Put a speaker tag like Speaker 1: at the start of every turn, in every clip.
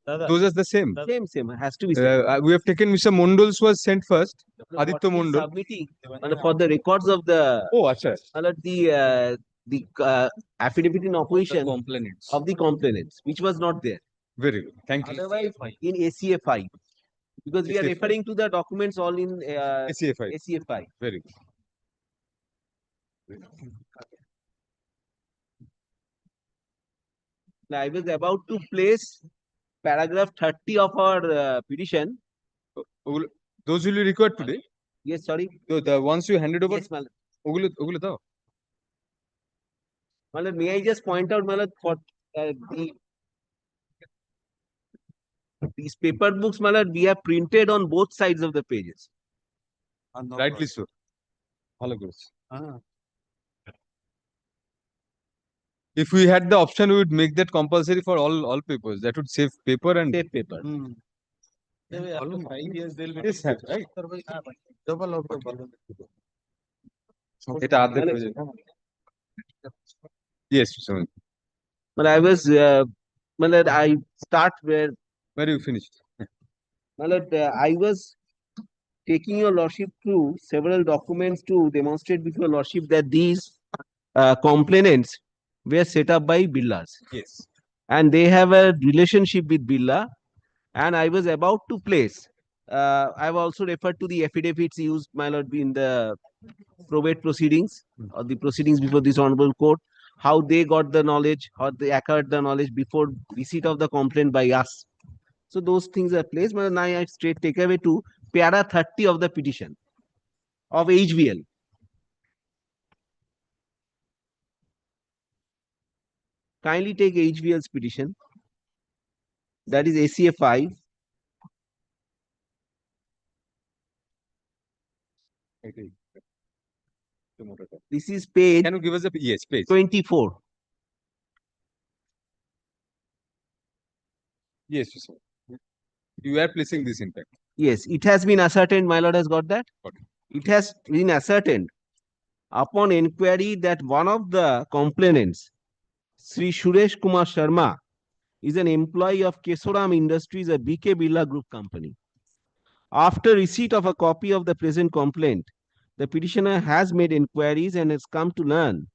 Speaker 1: Those are the same.
Speaker 2: Same. Has to be same.
Speaker 1: We have taken Mr. Mondol's was sent first. Aditya Mondol.
Speaker 2: Submitting for the records of the
Speaker 1: Oh, acha.
Speaker 2: the affidavit in opposition
Speaker 1: Complainants.
Speaker 2: of the complainants, which was not there.
Speaker 1: Very good. Thank you.
Speaker 2: Otherwise, in ACA 5, because we are
Speaker 1: ACA
Speaker 2: referring to the documents all in
Speaker 1: ACA 5.
Speaker 2: ACA 5.
Speaker 1: Very good.
Speaker 2: Now, I was about to place paragraph 30 of our petition.
Speaker 1: Those will be required today.
Speaker 2: Yes, sorry.
Speaker 1: The ones you handed over.
Speaker 2: Yes, Malad.
Speaker 1: Ogule dao.
Speaker 2: Malad, may I just point out, Malad, for these paper books, Malad, we have printed on both sides of the pages.
Speaker 1: Rightly so. Hello, guys. If we had the option, we would make that compulsory for all papers. That would save paper and
Speaker 2: Save paper.
Speaker 3: After 5 years, they'll be
Speaker 1: yes, sir, right?
Speaker 3: double of the balloon.
Speaker 1: এটা আর্ধেক হয়ে যাবে। Yes, sir.
Speaker 2: But I was, Malad, I start where
Speaker 1: you finished.
Speaker 2: Malad, I was taking your lordship through several documents to demonstrate before lordship that these complainants were set up by Billas.
Speaker 1: Yes.
Speaker 2: And they have a relationship with Billa. And I was about to place. I've also referred to the affidavits used, my lord, in the probate proceedings or the proceedings before this honorable court, how they got the knowledge, how they acquired the knowledge before receipt of the complaint by us. So those things are placed. But now I straight take away to para 30 of the petition of HBL. Kindly take HBL's petition. That is ACA 5.
Speaker 1: Okay.
Speaker 2: This is page.
Speaker 1: Can you give us a page
Speaker 2: 24?
Speaker 1: Yes, sir. You are placing this in fact.
Speaker 2: Yes, it has been ascertained. My lord has got that.
Speaker 1: Okay.
Speaker 2: It has been ascertained upon inquiry that one of the complainants, Sri Suresh Kumar Sharma, is an employee of Kesoram Industries, a BK Birla Group company. After receipt of a copy of the present complaint, the petitioner has made inquiries and has come to learn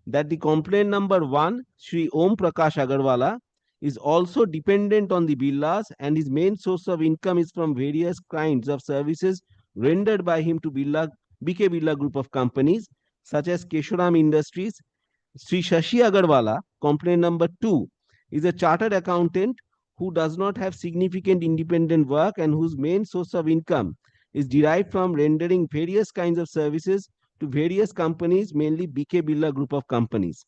Speaker 2: that the complaint number 1, Sri Om Prakash Agarwala, is also dependent on the Birlas and his main source of income is from various kinds of services rendered by him to BK Birla Group of companies such as Keshoram Industries. Sri Shashi Agarwala, complaint number 2, is a chartered accountant who does not have significant independent work and whose main source of income is derived from rendering various kinds of services to various companies, mainly BK Birla Group of companies.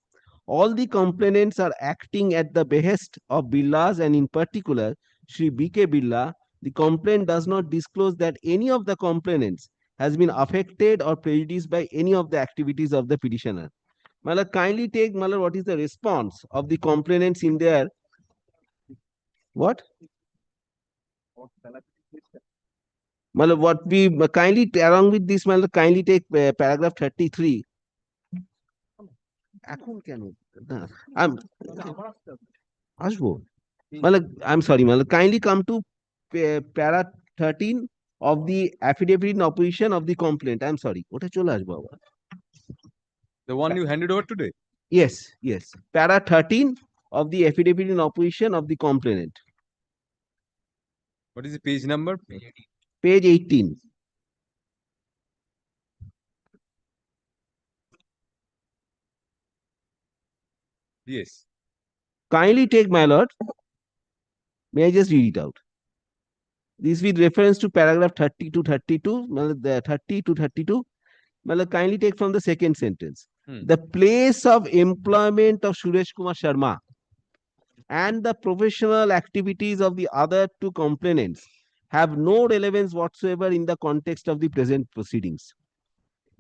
Speaker 2: All the complainants are acting at the behest of Birlas and in particular, Sri BK Birla. The complaint does not disclose that any of the complainants has been affected or prejudiced by any of the activities of the petitioner. Mala, kindly take, Mala, what is the response of the complainants in their what? Mala, what we kindly along with this, Mala, kindly take paragraph 33. I'm sorry, Mala, kindly come to para 13 of the affidavit in opposition of the complaint. I'm sorry.
Speaker 1: The one you handed over today?
Speaker 2: Yes. Para 13 of the affidavit in opposition of the complainant.
Speaker 1: What is the page number?
Speaker 2: Page 18.
Speaker 1: Yes.
Speaker 2: Kindly take, my lord. May I just read it out? This with reference to paragraph 30 to 32. 30 to 32. Kindly take from the second sentence. The place of employment of Suresh Kumar Sharma and the professional activities of the other two complainants have no relevance whatsoever in the context of the present proceedings.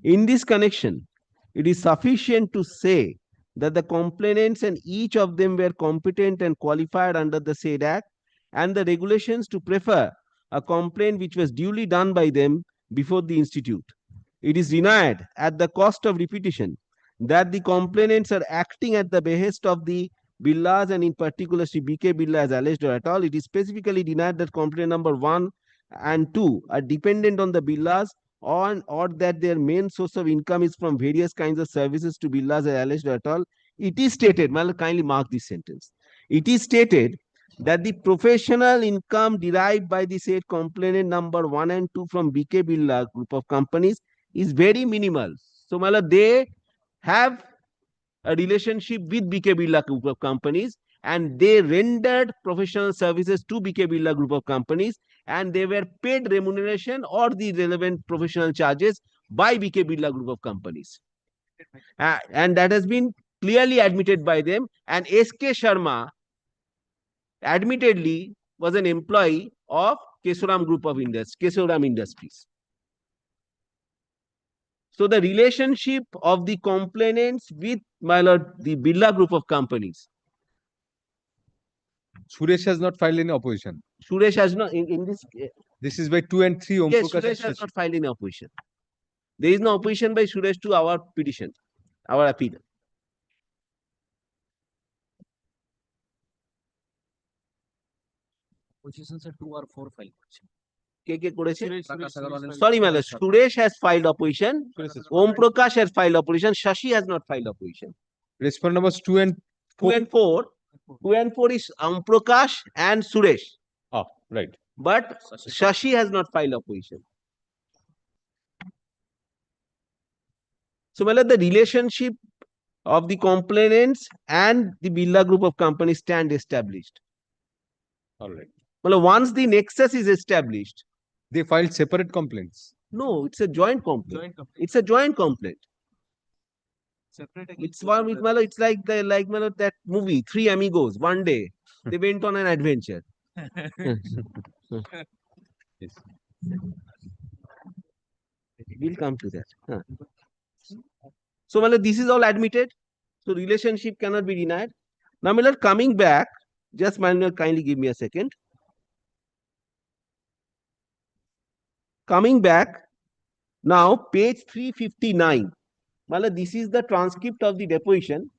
Speaker 2: In this connection, it is sufficient to say that the complainants and each of them were competent and qualified under the said act and the regulations to prefer a complaint which was duly done by them before the institute. It is denied at the cost of repetition that the complainants are acting at the behest of the Billas and in particular Sri B.K. Birla as alleged or at all, it is specifically denied that complaint number 1 and 2 are dependent on the Birlas or that their main source of income is from various kinds of services to Birlas as alleged or at all. It is stated, well, kindly mark this sentence. It is stated that the professional income derived by the said complainant number 1 and 2 from B.K. Birla group of companies is very minimal. So, they have a relationship with B.K. Birla group of companies and they rendered professional services to B.K. Birla group of companies and they were paid remuneration or the relevant professional charges by B.K. Birla group of companies. And that has been clearly admitted by them, and S.K. Sharma admittedly was an employee of Kesoram Group of Kesoram Industries. So the relationship of the complainants with the Birla Group of companies.
Speaker 1: Suresh has not filed any opposition.
Speaker 2: Suresh has not in this.
Speaker 1: This is by 2 and 3. Om
Speaker 2: Yes,
Speaker 1: Prakash
Speaker 2: Suresh has
Speaker 1: Shashi.
Speaker 2: not filed any opposition. There is no opposition by Suresh to our petition, our appeal.
Speaker 3: Positions are 2 or 4 file.
Speaker 2: কে করেছে?
Speaker 3: Prakash Agarwal and
Speaker 2: Sorry, my lord. Suresh has filed opposition.
Speaker 1: Suresh has-
Speaker 2: Om Prakash has filed opposition. Shashi has not filed opposition.
Speaker 1: Respondent numbers 2 and
Speaker 2: 2 and 4. 2 and 4 is Om Prakash and Suresh.
Speaker 1: right.
Speaker 2: But Shashi has not filed opposition. So, my lord, the relationship of the complainants and the Birla Group of companies stand established.
Speaker 1: All right.
Speaker 2: Well, once the nexus is established,
Speaker 1: They filed separate complaints.
Speaker 2: no, it's a joint complaint.
Speaker 3: Joint complaint.
Speaker 2: It's a joint complaint.
Speaker 3: Separate.
Speaker 2: It's one with it's like that movie, Three Amigos. One day they went on an adventure.
Speaker 1: Yes.
Speaker 2: We'll come to that. Huh. So, this is all admitted. So, relationship cannot be denied. Now, coming back, just kindly give me a second. Coming back, now page 359. This is the transcript of the deposition.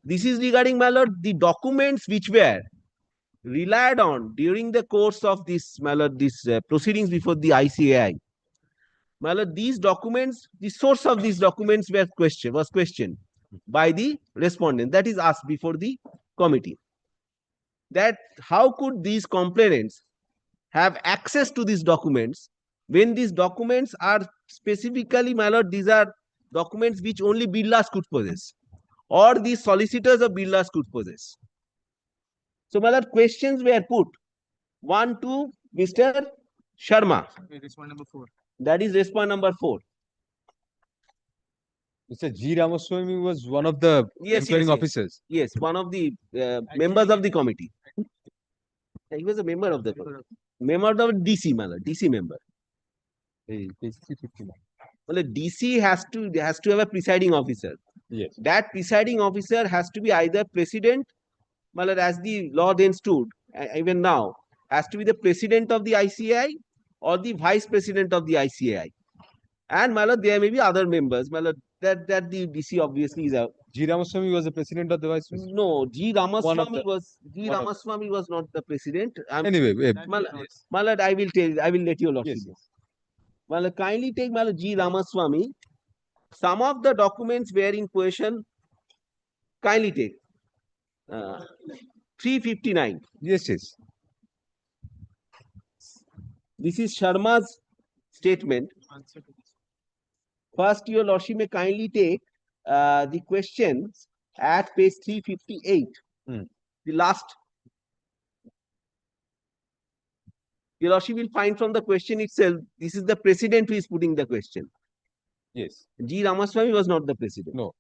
Speaker 2: This is regarding the documents which were relied on during the course of this proceedings before the ICAI. These documents, the source of these documents was questioned by the respondent, that is asked before the committee, that how could these complainants have access to these documents when these documents are specifically, these are documents which only Birlas could possess or the solicitors of Birlas could possess. So, questions were put. One to Mr. Sharma.
Speaker 3: Respondent number 4.
Speaker 2: That is respondent number 4.
Speaker 1: Mr. G. Ramaswamy was one of the employing officers.
Speaker 2: Yes, one of the members of the committee. He was a member of the committee. Member of DC, DC member.
Speaker 1: Page 359.
Speaker 2: Well, DC has to have a presiding officer.
Speaker 1: Yes.
Speaker 2: That presiding officer has to be either president, as the law then stood, even now, has to be the president of the ICAI or the vice president of the ICAI. And there may be other members. That the DC obviously is a.
Speaker 1: G. Ramaswamy was the president of the vice president.
Speaker 2: No, G. Ramaswamy was not the president.
Speaker 1: Anyway,
Speaker 2: Malad, I will let you lordship.
Speaker 1: yes.
Speaker 2: Malad, kindly take G. Ramaswamy. Some of the documents were in question. Kindly take. 359.
Speaker 1: Yes, yes.
Speaker 2: This is Sharma's statement. First, your lordship may kindly take the questions at page 358. The last. Your lordship will find from the question itself, this is the president who is putting the question.
Speaker 1: Yes.
Speaker 2: G. Ramaswamy was not the president.
Speaker 1: No.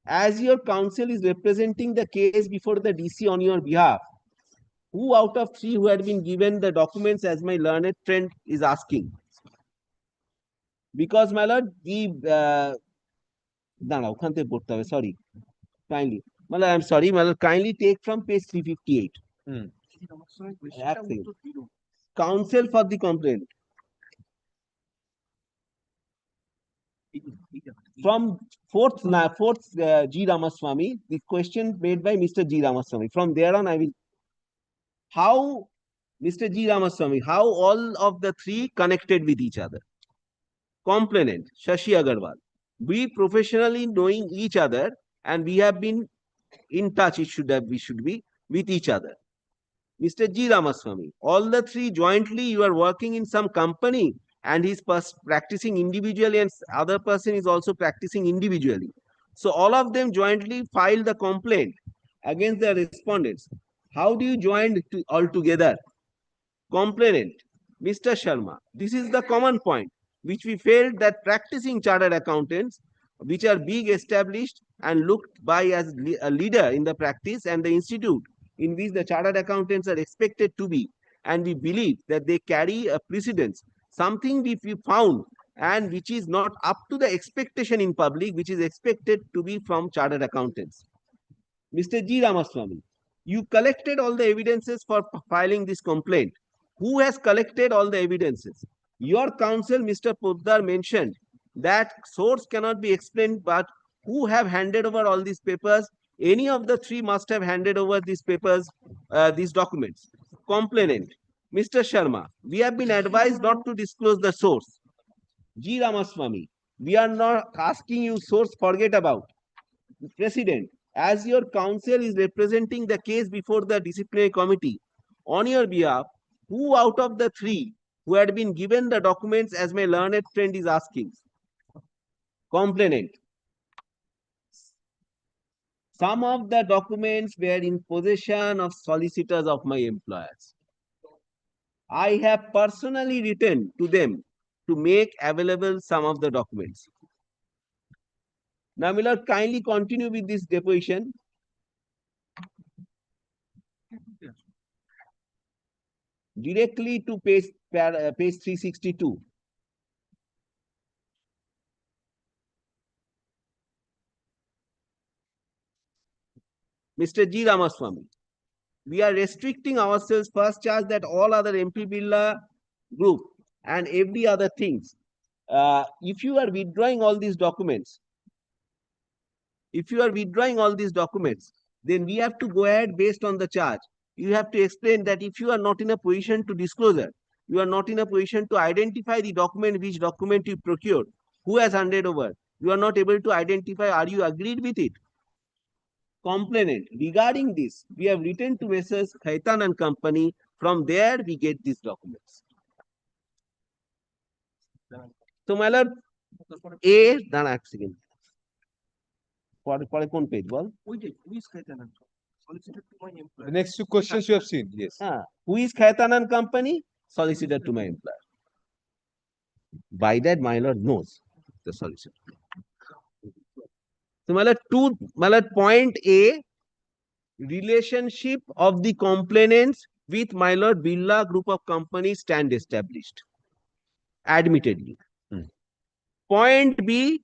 Speaker 2: As your counsel is representing the case before the DC on your behalf, who out of 3 who had been given the documents, as my learned friend is asking? Because, my lord, sorry, kindly. I'm sorry, my lord, kindly take from page 358. Counsel for the complaint. from fourth G. Ramaswamy, the question made by Mr. G. Ramaswamy. From there on, I will. How, Mr. G. Ramaswamy, how all of the three connected with each other? Complainant, Shashi Agarwal. We professionally knowing each other and we have been in touch, we should be with each other. Mr. G. Ramaswamy, all the three jointly, you are working in some company and he's practicing individually and other person is also practicing individually. So all of them jointly filed the complaint against the respondents. How do you join all together? Complainant, Mr. Sharma. This is the common point, which we felt that practicing chartered accountants, which are big established and looked by as a leader in the practice and the institute in which the chartered accountants are expected to be, and we believe that they carry a precedence, something which we found and which is not up to the expectation in public, which is expected to be from chartered accountants. Mr. G. Ramaswamy, you collected all the evidences for filing this complaint. Who has collected all the evidences? Your counsel, Mr. Poddar, mentioned that source cannot be explained, but who have handed over all these papers? Any of the three must have handed over these papers, these documents. Complainant, Mr. Sharma, we have been advised not to disclose the source. G. Ramaswamy, we are not asking you source, forget about. President, as your counsel is representing the case before the disciplinary committee, on your behalf, who out of the three who had been given the documents, as my learned friend is asking? Complainant, some of the documents were in possession of solicitors of my employers. I have personally written to them to make available some of the documents. Now, Miller, kindly continue with this deposition. Directly to page 362. Mr. G. Ramaswamy, we are restricting ourselves first charge that all other MP Birla group and every other things. If you are withdrawing all these documents, then we have to go ahead based on the charge. You have to explain that if you are not in a position to disclosure, you are not in a position to identify the document, which document you procured, who has handed over. You are not able to identify, are you agreed with it? Complainant, regarding this, we have written to Messrs. Khaitan and Company. From there, we get these documents. So, my lord, A, then a second. For কোন page, bol?
Speaker 3: Who is Khaitan? Solicited to my employer.
Speaker 1: The next two questions you have seen, yes.
Speaker 2: Who is Khaitan and Company? Solicitor to my employer. By that, my lord knows the solicitor. So, my lord, point A, relationship of the complainants with my lord Birla group of companies stand established, admittedly. Point B,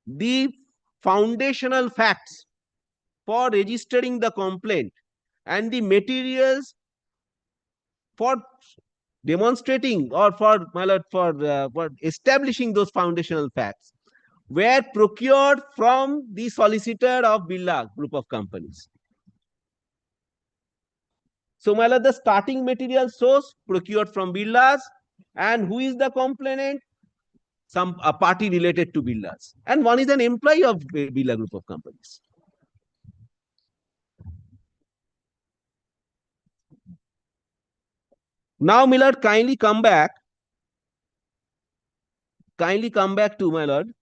Speaker 2: the foundational facts for registering the complaint and the materials for demonstrating or for establishing those foundational facts were procured from the solicitor of Birla group of companies. So, my lord, the starting material source procured from Birla's, and who is the complainant? A party related to Birla's, and one is an employee of Birla group of companies. Now, my lord, kindly come back to my lord.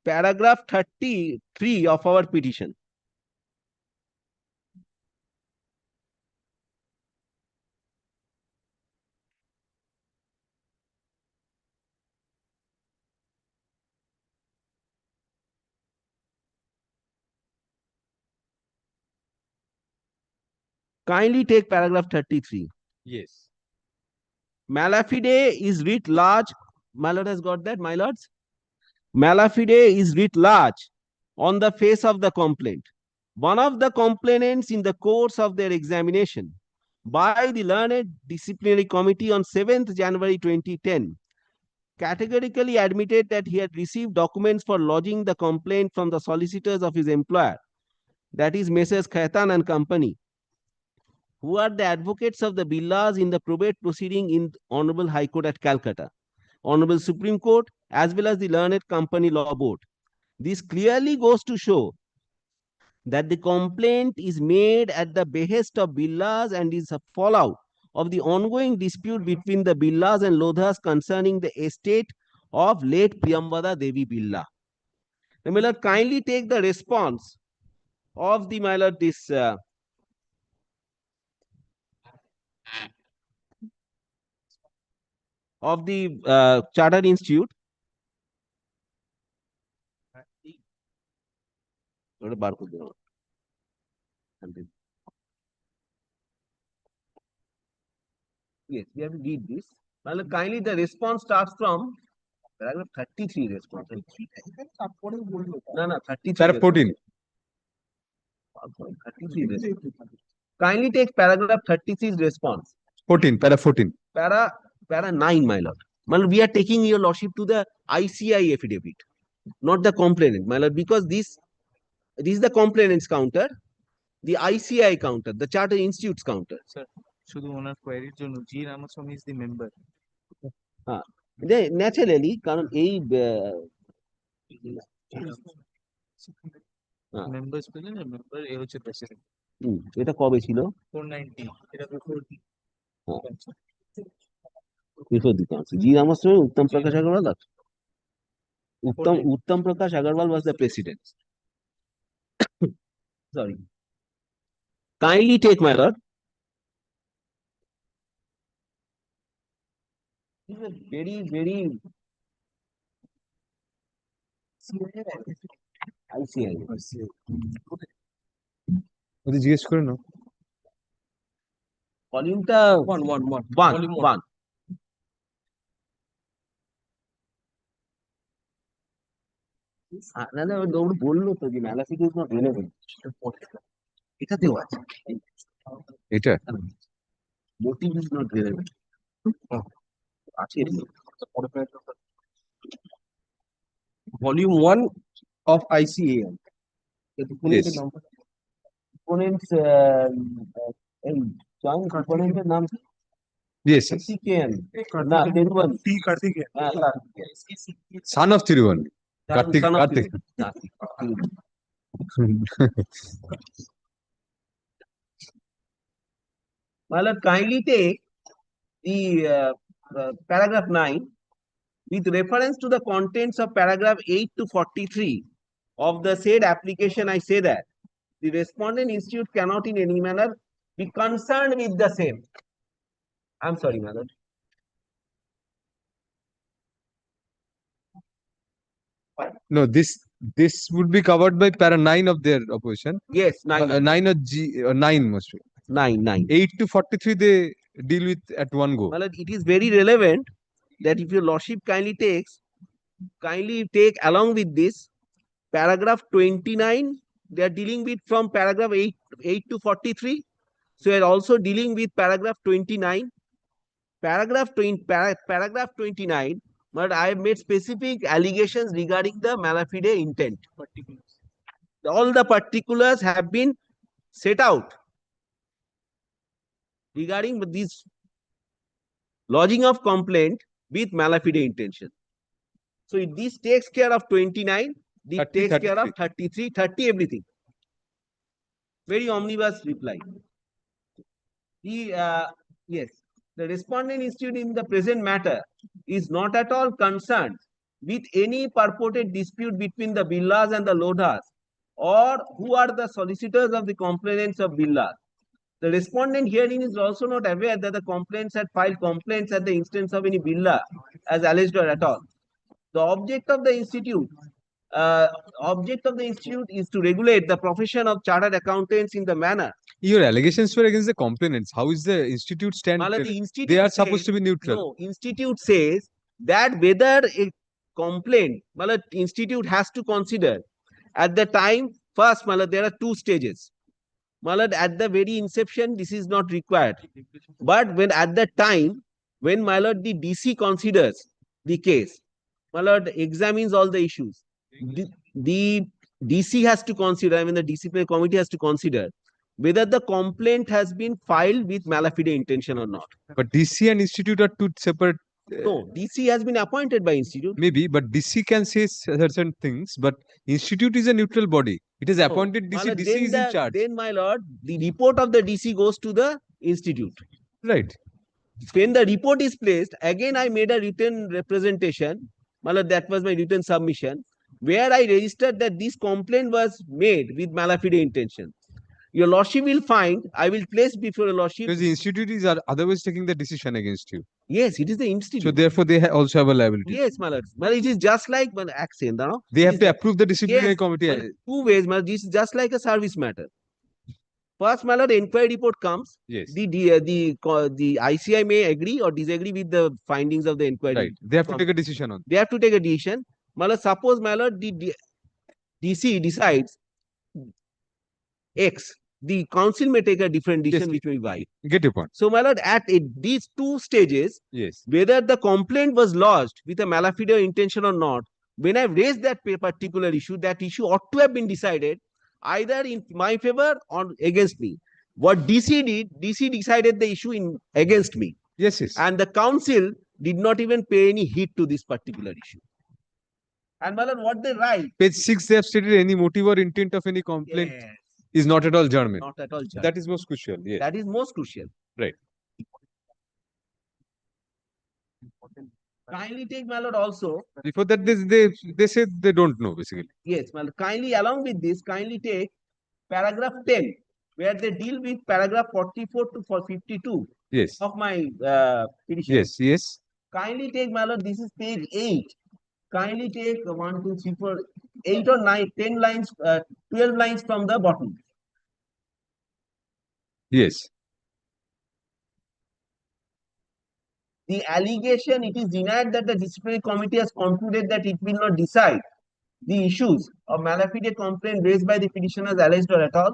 Speaker 2: Paragraph 33 of our petition. Kindly take paragraph 33.
Speaker 1: Yes.
Speaker 2: Malafide is writ large. My lord has got that, my lords? Malafide is writ large on the face of the complaint. One of the complainants in the course of their examination by the learned disciplinary committee on 7th January 2010, categorically admitted that he had received documents for lodging the complaint from the solicitors of his employer, that is Messrs. Khaitan and Company, who are the advocates of the Billas in the probate proceeding in Honorable High Court at Calcutta, Honorable Supreme Court, as well as the Learned Company Law Board. This clearly goes to show that the complaint is made at the behest of Billas and is a fallout of the ongoing dispute between the Billas and Lodhas concerning the estate of late Priyambada Devi Billa. Now, my lord, kindly take the response of the, my lord, this of the Charter Institute. Yes, we have to read this. Well, kindly the response starts from paragraph 33 response. No, no, 33.
Speaker 1: Para 14.
Speaker 2: 33 response. Kindly take paragraph 33's response.
Speaker 1: 14. Para 14.
Speaker 2: Para 9, my lord. My lord, we are taking your lordship to the ICI affidavit, not the complainant, my lord, because this is the complainant's counter, the ICI counter, the Charter Institute's counter.
Speaker 3: Sir, শুধু ওনার কোয়েরির জন্য G Ramaswamy is the member
Speaker 2: naturally কারণ এই
Speaker 3: members পেলেন member এ হচ্ছে president
Speaker 2: এটা কবে ছিল
Speaker 3: 490 এটা before the
Speaker 2: G Ramaswamy Uttam Prakash Agarwal Uttam Prakash Agarwal was the president. Sorry. Kindly take, my lord. This is a very, very ICI.
Speaker 1: ওদের জিজ্ঞেস করে নাও।
Speaker 2: ভলিউমটা one. না না ওটা বললো তো যে Malafide is not relevant. এটাতেও আছে।
Speaker 1: এটা
Speaker 2: Motive is not relevant. আছে
Speaker 3: volume 1 of ICAM
Speaker 1: Yes.
Speaker 2: Opponents এই joint opponent এর নাম কি?
Speaker 1: Yes, yes.
Speaker 2: CKN না Tiruvan
Speaker 3: T Karthikeyan
Speaker 1: Son of Tiruvan. Karthik.
Speaker 2: My lord, kindly take the paragraph 9 with reference to the contents of paragraph 8 to 43 of the said application. I say that the respondent institute cannot in any manner be concerned with the same. I'm sorry, my lord.
Speaker 1: No, this would be covered by para 9 of their opposition.
Speaker 2: Yes, 9.
Speaker 1: 9 or G 9 must be.
Speaker 2: 9.
Speaker 1: 8 to 43 they deal with at one go.
Speaker 2: My lord, it is very relevant that if your lordship kindly take along with this paragraph 29, they are dealing with from paragraph 8 to 43. So we are also dealing with paragraph 29. Paragraph 29, but I have made specific allegations regarding the Malafide intent. All the particulars have been set out regarding this lodging of complaint with Malafide intention. So this takes care of 29, this
Speaker 1: 30,
Speaker 2: takes care of
Speaker 1: 33.
Speaker 2: 33, 30, everything. Very omnibus reply. Yes, the respondent institute in the present matter is not at all concerned with any purported dispute between the Billas and the Lodhas, or who are the solicitors of the complainants of Billas. The respondent herein is also not aware that the complainants had filed complaints at the instance of any Billa as alleged or at all. The object of the institute is to regulate the profession of chartered accountants in the manner.
Speaker 1: Your allegations were against the complainants. How is the institute stand?
Speaker 2: Mala, the institute
Speaker 1: They are
Speaker 2: says-
Speaker 1: supposed to be neutral.
Speaker 2: No, institute says that whether a complaint, Mala, institute has to consider at the time. First, Mala, there are two stages. my lord, at the very inception, this is not required. But when at that time, when my lord, the DC considers the case, my lord examines all the issues. The DC has to consider, I mean, the disciplinary committee has to consider whether the complaint has been filed with Malafide intention or not.
Speaker 1: But DC and institute are two separate.
Speaker 2: No, DC has been appointed by institute.
Speaker 1: Maybe, but DC can say certain things, but institute is a neutral body. It is appointed
Speaker 2: My
Speaker 1: DC.
Speaker 2: lord,
Speaker 1: DC is in charge.
Speaker 2: Then, my lord, the report of the DC goes to the institute.
Speaker 1: Right.
Speaker 2: When the report is placed, again I made a written representation. My lord, that was my written submission, where I registered that this complaint was made with Malafide intention. Your lordship will find, I will place before your lordship.
Speaker 1: Because the institute is otherwise taking the decision against you.
Speaker 2: Yes, it is the institute.
Speaker 1: So therefore, they also have a liability.
Speaker 2: Yes, my lord. Well, it is just like an accent, you know?
Speaker 1: They have to approve the disciplinary
Speaker 2: Yes,
Speaker 1: committee.
Speaker 2: well, two ways, my lord. This is just like a service matter. First, my lord, inquiry report comes.
Speaker 1: Yes.
Speaker 2: The ICI may agree or disagree with the findings of the inquiry.
Speaker 1: Right. They have to take a decision on.
Speaker 2: They have to take a decision. My lord, suppose, my lord, the DC decides X. The council may take a different decision, which may be Y.
Speaker 1: Get your point.
Speaker 2: So, my lord, at these two stages,
Speaker 1: Yes.
Speaker 2: whether the complaint was lodged with a Malafide intention or not, when I raised that particular issue, that issue ought to have been decided either in my favor or against me. What DC did, DC decided the issue against me.
Speaker 1: Yes, yes.
Speaker 2: And the council did not even pay any heed to this particular issue. And, my lord, what they write.
Speaker 1: Page 6, they have stated any motive or intent of any complaint is not at all germane.
Speaker 2: Not at all germane.
Speaker 1: That is most crucial. Yes.
Speaker 2: That is most crucial.
Speaker 1: Right.
Speaker 2: Kindly take, my lord, also.
Speaker 1: Before that, they say they don't know, basically.
Speaker 2: Yes, my lord. Kindly, along with this, kindly take paragraph 10, where they deal with paragraph 44 to 52
Speaker 1: Yes.
Speaker 2: of my petition.
Speaker 1: Yes, yes.
Speaker 2: Kindly take, my lord, this is page 8. Kindly take 1, 2, 3, 4, 8 or 9, 10 lines, 12 lines from the bottom.
Speaker 1: Yes.
Speaker 2: The allegation, it is denied that the disciplinary committee has concluded that it will not decide the issues of Malafide complaint raised by the petitioners alleged or at all.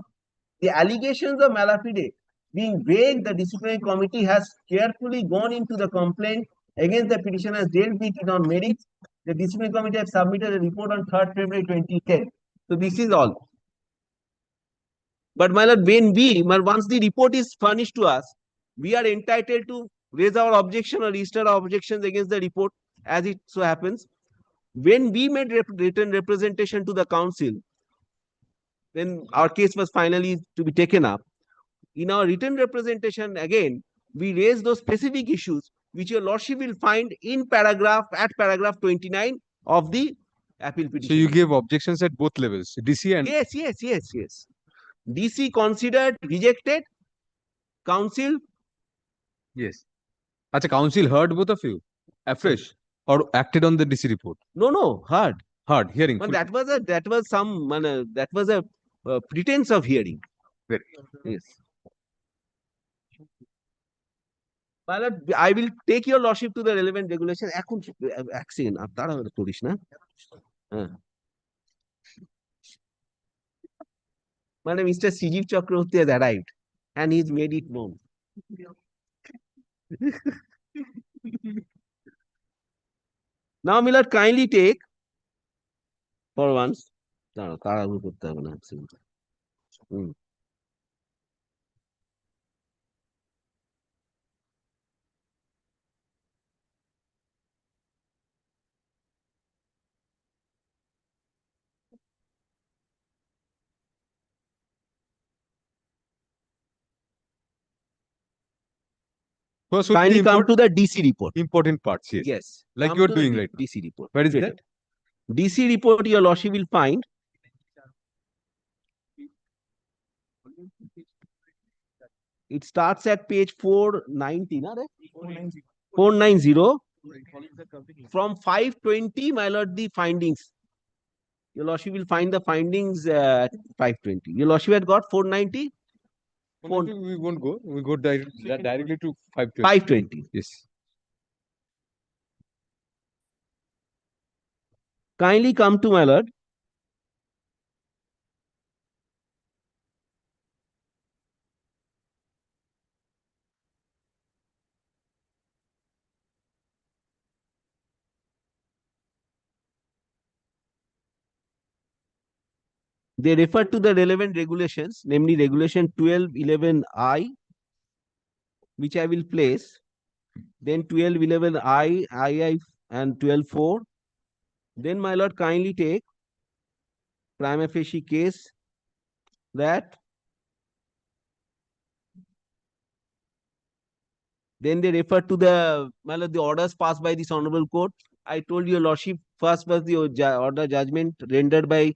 Speaker 2: The allegations of Malafide being vague, the disciplinary committee has carefully gone into the complaint against the petitioners, dealt with it on merits. The disciplinary committee has submitted a report on 3rd February 2010. So this is all. But, my lord, once the report is furnished to us, we are entitled to raise our objection or register our objections against the report, as it so happens. When we made written representation to the council, when our case was finally to be taken up, in our written representation, again, we raised those specific issues which your lordship will find in paragraph 29 of the appeal petition.
Speaker 1: So you gave objections at both levels, DC and.
Speaker 2: Yes. DC considered, rejected. Council.
Speaker 1: Yes. Acha, council heard both of you afresh or acted on the DC report?
Speaker 2: No, heard.
Speaker 1: Heard, hearing.
Speaker 2: But that was a pretense of hearing.
Speaker 1: Very.
Speaker 2: Yes. My lord, I will take your lordship to the relevant regulation. Madam, Mr. Sijiv Chakraborty has arrived and he's made it known. Now, my lord, kindly take for once.
Speaker 1: First would
Speaker 2: Kindly
Speaker 1: be
Speaker 2: come to the DC report.
Speaker 1: important parts, yes.
Speaker 2: Yes.
Speaker 1: Like
Speaker 2: come
Speaker 1: you are
Speaker 2: to the
Speaker 1: doing right now.
Speaker 2: DC report.
Speaker 1: Where is
Speaker 2: Wait.
Speaker 1: that?
Speaker 2: DC report, your lordship will find. It starts at page 490, na, right? 490. From 520, my lord, the findings. Your lordship will find the findings at 520. Your lordship had got 490?
Speaker 1: We won't go. We go directly to 520.
Speaker 2: 520.
Speaker 1: Yes.
Speaker 2: Kindly come to, my lord. They refer to the relevant regulations, namely regulation 1211I, which I will place, then 1211I, II, and 12.4. Then, my lord, kindly take prima facie case that. Then they refer to the orders passed by this honorable court. I told your lordship, first was the order judgment rendered by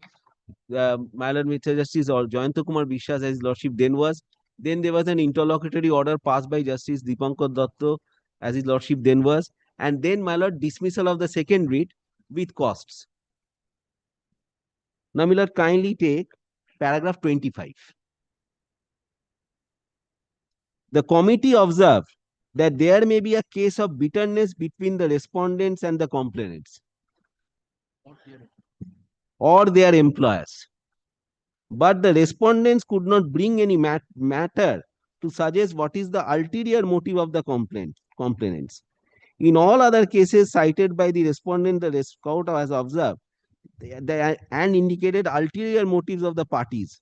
Speaker 2: my lord Mr. Justice or Jayanta Kumar Bishwas, as his lordship then was. Then there was an interlocutory order passed by Justice Dipankar Datta, as his lordship then was. And then, my lord, dismissal of the second writ with costs. Now, my lord, kindly take paragraph 25. The committee observed that there may be a case of bitterness between the respondents and the complainants or their employers. But the respondents could not bring any matter to suggest what is the ulterior motive of the complainants. In all other cases cited by the respondent, the court has observed and indicated ulterior motives of the parties.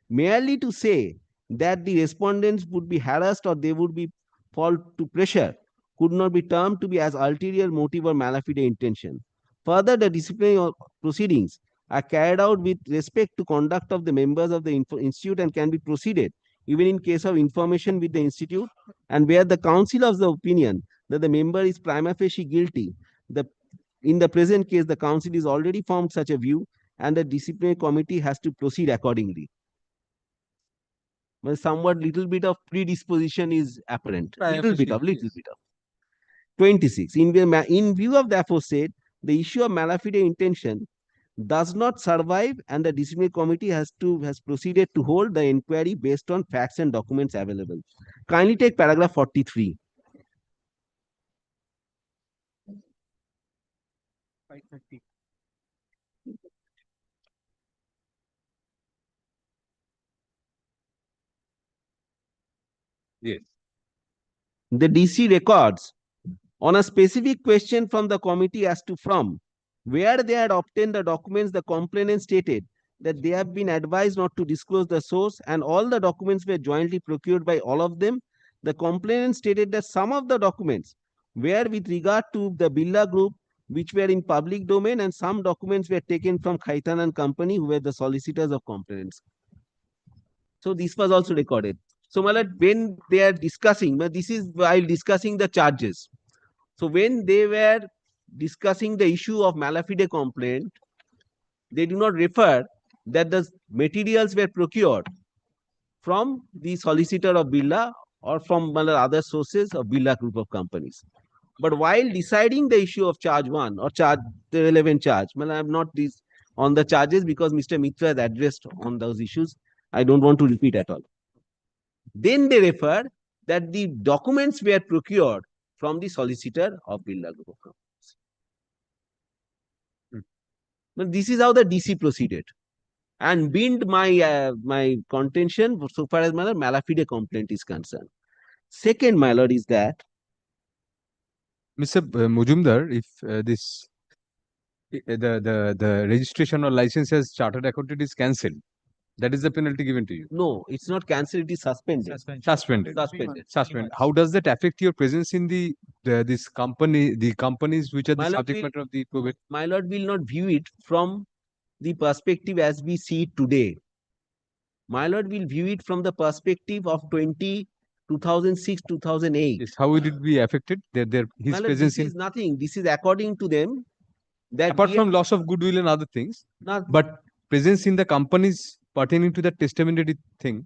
Speaker 2: Merely to say that the respondents would be harassed or they would be fall to pressure could not be termed to be as ulterior motive or malafide intention. Further, the disciplinary proceedings are carried out with respect to conduct of the members of the institute and can be proceeded even in case of information with the institute, and where the council of the opinion that the member is prima facie guilty. In the present case, the council is already formed such a view, and the disciplinary committee has to proceed accordingly. Well, somewhat little bit of predisposition is apparent. Little bit of. 26. In view of the aforesaid, the issue of malafide intention does not survive, and the disciplinary committee has proceeded to hold the inquiry based on facts and documents available. Kindly take paragraph 43.
Speaker 3: 530.
Speaker 1: Yes.
Speaker 2: The DC records on a specific question from the committee as to from where they had obtained the documents, the complainant stated that they have been advised not to disclose the source, and all the documents were jointly procured by all of them. The complainant stated that some of the documents were with regard to the Birla Group, which were in public domain, and some documents were taken from Khaitan and Company, who were the solicitors of complainants. So this was also recorded. So, when they are discussing, this is while discussing the charges. So when they were discussing the issue of malafide complaint, they do not refer that the materials were procured from the solicitor of Birla or from other sources of Birla Group of companies. But while deciding the issue of charge 1 or the relevant charge, I am not on the charges because Mr. Mitra has addressed on those issues. I don't want to repeat at all. Then they refer that the documents were procured from the solicitor of Birla Group of companies. But this is how the DC proceeded and binned my contention so far as my malafide complaint is concerned. Second, my lord, is that
Speaker 1: Mr. Mujumdar, if the registration or license as chartered accountant is cancelled, that is the penalty given to you.
Speaker 2: no, it's not cancelled, it is suspended.
Speaker 1: Suspended.
Speaker 2: Suspended.
Speaker 1: How does that affect your presence in the companies which are the
Speaker 2: My lord,
Speaker 1: subject matter of the probate?
Speaker 2: My lord will not view it from the perspective as we see it today. My lord will view it from the perspective of 2006, 2008.
Speaker 1: Yes. How would it be affected? His
Speaker 2: My lord,
Speaker 1: presence
Speaker 2: this is nothing. This is according to them. That
Speaker 1: apart from loss of goodwill and other things, but presence in the companies pertaining to the testamentary thing,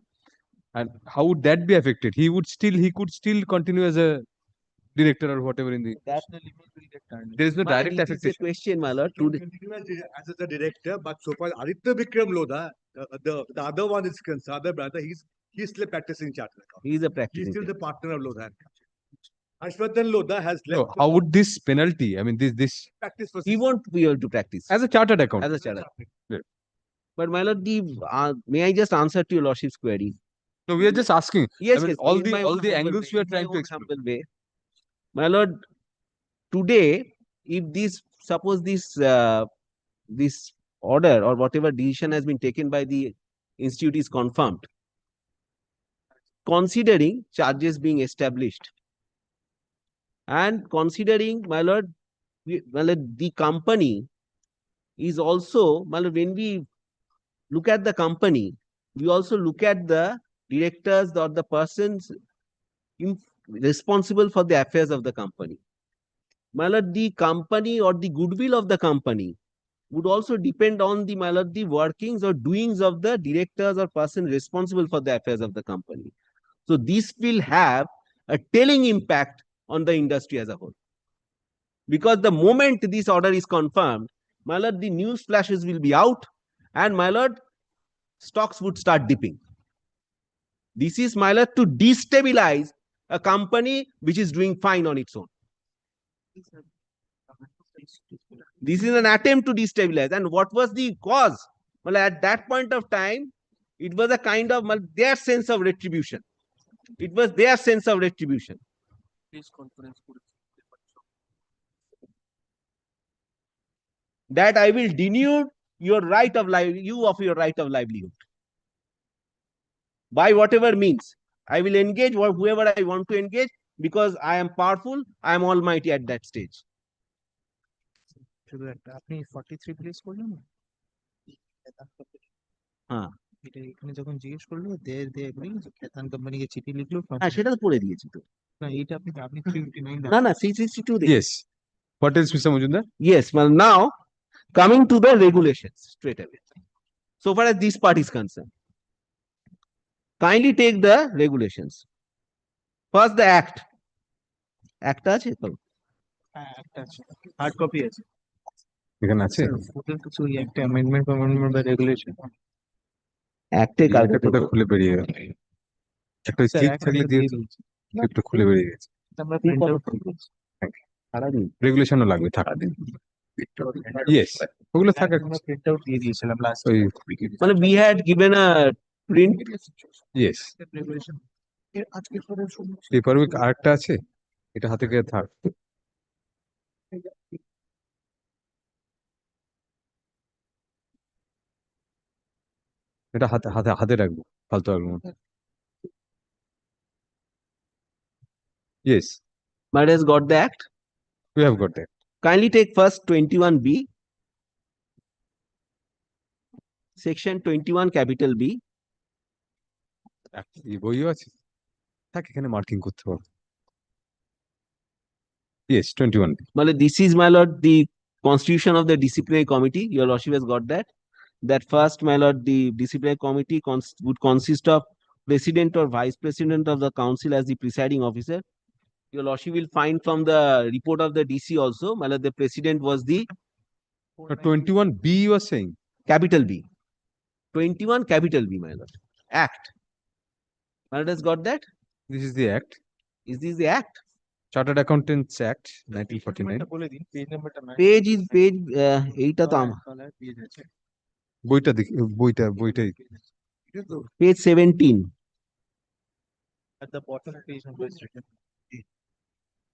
Speaker 1: and how would that be affected? He could still continue as a director or whatever in the.
Speaker 2: that
Speaker 3: The limit will get turned.
Speaker 1: There is no direct
Speaker 2: it is a
Speaker 1: affectation.
Speaker 2: question, my lord.
Speaker 4: Can continue as a director, but so far Aditya Vikram Lodha, the other one is concerned, other brother, he's still practicing chartered accountant.
Speaker 2: He is a
Speaker 4: He's
Speaker 2: practicing.
Speaker 4: still the partner of Lodha. Harshvardhan Lodha has left.
Speaker 1: No, how would this penalty? I mean, this
Speaker 4: practice for
Speaker 2: He won't be able to practice
Speaker 1: as a chartered accountant.
Speaker 2: as a chartered.
Speaker 1: Yeah.
Speaker 2: But my lord, may I just answer to your lordship's query?
Speaker 1: No, we are just asking.
Speaker 2: Yes,
Speaker 1: I mean,
Speaker 2: yes.
Speaker 1: all
Speaker 2: in
Speaker 1: the
Speaker 2: my own humble
Speaker 1: angles
Speaker 2: way,
Speaker 1: we are
Speaker 2: in my
Speaker 1: trying to
Speaker 2: own
Speaker 1: explore.
Speaker 2: humble way. My lord, today, if suppose this order or whatever decision has been taken by the institute is confirmed, considering charges being established and considering, my lord, the company is also, my lord, when we look at the company, we also look at the directors or the persons responsible for the affairs of the company. My lord, the company or the goodwill of the company would also depend on the, my lord, the workings or doings of the directors or person responsible for the affairs of the company. So this will have a telling impact on the industry as a whole. Because the moment this order is confirmed, my lord, the news flashes will be out and, my lord, stocks would start dipping. This is, my lord, to destabilize a company which is doing fine on its own. This is an attempt to destabilize. And what was the cause? Well, at that point of time, it was a kind of their sense of retribution. It was their sense of retribution. That I will denude your right of life, you of your right of livelihood. By whatever means, I will engage whoever I want to engage because I am powerful, I am almighty at that stage.
Speaker 3: শুধু একটা আপনি 43 place করলেন না?
Speaker 2: হ্যাঁ।
Speaker 3: এটা এখানে যখন জিজ্ঞেস করলো দে এগ্রি খেতান কোম্পানিকে চিঠি লিখলো
Speaker 2: হ্যাঁ, সেটা তো পড়ে দিয়েছি তো।
Speaker 3: না এটা আপনি 359
Speaker 2: না, 362 দেখি।
Speaker 1: Yes. What else, Mr. Majumdar?
Speaker 2: Yes, well, now coming to the regulations straight away. So far as this part is concerned, kindly take the regulations. First, the act. Act আছে তো?
Speaker 3: হ্যাঁ একটা আছে হার্ড কপি আছে
Speaker 1: এখানে আছে?
Speaker 3: ওদের কিছু একটা অ্যামেন্ডমেন্ট বা রেগুলেশন
Speaker 2: Act এ কালকে
Speaker 1: একটা খুলে বেরিয়ে গেল। একটা ক্লিপ থাকলে দিয়ে ক্লিপটা খুলে বেরিয়ে গেছে।
Speaker 3: আমরা প্রিন্ট আউট করব
Speaker 2: সারাদিন
Speaker 1: রেগুলেশনও লাগবে থাকা। Yes. ওগুলো থাকা
Speaker 3: আমরা প্রিন্ট আউট দিয়ে দিয়েছিলাম লাস্ট
Speaker 1: ওই
Speaker 2: মানে we had given a print.
Speaker 1: yes.
Speaker 3: Regulation আজকে
Speaker 1: পেপার উইক আরেকটা আছে, এটা হাতে করে থাক। এটা হাতে হাতে হাতে রাখবো, ফালতু রাখবো না। Yes,
Speaker 2: Might has got the act.
Speaker 1: we have got that.
Speaker 2: Kindly take first 21B, section 21 capital B.
Speaker 1: এই বইও আছে, থাক এখানে মার্কিং করতে পারবো। Yes, 21.
Speaker 2: Well, this is, my lord, the constitution of the disciplinary committee. Your lordship has got that. That first, my lord, the disciplinary committee would consist of president or vice president of the council as the presiding officer. Your lordship will find from the report of the DC also, my lord, the president was the
Speaker 1: 21B you are saying?
Speaker 2: capital B. 21 capital B, my lord. Act. My lord has got that?
Speaker 1: This is the act.
Speaker 2: Is this the act?
Speaker 1: Chartered Accountants Act 1949.
Speaker 3: বলে দিন page নাম্বারটা না
Speaker 2: Page is page, এইটা তো আমার
Speaker 3: page আছে
Speaker 1: বইটা দেখি, বইটাই
Speaker 2: page 17.
Speaker 3: at the bottom page number is written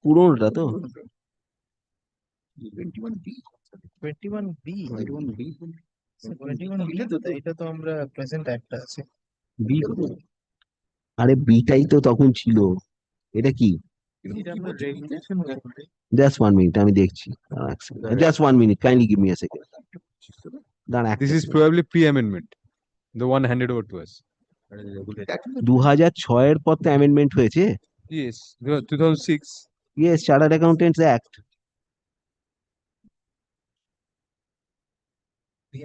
Speaker 2: পুরোটা তো
Speaker 3: 21B 21B তো এটা তো আমরা প্রেজেন্ট একটা আছে
Speaker 2: বি, আরে বিটাই তো তখন ছিল। এটা কি?
Speaker 3: এটা আমরা রেগুলেশন করে
Speaker 2: Just 1 minute, আমি দেখছি। Just 1 minute, kindly give me a second.
Speaker 1: This is probably pre-amendment, the one handed over to us.
Speaker 2: 2006 এর পর তো অ্যামেন্ডমেন্ট হয়েছে।
Speaker 1: Yes, 2006.
Speaker 2: Yes, Chartered Accountants Act.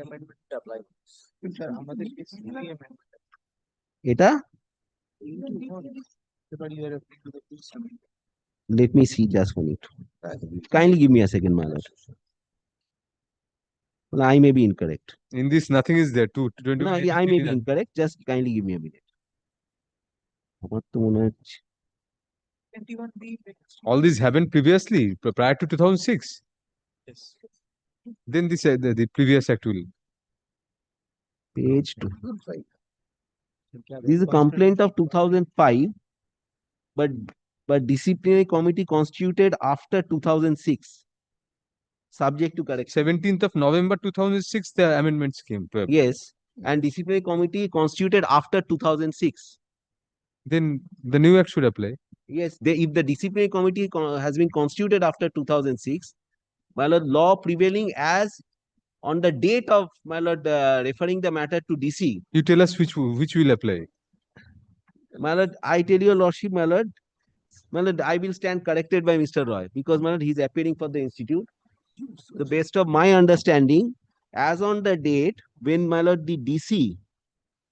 Speaker 3: amendment apply sir আমাদের কেসে amendment
Speaker 2: এটা let me see just 1 minute. Kindly give me a second, my lord. Well, I may be incorrect.
Speaker 1: In this, nothing is there.
Speaker 2: No, I may be incorrect. Just kindly give me a minute. আমার তো মনে হচ্ছে
Speaker 3: 21B
Speaker 1: all these happened previously, prior to 2006.
Speaker 3: yes
Speaker 1: Then this the previous act will.
Speaker 2: page 2. This is a complaint of 2005, but disciplinary committee constituted after 2006. subject to correction.
Speaker 1: 17th of November 2006, the amendments came to.
Speaker 2: Yes, and disciplinary committee constituted after 2006.
Speaker 1: Then the new act should apply.
Speaker 2: Yes, if the disciplinary committee has been constituted after 2006, my lord, law prevailing as on the date of, my lord, referring the matter to DC.
Speaker 1: You tell us which will apply.
Speaker 2: My lord, I tell your lordship, my lord, I will stand corrected by Mr. Roy because, my lord, he is appearing for the institute. The best of my understanding, as on the date when, my lord, the DC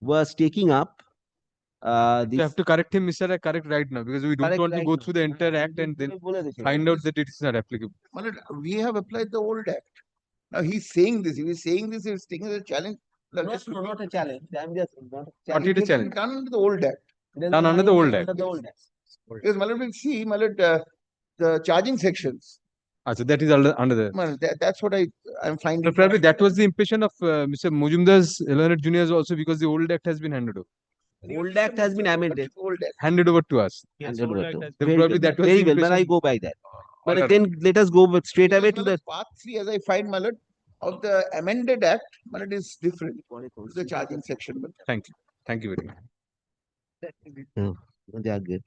Speaker 2: was taking up
Speaker 1: You
Speaker 2: this.
Speaker 1: have to correct him, Mr. Correct right now, because we don't
Speaker 2: Correct
Speaker 1: want to
Speaker 2: right
Speaker 1: go
Speaker 2: now.
Speaker 1: through the entire act and then find out that it is not applicable.
Speaker 5: Well, we have applied the old act. Now he's saying this. If he's saying this, he's taking as a challenge.
Speaker 2: Not a challenge. I'm just not
Speaker 1: Not it a
Speaker 5: It has been
Speaker 1: challenge.
Speaker 5: done under the old act.
Speaker 1: Done under the old act.
Speaker 2: Under the old act.
Speaker 5: Because Malad will see, Malad, the charging sections.
Speaker 1: So that is under the.
Speaker 5: Well, that's what I'm finding.
Speaker 1: So probably that was the impression of Mr. Mujumdar's learned juniors also, because the old act has been handed over.
Speaker 2: Old act has been amended.
Speaker 5: Old act.
Speaker 1: Handed over to us.
Speaker 3: Yes,
Speaker 2: Handed
Speaker 3: old
Speaker 2: over
Speaker 3: act
Speaker 2: to-
Speaker 3: has
Speaker 1: Then
Speaker 2: Very
Speaker 1: probably
Speaker 2: good.
Speaker 1: that was
Speaker 2: Very
Speaker 1: the
Speaker 2: well, but I
Speaker 1: impression.
Speaker 2: go by that.
Speaker 1: All
Speaker 2: But
Speaker 1: right.
Speaker 2: then let us go straight away to the.
Speaker 5: Part 3, as I find, Malad, of the amended act, Malad, is different to the charging section. But
Speaker 1: Thank you. Thank you very much.
Speaker 2: They are good.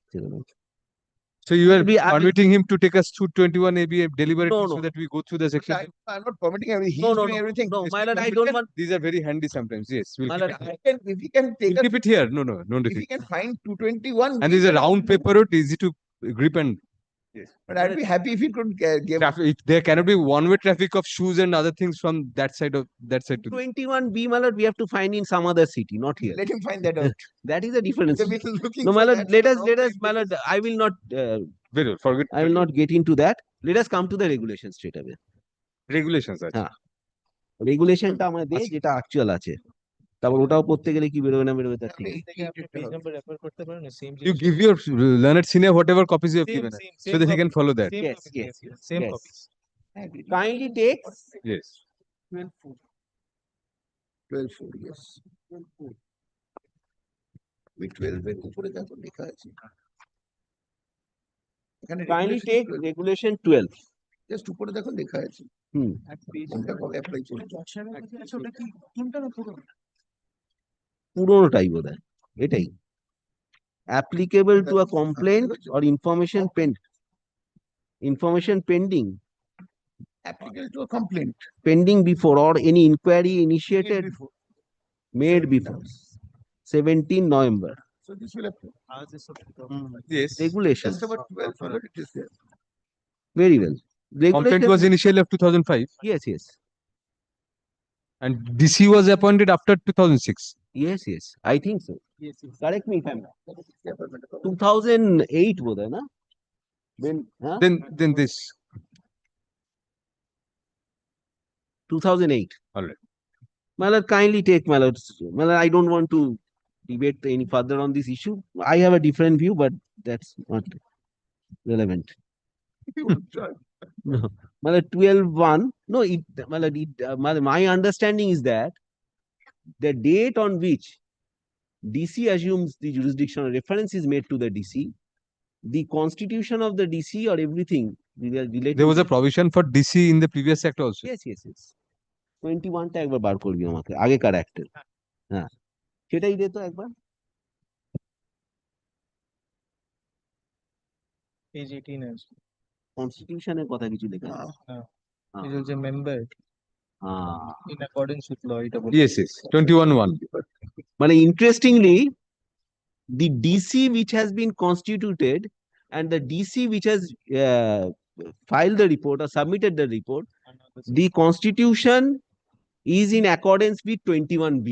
Speaker 1: So you are
Speaker 2: We- I will-
Speaker 1: permitting him to take us through 21 AB deliberately
Speaker 2: No,
Speaker 1: so
Speaker 2: no.
Speaker 1: that we go through the section.
Speaker 5: I'm not permitting everything. He's
Speaker 2: No, no,
Speaker 5: doing
Speaker 2: no.
Speaker 5: everything.
Speaker 2: No,
Speaker 5: Just
Speaker 2: my lord, I
Speaker 5: keep
Speaker 2: don't
Speaker 5: it-
Speaker 2: want.
Speaker 1: These are very handy sometimes. Yes, we'll
Speaker 2: My
Speaker 1: keep
Speaker 2: lord,
Speaker 1: it.
Speaker 5: If he can take
Speaker 1: We'll keep it here. No,
Speaker 5: if he
Speaker 1: defeat.
Speaker 5: can find 221.
Speaker 1: And this is a round paper road, easy to grip and
Speaker 5: But I'd be happy if he could give.
Speaker 1: traffic. There cannot be one-way traffic of shoes and other things from that side to.
Speaker 2: 21B, my lord, we have to find in some other city, not here.
Speaker 5: Let him find that out.
Speaker 2: That is a difference.
Speaker 5: We've been looking
Speaker 2: No,
Speaker 5: for
Speaker 2: my lord,
Speaker 5: that
Speaker 2: let
Speaker 5: for a
Speaker 2: us,
Speaker 5: long
Speaker 2: let us,
Speaker 5: time.
Speaker 2: my lord, I will not,
Speaker 1: Very well. Forget.
Speaker 2: I will not get into that. Let us come to the regulation straight away.
Speaker 1: regulations. Are.
Speaker 2: হ্যাঁ। রেগুলেশনটা আমরা দেই যেটা actual আছে। তারপর ওটাও পড়তে গেলে কি বেরোবে না বেরোবে তার ঠিক নেই।
Speaker 3: থেকে আপনি পেজ নাম্বার রেফার করতে পারেন same
Speaker 1: You give your learned senior whatever copies you have
Speaker 3: same,
Speaker 1: given us,
Speaker 3: same,
Speaker 1: so
Speaker 3: same
Speaker 1: that he can
Speaker 3: copy.
Speaker 1: follow that.
Speaker 3: Same
Speaker 2: Yes,
Speaker 3: copies,
Speaker 2: yes,
Speaker 3: same
Speaker 2: yes.
Speaker 3: copies.
Speaker 2: Kindly take
Speaker 1: Yes.
Speaker 5: 12 yes. With 12 এর উপরে দেখো লেখা আছে। এখানে
Speaker 2: kindly
Speaker 5: regulation
Speaker 2: take
Speaker 5: 12
Speaker 2: regulation 12.
Speaker 5: just উপরে দেখো লেখা আছে। কোনটা কবে অ্যাপ্লাই করবে?
Speaker 2: পুরোনোটাই বোধহয় এটাই applicable to a complaint or information pending
Speaker 5: Applicable to a complaint.
Speaker 2: pending before or any inquiry initiated
Speaker 5: Before.
Speaker 2: made before 17 November.
Speaker 5: So this will apply.
Speaker 3: আজ এসব
Speaker 1: Yes.
Speaker 2: Regulation.
Speaker 5: Just about 12 followed it is there.
Speaker 2: Very well.
Speaker 1: Complaint was initially of 2005
Speaker 2: Yes, yes.
Speaker 1: and DC was appointed after 2006.
Speaker 2: Yes, yes. I think so.
Speaker 3: yes, yes.
Speaker 2: Correct me if I'm wrong. 2008 বোধহয় না? When, huh?
Speaker 1: Then this.
Speaker 2: 2008.
Speaker 1: All right.
Speaker 2: My lord, kindly take my lord. My lord, I don't want to debate any further on this issue. I have a different view, but that's not relevant. No, my lord, 12-1. No, my lord, my understanding is that the date on which DC assumes the jurisdiction or reference is made to the DC, the constitution of the DC or everything related.
Speaker 1: There was a provision for DC in the previous act also.
Speaker 2: Yes, yes, yes. 21 টা একবার বার করবি আমাকে আগেকার অ্যাক্টের হ্যাঁ সেটাই দে তো একবার
Speaker 3: Page 18 is
Speaker 2: কনস্টিটিউশনের কথা কিছু লেখা আছে
Speaker 3: it is a member in accordance with law. এটা বলে।
Speaker 1: Yes, yes. 21-1.
Speaker 2: মানে interestingly the DC which has been constituted and the DC which has filed the report or submitted the report, the constitution is in accordance with 21B.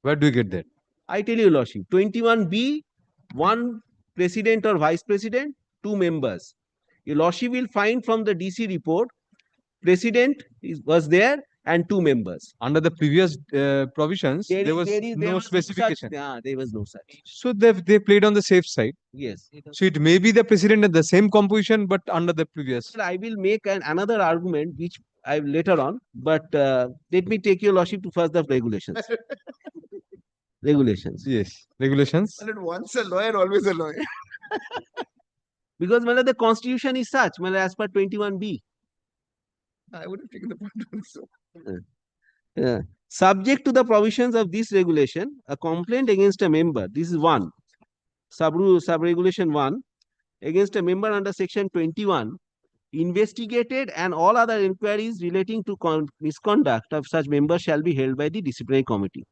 Speaker 1: Where do you get that?
Speaker 2: I tell you, Lordship, 21B, one president or vice president, two members. Your Lordship will find from the DC report, president was there and two members.
Speaker 1: Under the previous provisions, there was no specification.
Speaker 2: There was no such.
Speaker 1: So they played on the safe side.
Speaker 2: Yes.
Speaker 1: So it may be the president at the same composition, but under the previous.
Speaker 2: I will make another argument which I later on, but let me take your Lordship to first the regulations. Regulations.
Speaker 1: Yes. Regulations.
Speaker 5: And once a lawyer, always a lawyer.
Speaker 2: Because the constitution is such, as per 21B.
Speaker 5: I would have taken the point also.
Speaker 2: Subject to the provisions of this regulation, a complaint against a member, this is one, sub-regulation 1, against a member under section 21, investigated and all other inquiries relating to misconduct of such members shall be held by the disciplinary committee.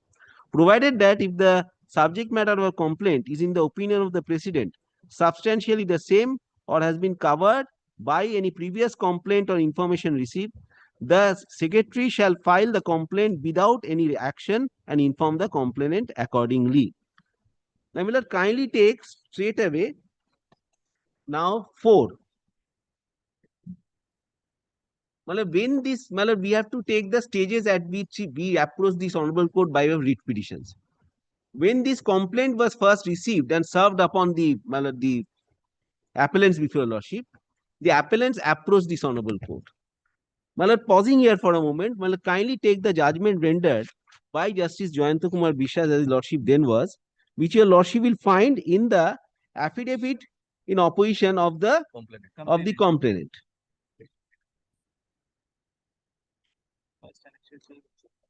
Speaker 2: Provided that if the subject matter of a complaint is in the opinion of the president substantially the same or has been covered by any previous complaint or information received, the secretary shall file the complaint without any action and inform the complainant accordingly. Now, Miller, kindly take straight away now 4. When this, we have to take the stages at which we approach this honorable court by way of writ petitions. When this complaint was first received and served upon the appellants before lordship, the appellants approached this honorable court. Pausing here for a moment, kindly take the judgment rendered by Justice Jayanta Kumar Bishwas, as lordship then was, which your lordship will find in the affidavit in opposition of the complainant.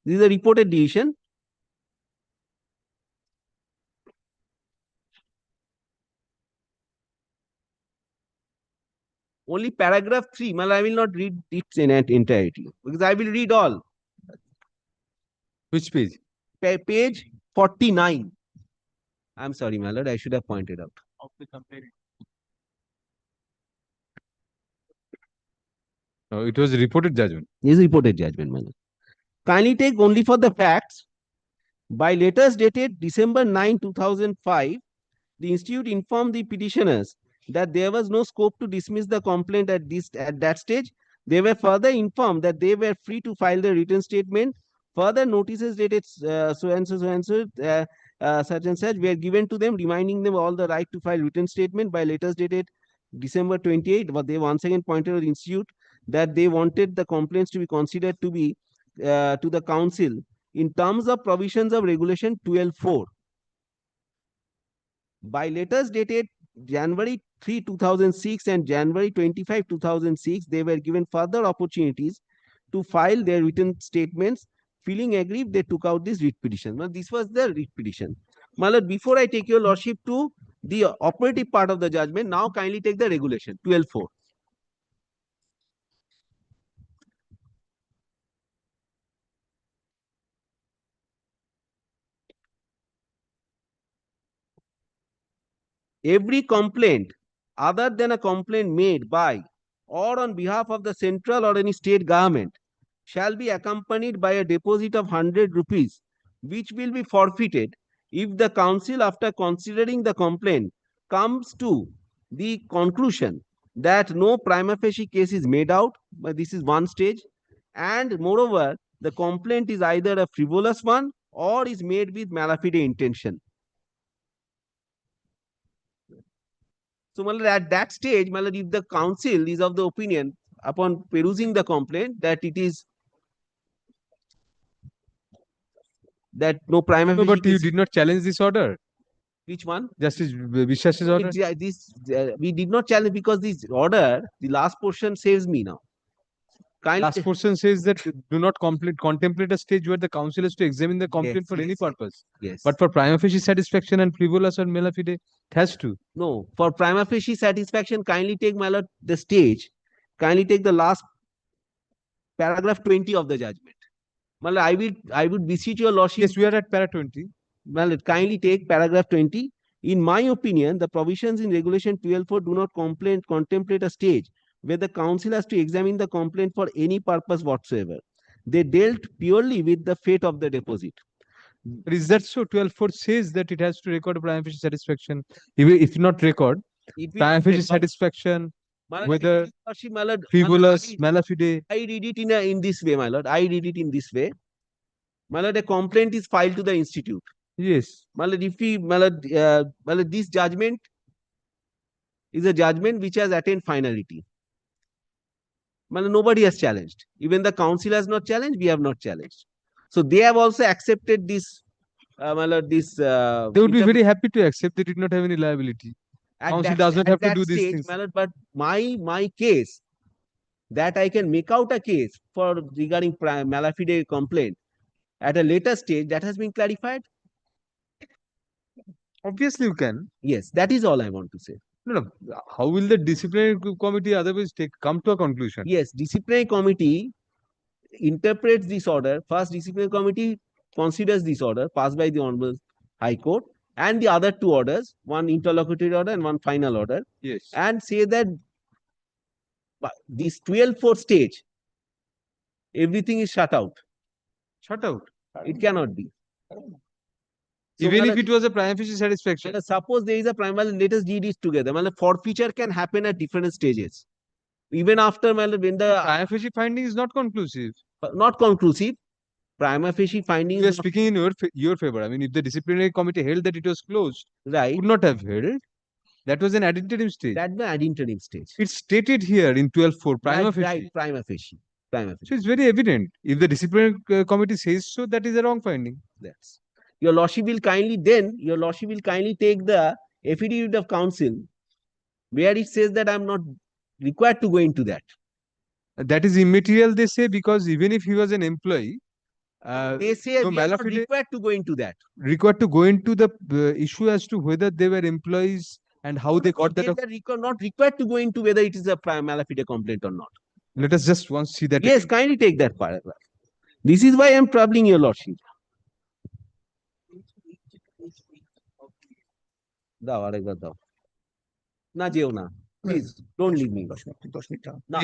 Speaker 2: This is a reported decision. Only paragraph 3, I will not read it in entirety because I will read all.
Speaker 1: Which page?
Speaker 2: Page 49. I'm sorry, my lord, I should have pointed out.
Speaker 3: Of the complainant.
Speaker 1: No, it was a reported judgment.
Speaker 2: This is reported judgment, my lord. Kindly take only for the facts. By letters dated December 9, 2005, the institute informed the petitioners that there was no scope to dismiss the complaint at that stage. They were further informed that they were free to file the written statement. Further notices dated so and so such and such were given to them, reminding them all the right to file written statement. By letters dated December 28, but they once again pointed out the institute that they wanted the complaints to be considered to be to the council in terms of provisions of regulation 12.4. By letters dated January 3, 2006 and January 25, 2006, they were given further opportunities to file their written statements. Feeling aggrieved, they took out this writ petition. Now, this was the writ petition. Before I take your lordship to the operative part of the judgment, now kindly take the regulation 12.4. Every complaint other than a complaint made by or on behalf of the central or any state government shall be accompanied by a deposit of 100 rupees, which will be forfeited if the council, after considering the complaint, comes to the conclusion that no prima facie case is made out, but this is one stage, and moreover, the complaint is either a frivolous one or is made with malafide intention. So, at that stage, if the council is of the opinion upon perusing the complaint that it is that no prima facie.
Speaker 1: No, but you did not challenge this order.
Speaker 2: Which one?
Speaker 1: Justice Bishwas's order.
Speaker 2: We did not challenge because this order, the last portion saves me now.
Speaker 1: Last portion says that do not contemplate a stage where the council has to examine the complaint for any purpose.
Speaker 2: Yes.
Speaker 1: But for prima facie satisfaction and frivolous or malafide, it has to.
Speaker 2: No, for prima facie satisfaction, kindly take, my lord, the stage. Kindly take the last paragraph 20 of the judgment. I would beseech your lordship.
Speaker 1: Yes, we are at para 20.
Speaker 2: Well, kindly take paragraph 20. In my opinion, the provisions in regulation 12.4 do not contemplate a stage where the council has to examine the complaint for any purpose whatsoever. They dealt purely with the fate of the deposit.
Speaker 1: But is that so? 12.4 says that it has to record a prima facie satisfaction. If not record, prima facie satisfaction, whether frivolous, malafide.
Speaker 2: I read it in this way, my lord. I read it in this way. My lord, a complaint is filed to the institute.
Speaker 1: Yes.
Speaker 2: My lord, if this judgment is a judgment which has attained finality. Nobody has challenged. Even the council has not challenged, we have not challenged. So they have also accepted this.
Speaker 1: They would be very happy to accept they did not have any liability. Council does not have to do these things.
Speaker 2: But my case that I can make out a case for regarding Malafide complaint at a later stage, that has been clarified?
Speaker 1: Obviously, you can.
Speaker 2: Yes, that is all I want to say.
Speaker 1: No, no. How will the disciplinary committee otherwise come to a conclusion?
Speaker 2: Yes, disciplinary committee interprets this order. First, disciplinary committee considers this order passed by the Honorable High Court and the other two orders, one interlocutory order and one final order,
Speaker 1: Yes.
Speaker 2: and say that this 12-4 stage, everything is shut out.
Speaker 1: Shut out.
Speaker 2: It cannot be. So,
Speaker 1: Even if
Speaker 2: Mala-
Speaker 1: it was a prima facie satisfaction.
Speaker 2: Mala, suppose there is a primary, let us read it together. Mala, forfeiture can happen at different stages. Even after when the
Speaker 1: Prima facie finding is not conclusive.
Speaker 2: not conclusive, prima facie finding
Speaker 1: You are
Speaker 2: is not
Speaker 1: speaking in your favor. I mean, if the disciplinary committee held that it was closed,
Speaker 2: right.
Speaker 1: would not have held. That was an ad interim stage.
Speaker 2: That's the ad interim stage.
Speaker 1: It's stated here in 12.4, prima
Speaker 2: Right,
Speaker 1: facie.
Speaker 2: right, prima facie. Prima facie.
Speaker 1: So it's very evident. If the disciplinary committee says so, that is a wrong finding.
Speaker 2: That's your lordship will kindly take the affidavit of counsel where it says that I'm not required to go into that.
Speaker 1: That is immaterial, they say, because even if he was an employee,
Speaker 2: They say
Speaker 1: no,
Speaker 2: we are not
Speaker 1: Malafide
Speaker 2: required to go into that.
Speaker 1: required to go into the issue as to whether they were employees and how they got that.
Speaker 2: Not required to go into whether it is a Malafide complaint or not.
Speaker 1: Let us just once see that.
Speaker 2: Yes, kindly take that paragraph. This is why I'm troubling your lordship. দাও আরেকবার দাও না যেও না please don't leave me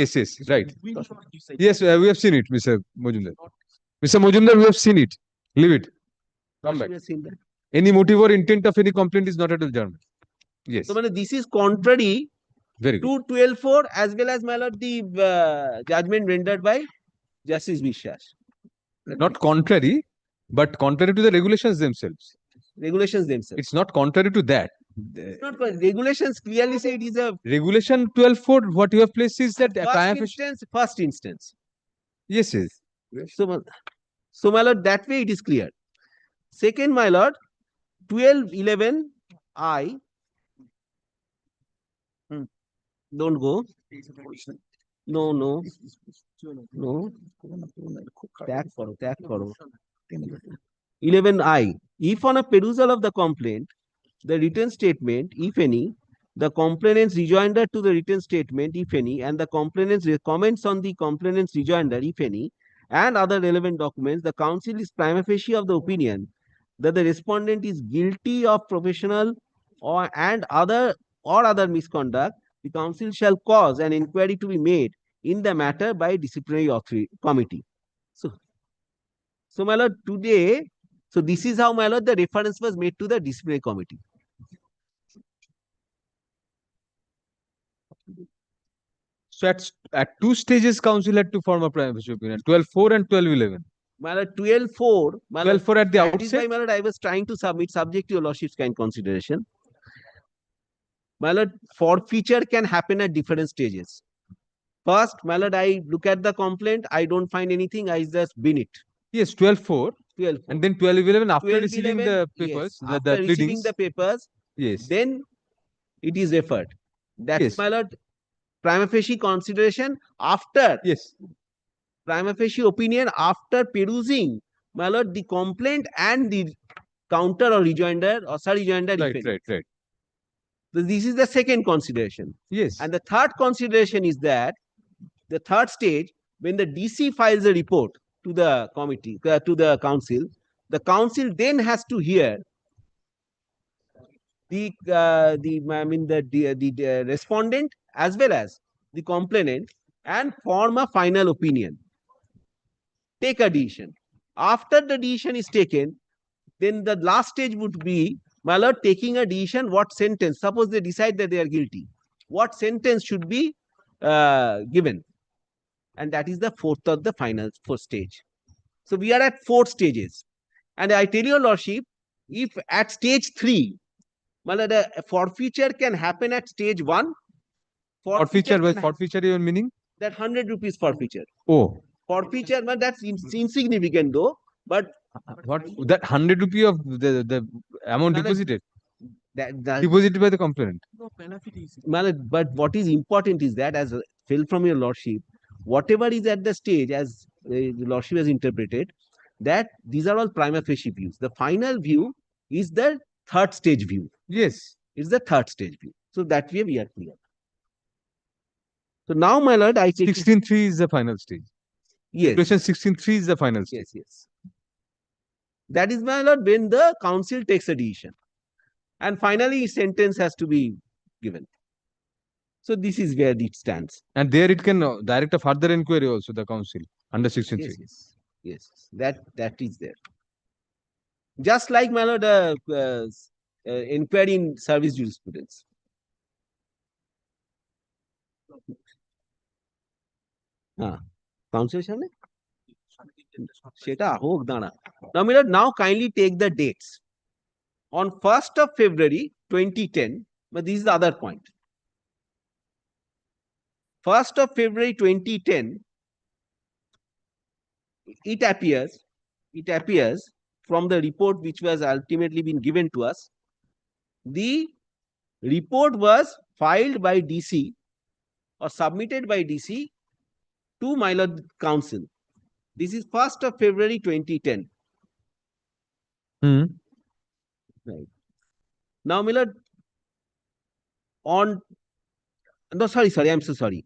Speaker 1: Yes, yes, right. Yes, we have seen it, Mr. Mojumdar. Mr. Mojumdar, we have seen it. Leave it. Come back. Any motive or intent of any complaint is not at all germ. Yes,
Speaker 2: So this is contrary
Speaker 1: very good.
Speaker 2: to 12.4 as well as my lord the judgment rendered by Justice Vishwas.
Speaker 1: Not contrary, but contrary to the regulations themselves.
Speaker 2: Regulations themselves.
Speaker 1: It's not contrary to that.
Speaker 2: It's not regulations clearly say it is a
Speaker 1: Regulation 12.4, what you have placed is that
Speaker 2: first instance.
Speaker 1: Yes, yes.
Speaker 2: So my lord, that way it is clear. Second, my lord, 12.11 I. Don't go. No. Tag karo. 11I. If on a perusal of the complaint, the written statement, if any, the complainant's rejoinder to the written statement, if any, and the complainant's comments on the complainant's rejoinder, if any, and other relevant documents, the counsel is prima facie of the opinion that the respondent is guilty of professional or other misconduct. The counsel shall cause an inquiry to be made in the matter by disciplinary committee. So my lord, today, so this is how my lord the reference was made to the disciplinary committee.
Speaker 1: So at two stages, council had to form a prima facie opinion, 12.4 and 12.11.
Speaker 2: My lord, 12.4.
Speaker 1: 12.4 at the
Speaker 2: That is
Speaker 1: outset.
Speaker 2: why, my lord, I was trying to submit subject to your lordship's kind consideration. My lord, forfeiture can happen at different stages. First, my lord, I look at the complaint, I don't find anything, I just bin it.
Speaker 1: Yes, 12.4.
Speaker 2: 12.
Speaker 1: And then 12.11 after
Speaker 2: 12,
Speaker 1: receiving
Speaker 2: 11,
Speaker 1: the papers,
Speaker 2: yes.
Speaker 1: the
Speaker 2: After receiving
Speaker 1: pleadings.
Speaker 2: the papers,
Speaker 1: Yes.
Speaker 2: then it is referred. That's
Speaker 1: Yes.
Speaker 2: my lord, prima facie consideration after
Speaker 1: Yes.
Speaker 2: prima facie opinion after perusing, my lord, the complaint and the counter or rejoinder or rejoinder.
Speaker 1: Right.
Speaker 2: So this is the second consideration.
Speaker 1: Yes.
Speaker 2: And the third consideration is that the third stage, when the DC files a report to the committee, to the council then has to hear the respondent as well as the complainant and form a final opinion. Take a decision. After the decision is taken, then the last stage would be, my lord, taking a decision, what sentence, suppose they decide that they are guilty, what sentence should be given. And that is the fourth of the fourth stage. So we are at 4 stages. And I tell your lordship, if at stage 3, my lord, a forfeiture can happen at stage 1.
Speaker 1: Forfeiture, even meaning?
Speaker 2: That 100 rupees forfeiture.
Speaker 1: Oh.
Speaker 2: Forfeiture, but that's insignificant though. But
Speaker 1: what that 100 rupee of the amount deposited? Deposited by the complainant.
Speaker 2: But what is important is that, as fell from your lordship, whatever is at the stage as the Lordship has interpreted, that these are all prima facie views. The final view is the third stage view.
Speaker 1: Yes.
Speaker 2: It's the third stage view. So that way we are clear. So now, my lord, I take
Speaker 1: 16.3 is the final stage.
Speaker 2: yes,
Speaker 1: Question 16.3 is the final stage.
Speaker 2: yes. That is, my lord, when the council takes a decision. And finally, sentence has to be given. So this is where it stands.
Speaker 1: And there it can direct a further inquiry also, the council, under 16.3.
Speaker 2: Yes. That is there. Just like, my lord, inquiry in service jurisprudence. Council সামনে সেটা হোক দাঁড়া now my lord, now kindly take the dates on 1st of February 2010, but this is the other point. 1st of February 2010, it appears from the report which was ultimately been given to us. The report was filed by DC or submitted by DC to my lord council. This is 1st of February 2010. Right. Now, my lord, no, sorry, I'm so sorry.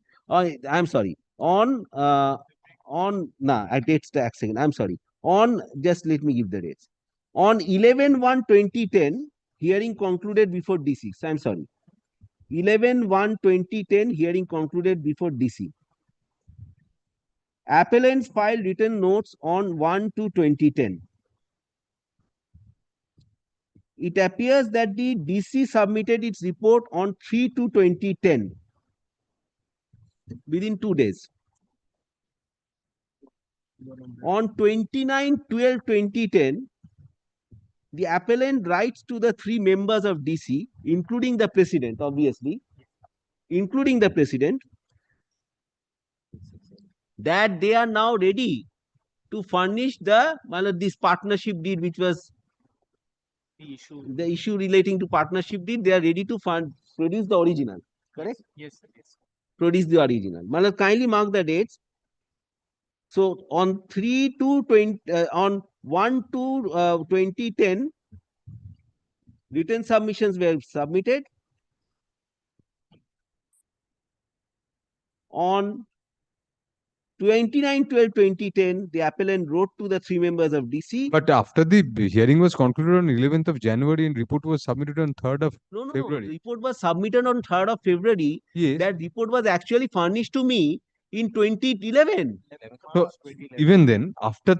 Speaker 2: I'm sorry. Dates the second. I'm sorry. Just let me give the dates. On 11/1/2010, hearing concluded before DC. I'm sorry. 11/1/2010, hearing concluded before DC. Appellants filed written notes on 1/2/2010. It appears that the DC submitted its report on 3/2/2010 within 2 days. On 29/12/2010, the appellant writes to the 3 members of DC, including the president, obviously, that they are now ready to furnish this partnership deed, which was the issue relating to partnership deed. They are ready to produce the original. Correct?
Speaker 3: Yes.
Speaker 2: Produce the original. Kindly mark the dates. So on 1/2/2010, written submissions were submitted. On 29/12/2010, the appellant wrote to the 3 members of DC.
Speaker 1: But after the hearing was concluded on 11th of January and report was submitted on 3rd of
Speaker 2: No.
Speaker 1: February.
Speaker 2: Report was submitted on 3rd of February.
Speaker 1: Yes.
Speaker 2: That report was actually furnished to me in 2011.
Speaker 1: So even then, after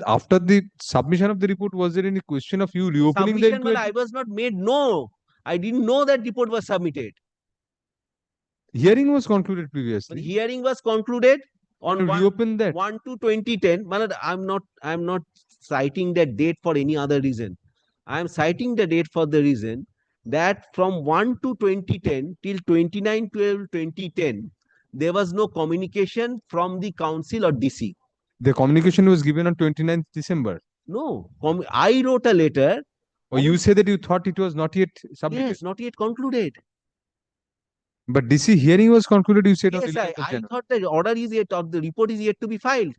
Speaker 1: the submission of the report, was there any question of you reopening the
Speaker 2: Submission,
Speaker 1: inquiry?
Speaker 2: I was not made. No, I didn't know that report was submitted.
Speaker 1: Hearing was concluded
Speaker 2: But
Speaker 1: previously.
Speaker 2: hearing was concluded on
Speaker 1: You reopen that.
Speaker 2: 1/2/2010. I'm not citing that date for any other reason. I am citing the date for the reason that from 1/2/2010 till 29/12/2010, there was no communication from the council or DC.
Speaker 1: The communication was given on 29th December.
Speaker 2: No, I wrote a letter.
Speaker 1: Or you say that you thought it was not yet submitted.
Speaker 2: Yes, not yet concluded.
Speaker 1: But DC hearing was concluded, you said on
Speaker 2: Yes,
Speaker 1: 11th of
Speaker 2: I
Speaker 1: January.
Speaker 2: thought the order is yet, or the report is yet to be filed.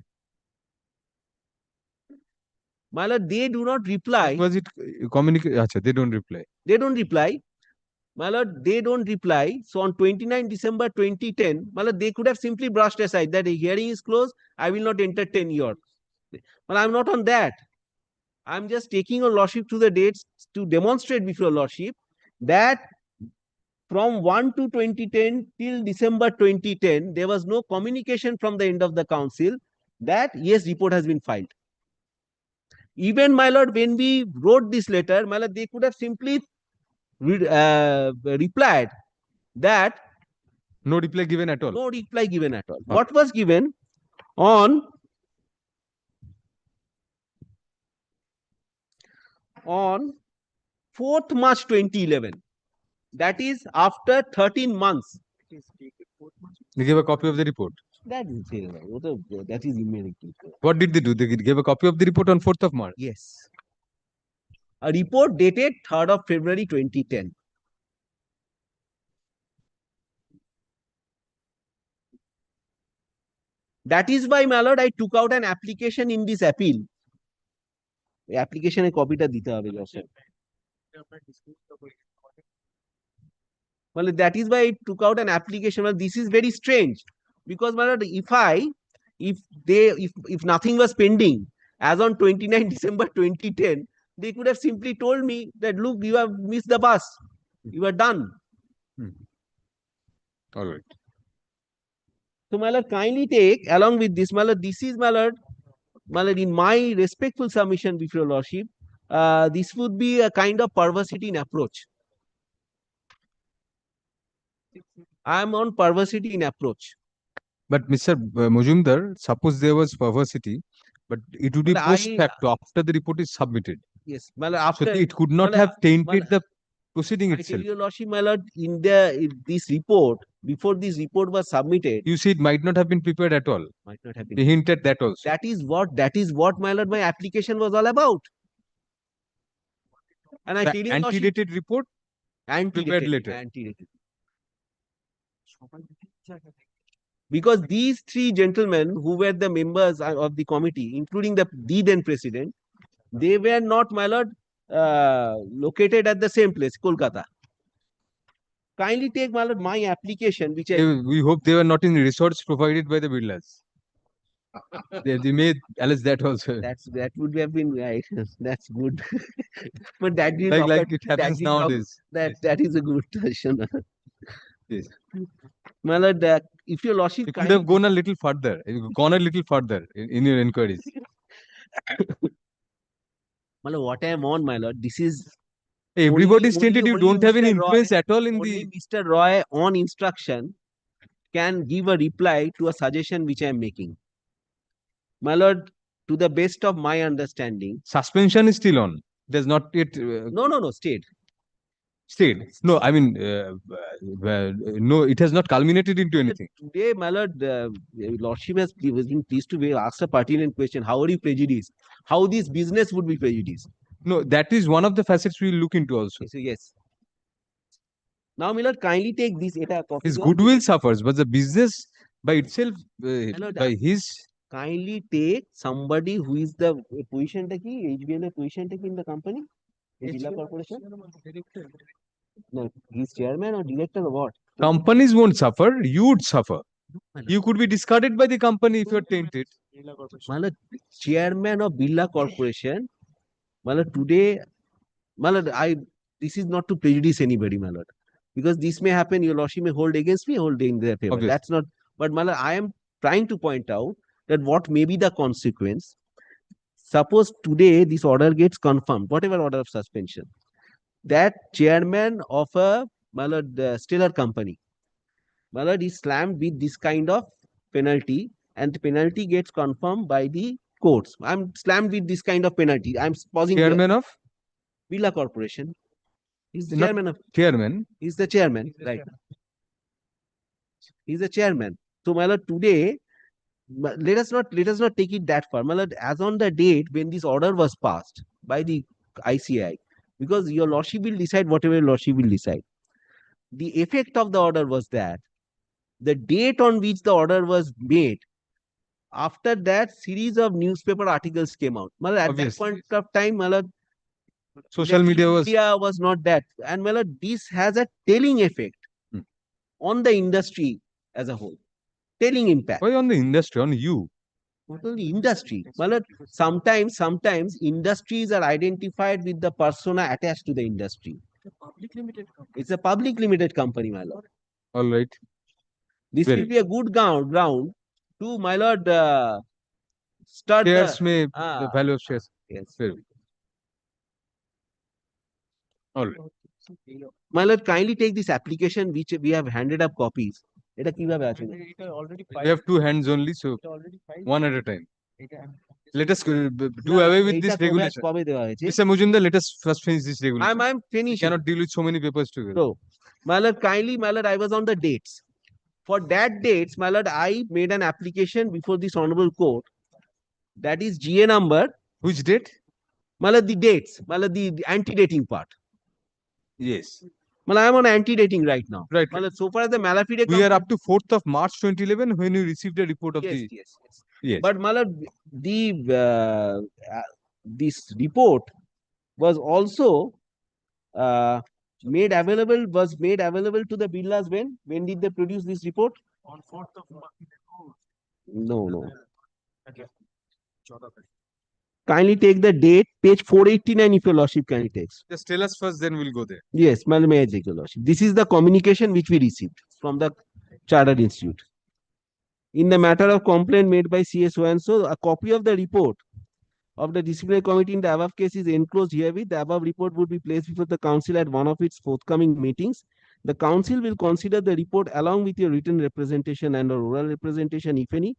Speaker 2: My lord, they do not reply.
Speaker 1: Was it communicated? They don't reply.
Speaker 2: They don't reply. My lord, they don't reply. So on 29 December 2010, my lord, they could have simply brushed aside that a hearing is closed. I will not entertain yours. But I'm not on that. I'm just taking a lordship to the dates to demonstrate before lordship that from 1/2/2010 till December 2010, there was no communication from the end of the council that yes, report has been filed. Even, my lord, when we wrote this letter, my lord, they could have simply replied that
Speaker 1: No reply given at all.
Speaker 2: no reply given at all. What was given on 4th March 2011? That is after 13 months.
Speaker 1: They gave a copy of the report.
Speaker 2: That is immediately.
Speaker 1: What did they do? They gave a copy of the report on 4th of March.
Speaker 2: Yes. A report dated 3rd of February 2010. That is why, my lord, I took out an application in this appeal. Application copy ta dite hobe yourself. Well, that is why I took out an application. Well, this is very strange because, my lord, if nothing was pending as on 29 December 2010, they could have simply told me that, look, you have missed the bus. You are done.
Speaker 1: All right.
Speaker 2: So, my lord, kindly take along with this, my lord, this is, my lord, in my respectful submission before your lordship, this would be a kind of perversity in approach. I am on perversity in approach.
Speaker 1: But Mr. Mujumdar, suppose there was perversity, but it would be
Speaker 2: But
Speaker 1: post facto after the report is submitted.
Speaker 2: Yes, my lord, after
Speaker 1: So it could not
Speaker 2: Well,
Speaker 1: have tainted
Speaker 2: well,
Speaker 1: the proceeding
Speaker 2: I tell
Speaker 1: itself.
Speaker 2: your lordship, my lord, in this report, before this report was submitted,
Speaker 1: You see, it might not have been prepared at all.
Speaker 2: might not have been.
Speaker 1: They hinted that also.
Speaker 2: That is what, my lord, my application was all about. And I
Speaker 1: The
Speaker 2: tell you, lordship,
Speaker 1: antedated report prepared
Speaker 2: antedated,
Speaker 1: later.
Speaker 2: antedated. Because these three gentlemen who were the members of the committee, including the then president, they were not, my lord, located at the same place, Kolkata. Kindly take, my lord, my application, which
Speaker 1: We hope they were not in resorts provided by the Birlas. They may allege that also.
Speaker 2: that would have been right. That's good. But that did
Speaker 1: Like it happens nowadays.
Speaker 2: That is a good question.
Speaker 1: Yes.
Speaker 2: My lord, if your lordship
Speaker 1: You could have gone a little further. You gone a little further in your inquiries.
Speaker 2: my lord, what I am on, my lord, this is
Speaker 1: Everybody stated you
Speaker 2: only
Speaker 1: don't have any
Speaker 2: Mr. Roy-
Speaker 1: influence at all in
Speaker 2: only
Speaker 1: the.
Speaker 2: Mr. Roy on instruction can give a reply to a suggestion which I am making. My lord, to the best of my understanding,
Speaker 1: Suspension is still on. It has not yet
Speaker 2: no, stayed.
Speaker 1: stayed. No, I mean, no, it has not culminated into anything.
Speaker 2: Today, my lord, lordship has been pleased to be asked a pertinent question. How are you prejudiced? How this business would be prejudiced?
Speaker 1: No, that is one of the facets we will look into also.
Speaker 2: So, yes. Now, my lord, kindly take this.
Speaker 1: His goodwill suffers, but the business by itself,
Speaker 2: Lord,
Speaker 1: by his.
Speaker 2: Kindly take somebody who is the position HBL position in the company, in Jilla Corporation. No, he's chairman or director or what?
Speaker 1: Companies won't suffer, you would suffer. You could be discarded by the company if you're tainted.
Speaker 2: My lord, chairman of Birla Corporation. My lord, today, my lord, this is not to prejudice anybody, my lord, because this may happen. Your lordship may hold against me, hold in their favor.
Speaker 1: Obviously.
Speaker 2: That's not. But my lord, I am trying to point out that what may be the consequence. Suppose today this order gets confirmed, whatever order of suspension, that chairman of a stellar company, my lord, is slammed with this kind of penalty, and the penalty gets confirmed by the courts. I'm slammed with this kind of penalty. I'm pausing here.
Speaker 1: Chairman of.
Speaker 2: Birla Corporation. He's the
Speaker 1: Not
Speaker 2: chairman of.
Speaker 1: Chairman.
Speaker 2: He's the chairman, right? He's the chairman. So, my lord, today, let us not take it that far. My lord, as on the date when this order was passed by the ICI, because your lordship will decide whatever your lordship will decide. The effect of the order was that the date on which the order was made, after that series of newspaper articles came out. My lord, at
Speaker 1: Obviously.
Speaker 2: that point of time, my lord,
Speaker 1: Social media
Speaker 2: was not that. And my lord, this has a telling effect on the industry as a whole. Telling impact.
Speaker 1: Why on the industry? On you?
Speaker 2: Not only industry. Well, sometimes industries are identified with the persona attached to the industry. It's a public limited company, my lord.
Speaker 1: All right.
Speaker 2: This
Speaker 1: Very.
Speaker 2: will be a good ground to, my lord, start
Speaker 1: Shares
Speaker 2: the
Speaker 1: value of shares.
Speaker 2: Yes.
Speaker 1: Very. All right.
Speaker 2: My lord, kindly take this application which we have handed up copies. এটা কিভাবে আছে?
Speaker 1: We have two hands only, so one at a time. Let us do away with this regulation.
Speaker 2: কবে দেওয়া হয়েছে?
Speaker 1: Mr. Mujumdar, let us first finish this regulation.
Speaker 2: I'm
Speaker 1: We
Speaker 2: finished.
Speaker 1: cannot deal with so many papers together.
Speaker 2: So, my lord, kindly, my lord, I was on the dates. For that dates, my lord, I made an application before this honorable court. That is GA number.
Speaker 1: Which date?
Speaker 2: My lord, the dates. My lord, the antedating part.
Speaker 1: Yes.
Speaker 2: Well, I am on anti-dating right now.
Speaker 1: Right.
Speaker 2: Well, so far as the Malafide
Speaker 1: We are up to 4th of March 2011 when you received a report of
Speaker 2: yes,
Speaker 1: the.
Speaker 2: yes, yes.
Speaker 1: Yes.
Speaker 2: But Malad, this report was also made available to the Birlas when? When did they produce this report?
Speaker 3: On 4th of March.
Speaker 2: No.
Speaker 3: Okay.
Speaker 2: Kindly take the date, page 489 if your lordship kindly takes.
Speaker 1: Just tell us first, then we'll go there.
Speaker 2: Yes, Madam, may I take your lordship. This is the communication which we received from the Chartered Institute. In the matter of complaint made by CSO and so, a copy of the report of the disciplinary committee in the above case is enclosed herewith. The above report would be placed before the council at one of its forthcoming meetings. The council will consider the report along with your written representation and or oral representation, if any.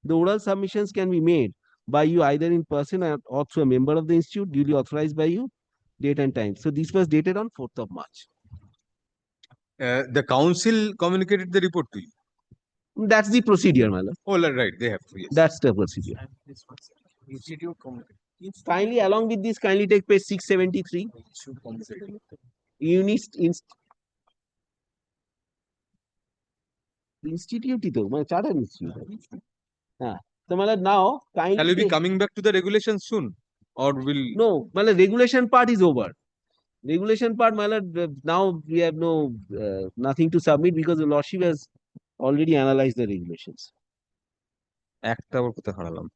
Speaker 2: The oral submissions can be made by you either in person or through a member of the institute duly authorized by you, date and time. So this was dated on 4th of March.
Speaker 1: The council communicated the report to you.
Speaker 2: That's the procedure, my lord.
Speaker 1: Oh, right. They have to. Yes.
Speaker 2: That's the procedure.
Speaker 3: And this one, institute committee.
Speaker 2: Kindly, along with this, kindly take page 673.
Speaker 3: Institute committee.
Speaker 2: Institute to my charter institute. So my lord, now kindly.
Speaker 1: Shall we be
Speaker 2: take-
Speaker 1: coming back to the regulations soon? Or will.
Speaker 2: No, my lord, regulation part is over. Regulation part, my lord, now we have no nothing to submit because the lordship has already analyzed the regulations.
Speaker 1: একটা আবার কোথায় হারালাম?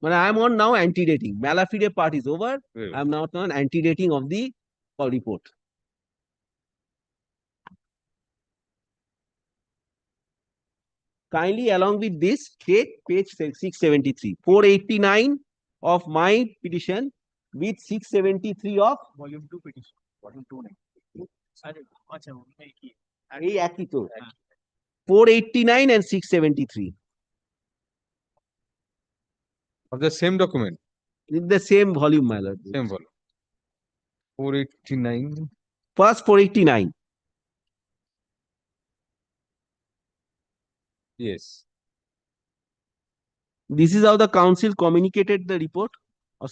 Speaker 2: But I am on now anti-dating. Malafide part is over.
Speaker 1: Very
Speaker 2: I am now on anti-dating of the report. Kindly, along with this, take page 673, 489 of my petition with 673 of
Speaker 3: Volume 2 petition. Volume 2 nahi. Acha, nahi ki.
Speaker 2: এই একই তো 489 and 673.
Speaker 1: Of the same document.
Speaker 2: In the same volume, my lord.
Speaker 1: Same volume. 489.
Speaker 2: First 489.
Speaker 1: Yes.
Speaker 2: This is how the council communicated the report or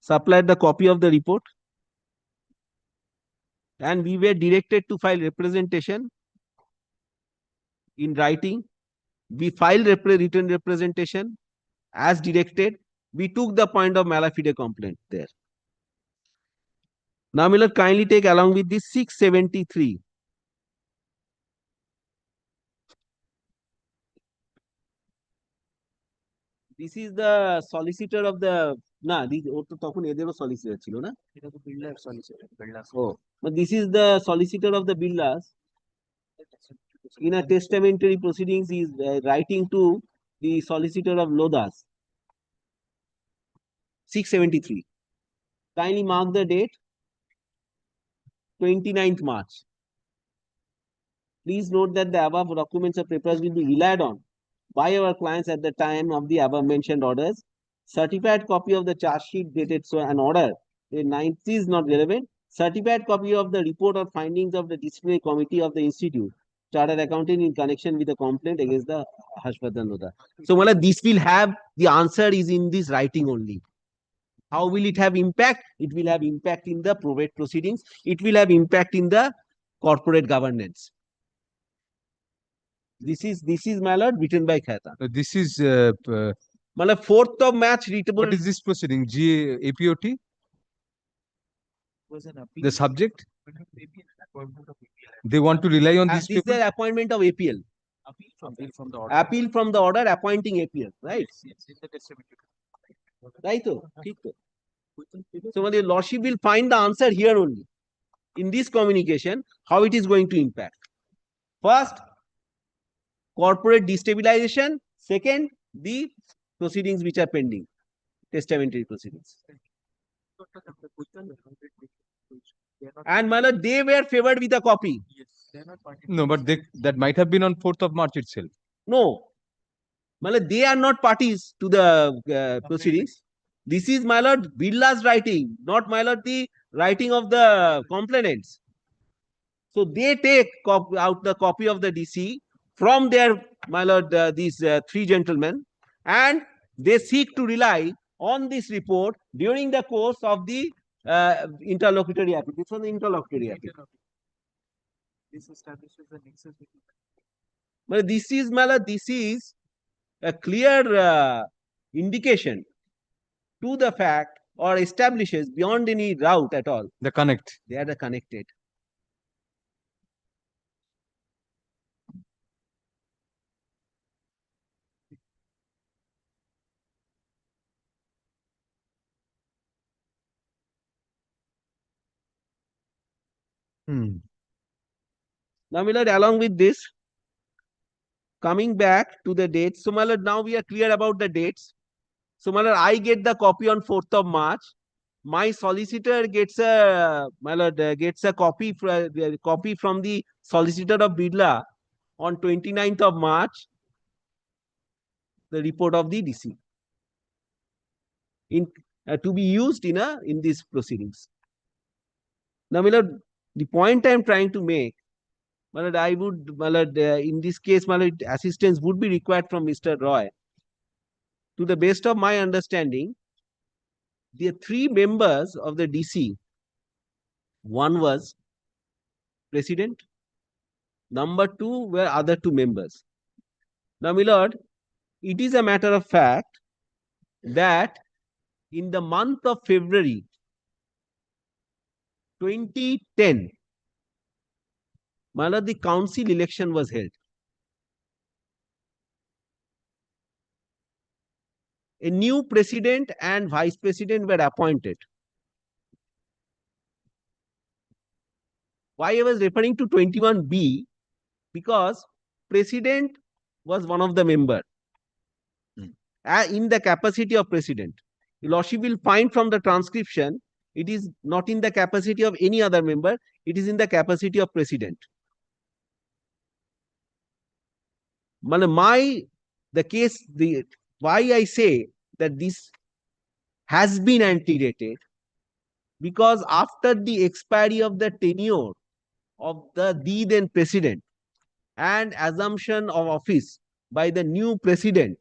Speaker 2: supplied the copy of the report. And we were directed to file representation in writing. We filed written representation as directed. We took the point of Malafide complaint there. Now, Miller, kindly take along with this 673. This is the solicitor of the solicitor chilo na?
Speaker 3: It is a builder solicitor.
Speaker 2: Oh, but this is the solicitor of the Birlas. In a testamentary proceedings, he is writing to the solicitor of Lodas. 673. Kindly mark the date 29th March. Please note that the above documents or papers will be relied on by our clients at the time of the above mentioned orders. Certified copy of the charge sheet dated so an order. The 9th is not relevant. Certified copy of the report or findings of the disciplinary committee of the institute. Chartered accountant in connection with the complaint against the Harshvardhan Loda. So, Mala, this will have the answer is in this writing only. How will it have impact? It will have impact in the probate proceedings. It will have impact in the corporate governance. This is my lord written by Khaitan.
Speaker 1: This is.
Speaker 2: Mala 4th of March readable.
Speaker 1: What is this proceeding? APOT?
Speaker 3: Was an appeal.
Speaker 1: The subject?
Speaker 3: Maybe an appointment of appeal.
Speaker 1: They want to rely on
Speaker 2: This
Speaker 1: these
Speaker 2: is
Speaker 1: people?
Speaker 2: the appointment of APL.
Speaker 3: Appeal from the order.
Speaker 2: Appeal from the order appointing APL, right?
Speaker 3: Yes, in the testamentary.
Speaker 2: Right. So, my lordship will find the answer here only. In this communication, how it is going to impact. First, corporate destabilization. Second, the proceedings which are pending, testamentary proceedings. And my lord, they were favored with a copy.
Speaker 3: Yes, they are not party.
Speaker 1: No, but that might have been on 4th of March itself.
Speaker 2: No, my lord, they are not parties to the proceedings. This is my lord Birla's writing, not my lord the writing of the complainants. So they take out the copy of the DC from their, my lord, these three gentlemen, and they seek to rely on this report during the course of the interlocutory appeal. This was the interlocutory appeal.
Speaker 3: This establishes the nexus between.
Speaker 2: Well, this is a clear indication to the fact or establishes beyond any doubt at all.
Speaker 1: The connect.
Speaker 2: They are connected. Now, my lord, along with this, coming back to the dates. So, my lord, now we are clear about the dates. So, my lord, I get the copy on 4th of March. My solicitor gets a gets a copy from the solicitor of Birla on 29th of March. The report of the DC to be used in these proceedings. Now, my lord, the point I am trying to make, my lord, I would, my lord, in this case, my lord, assistance would be required from Mr. Roy. To the best of my understanding, the 3 members of the DC, one was president, number 2 were other 2 members. Now, my lord, it is a matter of fact that in the month of February 2010, my lord, the council election was held. A new president and vice president were appointed. Why I was referring to 21B? Because president was one of the member in the capacity of president. Your lordship will find from the transcription, it is not in the capacity of any other member, it is in the capacity of president. Why I say that this has been antedated, because after the expiry of the tenure of the then president and assumption of office by the new president,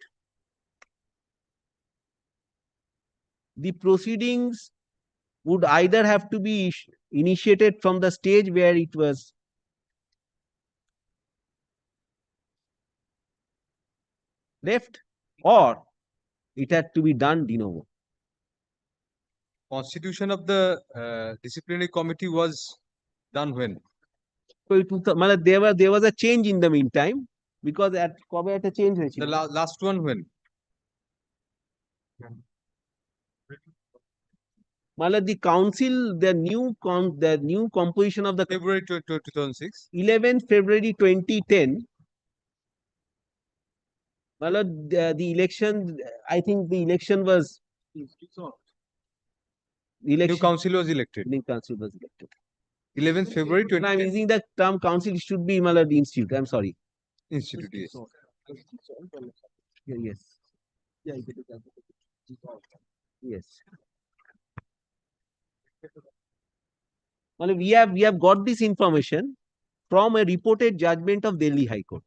Speaker 2: the proceedings would either have to be initiated from the stage where it was left, or it had to be done de novo.
Speaker 1: Constitution of the disciplinary committee was done when?
Speaker 2: So there was a change in the meantime, because at a change.
Speaker 1: The last one when?
Speaker 2: The council, the new composition of the
Speaker 1: February 2006.
Speaker 2: 11th February 2010. The election, I think the election was.
Speaker 1: New council was elected.
Speaker 2: New council was elected.
Speaker 1: 11th February 2010.
Speaker 2: I'm using the term council, it should be the institute. I'm sorry.
Speaker 1: Institute, yes.
Speaker 2: Yes. Yes. We have got this information from a reported judgment of Delhi High Court.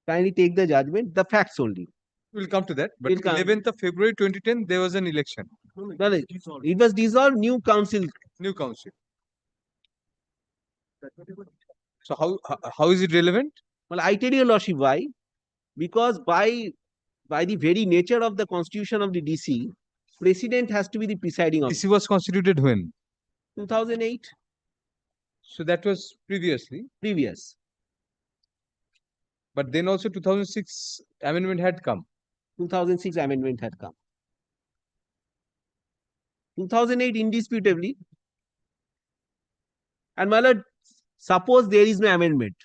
Speaker 2: Kindly take the judgment, the facts only.
Speaker 1: We'll come to that. But 11th of February 2010, there was an election.
Speaker 2: It was dissolved, new council.
Speaker 1: New council. So how is it relevant?
Speaker 2: Well, I tell you, lordship, why? Because by the very nature of the constitution of the DC, president has to be the presiding officer.
Speaker 1: DC was constituted when?
Speaker 2: 2008.
Speaker 1: So that was previously.
Speaker 2: Previous.
Speaker 1: But then also 2006 amendment had come.
Speaker 2: 2006 amendment had come. 2008 indisputably. And my lord, suppose there is no amendment.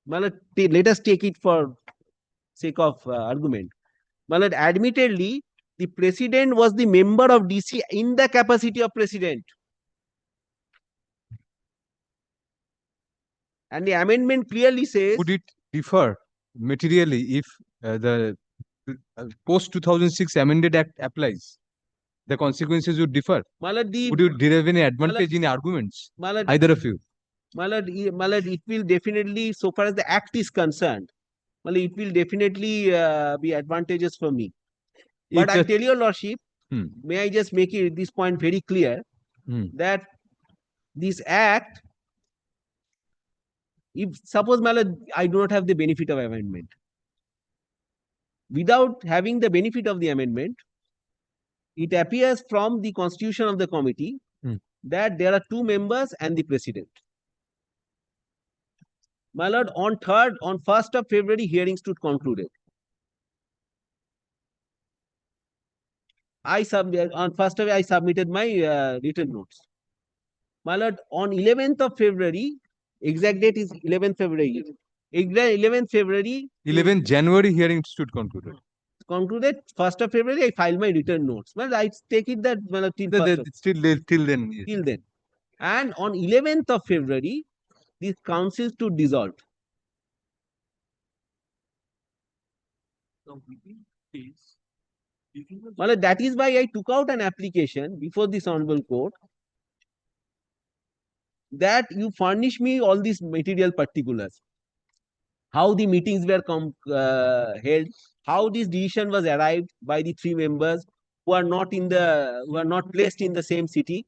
Speaker 2: My lord, let us take it for sake of argument. My lord, admittedly, the president was the member of DC in the capacity of president. And the amendment clearly says.
Speaker 1: Would it differ materially if the post 2006 amended act applies? The consequences would differ. Would you derive any advantage in arguments? Either of you?
Speaker 2: My lord, it will definitely, so far as the act is concerned, it will definitely be advantageous for me. But I tell your lordship, May I just make it this point very clear that this act, if suppose my lord, I do not have the benefit of amendment. Without having the benefit of the amendment, it appears from the constitution of the committee that there are 2 members and the president. My lord, on 1st of February, hearings stood concluded. On 1st of I submitted my written notes. My lord, on 11th of February, exact date is 11th February. 11th February.
Speaker 1: 11th January hearing stood concluded.
Speaker 2: 1st of February, I filed my written notes. Well, I take it that well, till
Speaker 1: Till then. Yes.
Speaker 2: Till then. And on 11th of February, the council stood dissolved. Well, that is why I took out an application before this honorable court that you furnish me all these material particulars. How the meetings were held, how this decision was arrived by the 3 members who are not placed in the same city.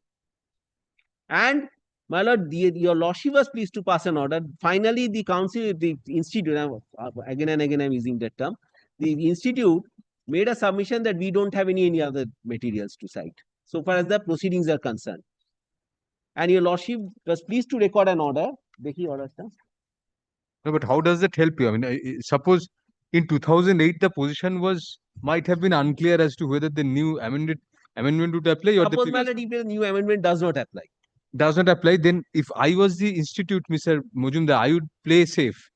Speaker 2: And my lord, your lordship was pleased to pass an order. Finally, the council, the institute, again and again I'm using that term, the institute made a submission that we don't have any other materials to cite, so far as the proceedings are concerned. And your lordship was pleased to record an order.
Speaker 1: No, but how does that help you? I mean, suppose in 2008 the position might have been unclear as to whether the new amendment would apply or
Speaker 2: suppose
Speaker 1: the
Speaker 2: my lord, if the new amendment does not apply.
Speaker 1: Does not apply, then if I was the institute, Mr. Mujumdar, I would play safe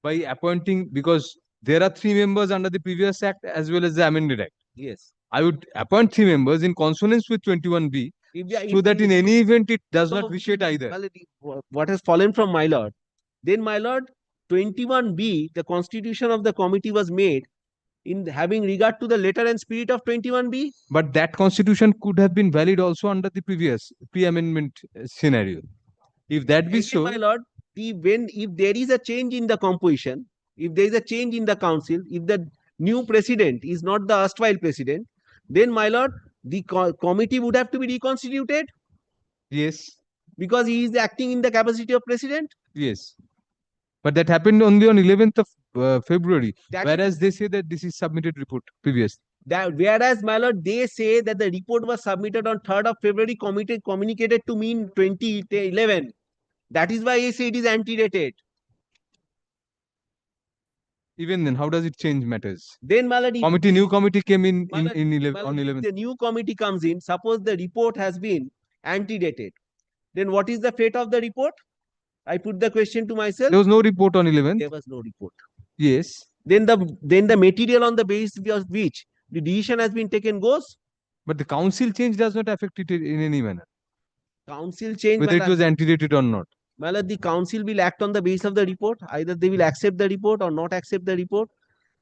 Speaker 1: by appointing, because there are 3 members under the previous act as well as the amended act.
Speaker 2: Yes.
Speaker 1: I would appoint 3 members in consonance with 21B, so that in any event it does not vitiate either.
Speaker 2: What has fallen from my lord, then my lord, 21B, the constitution of the committee was made in having regard to the letter and spirit of 21B.
Speaker 1: But that constitution could have been valid also under the previous pre-amendment scenario. If that be so,
Speaker 2: my lord, if there is a change in the composition, if there is a change in the council, if the new president is not the erstwhile president, then my lord, the committee would have to be reconstituted.
Speaker 1: Yes.
Speaker 2: Because he is acting in the capacity of president.
Speaker 1: Yes. But that happened only on 11th of February, whereas they say that this is submitted report previous.
Speaker 2: Whereas, my lord, they say that the report was submitted on 3rd of February, communicated to me in 2011. That is why I say it is antedated.
Speaker 1: Even then, how does it change matters?
Speaker 2: Then, my lord,
Speaker 1: new committee came in on 11th.
Speaker 2: If the new committee comes in, suppose the report has been antedated, then what is the fate of the report? I put the question to myself.
Speaker 1: There was no report on 11th.
Speaker 2: There was no report.
Speaker 1: Yes.
Speaker 2: Then the material on the basis of which the decision has been taken goes.
Speaker 1: But the council change does not affect it in any manner.
Speaker 2: Council change,
Speaker 1: whether it was antedated or not.
Speaker 2: My lord, the council will act on the basis of the report. Either they will accept the report or not accept the report.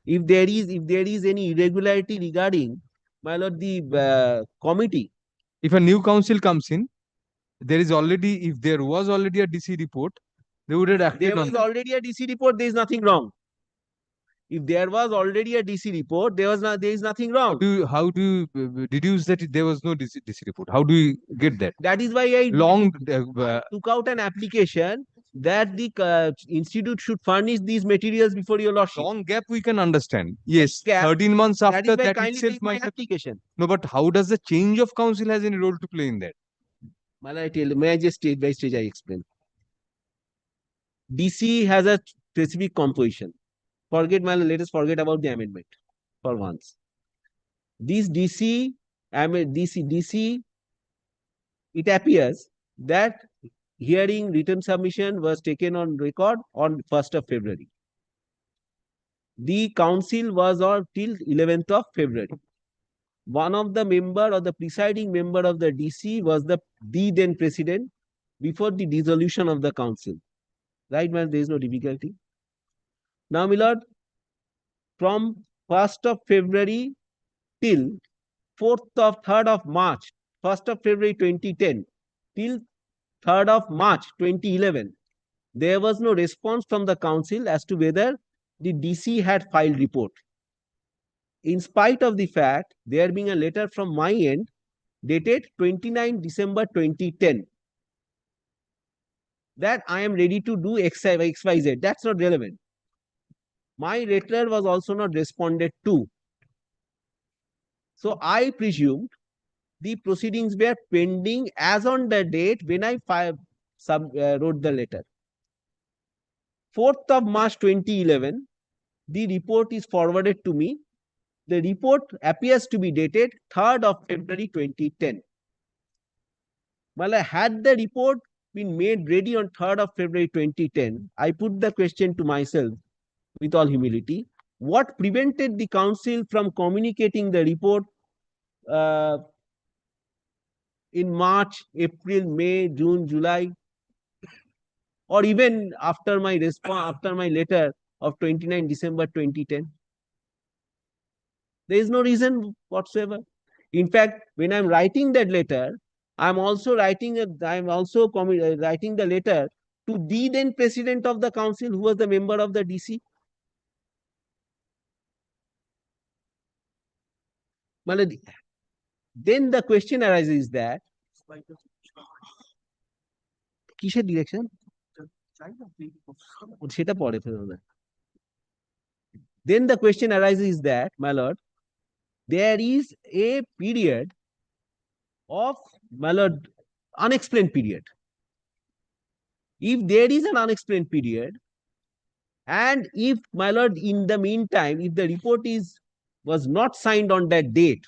Speaker 2: If there is any irregularity regarding, my lord, the committee.
Speaker 1: If a new council comes in, if there was already a DC report, they would have acted on that.
Speaker 2: There was already a DC report, there is nothing wrong. If there was already a DC report, there is nothing wrong.
Speaker 1: How do you deduce that there was no DC report? How do you get that?
Speaker 2: That is why I took out an application that the institute should furnish these materials before your lordship.
Speaker 1: Long gap we can understand. Yes, 13 months after that itself might have.
Speaker 2: Application.
Speaker 1: No, but how does the change of council has any role to play in that?
Speaker 2: May I just stage by stage I explain. DC has a specific composition. Let us forget about the amendment for once. This DC, it appears that hearing written submission was taken on record on 1st of February. The council was on till 11th of February. One of the member or the presiding member of the DC was the then president before the dissolution of the council. Right, man? There is no difficulty. Now, my lord, from 1st of February till 3rd of March, 1st of February 2010 till 3rd of March 2011, there was no response from the council as to whether the DC had filed report. in spite of the fact there being a letter from my end dated 29 December 2010 that I am ready to do XYZ. That's not relevant. My letter was also not responded to. So I presumed the proceedings were pending as on the date when I wrote the letter. 4th of March 2011, the report is forwarded to me. The report appears to be dated 3rd of February 2010. Well, had the report been made ready on 3rd of February 2010, I put the question to myself with all humility, what prevented the council from communicating the report in March, April, May, June, July, or even after my response, after my letter of 29 December 2010? There is no reason whatsoever. In fact, when I'm writing that letter, I'm also writing the letter to the then president of the council, who was the member of the DC. Then the question arises that কিসের direction? সেটা পরে ফেলবে। Then the question arises that, my lord, there is a period of, my lord, unexplained period. If there is an unexplained period, and if, my lord, in the meantime, if the report was not signed on that date,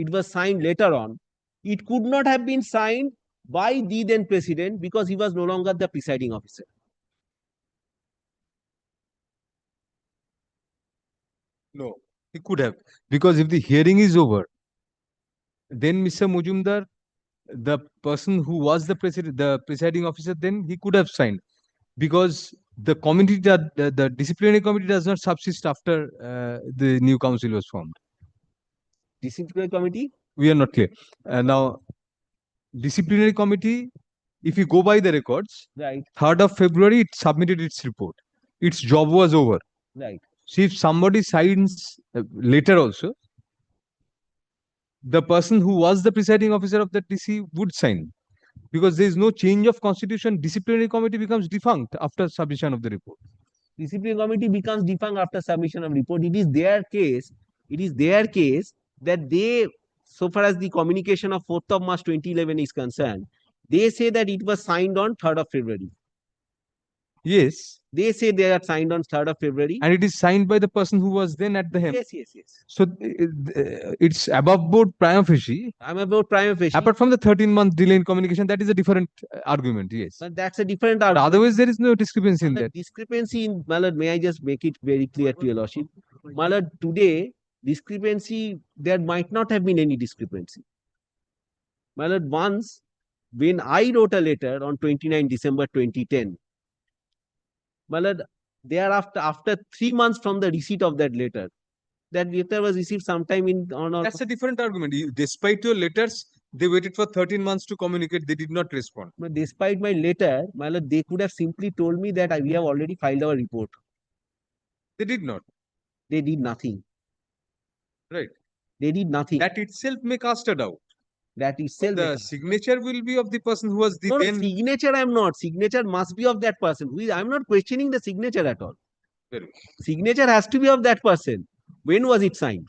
Speaker 2: it was signed later on, it could not have been signed by the then president because he was no longer the presiding officer.
Speaker 1: No, he could have. Because if the hearing is over, then Mr. Mujumdar, the person who was the presiding officer, then he could have signed. Because the committee, the disciplinary committee does not subsist after the new council was formed.
Speaker 2: Disciplinary committee?
Speaker 1: We are not clear. Now, disciplinary committee, if you go by the records,
Speaker 2: Right.
Speaker 1: 3rd of February, it submitted its report. Its job was over.
Speaker 2: Right.
Speaker 1: So if somebody signs later also, the person who was the presiding officer of the DC would sign. Because there is no change of constitution, disciplinary committee becomes defunct after submission of the report.
Speaker 2: Disciplinary committee becomes defunct after submission of report. It is their case that they, so far as the communication of 4th of March 2011 is concerned, they say that it was signed on 3rd of February.
Speaker 1: Yes.
Speaker 2: They say they are signed on 3rd of February.
Speaker 1: And it is signed by the person who was then at the helm.
Speaker 2: Yes, yes, yes.
Speaker 1: So it's above board prima facie.
Speaker 2: I'm about prima facie.
Speaker 1: Apart from the 13-month delay in communication, that is a different argument, yes.
Speaker 2: But that's a different
Speaker 1: But
Speaker 2: argument.
Speaker 1: otherwise, there is no discrepancy in that.
Speaker 2: Discrepancy in, my lord, may I just make it very clear to your lordship? My lord, today, discrepancy, there might not have been any discrepancy. My lord, once, when I wrote a letter on 29 December 2010, my lord, thereafter, after 3 months from the receipt of that letter was received sometime in on.
Speaker 1: That's a different argument. Despite your letters, they waited for 13 months to communicate. They did not respond.
Speaker 2: But despite my letter, my lord, they could have simply told me that we have already filed our report.
Speaker 1: They did not.
Speaker 2: They did nothing.
Speaker 1: Right.
Speaker 2: They did nothing.
Speaker 1: That itself may cast a doubt.
Speaker 2: That itself.
Speaker 1: The signature will be of the person who was the
Speaker 2: No,
Speaker 1: then.
Speaker 2: signature I am not. Signature must be of that person. I am not questioning the signature at all.
Speaker 1: Very well.
Speaker 2: Signature has to be of that person. When was it signed?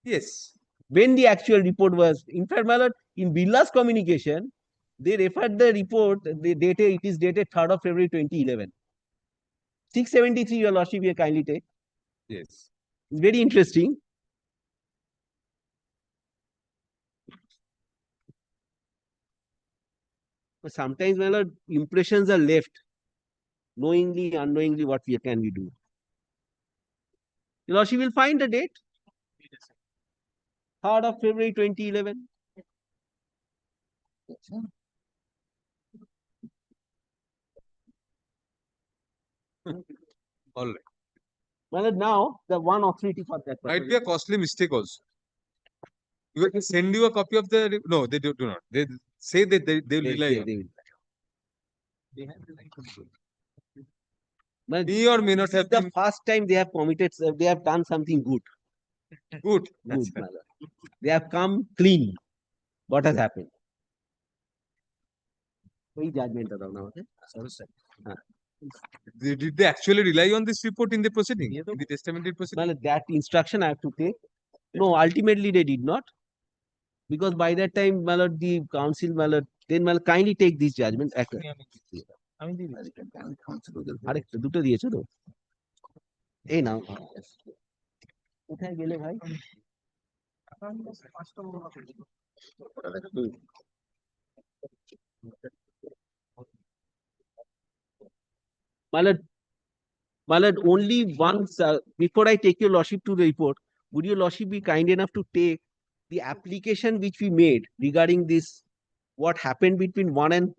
Speaker 1: Yes.
Speaker 2: When the actual report was. In fact, my lord, in Billa's communication, they referred the report, it is dated 3rd of February 2011. 673, your lordship, you kindly take.
Speaker 1: Yes.
Speaker 2: It's very interesting. But sometimes, my lord, impressions are left. Knowingly, unknowingly, what can we do? Your lordship will find the date. 3rd of February 2011.
Speaker 1: All right.
Speaker 2: Well, now the one authority for that.
Speaker 1: Might be a costly mistake also. You can send you a copy of the. No, they do not. They say that they will rely on.
Speaker 2: They will. My
Speaker 1: May or may not
Speaker 2: this is
Speaker 1: have
Speaker 2: the
Speaker 1: been
Speaker 2: first time they have committed, they have done something good.
Speaker 1: good.
Speaker 2: Good, my lord. They have come clean. What has happened? Why judgment দাও না আমাকে?
Speaker 1: Did they actually rely on this report in the proceeding, in the testamentary proceeding?
Speaker 2: Well, that instruction I have to take. No, ultimately they did not. Because by that time, my lord, the council, my lord, then my lord, kindly take this judgment.
Speaker 3: আমি দিয়ে দিচ্ছি।
Speaker 2: আরেকটা দুটো দিয়েছো তো? এই নাও। কোথায় গেলে ভাই? My lord, only once, before I take your lordship to the report, would your lordship be kind enough to take the application which we made regarding this, what happened between 1 and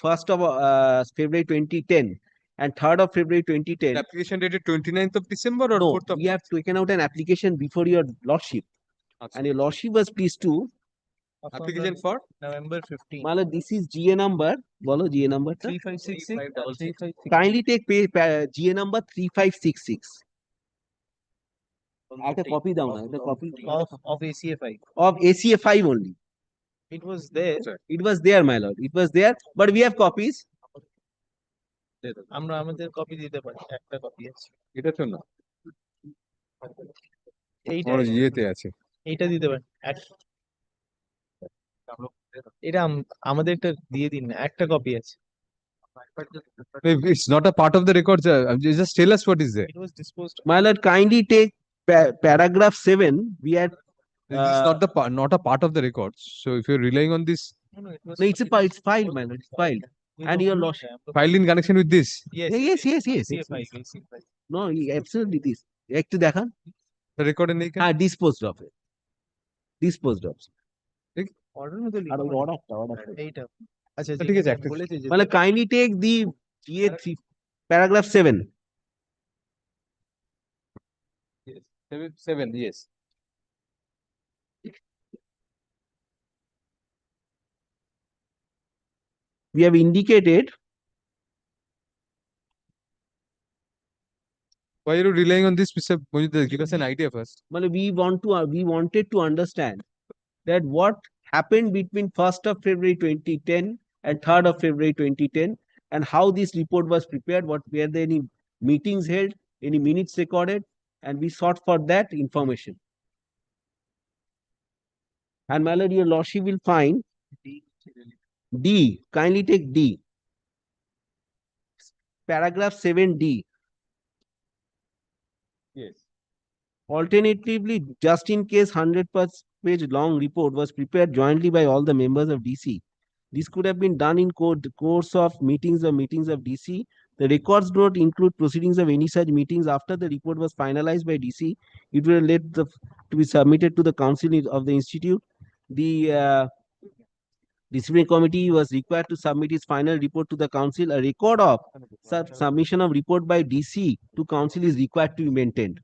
Speaker 2: 1st of February 2010 and 3rd of February 2010?
Speaker 1: The application dated 29th of December or
Speaker 2: No,
Speaker 1: 4th of
Speaker 2: we have taken out an application before your lordship, and your lordship was pleased to.
Speaker 1: application for?
Speaker 3: November 15.
Speaker 2: My lord, this is GA number. Bolo GA number.
Speaker 3: 3566.
Speaker 2: Kindly take GA number 3566. At a copy down, at a copy
Speaker 3: Of ACFI.
Speaker 2: of ACA 5 only.
Speaker 3: It was there.
Speaker 2: It was there, my lord. It was there, but we have copies.
Speaker 3: আমরা আমাদের copy দিতে পারি, একটা copy আছে।
Speaker 1: এটা তো না।
Speaker 3: এইটা
Speaker 1: আমার ইয়েতে আছে।
Speaker 3: এইটা দিতে পারেন। এটা আমাদেরটা দিয়ে দিন না, একটা কপি আছে।
Speaker 1: It's not a part of the records. Just tell us what is there.
Speaker 3: It was disposed.
Speaker 2: My lord, kindly take paragraph 7. We had
Speaker 1: This is not a part of the records. So if you're relying on this
Speaker 3: No, it was.
Speaker 2: no, it's filed, my lord. It's filed. And your lordship.
Speaker 1: filed in connection with this,
Speaker 3: Yes.
Speaker 2: Yes.
Speaker 3: ACFI.
Speaker 2: No, absolutely this. একটু দেখান।
Speaker 1: the record in
Speaker 2: হ্যাঁ, disposed of it. Disposed of.
Speaker 3: Order মধ্যে
Speaker 2: আর ওই
Speaker 3: লিখো।
Speaker 2: order.
Speaker 3: এইটা। আচ্ছা
Speaker 1: ঠিক আছে,
Speaker 3: যেখানে
Speaker 1: একটা-
Speaker 3: বলেছে যে
Speaker 2: মানে kindly take the GA 3, paragraph 7.
Speaker 1: 7, yes.
Speaker 2: We have indicated.
Speaker 1: Why are you relying on this, Mr. Mojit? Give us an idea first.
Speaker 2: Well, we wanted to understand that what happened between 1st of February 2010 and 3rd of February 2010, and how this report was prepared, were there any meetings held, any minutes recorded, and we sought for that information. And my lord, your lordship will find D, kindly take D. Paragraph 7D.
Speaker 1: Yes.
Speaker 2: Alternatively, just in case 100-page long report was prepared jointly by all the members of DC. This could have been done in course of meetings of DC. The records do not include proceedings of any such meetings. After the report was finalized by DC, it will let to be submitted to the council of the institute. The disciplinary committee was required to submit its final report to the council. A record of such submission of report by DC to council is required to be maintained.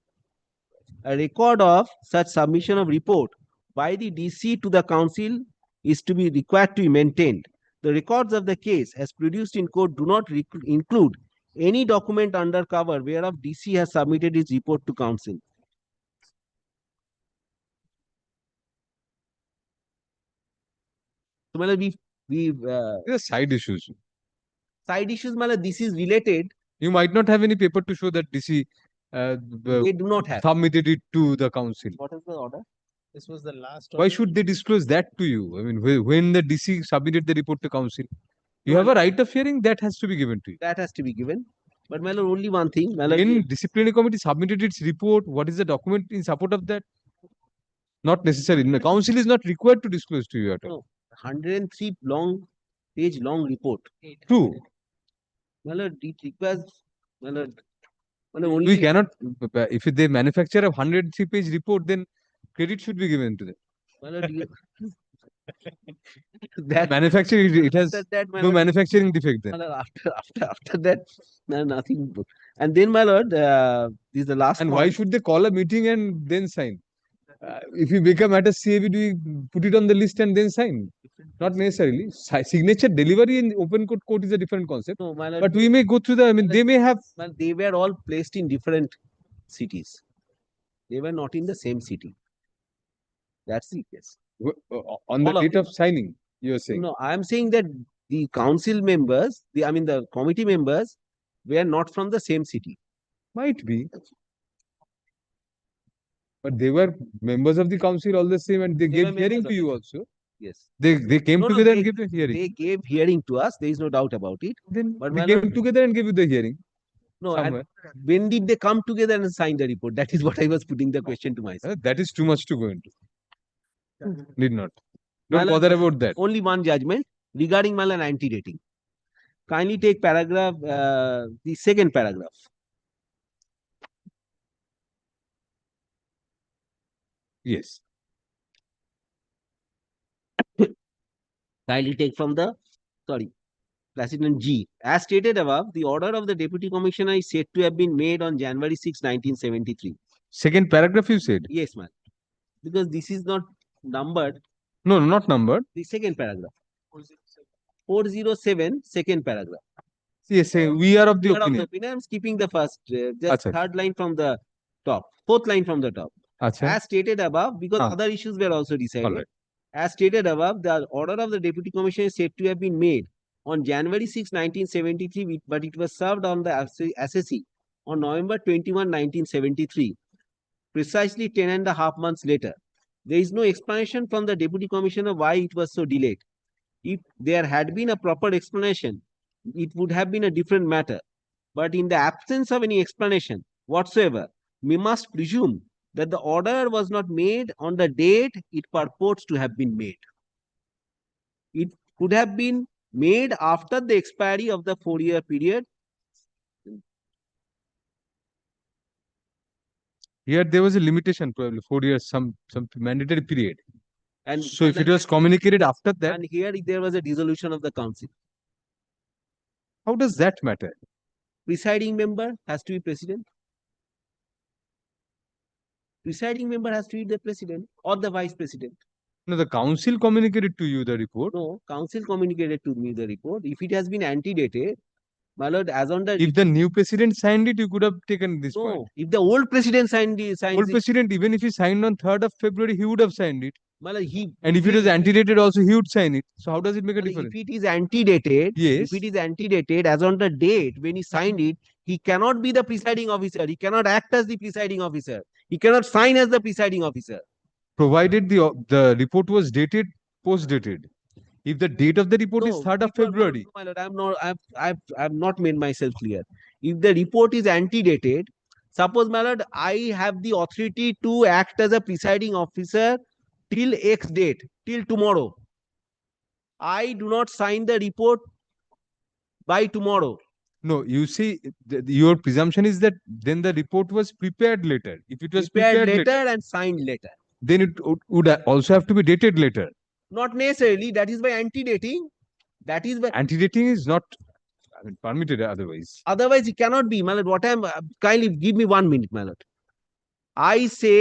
Speaker 2: A record of such submission of report by the DC to the council is to be required to be maintained. The records of the case as produced in court do not include any document under cover whereof DC has submitted its report to council. So, Mala,
Speaker 1: These are side issues.
Speaker 2: side issues, Mala, this is related.
Speaker 1: You might not have any paper to show that DC
Speaker 2: They do not have.
Speaker 1: submitted it to the council.
Speaker 2: What is the order?
Speaker 3: this was the last.
Speaker 1: Why should they disclose that to you? I mean, when the DC submitted the report to council, you have a right of hearing that has to be given to you.
Speaker 2: That has to be given. But my lord, only one thing. My lord,
Speaker 1: When disciplinary committee submitted its report, what is the document in support of that? Not necessary. The council is not required to disclose to you at all.
Speaker 2: 103 page long report.
Speaker 1: True.
Speaker 2: My lord, it requires, my lord,
Speaker 1: We
Speaker 2: only
Speaker 1: cannot, if they manufacture a 103-page report, then credit should be given to them.
Speaker 2: my lord, that
Speaker 1: Manufacturing, it has
Speaker 2: after that, my
Speaker 1: no
Speaker 2: lord,
Speaker 1: manufacturing defect
Speaker 2: my
Speaker 1: then.
Speaker 2: lord, after that, no, nothing. And then, my lord, this is the last
Speaker 1: And
Speaker 2: point.
Speaker 1: why should they call a meeting and then sign? If you become at a CAB, do you put it on the list and then sign? Not necessarily. Signature delivery in open court is a different concept.
Speaker 2: No, my lord,
Speaker 1: But we may go through the, I mean, they may have
Speaker 2: but they were all placed in different cities. They were not in the same city. That's the case.
Speaker 1: on the
Speaker 2: All of
Speaker 1: date
Speaker 2: them.
Speaker 1: of signing, you are saying.
Speaker 2: No, I am saying that the council members, the committee members were not from the same city.
Speaker 1: Might be. But they were members of the council all the same and they
Speaker 2: They
Speaker 1: gave
Speaker 2: were
Speaker 1: hearing
Speaker 2: members
Speaker 1: to
Speaker 2: of
Speaker 1: you
Speaker 2: the-
Speaker 1: also.
Speaker 2: Yes.
Speaker 1: They came
Speaker 2: No, no,
Speaker 1: together
Speaker 2: they-
Speaker 1: and gave the hearing.
Speaker 2: They gave hearing to us. There is no doubt about it.
Speaker 1: Then
Speaker 2: But
Speaker 1: they
Speaker 2: my
Speaker 1: came
Speaker 2: lord-
Speaker 1: together and gave you the hearing
Speaker 2: No, and
Speaker 1: somewhere.
Speaker 2: when did they come together and sign the report? That is what I was putting the question to myself.
Speaker 1: That is too much to go into. Need not.
Speaker 2: My
Speaker 1: Don't
Speaker 2: lord,
Speaker 1: bother about that.
Speaker 2: Only one judgment regarding my lord anti-dating. Kindly take paragraph, the second paragraph.
Speaker 1: Yes.
Speaker 2: Kindly take from the, President G. As stated above, the order of the Deputy Commissioner is said to have been made on January 6, 1973.
Speaker 1: Second paragraph you said.
Speaker 2: Yes, ma'am. Because this is not numbered,
Speaker 1: No, not numbered.
Speaker 2: the second paragraph. 407, second paragraph.
Speaker 1: Yes, we are of the
Speaker 2: We are of the
Speaker 1: opinion.
Speaker 2: opinion. I'm skipping the first, just
Speaker 1: Acha.
Speaker 2: third line from the top, fourth line from the top.
Speaker 1: Acha.
Speaker 2: As stated above, because
Speaker 1: Ah.
Speaker 2: other issues were also decided.
Speaker 1: Alright.
Speaker 2: As stated above, the order of the Deputy Commissioner is said to have been made on January 6, 1973, but it was served on the assessee on November 21, 1973, precisely 10.5 months later. There is no explanation from the Deputy Commissioner why it was so delayed. If there had been a proper explanation, it would have been a different matter. But in the absence of any explanation whatsoever, we must presume that the order was not made on the date it purports to have been made. It could have been made after the expiry of the 4-year period.
Speaker 1: Here there was a limitation, probably 4 years, some mandatory period.
Speaker 2: And,
Speaker 1: So if it was communicated after that,
Speaker 2: and here there was a dissolution of the council.
Speaker 1: how does that matter?
Speaker 2: Presiding member has to be president. Presiding member has to be the president or the vice president.
Speaker 1: No, the council communicated to you the report.
Speaker 2: No, council communicated to me the report. If it has been antedated, my lord, as on the
Speaker 1: If the new president signed it, you could have taken this point.
Speaker 2: no, if the old president signed
Speaker 1: Old
Speaker 2: it,
Speaker 1: president, even if he signed on 3rd of February, he would have signed it.
Speaker 2: my lord,
Speaker 1: And if it was antedated also, he would sign it. So how does it make a
Speaker 2: if
Speaker 1: difference?
Speaker 2: it is antedated,
Speaker 1: Yes.
Speaker 2: if it is antedated as on the date when he signed it, he cannot be the presiding officer. He cannot act as the presiding officer. He cannot sign as the presiding officer.
Speaker 1: Provided the report was dated, post-dated. If the date of the report is
Speaker 2: No,
Speaker 1: 3rd of
Speaker 2: before-
Speaker 1: February,
Speaker 2: My lord, I've not made myself clear. If the report is antedated, suppose, my lord, I have the authority to act as a presiding officer till X date, till tomorrow. I do not sign the report by tomorrow.
Speaker 1: no, you see, your presumption is that then the report was prepared later. If it was
Speaker 2: Prepared
Speaker 1: prepared
Speaker 2: later and signed later.
Speaker 1: then it would also have to be dated later.
Speaker 2: Not necessarily. That is by antedating. That is by.
Speaker 1: Antedating is not, I mean, permitted otherwise.
Speaker 2: Otherwise, it cannot be. My lord, what I'm kindly give me 1 minute, my lord. I say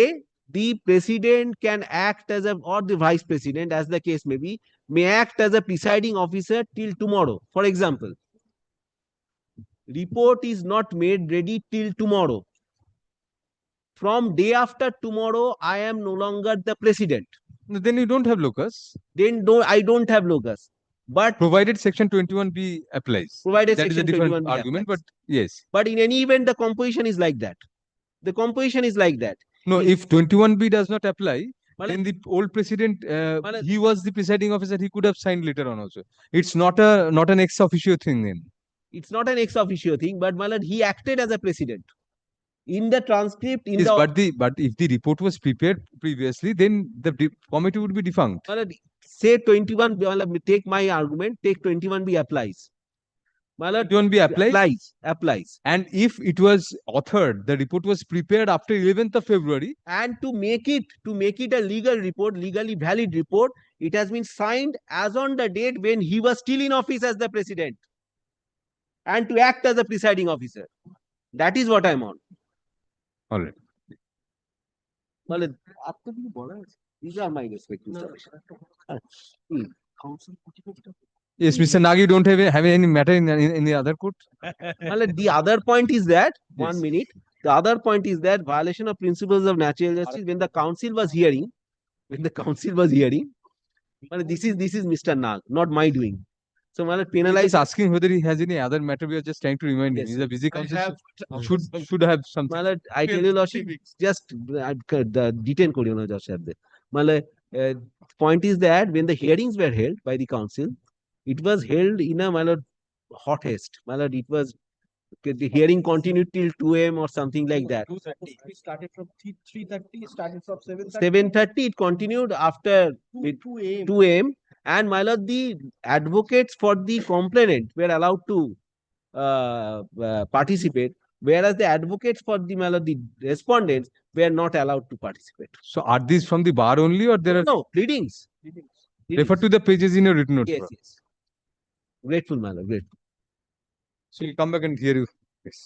Speaker 2: the president can act as a, or the vice president, as the case may be, may act as a presiding officer till tomorrow. For example, report is not made ready till tomorrow. From day after tomorrow, I am no longer the president.
Speaker 1: No, then you don't have locus,
Speaker 2: Then I don't have locus. But
Speaker 1: provided section 21B applies.
Speaker 2: provided
Speaker 1: That is a
Speaker 2: section
Speaker 1: different
Speaker 2: 21B
Speaker 1: argument,
Speaker 2: applies.
Speaker 1: but yes.
Speaker 2: But in any event, the composition is like that. The composition is like that.
Speaker 1: No, if 21B does not apply,
Speaker 2: My
Speaker 1: then the old president,
Speaker 2: lord-
Speaker 1: he was the presiding officer, he could have signed later on also. It's not an ex officio thing then.
Speaker 2: It's not an ex officio thing, but my lord, he acted as a president. In the transcript, in
Speaker 1: Yes,
Speaker 2: the
Speaker 1: but if the report was prepared previously, then the committee would be defunct.
Speaker 2: my lord, say 21, my lord, take my argument, take 21B applies. My lord,
Speaker 1: 21B applies.
Speaker 2: applies.
Speaker 1: And if it was authored, the report was prepared after 11th of February,
Speaker 2: And to make it a legal report, legally valid report, it has been signed as on the date when he was still in office as the president. And to act as a presiding officer. That is what I'm on.
Speaker 1: all right.
Speaker 2: মানে আপনার কিছু বলার আছে? These are my respective submissions.
Speaker 1: Yes, Mr. Nag, you don't have any matter in the other court?
Speaker 2: Well, the other point is that,
Speaker 1: Yes.
Speaker 2: 1 minute, the other point is that violation of principles of natural justice when the council was hearing, well, this is Mr. Nag, not my doing. So, well,
Speaker 1: We are
Speaker 2: penalize.
Speaker 1: just asking whether he has any other matter. We are just trying to remind him.
Speaker 2: Yes,
Speaker 1: He's a busy counsel.
Speaker 4: have
Speaker 1: Should have something.
Speaker 2: Well, I tell you, Lordship, just the detain koriyo na Judge Sahib. Well, point is that when the hearings were held by the council, it was held in a hot haste. It was the hearing continued till 2 a.m. or something like that.
Speaker 3: 2:30. We started from 3:30, started from 7:30.
Speaker 2: 7:30, it continued after
Speaker 3: 2 a.m.
Speaker 2: 2 a.m. And my lord, the advocates for the complainant were allowed to participate, whereas the advocates for the the respondents were not allowed to participate.
Speaker 1: So are these from the bar only, or there are
Speaker 2: No, pleadings.
Speaker 1: refer to the pages in your written notes?
Speaker 2: Yes, yes. Grateful, my lord, grateful.
Speaker 1: So we'll come back and hear you. Yes.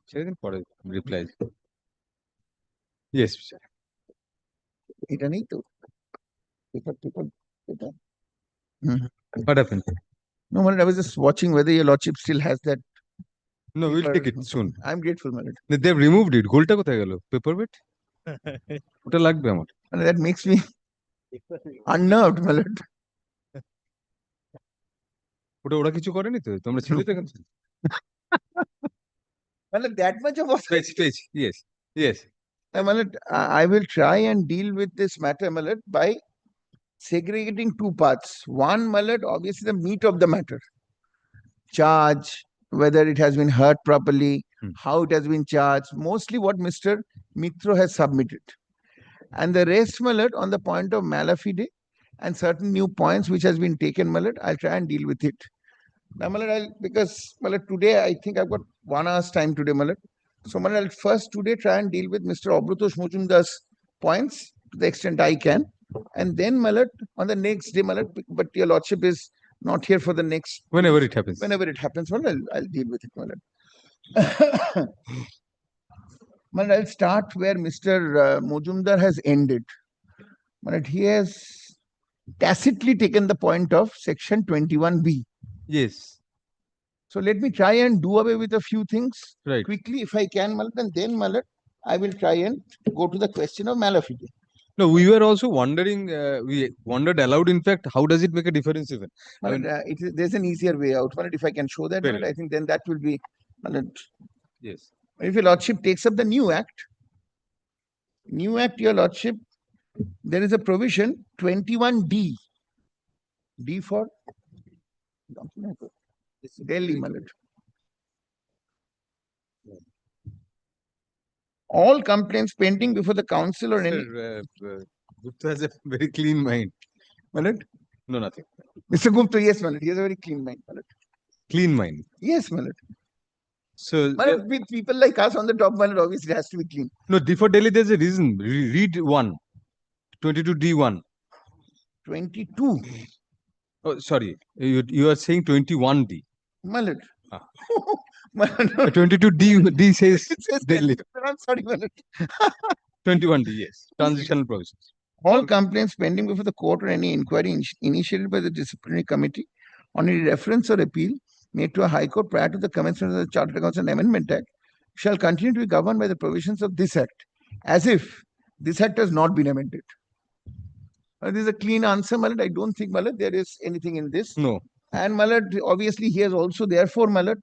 Speaker 1: সেদিন পরে replies. Yes, sir.
Speaker 5: এটা নেই তো paper.
Speaker 1: What happened?
Speaker 5: No, my lord, I was just watching whether your lordship still has that.
Speaker 1: No, we'll
Speaker 5: paper.
Speaker 1: take it soon.
Speaker 5: I'm grateful, my lord.
Speaker 1: They've removed it. গোলটা কোথায় গেল? Paper weight? ওটা লাগবে আমার।
Speaker 5: And that makes me unnerved, my lord.
Speaker 1: ওরা কিছু করেনি তো? তোমরা ছিলে তো এখানে?
Speaker 5: My lord, that much of
Speaker 1: Page. Yes.
Speaker 5: My lord, I will try and deal with this matter, my lord, by segregating two parts. One, my lord, obviously the meat of the matter. Charge, whether it has been heard properly, how it has been charged, mostly what Mr. Mitro has submitted. And the rest, my lord, on the point of Malafide and certain new points which has been taken, my lord, I'll try and deal with it. Now, my lord, because my lord, today I think I've got 1 hour's time today, my lord. So, my lord, I'll first today try and deal with Mr. Obrutosh Mujumdar's points to the extent I can. And then, my lord, on the next day, my lord, but your lordship is not here for the next.
Speaker 1: Whenever it happens.
Speaker 5: Whenever it happens, my lord, I'll deal with it, my lord. My lord, I'll start where Mr. Mujumdar has ended. My lord, he has tacitly taken the point of section 21B.
Speaker 1: Yes.
Speaker 5: So let me try and do away with a few things
Speaker 1: Right.
Speaker 5: quickly if I can, my lord, and then, my lord, I will try and go to the question of Malafide.
Speaker 1: No, we were also wondering, we wondered aloud, in fact, how does it make a difference even?
Speaker 5: My lord, there's an easier way out. My lord, if I can show that, my
Speaker 1: Very
Speaker 5: lord, I think then that will be, my lord.
Speaker 1: Yes.
Speaker 5: If your lordship takes up the new act, your lordship, there is a provision 21D. D for Delhi, my lord. All complaints pending before the council or any.
Speaker 1: Sir, Gupta has a very clean mind.
Speaker 5: My lord?
Speaker 1: No, nothing.
Speaker 5: Mr. Gupta, yes, my lord. He has a very clean mind, my lord.
Speaker 1: Clean mind.
Speaker 5: Yes, my lord.
Speaker 1: So,
Speaker 5: My lord, with people like us on the top, my lord, obviously it has to be clean.
Speaker 1: no, for Delhi, there's a reason. Read 22D1.
Speaker 5: 22.
Speaker 1: Oh, sorry. You are saying 21D.
Speaker 5: My lord.
Speaker 1: Ah.
Speaker 5: My lord.
Speaker 1: 22D says
Speaker 5: It says
Speaker 1: Delhi.
Speaker 5: I'm sorry, my lord.
Speaker 1: 21D, yes. Transitional provisions.
Speaker 5: All complaints pending before the court or any inquiry initiated by the disciplinary committee on any reference or appeal made to a high court prior to the commencement of the Chartered Accounts and Amendment Act shall continue to be governed by the provisions of this act, as if this act has not been amended. This is a clean answer, my lord. I don't think, my lord, there is anything in this.
Speaker 1: No.
Speaker 5: And, my lord, obviously he has also, therefore, my lord,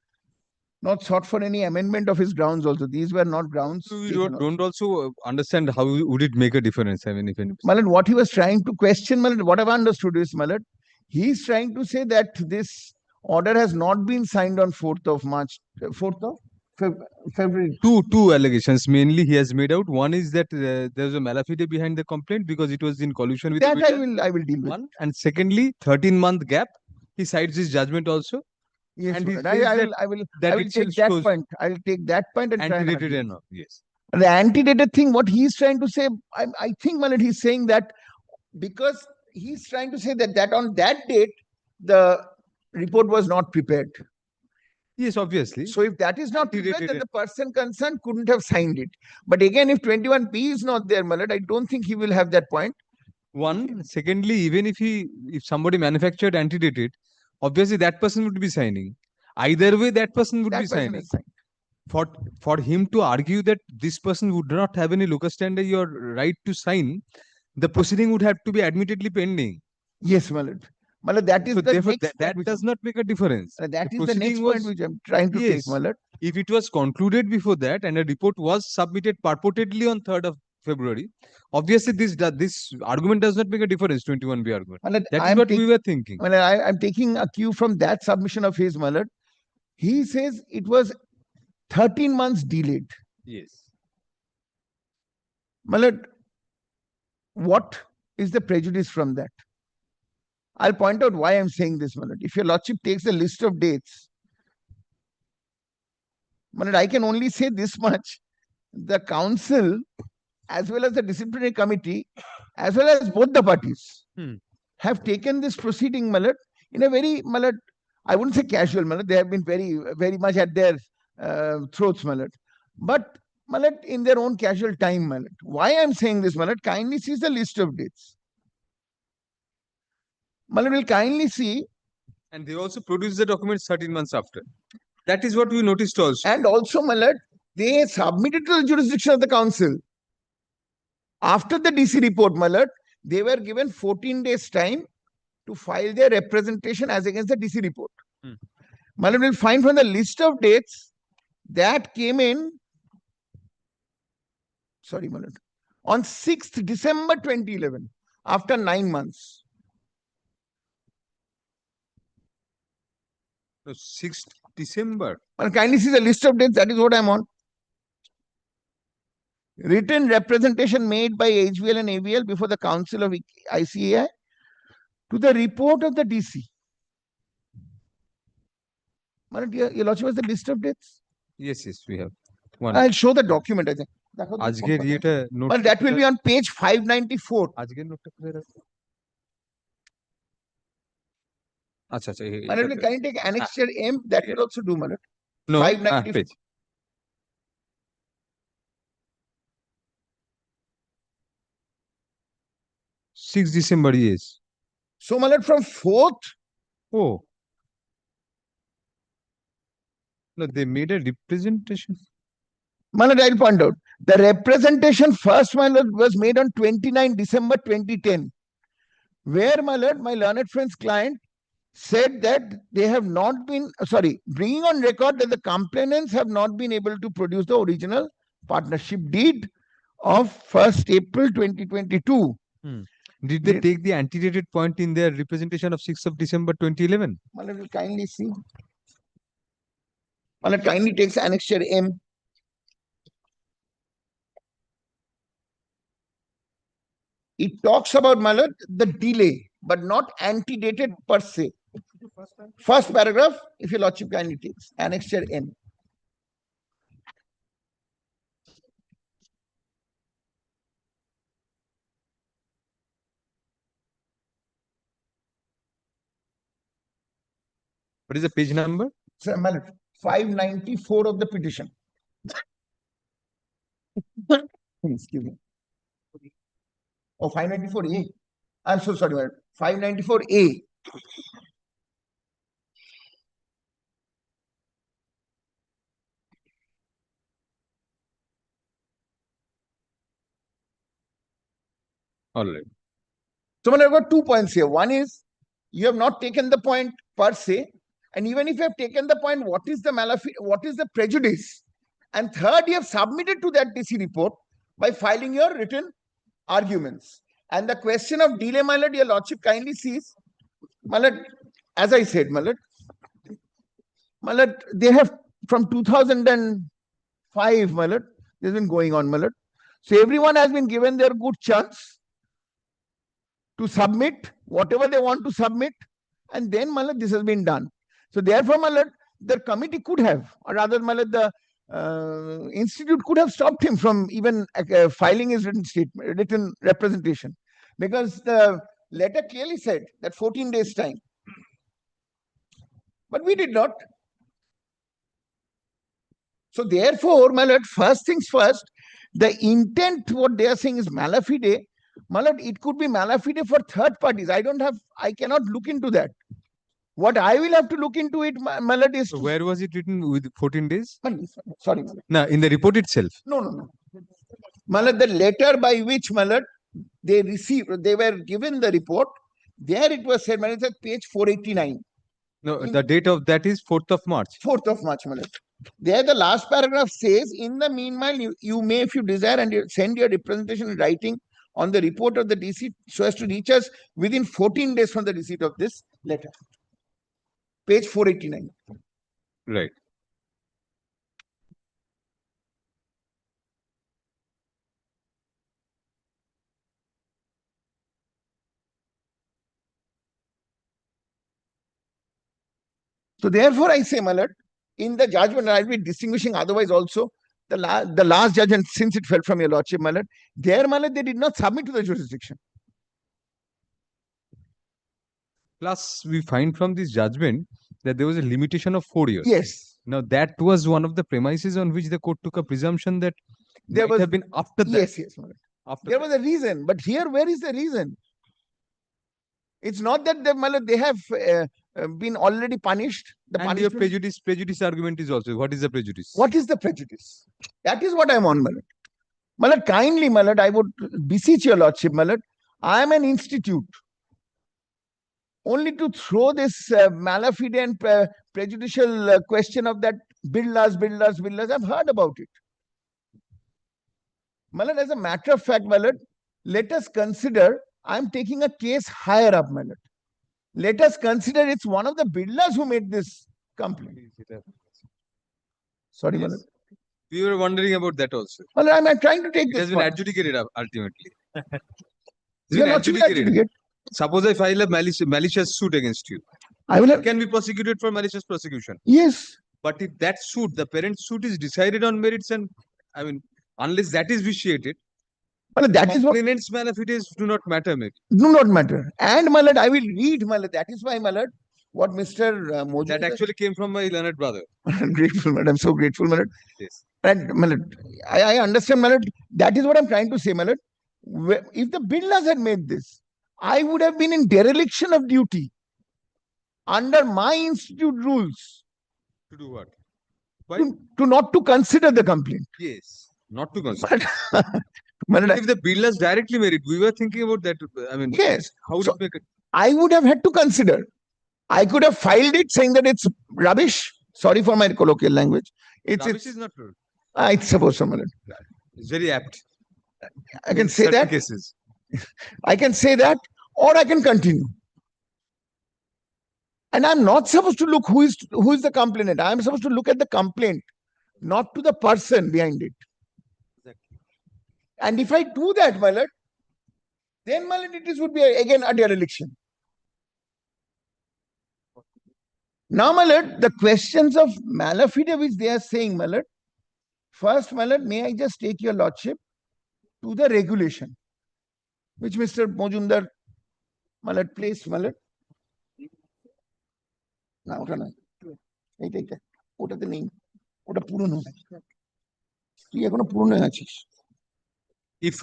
Speaker 5: not sought for any amendment of his grounds also. These were not grounds.
Speaker 1: So we don't also understand how would it make a difference. I mean, if any.
Speaker 5: My lord, what he was trying to question, my lord, what I've understood is, my lord, he's trying to say that this order has not been signed on 4th of March, 4th of February.
Speaker 1: Two allegations mainly he has made out. One is that there's a Malafide behind the complaint because it was in collusion with
Speaker 5: That
Speaker 1: the
Speaker 5: I will deal with.
Speaker 1: one. And secondly, 13-month gap. He cites his judgment also.
Speaker 5: Yes,
Speaker 1: and
Speaker 5: my
Speaker 1: he
Speaker 5: lord.
Speaker 1: says
Speaker 5: I
Speaker 1: that
Speaker 5: will take that point. I will take that point and try and
Speaker 1: antedated
Speaker 5: argue.
Speaker 1: and all. Yes.
Speaker 5: The antedated thing, what he's trying to say, I think, my lord, he's saying that because he's trying to say that on that date, the report was not prepared.
Speaker 1: Yes, obviously.
Speaker 5: So if that is not prepared,
Speaker 1: Antedated
Speaker 5: then the person concerned couldn't have signed it. But again, if 21P is not there, my lord, I don't think he will have that point.
Speaker 1: One. Secondly, even if somebody manufactured antedated, obviously that person would be signing. Either way, that person would
Speaker 5: That
Speaker 1: be
Speaker 5: person
Speaker 1: signing.
Speaker 5: is signed.
Speaker 1: For him to argue that this person would not have any locus standi or right to sign, the proceeding would have to be admittedly pending.
Speaker 5: Yes, my lord. My lord, that is
Speaker 1: So
Speaker 5: the
Speaker 1: therefore,
Speaker 5: next
Speaker 1: that
Speaker 5: point
Speaker 1: does not make a difference.
Speaker 5: that
Speaker 1: The
Speaker 5: is the next
Speaker 1: proceeding
Speaker 5: point
Speaker 1: was-
Speaker 5: which I'm trying to take, my lord.
Speaker 1: If it was concluded before that and a report was submitted purportedly on 3rd of February, obviously this argument does not make a difference, 21B argument.
Speaker 5: My lord,
Speaker 1: That is what we were thinking.
Speaker 5: My lord, I'm taking a cue from that submission of his, my lord. He says it was 13 months delayed.
Speaker 1: Yes.
Speaker 5: My lord, what is the prejudice from that? I'll point out why I'm saying this, my lord. If your lordship takes the list of dates, my lord, I can only say this much. The council, as well as the disciplinary committee, as well as both the parties, have taken this proceeding, my lord, in a very, my lord, I wouldn't say casual, my lord. They have been very, very much at their throats, my lord. But, my lord, in their own casual time, my lord. Why I'm saying this, my lord? Kindly see the list of dates. My lord, will kindly see.
Speaker 1: And they also produce the documents 13 months after. That is what we noticed also.
Speaker 5: And also, my lord, they submitted to the jurisdiction of the council. After the DC report, my lord, they were given 14 days time to file their representation as against the DC report. My lord, will find from the list of dates that came in, sorry, my lord, on 6th December 2011, after 9 months.
Speaker 1: No, 6th December.
Speaker 5: And kindly see the list of dates, that is what I'm on. Written representation made by HVL and AVL before the Council of ICAI to the report of the DC. Your Lordship has the list of dates?
Speaker 1: Yes, we have. One.
Speaker 5: I'll show the document, I think.
Speaker 1: আজকের ইয়েটা note
Speaker 5: But that will be on page 594.
Speaker 1: আজকের নোটটা খুলে রাখো আচ্ছা
Speaker 5: Madam, can you take annexure M? That will also do, madam.
Speaker 1: no
Speaker 5: 594.
Speaker 1: page 6 December, yes.
Speaker 5: So, madam, from 4th,
Speaker 1: Oh. No, they made a representation.
Speaker 5: madam, I'll point out. The representation first, my lord, was made on 29 December 2010. Where, my lord, my learned friend's client said that they have not been, bringing on record that the complainants have not been able to produce the original partnership deed of 1st April 2022.
Speaker 1: Did they take the antedated point in their representation of 6th of December 2011?
Speaker 5: Malad will kindly see. Malad kindly takes annexure M. It talks about, Malad, the delay, but not antedated per se. First paragraph, if your Lordship kindly takes, annexure N.
Speaker 1: What is the page number?
Speaker 5: Sir, Malad, 594 of the petition. Excuse me. Oh, 594A. I'm so sorry, Malad. 594A.
Speaker 1: All right.
Speaker 5: So, I've got 2 points here. One is you have not taken the point per se, and even if you have taken the point, what is the Malafide, what is the prejudice? And third, you have submitted to that DC report by filing your written arguments. And the question of delay, my lord, your Lordship kindly sees, my lord, as I said, my lord, they have from 2005, my lord, this has been going on, my lord. So everyone has been given their good chance to submit whatever they want to submit, and then, my lord, this has been done. So therefore, my lord, the committee could have, or rather, my lord, the institute could have stopped him from even filing his written statement, written representation, because the letter clearly said that 14 days time. But we did not. So therefore, my lord, first things first, the intent, what they are saying is Malafide. My lord, it could be Malafide for third parties. I cannot look into that. What I will have to look into it, my lord, is.
Speaker 1: So where was it written with 14 days?
Speaker 5: Sorry, my lord.
Speaker 1: No, in the report itself.
Speaker 5: No. My lord, the letter by which, my lord, they were given the report, there it was said, my lord, it's at page 489.
Speaker 1: No, the date of that is 4th of March.
Speaker 5: 4th of March, my lord. There the last paragraph says, in the meanwhile, you may, if you desire, and you send your representation in writing on the report of the DC so as to reach us within 14 days from the receipt of this letter. Page 489.
Speaker 1: Right.
Speaker 5: So therefore, I say, my lord, in the judgment, I'll be distinguishing otherwise also, the last judgment, since it fell from your Lordship, my lord, there, my lord, they did not submit to the jurisdiction.
Speaker 1: Plus, we find from this judgment that there was a limitation of 4 years.
Speaker 5: Yes.
Speaker 1: Now that was one of the premises on which the court took a presumption that
Speaker 5: There
Speaker 1: might
Speaker 5: was-
Speaker 1: have been after that.
Speaker 5: Yes, yes, my lord.
Speaker 1: After
Speaker 5: There
Speaker 1: that.
Speaker 5: was a reason, but here, where is the reason? It's not that my lord, they have been already punished. The
Speaker 1: And your
Speaker 5: punishment.
Speaker 1: prejudice argument is also, what is the prejudice?
Speaker 5: What is the prejudice? That is what I'm on, my lord. My lord, kindly, my lord, I would beseech your lordship, my lord. I am an institute. Only to throw this Malafide and prejudicial question of that builders, I've heard about it. My lord, as a matter of fact, my lord, let us consider, I'm taking a case higher up, my lord. Let us consider it's one of the builders who made this complaint. Sorry, my lord.
Speaker 1: We were wondering about that also.
Speaker 5: Well, I'm trying to take
Speaker 1: It
Speaker 5: this
Speaker 1: has been
Speaker 5: point.
Speaker 1: adjudicated ultimately. It's
Speaker 5: Your
Speaker 1: been
Speaker 5: lordship will
Speaker 1: adjudicated.
Speaker 5: adjudicate.
Speaker 1: Suppose I file a malicious suit against you.
Speaker 5: I will
Speaker 1: It
Speaker 5: have,
Speaker 1: can be prosecuted for malicious prosecution.
Speaker 5: yes.
Speaker 1: But if that suit, the parent suit is decided on merits and, I mean, unless that is vitiated,
Speaker 5: Well, that is what
Speaker 1: complainants malafides do not matter, maybe.
Speaker 5: do not matter. And my lord, I will read, my lord. That is why, my lord, what Mr.
Speaker 1: That
Speaker 5: Mojumdar,
Speaker 1: actually came from my learned brother.
Speaker 5: I'm grateful, my lord. I'm so grateful, my lord.
Speaker 1: Yes.
Speaker 5: And my lord, I understand, my lord. That is what I'm trying to say, my lord. If the builders had made this, I would have been in dereliction of duty under my institute rules
Speaker 1: To do what? Why?
Speaker 5: to not to consider the complaint.
Speaker 1: Yes. Not to consider.
Speaker 5: But, my lord,
Speaker 1: If the builders directly made it, we were thinking about that. I mean,
Speaker 5: yes,
Speaker 1: how would
Speaker 5: so-
Speaker 1: it make it?
Speaker 5: I would have had to consider. I could have filed it saying that it's rubbish. Sorry for my colloquial language.
Speaker 1: Rubbish is not true.
Speaker 5: It's supposed to, my lord.
Speaker 1: It's very apt.
Speaker 5: I can
Speaker 1: in
Speaker 5: say
Speaker 1: certain
Speaker 5: that.
Speaker 1: cases.
Speaker 5: I can say that, or I can continue. And I'm not supposed to look who is the complainant. I'm supposed to look at the complaint, not to the person behind it.
Speaker 1: Exactly.
Speaker 5: And if I do that, my lord, then my lord, it would be again a dereliction. Now, my lord, the questions of Malafide which they are saying, my lord, first, my lord, may I just take your lordship to the regulation, which Mr. Mojumdar, my lord, placed, my lord. না ওটা নয় এইটা এইটা ওটাতে নেই ওটা পুরনো তুই এখনো পুরনো আছিস
Speaker 1: If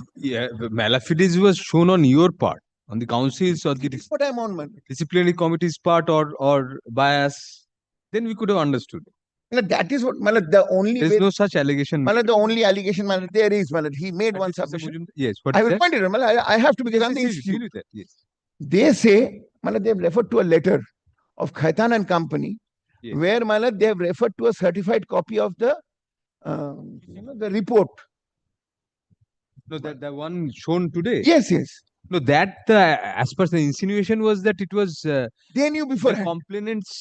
Speaker 1: Malafides was shown on your part, on the council's or the
Speaker 5: what I'm on, man.
Speaker 1: disciplinary committee's part or bias, then we could have understood.
Speaker 5: That is what, my lord, the only
Speaker 1: There
Speaker 5: way,
Speaker 1: is no such allegation.
Speaker 5: my lord, the only allegation, my lord, there is, my lord, he made one submission.
Speaker 1: Yes, what
Speaker 5: I
Speaker 1: is
Speaker 5: will
Speaker 1: that?
Speaker 5: point it out, my lord, I have to, because
Speaker 1: Yes,
Speaker 5: I'm the
Speaker 1: yes,
Speaker 5: institute.
Speaker 1: deal with that. Yes.
Speaker 5: They say, my lord, they have referred to a letter of Khaitan and Company,
Speaker 1: Yes.
Speaker 5: where, my lord, they have referred to a certified copy of the, the report.
Speaker 1: No, that the one shown today.
Speaker 5: Yes, yes.
Speaker 1: No, that as per the insinuation was that it was
Speaker 5: They knew
Speaker 1: the
Speaker 5: beforehand.
Speaker 1: complainants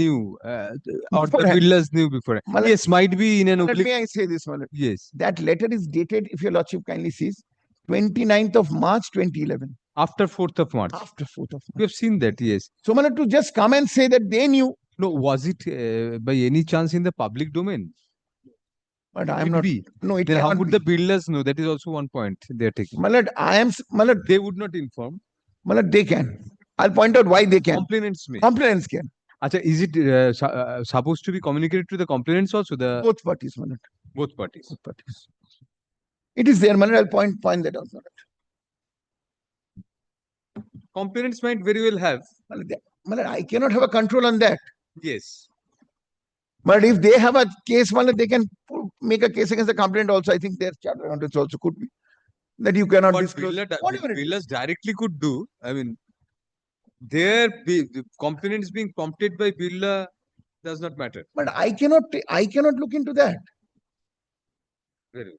Speaker 1: knew or the
Speaker 5: Beforehand.
Speaker 1: builders knew before.
Speaker 5: Malad-
Speaker 1: Yes, might be in an
Speaker 5: My lord,
Speaker 1: oblique.
Speaker 5: may I say this, my lord?
Speaker 1: Yes,
Speaker 5: That letter is dated, if your lordship kindly sees, 29th of March 2011.
Speaker 1: after 4th of March.
Speaker 5: After 4th of
Speaker 1: We
Speaker 5: March.
Speaker 1: have seen that. Yes.
Speaker 5: So, my lord, to just come and say that they knew,
Speaker 1: No, was it by any chance in the public domain?
Speaker 5: but I am
Speaker 1: It
Speaker 5: not.
Speaker 1: be.
Speaker 5: No, it
Speaker 1: Then how
Speaker 5: cannot
Speaker 1: would
Speaker 5: be.
Speaker 1: the builders know? That is also one point they are taking.
Speaker 5: My lord, my lord,
Speaker 1: They would not inform.
Speaker 5: they can. I'll point out why they can.
Speaker 1: Complainants may.
Speaker 5: Complainants can.
Speaker 1: Acha, is it supposed to be communicated to the complainants also? The
Speaker 5: Both parties, my lord.
Speaker 1: both parties.
Speaker 5: Both parties. It is there, my lord. I'll point that out, my lord.
Speaker 1: Complainants might very well have.
Speaker 5: My lord, I cannot have a control on that.
Speaker 1: Yes.
Speaker 5: But if they have a case, my lord, they can make a case against the complainant also. I think their charter contents also could be that you cannot
Speaker 1: What
Speaker 5: disclose. Whatever it is.
Speaker 1: builders directly could do. I mean, the complainants being prompted by builder does not matter.
Speaker 5: But I cannot look into that.
Speaker 1: Very well.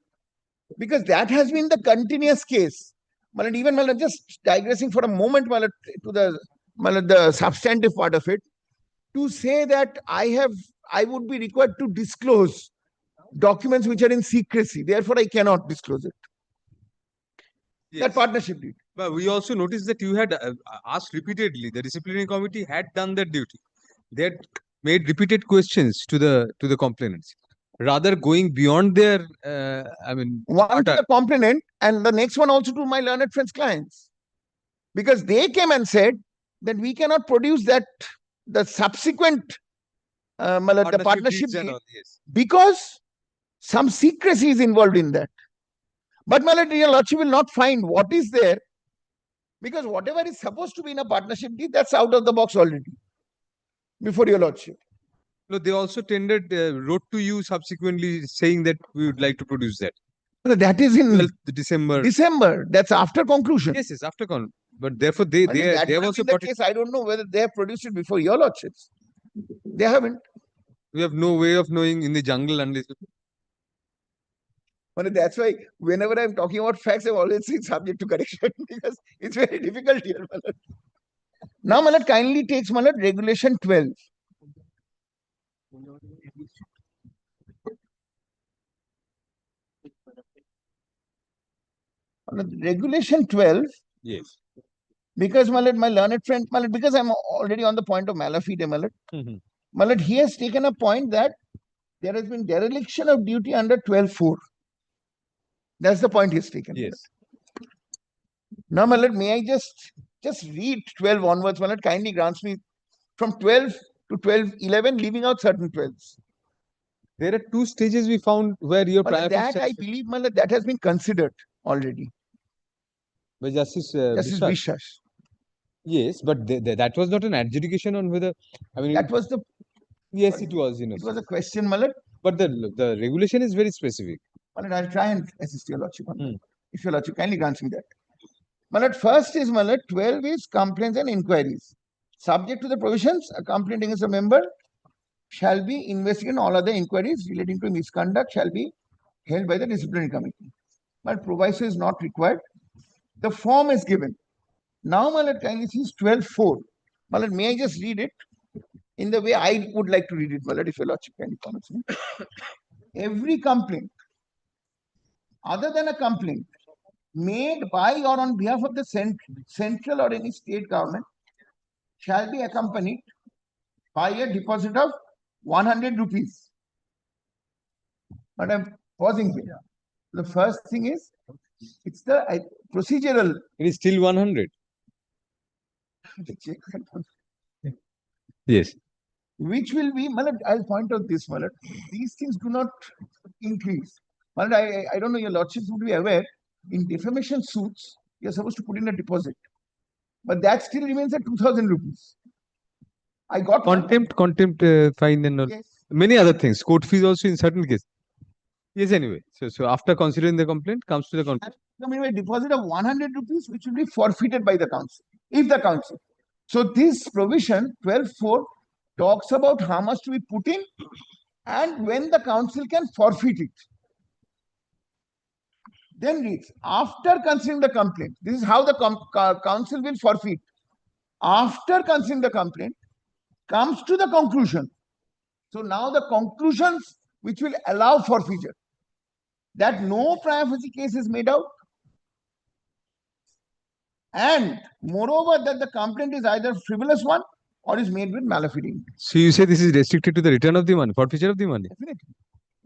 Speaker 5: Because that has been the continuous case. Malad, even Malad, just digressing for a moment, Malad, to the substantive part of it, to say that I would be required to disclose documents which are in secrecy. Therefore, I cannot disclose it.
Speaker 1: Yes.
Speaker 5: That partnership did.
Speaker 1: But we also noticed that you had asked repeatedly. The disciplinary committee had done their duty. They had made repeated questions to the complainants, rather going beyond their.
Speaker 5: One to the complainant and the next one also to my learned friends' clients, because they came and said that we cannot produce that the subsequent the partnership
Speaker 1: deeds and
Speaker 5: deed,
Speaker 1: all, yes.
Speaker 5: because some secrecy is involved in that. But my lord, your lordship will not find what is there, because whatever is supposed to be in a partnership deed, that's out of the box already before your lordship.
Speaker 1: No, they also wrote to you subsequently saying that we would like to produce that.
Speaker 5: So that is in
Speaker 1: 12th December.
Speaker 5: December. That's after conclusion.
Speaker 1: Yes, yes, after But therefore, they
Speaker 5: That
Speaker 1: have
Speaker 5: would have
Speaker 1: also
Speaker 5: been the
Speaker 1: got it.
Speaker 5: case. I don't know whether they have produced it before your lordships. They haven't.
Speaker 1: We have no way of knowing in the jungle unless.
Speaker 5: But that's why whenever I'm talking about facts, I'm always saying subject to correction because it's very difficult here. Malad. Now, Malad kindly takes Malad Regulation 12. Regulation 12.
Speaker 1: Yes.
Speaker 5: Because Malad, my learned friend, Malad, because I'm already on the point of Malafide, Malad. Malad, he has taken a point that there has been dereliction of duty under 12.4. That's the point he's taken.
Speaker 1: Yes.
Speaker 5: Now, Malad, may I just read 12 onwards? Malad, kindly grants me from 12 to 12:11, leaving out certain 12s.
Speaker 1: There are two stages we found where your
Speaker 5: Malad, that I believe, Malad, that has been considered already.
Speaker 1: By Justice
Speaker 5: Justice
Speaker 1: Vishwas.
Speaker 5: Vishwas.
Speaker 1: Yes, but that was not an adjudication on whether. I mean,
Speaker 5: that was the.
Speaker 1: Yes, it was.
Speaker 5: It was a question, Malad.
Speaker 1: But the regulation is very specific.
Speaker 5: Malad, I'll try and assist your lordship on that. If your lordship kindly grants me that. Malad, first is Malad, 12 is complaints and inquiries. Subject to the provisions, a complaint against a member shall be investigated. All other inquiries relating to misconduct shall be held by the disciplinary committee. But proviso is not required. The form is given. Now, Malad, kindly see 12.4. Malad, may I just read it in the way I would like to read it, Malad, if your lordship kindly permits me. Every complaint, other than a complaint, made by or on behalf of the central or any state government shall be accompanied by a deposit of 100 rupees. But I'm pausing here. The first thing is, it's the procedural.
Speaker 1: It is still 100. Yes.
Speaker 5: Which will be, Malad, I'll point out this, Malad. These things do not increase. Malad, I don't know, your lordships would be aware, in defamation suits, you're supposed to put in a deposit. But that still remains at 2,000 rupees. I got
Speaker 1: contempt fine and all.
Speaker 5: Yes.
Speaker 1: Many other things. Court fees also in certain cases. Yes, anyway. So after considering the complaint, comes to the complaint.
Speaker 5: A deposit of 100 rupees, which will be forfeited by the council, if the council. So this provision, 12.4, talks about how much to be put in and when the council can forfeit it. Then reads, after considering the complaint, this is how the council will forfeit. After considering the complaint, comes to the conclusion. So now the conclusions which will allow forfeiture, that no prima facie case is made out, and moreover that the complaint is either frivolous one or is made with malafide.
Speaker 1: So you say this is restricted to the return of the money, forfeiture of the money?
Speaker 5: Definitely.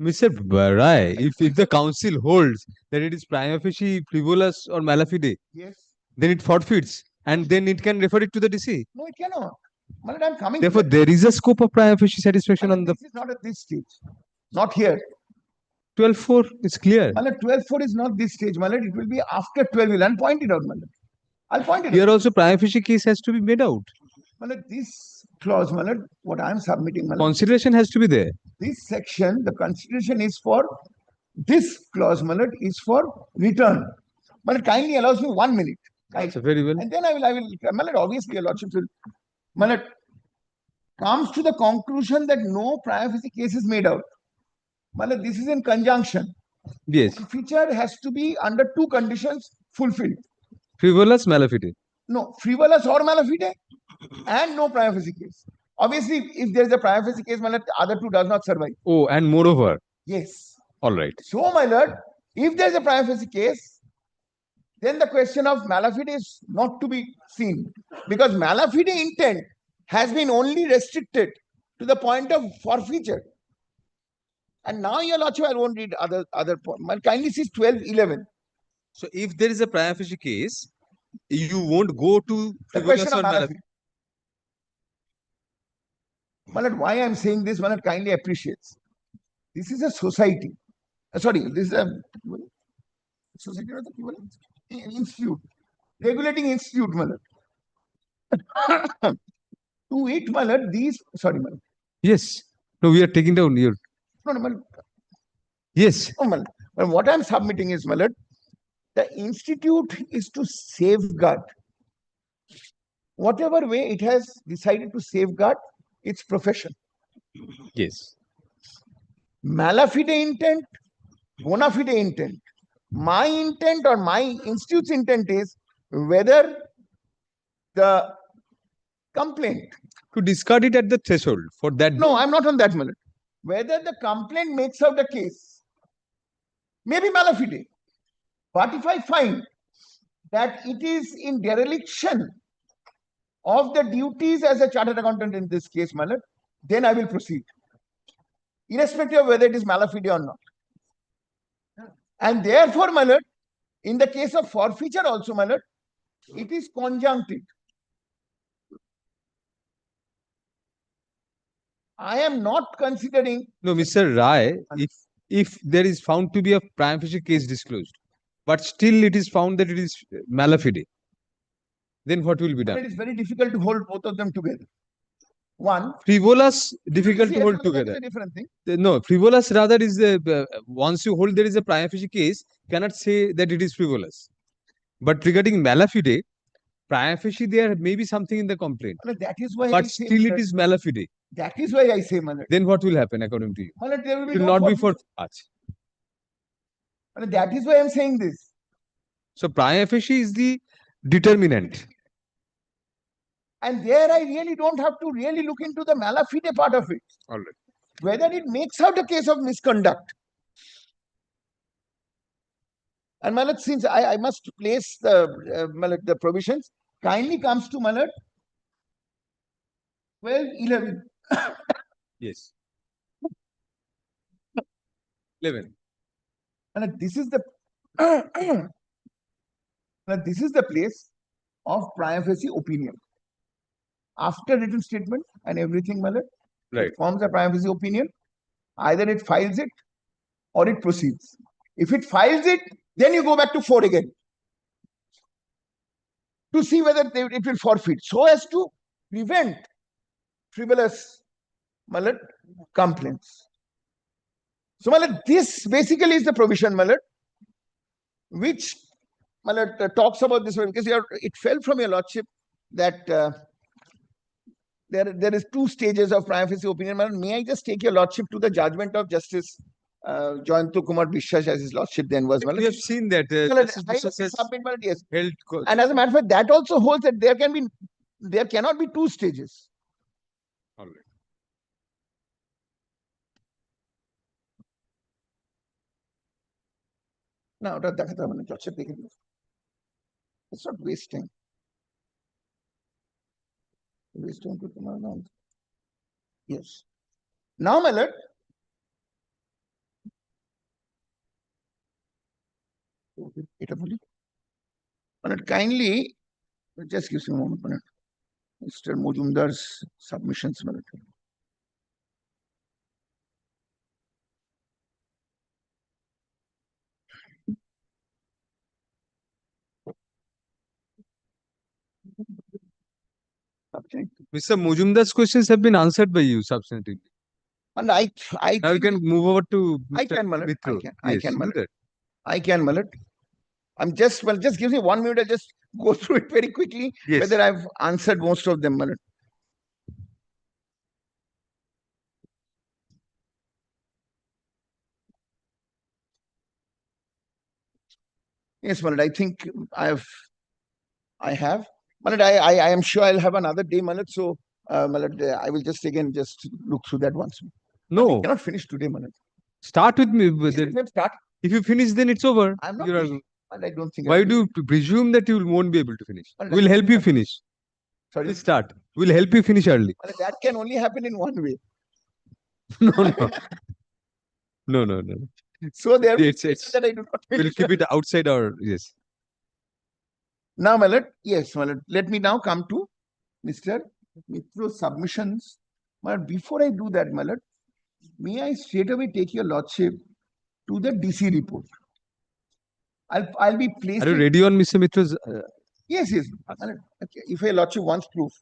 Speaker 1: Mr. Barai, if the council holds that it is prima facie frivolous or malafide,
Speaker 5: yes,
Speaker 1: then it forfeits and then it can refer it to the DC.
Speaker 5: No, it cannot. Malad, I'm coming.
Speaker 1: Therefore, there is a scope of prima facie satisfaction on the.
Speaker 5: This is not at this stage. Not here.
Speaker 1: 12.4 is clear.
Speaker 5: Malad, 12.4 is not this stage. Malad, it will be after 12. I'll point it out, Malad. I'll point it out.
Speaker 1: Here also prima facie case has to be made out.
Speaker 5: Malad, this clause, Malad, what I'm submitting, Malad.
Speaker 1: Consideration has to be there.
Speaker 5: This section, the consideration is for, this clause, Malad, is for return. Malad, kindly allows me 1 minute.
Speaker 1: So very well.
Speaker 5: And then I will, Malad, obviously, your lordship will, Malad, comes to the conclusion that no prima facie case is made out. Malad, this is in conjunction.
Speaker 1: Yes.
Speaker 5: Feature has to be under two conditions fulfilled.
Speaker 1: Frivolous, malafide.
Speaker 5: No, frivolous or malafide and no prima facie case. Obviously, if there is a prima facie case, Malad, the other two does not survive.
Speaker 1: Oh, and moreover.
Speaker 5: Yes.
Speaker 1: All right.
Speaker 5: So, my lord, if there is a prima facie case, then the question of malafide is not to be seen, because malafide intent has been only restricted to the point of forfeiture. And now, your lordship, I won't read other point. Kindly see 12.11.
Speaker 1: So if there is a prima facie case, you won't go to
Speaker 5: The question of
Speaker 1: malafide.
Speaker 5: my lord, why I am saying this, my lord kindly appreciates. This is a society. Sorry, this is a society or the institute, regulating institute, my lord. To it, my lord, these, sorry, my lord.
Speaker 1: Yes. No, we are taking down your.
Speaker 5: No, no, my lord.
Speaker 1: Yes.
Speaker 5: No, my lord. But what I am submitting is, my lord, the institute is to safeguard whatever way it has decided to safeguard its profession.
Speaker 1: Yes.
Speaker 5: Malafide intent, bona fide intent. My intent or my institute's intent is whether the complaint.
Speaker 1: To discard it at the threshold for that.
Speaker 5: No, I'm not on that, my lord. Whether the complaint makes out a case, maybe malafide. But if I find that it is in dereliction of the duties as a chartered accountant in this case, my lord, then I will proceed, irrespective of whether it is malafide or not. And therefore, my lord, in the case of forfeiture also, my lord, it is conjunctive. I am not considering.
Speaker 1: No, Mr. Rai, if there is found to be a prima facie case disclosed, but still it is found that it is malafide, then what will be done?
Speaker 5: It is very difficult to hold both of them together. One,
Speaker 1: Frivolous, difficult to
Speaker 5: yes,
Speaker 1: hold
Speaker 5: that is
Speaker 1: together.
Speaker 5: a different thing.
Speaker 1: No, frivolous rather is the once you hold there is a prima facie case, cannot say that it is frivolous. But regarding malafide, prima facie there may be something in the complaint,
Speaker 5: Well, that is why I
Speaker 1: but
Speaker 5: say,
Speaker 1: still
Speaker 5: my
Speaker 1: it
Speaker 5: lord,
Speaker 1: is malafide.
Speaker 5: that is why I say, my lord.
Speaker 1: Then what will happen according to you?
Speaker 5: My lord, there will be
Speaker 1: It will
Speaker 5: no
Speaker 1: not be for.
Speaker 5: forfeiture. My lord, that is why I am saying this.
Speaker 1: So prima facie is the determinant.
Speaker 5: And there I really don't have to really look into the malafide part of it.
Speaker 1: All right.
Speaker 5: Whether it makes out a case of misconduct. And my lord, since I must place the, my lord, the provisions, kindly comes to, my lord, 12, 11.
Speaker 1: Yes. 11.
Speaker 5: And this is the this is the place of prima facie opinion. After written statement and everything, my lord,
Speaker 1: Right.
Speaker 5: it forms a prima facie opinion. Either it files it or it proceeds. If it files it, then you go back to 4 again to see whether it will forfeit, so as to prevent frivolous, my lord, complaints. So, my lord, this basically is the provision, my lord, which, my lord, talks about this one, because it fell from your lordship that there is 2 stages of prima facie opinion. My lord, may I just take your lordship to the judgment of Justice Jayanto Kumar Biswas, as his lordship then was, my
Speaker 1: We
Speaker 5: lord?
Speaker 1: have seen that
Speaker 5: My lord,
Speaker 1: Justice
Speaker 5: I
Speaker 1: Biswas has
Speaker 5: submit, my lord, yes.
Speaker 1: held.
Speaker 5: And as a matter of fact, that also holds that there cannot be 2 stages.
Speaker 1: All right.
Speaker 5: Now, it's not wasting. Wasting to come around. Yes. Now, my lord, my lord, kindly just give me a moment, my lord. Mr. Mojumdar's submissions, my lord.
Speaker 1: Mr. Mujumdar's questions have been answered by you substantively.
Speaker 5: And
Speaker 1: Now you
Speaker 5: think
Speaker 1: can move over to Mr.
Speaker 5: I can, my lord.
Speaker 1: Mitro.
Speaker 5: I
Speaker 1: Yes,
Speaker 5: can, my
Speaker 1: do
Speaker 5: lord.
Speaker 1: that.
Speaker 5: I can, my lord. I'm just, well, just give me 1 minute. I'll just go through it very quickly,
Speaker 1: Yes.
Speaker 5: whether I've answered most of them, my lord. Yes, my lord. I think I have. My lord, I am sure I'll have another day, my lord. So, my lord, I will just again just look through that once.
Speaker 1: No,
Speaker 5: I cannot finish today, my lord.
Speaker 1: start with me. But
Speaker 5: Yes,
Speaker 1: then
Speaker 5: let's start.
Speaker 1: if you finish, then it's over.
Speaker 5: I'm not.
Speaker 1: You are,
Speaker 5: finishing, and I don't think.
Speaker 1: why
Speaker 5: I'll
Speaker 1: do you presume that you won't be able to finish?
Speaker 5: Well,
Speaker 1: We'll help you finish.
Speaker 5: Sorry,
Speaker 1: Please start. We'll help you finish early.
Speaker 5: my lord, that can only happen in one way.
Speaker 1: No, no. No, no, no.
Speaker 5: So there,
Speaker 1: It's
Speaker 5: that I do not.
Speaker 1: we'll
Speaker 5: finish.
Speaker 1: keep it outside our, yes.
Speaker 5: Now, my lord, yes, my lord. Let me now come to Mr. Mitro's submissions But before I do that, my lord, may I straight away take your lordship to the DC report? I'll be placed.
Speaker 1: Are you ready on Mr. Mitra's?
Speaker 5: Yes, yes. My lord, okay. If your lordship wants proof.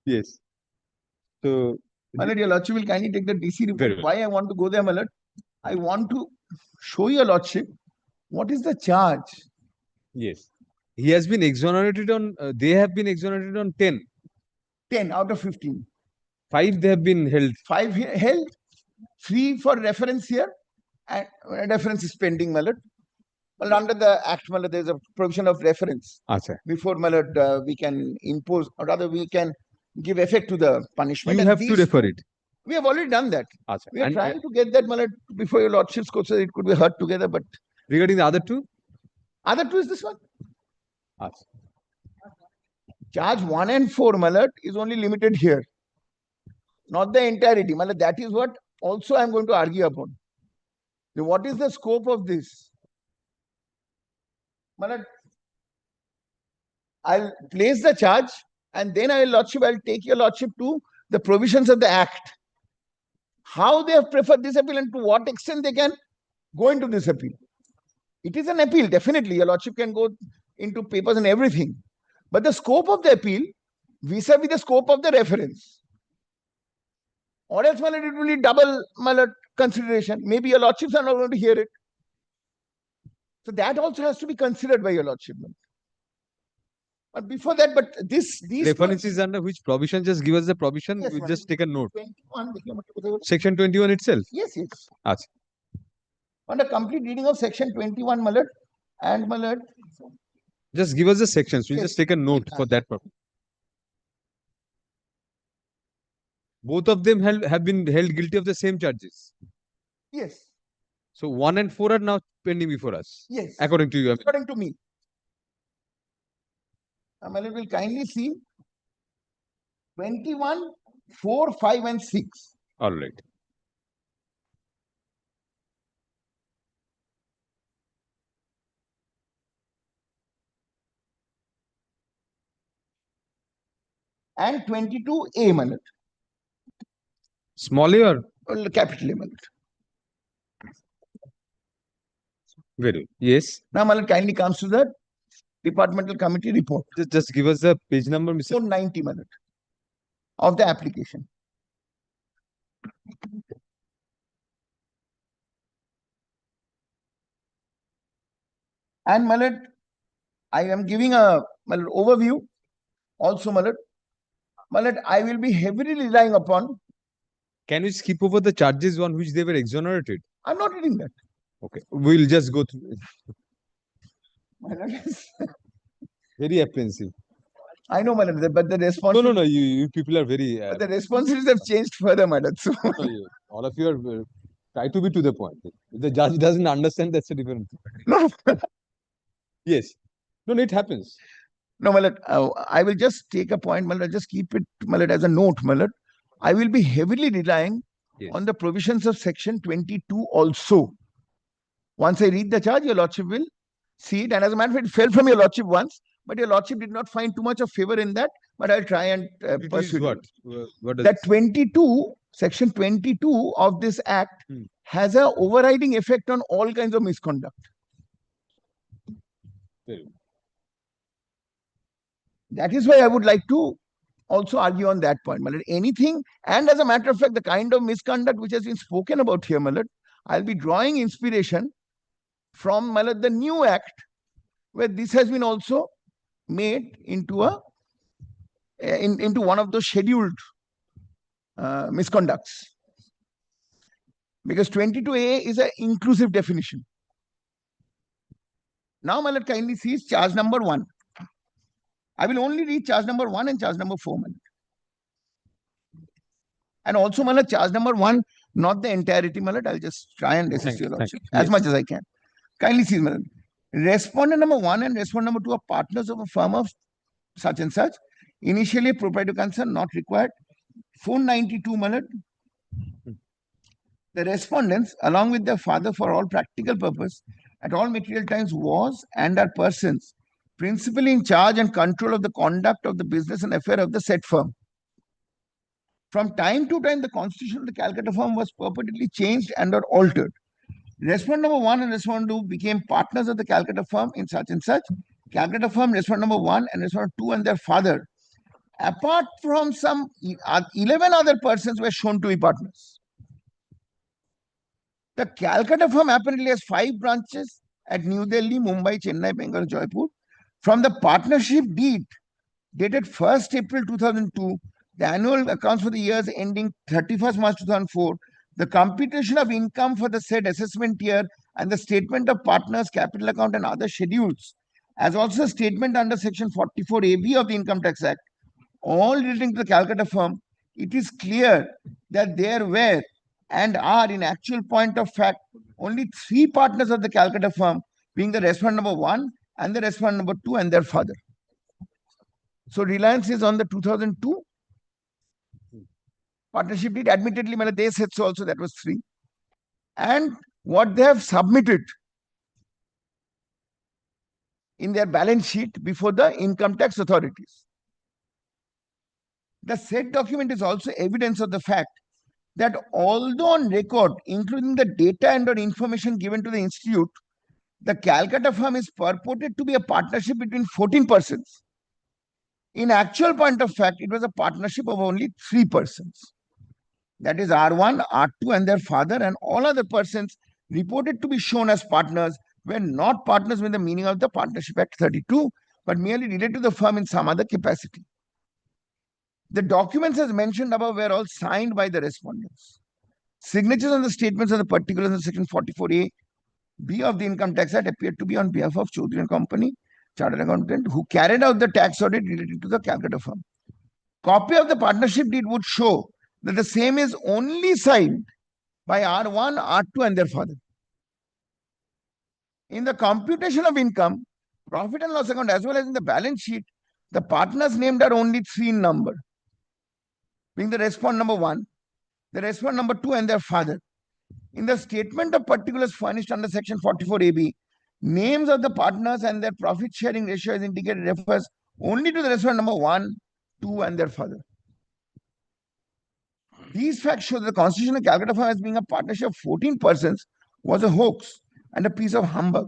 Speaker 1: Yes. So,
Speaker 5: My lord, your lordship will kindly take the DC
Speaker 1: Very
Speaker 5: report.
Speaker 1: well.
Speaker 5: Why I want to go there, my lord? I want to show your lordship what is the charge.
Speaker 1: yes. He has been exonerated on, they have been exonerated on 10.
Speaker 5: 10 out of 15.
Speaker 1: 5 they have been held.
Speaker 5: 5 held, 3 for reference here, and reference is pending, my lord. Well, under the Act, my lord, there is a provision of reference.
Speaker 1: Acha.
Speaker 5: Before, my lord, we can impose, or rather, we can give effect to the punishment.
Speaker 1: You
Speaker 5: And
Speaker 1: have to
Speaker 5: these
Speaker 1: refer
Speaker 5: two-
Speaker 1: it.
Speaker 5: We have already done that.
Speaker 1: Acha.
Speaker 5: We are
Speaker 1: And
Speaker 5: trying to get that, my lord, before your lordship's court, so it could be heard together. But
Speaker 1: regarding the other 2?
Speaker 5: other 2 is this one.
Speaker 1: Acha.
Speaker 5: Charge 1 and 4, my lord, is only limited here, not the entirety. My lord, that is what also I am going to argue upon. Then what is the scope of this? My lord, I'll place the charge, and then I will lordship, I'll take your lordship to the provisions of the Act. How they have preferred this appeal and to what extent they can go into this appeal. It is an appeal, definitely. Your lordship can go into papers and everything. But the scope of the appeal vis-a-vis the scope of the reference. Or else, my lord, it will be double, my lord, consideration. Maybe your lordships are not going to hear it. So that also has to be considered by your lordship. But before that, but these
Speaker 1: Reference is under which provision? Just give us the provision.
Speaker 5: Yes,
Speaker 1: We
Speaker 5: madam.
Speaker 1: just take a note.
Speaker 5: 21.
Speaker 1: Section 21 itself.
Speaker 5: Yes, yes.
Speaker 1: Acha.
Speaker 5: On a complete reading of section 21, my lord, and my lord,
Speaker 1: Just give us the sections. We'll
Speaker 5: Yes.
Speaker 1: just take a note for that purpose. Both of them have been held guilty of the same charges.
Speaker 5: yes,
Speaker 1: So 1 and 4 are now pending before us.
Speaker 5: yes,
Speaker 1: According to you. I mean.
Speaker 5: according to me. My lord will kindly see 21, 4, 5, and 6.
Speaker 1: All right.
Speaker 5: And 22A, my lord.
Speaker 1: Small A or
Speaker 5: Well, capital A, my lord.
Speaker 1: very well. Yes.
Speaker 5: Now, my lord kindly comes to the departmental committee report.
Speaker 1: Just give us the page number, Mr.
Speaker 5: 490, my lord, of the application. And my lord, I am giving a my lord, overview. Also, my lord, I will be heavily relying upon.
Speaker 1: Can we skip over the charges on which they were exonerated?
Speaker 5: I'm not reading that.
Speaker 1: Okay. We'll just go through.
Speaker 5: My lord,
Speaker 1: Very apprehensive.
Speaker 5: I know, my lord, but the response.
Speaker 1: No. You people are very.
Speaker 5: But the responses have changed further, my lord. So
Speaker 1: All of you are try to be to the point. If the judge doesn't understand, that's a different thing.
Speaker 5: no,
Speaker 1: Yes. No, it happens.
Speaker 5: no, my lord, I will just take a point, my lord, just keep it, my lord, as a note, my lord. I will be heavily relying
Speaker 1: Yes.
Speaker 5: on the provisions of section 22 also. Once I read the charge, your lordship will see it. And as a matter of fact, it fell from your lordship once, but your lordship did not find too much of favor in that. But I'll try and
Speaker 1: It is
Speaker 5: pursue
Speaker 1: what?
Speaker 5: it.
Speaker 1: What does
Speaker 5: That 22, section 22 of this act has a overriding effect on all kinds of misconduct.
Speaker 1: Very well.
Speaker 5: That is why I would like to also argue on that point, my lord. Anything, and as a matter of fact, the kind of misconduct which has been spoken about here, my lord, I'll be drawing inspiration from, my lord, the new act, where this has been also made into a into one of those scheduled misconducts. Because 22A is an inclusive definition. Now, my lord, kindly sees charge number 1. I will only read charge number 1 and charge number 4, my lord. And also, my lord, charge number 1, not the entirety, my lord. I'll just try and assist your lordship as much as I can. Kindly see, my lord. Respondent number 1 and respondent number 2 are partners of a firm of such and such. Initially, proprietor concern not required. 492, my lord. The respondents, along with their father for all practical purpose, at all material times was and are persons principally in charge and control of the conduct of the business and affair of the said firm. From time to time, the constitution of the Calcutta firm was purportedly changed and or altered. Respondent number 1 and respondent 2 became partners of the Calcutta firm in such and such. Calcutta firm, respondent number 1 and respondent 2 and their father, apart from some 11 other persons, were shown to be partners. The Calcutta firm apparently has 5 branches at New Delhi, Mumbai, Chennai, Bengal, Jaipur. From the partnership deed dated 1st April 2002, the annual accounts for the years ending 31st March 2004, the computation of income for the said assessment year and the statement of partners, capital account and other schedules, as also a statement under section 44AB of the Income Tax Act, all relating to the Calcutta firm, it is clear that there were and are in actual point of fact only 3 partners of the Calcutta firm, being the respondent number 1 and the respondent number 2 and their father. So reliance is on the 2002 partnership deed. Admittedly, they said so also, that was 3. And what they have submitted in their balance sheet before the income tax authorities. The said document is also evidence of the fact that although on record, including the data and or information given to the institute, the Calcutta firm is purported to be a partnership between 14 persons. In actual point of fact, it was a partnership of only 3 persons. That is R1, R2 and their father, and all other persons reported to be shown as partners were not partners with the meaning of the Partnership Act 32, but merely related to the firm in some other capacity. The documents as mentioned above were all signed by the respondents. Signatures on the statements of the particulars in section 44A B of the Income Tax Act appeared to be on behalf of Chaudhary and Company, Chartered Accountant, who carried out the tax audit related to the Calcutta firm. Copy of the partnership deed would show that the same is only signed by R1, R2 and their father. In the computation of income, profit and loss account, as well as in the balance sheet, the partners named are only 3 in number, being the respondent number 1, the respondent number 2 and their father. In the statement of particulars furnished under section 44AB, names of the partners and their profit sharing ratio as indicated refers only to the respondent number 1, 2 and their father. These facts show that the constitution of Calcutta firm as being a partnership of 14 persons was a hoax and a piece of humbug.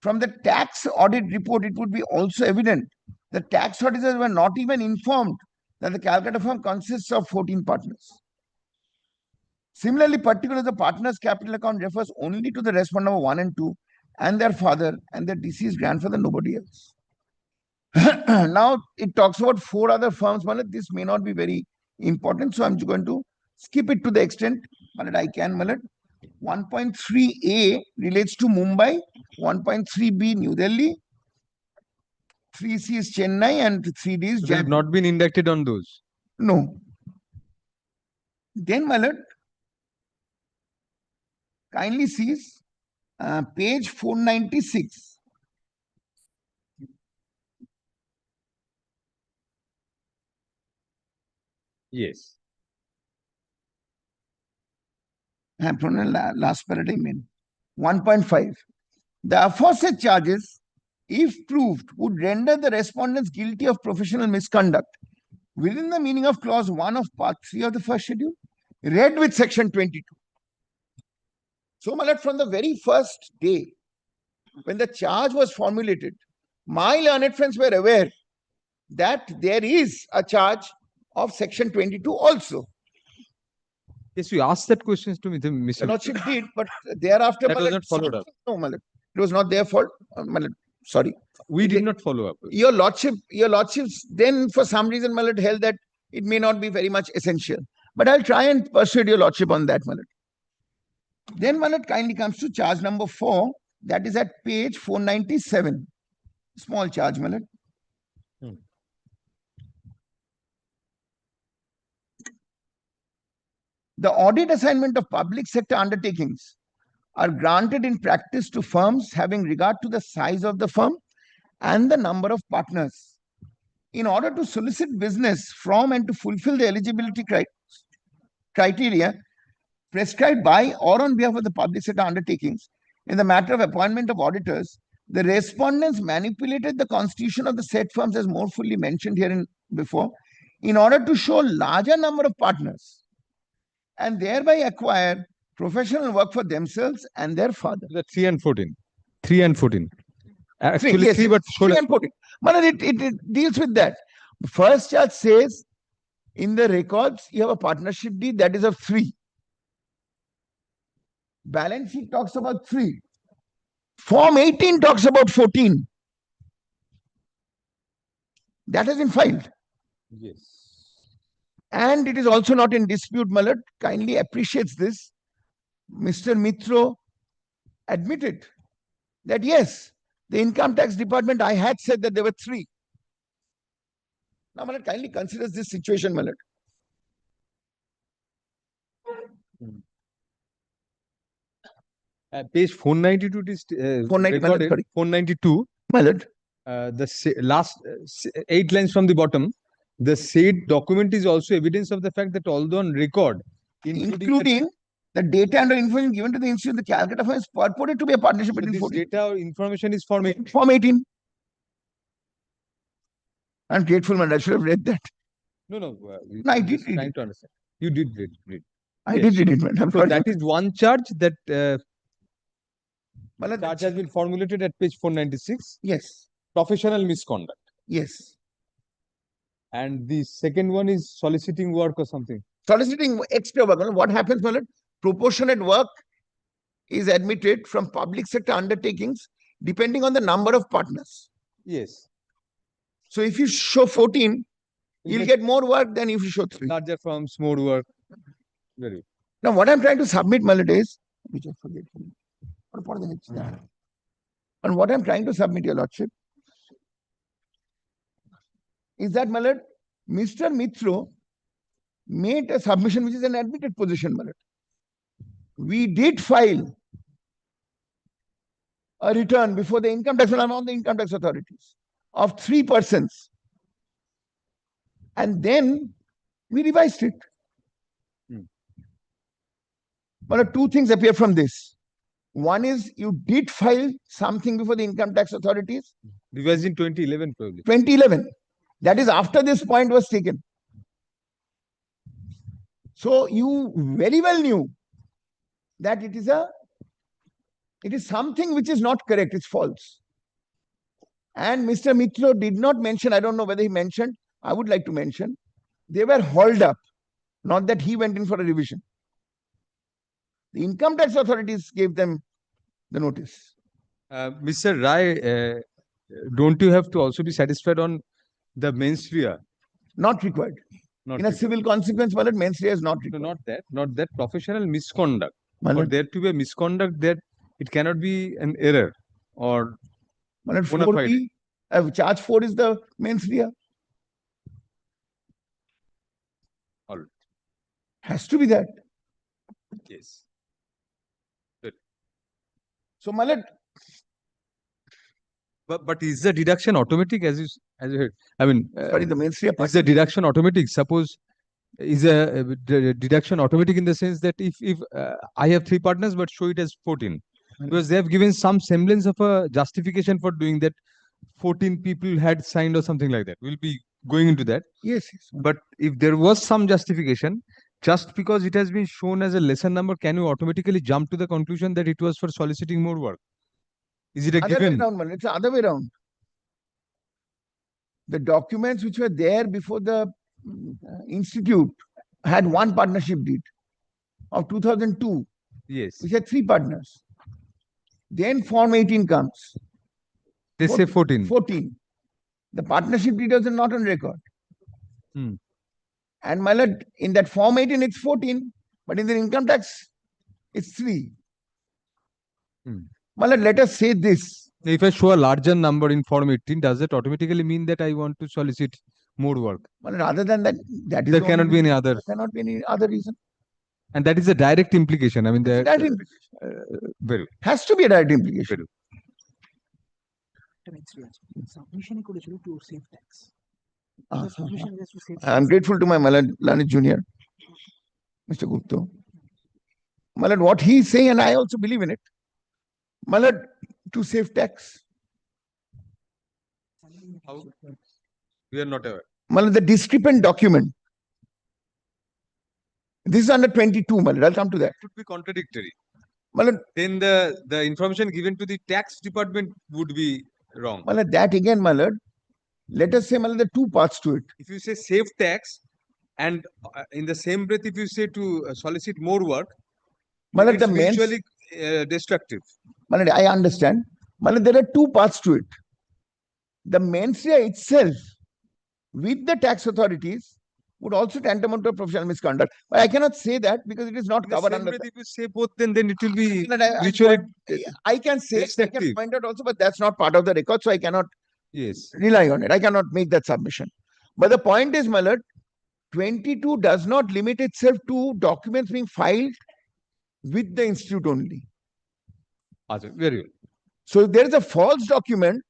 Speaker 5: From the tax audit report, it would be also evident that tax auditors were not even informed that the Calcutta firm consists of 14 partners. Similarly, particulars of the partners' capital account refers only to the respondent number 1 and 2 and their father and their deceased grandfather, nobody else. Now, it talks about 4 other firms. This may not be very important, so I'm going to skip it to the extent that I can. 1.3a relates to Mumbai, 1.3b New Delhi, 3c is Chennai, and 3d is
Speaker 1: So they have
Speaker 5: Jaipur.
Speaker 1: not been indicted on those.
Speaker 5: No. Then, kindly sees page 496.
Speaker 1: Yes.
Speaker 5: From the last paradigm in 1.5. The aforesaid charges, if proved, would render the respondents guilty of professional misconduct within the meaning of clause 1 of part 3 of the first schedule, read with section 22. So, from the very first day when the charge was formulated, my learned friends were aware that there is a charge of section 22 also.
Speaker 1: Yes, you asked that question to me, Mr.
Speaker 5: The Lordship did, but thereafter,
Speaker 1: That was not followed up.
Speaker 5: No, it was not their fault. Sorry.
Speaker 1: We did not follow up.
Speaker 5: Your lordships then for some reason held that it may not be very much essential. But I'll try and persuade your lordship on that, Then kindly comes to charge number 4, that is at page 497. Small charge, The audit assignment of public sector undertakings are granted in practice to firms having regard to the size of the firm and the number of partners. In order to solicit business from and to fulfill the eligibility criteria prescribed by or on behalf of the public sector undertakings in the matter of appointment of auditors, The respondents manipulated the constitution of the said firms as more fully mentioned here before in order to show larger number of partners and thereby acquire professional work for themselves and their father.
Speaker 1: The 3 and 14. 3 and 14. Actually,
Speaker 5: yes,
Speaker 1: 3, but showed
Speaker 5: 3 and 14. But it deals with that. First charge says in the records you have a partnership deed that is of 3. Balance sheet talks about 3. Form 18 talks about 14. That has been filed.
Speaker 1: Yes.
Speaker 5: And it is also not in dispute. Malad kindly appreciates this. Mr. Mitro admitted that yes, the income tax department, I had said that there were 3. Now, Malad kindly considers this situation, Malad.
Speaker 1: Page 492 it is
Speaker 5: 490,
Speaker 1: recorded.
Speaker 5: sorry.
Speaker 1: 492.
Speaker 5: Malad.
Speaker 1: The last 8 lines from the bottom. The said document is also evidence of the fact that although on record,
Speaker 5: Including the data and information given to the institute, the Calcutta firm is purported to be a partnership between
Speaker 1: this
Speaker 5: 14.
Speaker 1: data or information is Form 18.
Speaker 5: Form 18. I'm grateful, man. I should have read that.
Speaker 1: No,
Speaker 5: No, I
Speaker 1: I'm
Speaker 5: did
Speaker 1: just
Speaker 5: read
Speaker 1: trying
Speaker 5: it.
Speaker 1: to understand. You did read.
Speaker 5: I
Speaker 1: Yes.
Speaker 5: did read it, man. I'm
Speaker 1: So
Speaker 5: sorry.
Speaker 1: that is one charge that
Speaker 5: Malad,
Speaker 1: charge has been formulated at page 496.
Speaker 5: yes,
Speaker 1: Professional misconduct.
Speaker 5: yes.
Speaker 1: And the second one is soliciting work or something.
Speaker 5: Soliciting extra work. What happens, Malad? Proportionate work is admitted from public sector undertakings depending on the number of partners.
Speaker 1: Yes.
Speaker 5: So if you show 14, you'll get more work than if you show 3.
Speaker 1: Larger firms, more work. Very good.
Speaker 5: Now, what I'm trying to submit, Malad, is, which I forget. And what I'm trying to submit, Your Lordship, is that, Malad, Mr. Mitro made a submission which is an admitted position, Malad. We did file a return before the income tax and on the income tax authorities of 3 persons. And then we revised it. But 2 things appear from this. One is you did file something before the income tax authorities.
Speaker 1: Revised in 2011 probably.
Speaker 5: 2011. That is after this point was taken. So you very well knew that it is something which is not correct, it's false. And Mr. Mitro did not mention, I don't know whether he mentioned, I would like to mention, they were hauled up, not that he went in for a revision. The income tax authorities gave them the notice.
Speaker 1: Mr. Rai, don't you have to also be satisfied on the mens rea?
Speaker 5: Not required.
Speaker 1: Not
Speaker 5: In a civil consequence, Malad, mens rea is not
Speaker 1: No,
Speaker 5: required.
Speaker 1: not that professional misconduct. For
Speaker 5: Malad,
Speaker 1: there to be a misconduct, that it cannot be an error or
Speaker 5: Malad,
Speaker 1: bona fide.
Speaker 5: 4B, charge 4 is the mens rea.
Speaker 1: All right.
Speaker 5: Has to be that.
Speaker 1: Yes.
Speaker 5: So, Malad,
Speaker 1: But is the deduction automatic as you heard? I mean,
Speaker 5: sorry, the mens rea
Speaker 1: is
Speaker 5: part.
Speaker 1: the deduction automatic? Suppose is a deduction automatic in the sense that if I have 3 partners but show it as 14, because they have given some semblance of a justification for doing that. 14 people had signed or something like that. We'll be going into that.
Speaker 5: Yes.
Speaker 1: But if there was some justification, just because it has been shown as a lesser number, can you automatically jump to the conclusion that it was for soliciting more work? Is it a
Speaker 5: Other way
Speaker 1: given?
Speaker 5: around, Malad. It's the other way around. The documents which were there before the institute had 1 partnership deed of 2002,
Speaker 1: Yes.
Speaker 5: which had 3 partners. Then Form 18 comes.
Speaker 1: They say 14.
Speaker 5: 14. The partnership details are not on record.
Speaker 1: Hmm.
Speaker 5: And Malad, in that Form 18, it's 14, but in the income tax, it's 3. Malad, let us say this.
Speaker 1: If I show a larger number in Form 18, does that automatically mean that I want to solicit more work?
Speaker 5: Malad, other than that, that is
Speaker 1: There
Speaker 5: the
Speaker 1: cannot
Speaker 5: only
Speaker 1: be any
Speaker 5: reason.
Speaker 1: other.
Speaker 5: There cannot be any other reason.
Speaker 1: And that is a direct implication. I mean,
Speaker 5: It's a direct implication.
Speaker 1: very
Speaker 5: Has to be a direct implication.
Speaker 1: Very
Speaker 6: Submission করেছিল to save tax.
Speaker 5: Ah,
Speaker 6: Submission was to save
Speaker 5: I'm grateful to my Malad Lanit Jr., Mr. Gupta. Malad, what he is saying, and I also believe in it. Malad, to save tax.
Speaker 1: How? We are not aware.
Speaker 5: Malad, the discrepant document. This is under 22, Malad. I'll come to that.
Speaker 1: It would be contradictory.
Speaker 5: Malad,
Speaker 1: Then the information given to the tax department would be wrong.
Speaker 5: Malad, that again, Malad. Let us say, Malad, there are two parts to it.
Speaker 1: If you say save tax, and in the same breath, if you say to solicit more work,
Speaker 5: Malad,
Speaker 1: it's
Speaker 5: the mens,
Speaker 1: mutually destructive.
Speaker 5: Malad, I understand. Malad, there are two parts to it. The mens rea itself, with the tax authorities, would also tantamount to a professional misconduct. But I cannot say that because it is not
Speaker 1: In the
Speaker 5: covered
Speaker 1: same
Speaker 5: under.
Speaker 1: breath, if you say both, then it will be
Speaker 5: I
Speaker 1: mutually.
Speaker 5: I can say, I can
Speaker 1: destructive.
Speaker 5: point out also, but that's not part of the record, so I cannot
Speaker 1: Yes.
Speaker 5: rely on it. I cannot make that submission. But the point is, Malad, 22 does not limit itself to documents being filed with the institute only.
Speaker 1: Very well.
Speaker 5: So if there is a false document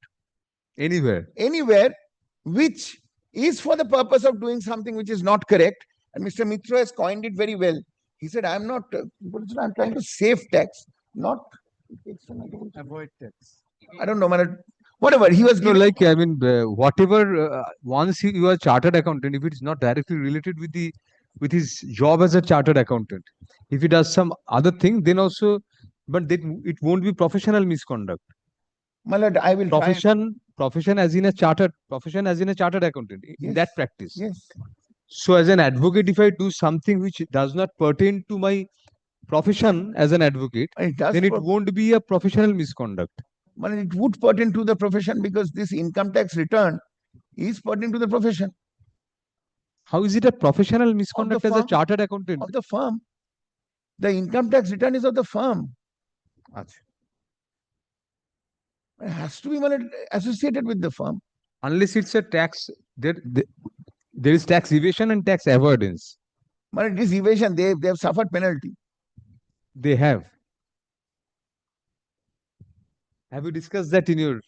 Speaker 1: Anywhere.
Speaker 5: anywhere which is for the purpose of doing something which is not correct, and Mr. Mitra has coined it very well. He said, I'm not, I'm trying to save tax, not
Speaker 3: Avoid tax.
Speaker 5: I don't know, Malad. Whatever he was
Speaker 1: No,
Speaker 5: giving,
Speaker 1: like I mean, whatever. Once you are chartered accountant, if it is not directly related with his job as a chartered accountant, if he does some other thing, then also, but then it won't be professional misconduct.
Speaker 5: Malad, I will try.
Speaker 1: Profession as in a chartered accountant in
Speaker 5: Yes.
Speaker 1: that practice.
Speaker 5: Yes.
Speaker 1: So as an advocate, if I do something which does not pertain to my profession as an advocate,
Speaker 5: It does.
Speaker 1: then it won't be a professional misconduct.
Speaker 5: Well, it would pertain to the profession because this income tax return is pertinent to the profession
Speaker 1: How is it a professional misconduct as a
Speaker 5: firm.
Speaker 1: chartered accountant?
Speaker 5: of the firm. The income tax return is of the firm. It has to be associated with the firm.
Speaker 1: Unless it's a tax, there is tax evasion and tax avoidance.
Speaker 5: But it is evasion. They have suffered penalty.
Speaker 1: They have. Have you discussed that in your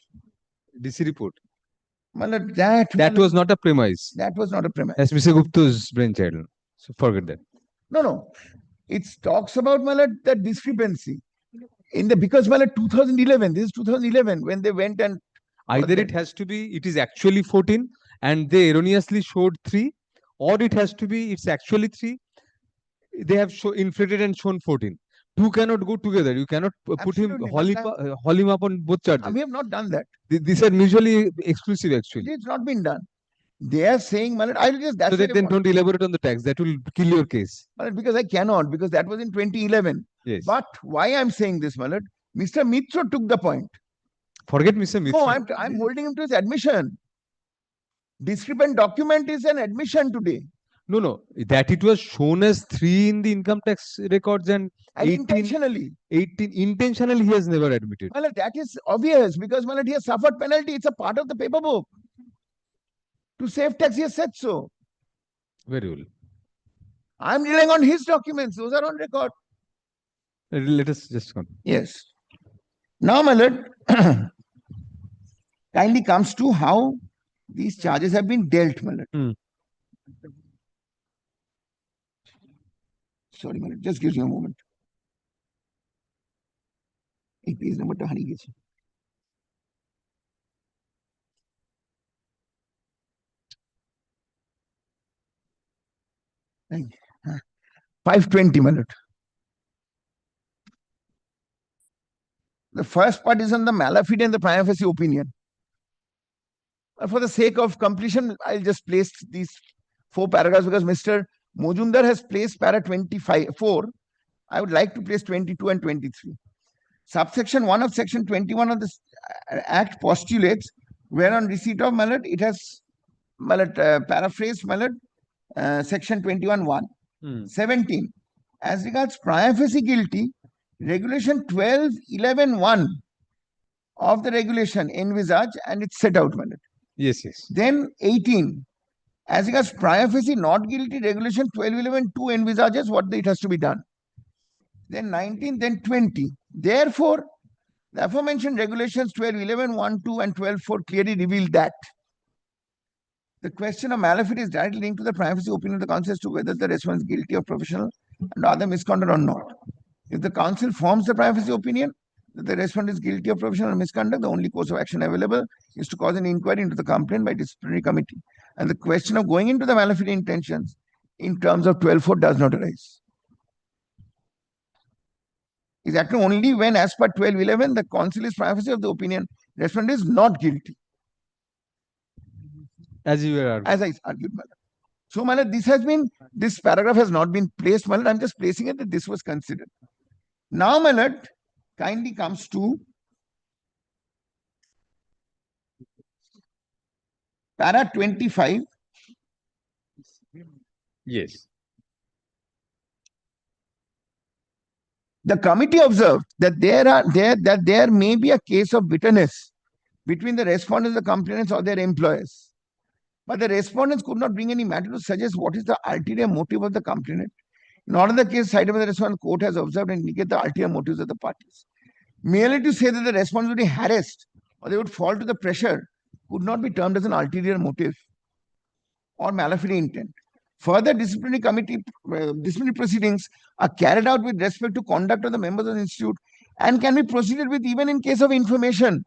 Speaker 1: DC report?
Speaker 5: Well,
Speaker 1: That was not a premise.
Speaker 5: that was not a premise.
Speaker 1: As Mr. Gupta's brainchild. So forget that.
Speaker 5: No. It talks about the discrepancy. Because 2011, this is 2011 when they went and
Speaker 1: Either it has to be, it is actually 14 and they erroneously showed 3, or it has to be, it's actually 3. They have inflated and shown 14. Two cannot go together. You cannot put him, haul him up on both charges.
Speaker 5: we have not done that.
Speaker 1: These are mutually exclusive actually.
Speaker 5: It's not been done. They are saying, I'll just, that's
Speaker 1: So
Speaker 5: why
Speaker 1: that then don't elaborate on the tax. That will kill your case.
Speaker 5: because I cannot, because that was in 2011.
Speaker 1: Yes.
Speaker 5: But why I'm saying this, Mr. Mitra took the point.
Speaker 1: Forget Mr. Mitra.
Speaker 5: No, I'm holding him to his admission. Discrepant document is an admission today.
Speaker 1: No. That it was shown as 3 in the income tax records and 18,
Speaker 5: Intentionally.
Speaker 1: 18 intentionally he has never admitted.
Speaker 5: Well, that is obvious because he has suffered penalty. It's a part of the paper book. To save tax, he has said so.
Speaker 1: Very well.
Speaker 5: I'm relying on his documents. Those are on record.
Speaker 1: Let us just continue.
Speaker 5: Yes. Now, my lord, kindly comes to how these charges have been dealt, my lord. Sorry, my lord, just give me a moment. Page number 200. 520, my lord. The first part is on the Malafide and the prima facie opinion. For the sake of completion, I'll just place these 4 paragraphs because Mr. Mojumdar has placed para 4. I would like to place 22 and 23. Subsection 1 of section 21 of this Act postulates where on receipt of mallet, it has paraphrased section 21(1). 17. As regards prima facie guilty, regulation 12(11)(1) of the regulation envisage and it's set out.
Speaker 1: Yes.
Speaker 5: Then 18. As regards prima facie not guilty, regulation 12(11)(2) envisages what it has to be done. Then 19, then 20. Therefore, the aforementioned regulations 12(11)(1), 2 and 12(4) clearly reveal that the question of Malafide is directly linked to the prima facie opinion of the counsel as to whether the respondent is guilty of professional and other misconduct or not. If the counsel forms the prima facie opinion, that the respondent is guilty of professional misconduct, the only course of action available is to cause an inquiry into the complaint by disciplinary committee. And the question of going into the Malafide intentions in terms of 12(4) does not arise. Is acting only when, as per 12(11), the counsel is prima facie of the opinion respondent is not guilty.
Speaker 1: As you were arguing.
Speaker 5: As I argued, my lord. So, my lord, this paragraph has not been placed, my lord. I'm just placing it that this was considered. Now, my lord, kindly comes to para 25.
Speaker 1: Yes.
Speaker 5: The committee observed that there may be a case of bitterness between the respondents, the complainants, or their employers. But the respondents could not bring any matter to suggest what is the ulterior motive of the complainant. Nor in the case cited by the respondent, court has observed and indicate the ulterior motives of the parties. Merely to say that the respondents would be harassed or they would fall to the pressure could not be termed as an ulterior motive or Malafide intent. Further, disciplinary proceedings are carried out with respect to conduct of the members of the institute and can be proceeded with even in case of information.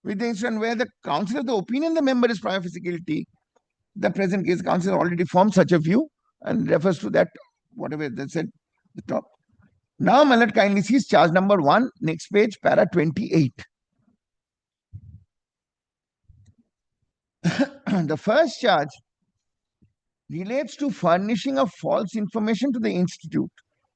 Speaker 5: With the instance where the counsel of the opinion the member is prima facie guilty, the present case counsel already formed such a view and refers to that, whatever they said, the top. Now, my lord, kindly see charge number 1, next page, para 28. The first charge relates to furnishing of false information to the institute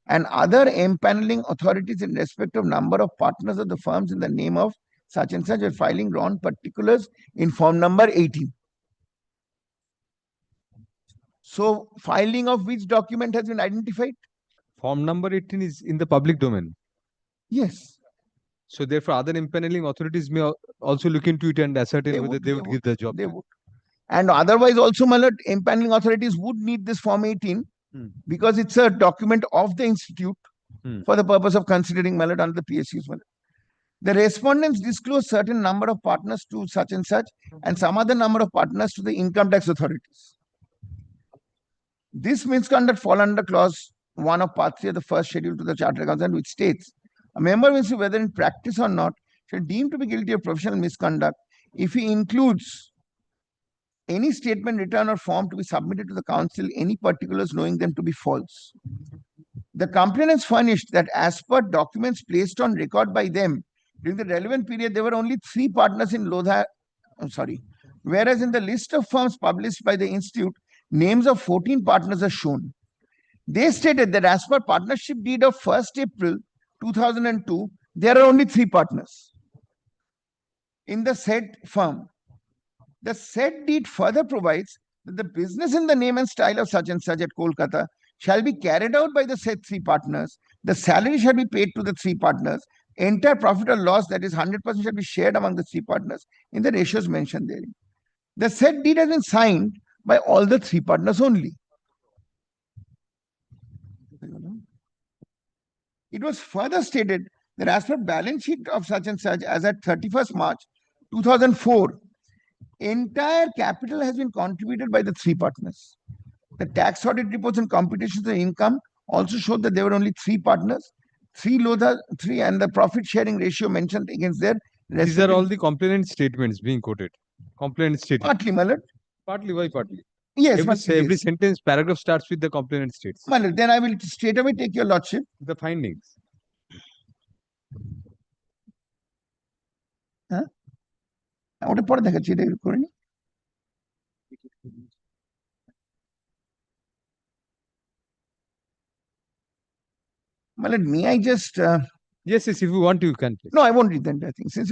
Speaker 5: and other empaneling authorities in respect of number of partners of the firms in the name of such and such, or filing wrong particulars in form number 18. So, filing of which document has been identified?
Speaker 1: Form number 18 is in the public domain.
Speaker 5: Yes.
Speaker 1: So therefore, other impaneling authorities may also look into it and ascertain whether they would give the job.
Speaker 5: They would. And otherwise also, my lord, impaneling authorities would need this Form 18 because it's a document of the institute for the purpose of considering, my lord, under the PSUs. My lord. The respondents disclose certain number of partners to such and some other number of partners to the income tax authorities. This misconduct fall under clause 1 of part 3 of the first schedule to the Charter Council, which states a member will see whether in practice or not shall deem to be guilty of professional misconduct if he includes any statement, return, or form to be submitted to the council, any particulars knowing them to be false. The complainants furnished that as per documents placed on record by them during the relevant period, there were only 3 partners in Lodha, whereas in the list of firms published by the institute, names of 14 partners are shown. They stated that as per partnership deed of 1st April 2002, there are only 3 partners in the said firm. The said deed further provides that the business in the name and style of such and such at Kolkata shall be carried out by the said 3 partners. The salary shall be paid to the 3 partners. Entire profit or loss, that is 100%, shall be shared among the 3 partners in the ratios mentioned therein. The said deed has been signed by all the 3 partners only. It was further stated that as per balance sheet of such and such as at 31st March 2004, entire capital has been contributed by the 3 partners. The tax audit reports and computations of income also showed that there were only 3 partners, 3 Lodha, 3, and the profit sharing ratio mentioned against their.
Speaker 1: These are all the complainant statements being quoted. Complainant statement.
Speaker 5: Partly, my lord.
Speaker 1: Partly, why partly?
Speaker 5: Yes,
Speaker 1: every sentence, paragraph starts with the complainant states.
Speaker 5: My lord, then I will straight away take your lordship.
Speaker 1: The findings.
Speaker 5: Huh? ওটা পরে দেখাচ্ছি, এটা করে নি। My lord, may I just
Speaker 1: yes, if you want, you can.
Speaker 5: No, I won't read that, I think. Since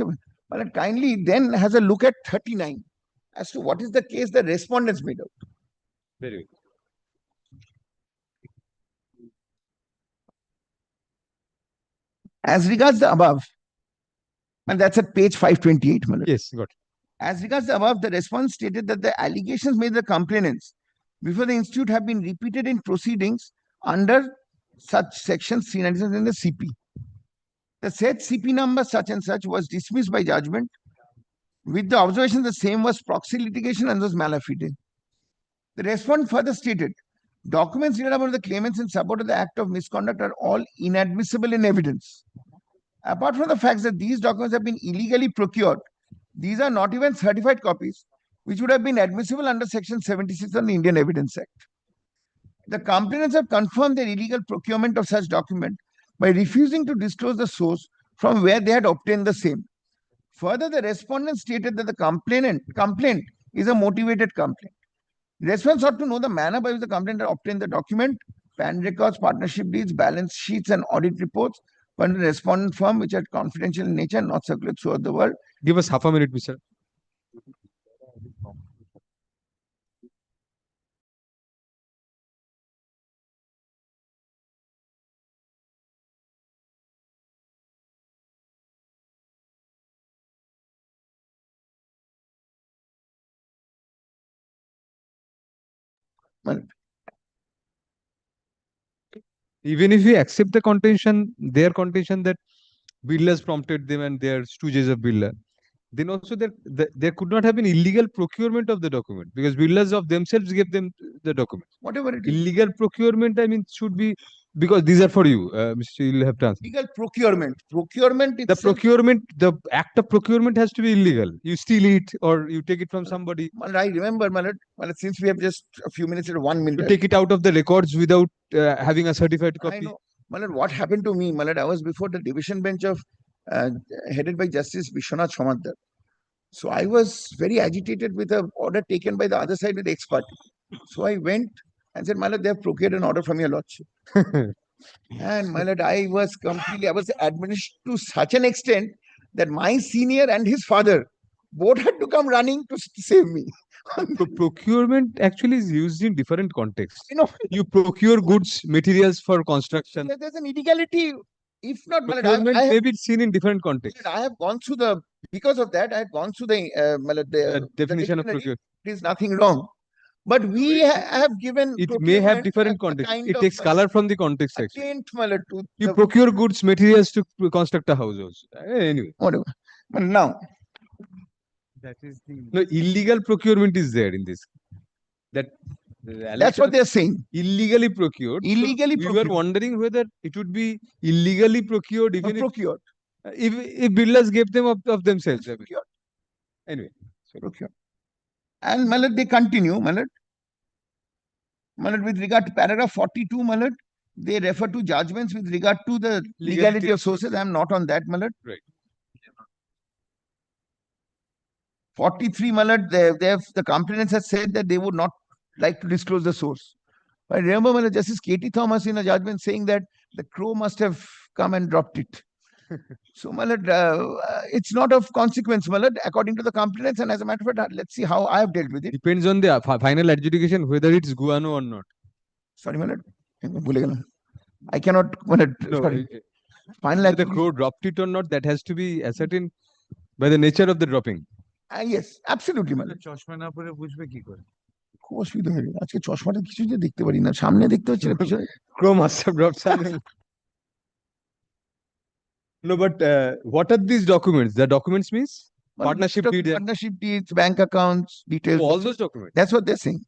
Speaker 5: my lord, kindly then has a look at 39 as to what is the case the respondents made out.
Speaker 1: Very good.
Speaker 5: As regards the above, and that's at page 528, my lord.
Speaker 1: Yes, got it.
Speaker 5: As regards the above, the response stated that the allegations made by the complainants before the institute have been repeated in proceedings under such section 397 in the CP. The said CP number such and such was dismissed by judgment with the observation the same was proxy litigation and was Malafide. The respondent further stated, documents read about the claimants in support of the act of misconduct are all inadmissible in evidence. Apart from the fact that these documents have been illegally procured, these are not even certified copies, which would have been admissible under Section 76 of the Indian Evidence Act. The complainants have confirmed their illegal procurement of such document by refusing to disclose the source from where they had obtained the same. Further, the respondent stated that the complaint is a motivated complaint. Respondents ought to know the manner by which the complainant obtained the document, PAN records, partnership deeds, balance sheets, and audit reports from the respondent firm, which are confidential in nature and not circulated throughout the world.
Speaker 1: Give us half a minute, Mr.
Speaker 5: Well,
Speaker 1: Even if we accept the contention, their contention that builders prompted them and they are stooges of builder, then also there could not have been illegal procurement of the document because builders of themselves gave them the document.
Speaker 5: whatever it is.
Speaker 1: Illegal procurement, I mean, should be because these are for you, Mr. You'll have to answer.
Speaker 5: Legal procurement. Procurement
Speaker 1: The
Speaker 5: itself.
Speaker 1: procurement, the act of procurement has to be illegal. You steal it or you take it from somebody.
Speaker 5: Well, I remember, Malad, since we have just a few minutes, 1 minute.
Speaker 1: You take it out of the records without having a certified
Speaker 5: I
Speaker 1: copy.
Speaker 5: know. Malad, what happened to me, Malad, I was before the division bench of headed by Justice Vishwanath Shomadar. So I was very agitated with an order taken by the other side with the ex party. So I went and said, Malad, they have procured an order from your lordship. And Malad, I was admonished to such an extent that my senior and his father both had to come running to save me.
Speaker 1: Procurement actually is used in different contexts.
Speaker 5: You know,
Speaker 1: You procure goods, materials for construction.
Speaker 5: there's an illegality. If not, Malad,
Speaker 1: Procurement
Speaker 5: I have,
Speaker 1: may be seen in different contexts.
Speaker 5: I have gone through the, because of that, I have gone through the, Malad,
Speaker 1: The definition of
Speaker 5: dictionary.
Speaker 1: procurement.
Speaker 5: There is nothing wrong. But we have given.
Speaker 1: It may have
Speaker 5: procurement
Speaker 1: different
Speaker 5: as a
Speaker 1: contexts.
Speaker 5: kind
Speaker 1: It
Speaker 5: of,
Speaker 1: takes color from the context actually.
Speaker 5: attaint, Malad, to
Speaker 1: You
Speaker 5: the-
Speaker 1: procure goods, materials to construct a house also. Anyway,
Speaker 5: whatever. But now,
Speaker 1: that is the no illegal procurement is there in this.
Speaker 5: that's what they're saying.
Speaker 1: illegally procured. So
Speaker 5: Illegally
Speaker 1: we
Speaker 5: procured.
Speaker 1: were wondering whether it would be illegally procured even
Speaker 5: Procured.
Speaker 1: if builders gave them of themselves. I mean.
Speaker 5: Procured.
Speaker 1: Anyway,
Speaker 5: Procured. And Malad, they continue, Malad. Malad, with regard to paragraph 42, Malad, they refer to judgments with regard to the legality of sources. I am not on that, Malad.
Speaker 1: Right.
Speaker 5: 43, Malad, the complainants have said that they would not like to disclose the source. I remember, Malad, Justice K.T. Thomas in a judgment saying that the crow must have come and dropped it. So, Malad, it's not of consequence, Malad, according to the complainants. And as a matter of fact, let's see how I have dealt with it.
Speaker 1: Depends on the final adjudication whether it's guano or not.
Speaker 5: Sorry, Malad. I cannot, Malad,
Speaker 1: No,
Speaker 5: sorry. Final
Speaker 1: whether the
Speaker 5: adjudication.
Speaker 1: crow dropped it or not, that has to be ascertained by the nature of the dropping.
Speaker 5: Yes, absolutely, Malad.
Speaker 3: চশমা না পরে বুঝবে কি করে?
Speaker 5: খুব অসুবিধা হয়ে গেল আজকে চশমাটা কিছু যে দেখতে পারি না সামনে দেখতে হচ্ছে না পিছনে
Speaker 1: Crow must have dropped something. No, but what are these documents? The documents means partnership deed.
Speaker 5: partnership deeds, bank accounts, details.
Speaker 1: All those documents.
Speaker 5: That's what they're saying.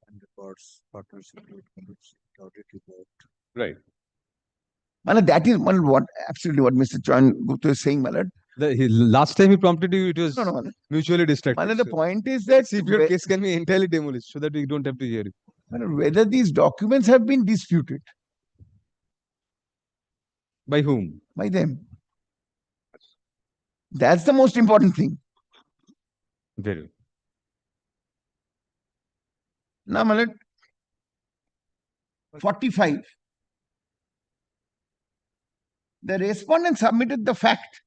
Speaker 4: And reports, partnership, audit report.
Speaker 1: Right.
Speaker 5: Malad, that is Malad, what absolutely what Mr. Chan Gupta is saying, Malad.
Speaker 1: Last time he prompted you, it was
Speaker 5: No, Malad.
Speaker 1: mutually distracted.
Speaker 5: Malad, the
Speaker 1: So
Speaker 5: point is that
Speaker 1: see if your case can be entirely demolished so that we don't have to hear it.
Speaker 5: Malad, whether these documents have been disputed
Speaker 1: By whom?
Speaker 5: by them. That's the most important thing.
Speaker 1: Very well.
Speaker 5: Now, Malad, 45. The respondent submitted the fact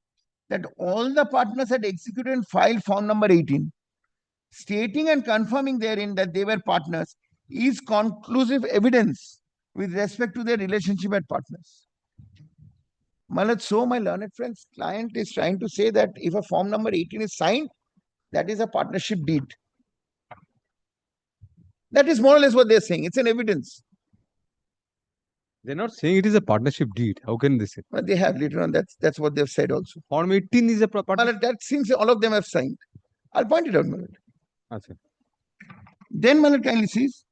Speaker 5: that all the partners had executed and filed form number 18, stating and confirming therein that they were partners, is conclusive evidence with respect to their relationship as partners. Malad, so my learned friend's client is trying to say that if a form number 18 is signed, that is a partnership deed. That is more or less what they're saying. It's an evidence.
Speaker 1: They're not saying it is a partnership deed. How can they say?
Speaker 5: But they have later on, that's what they've said also.
Speaker 1: Form 18 is a partnership.
Speaker 5: Malad, that seems all of them have signed. I'll point it out, Malad.
Speaker 1: Achha.
Speaker 5: Then Malad kindly sees,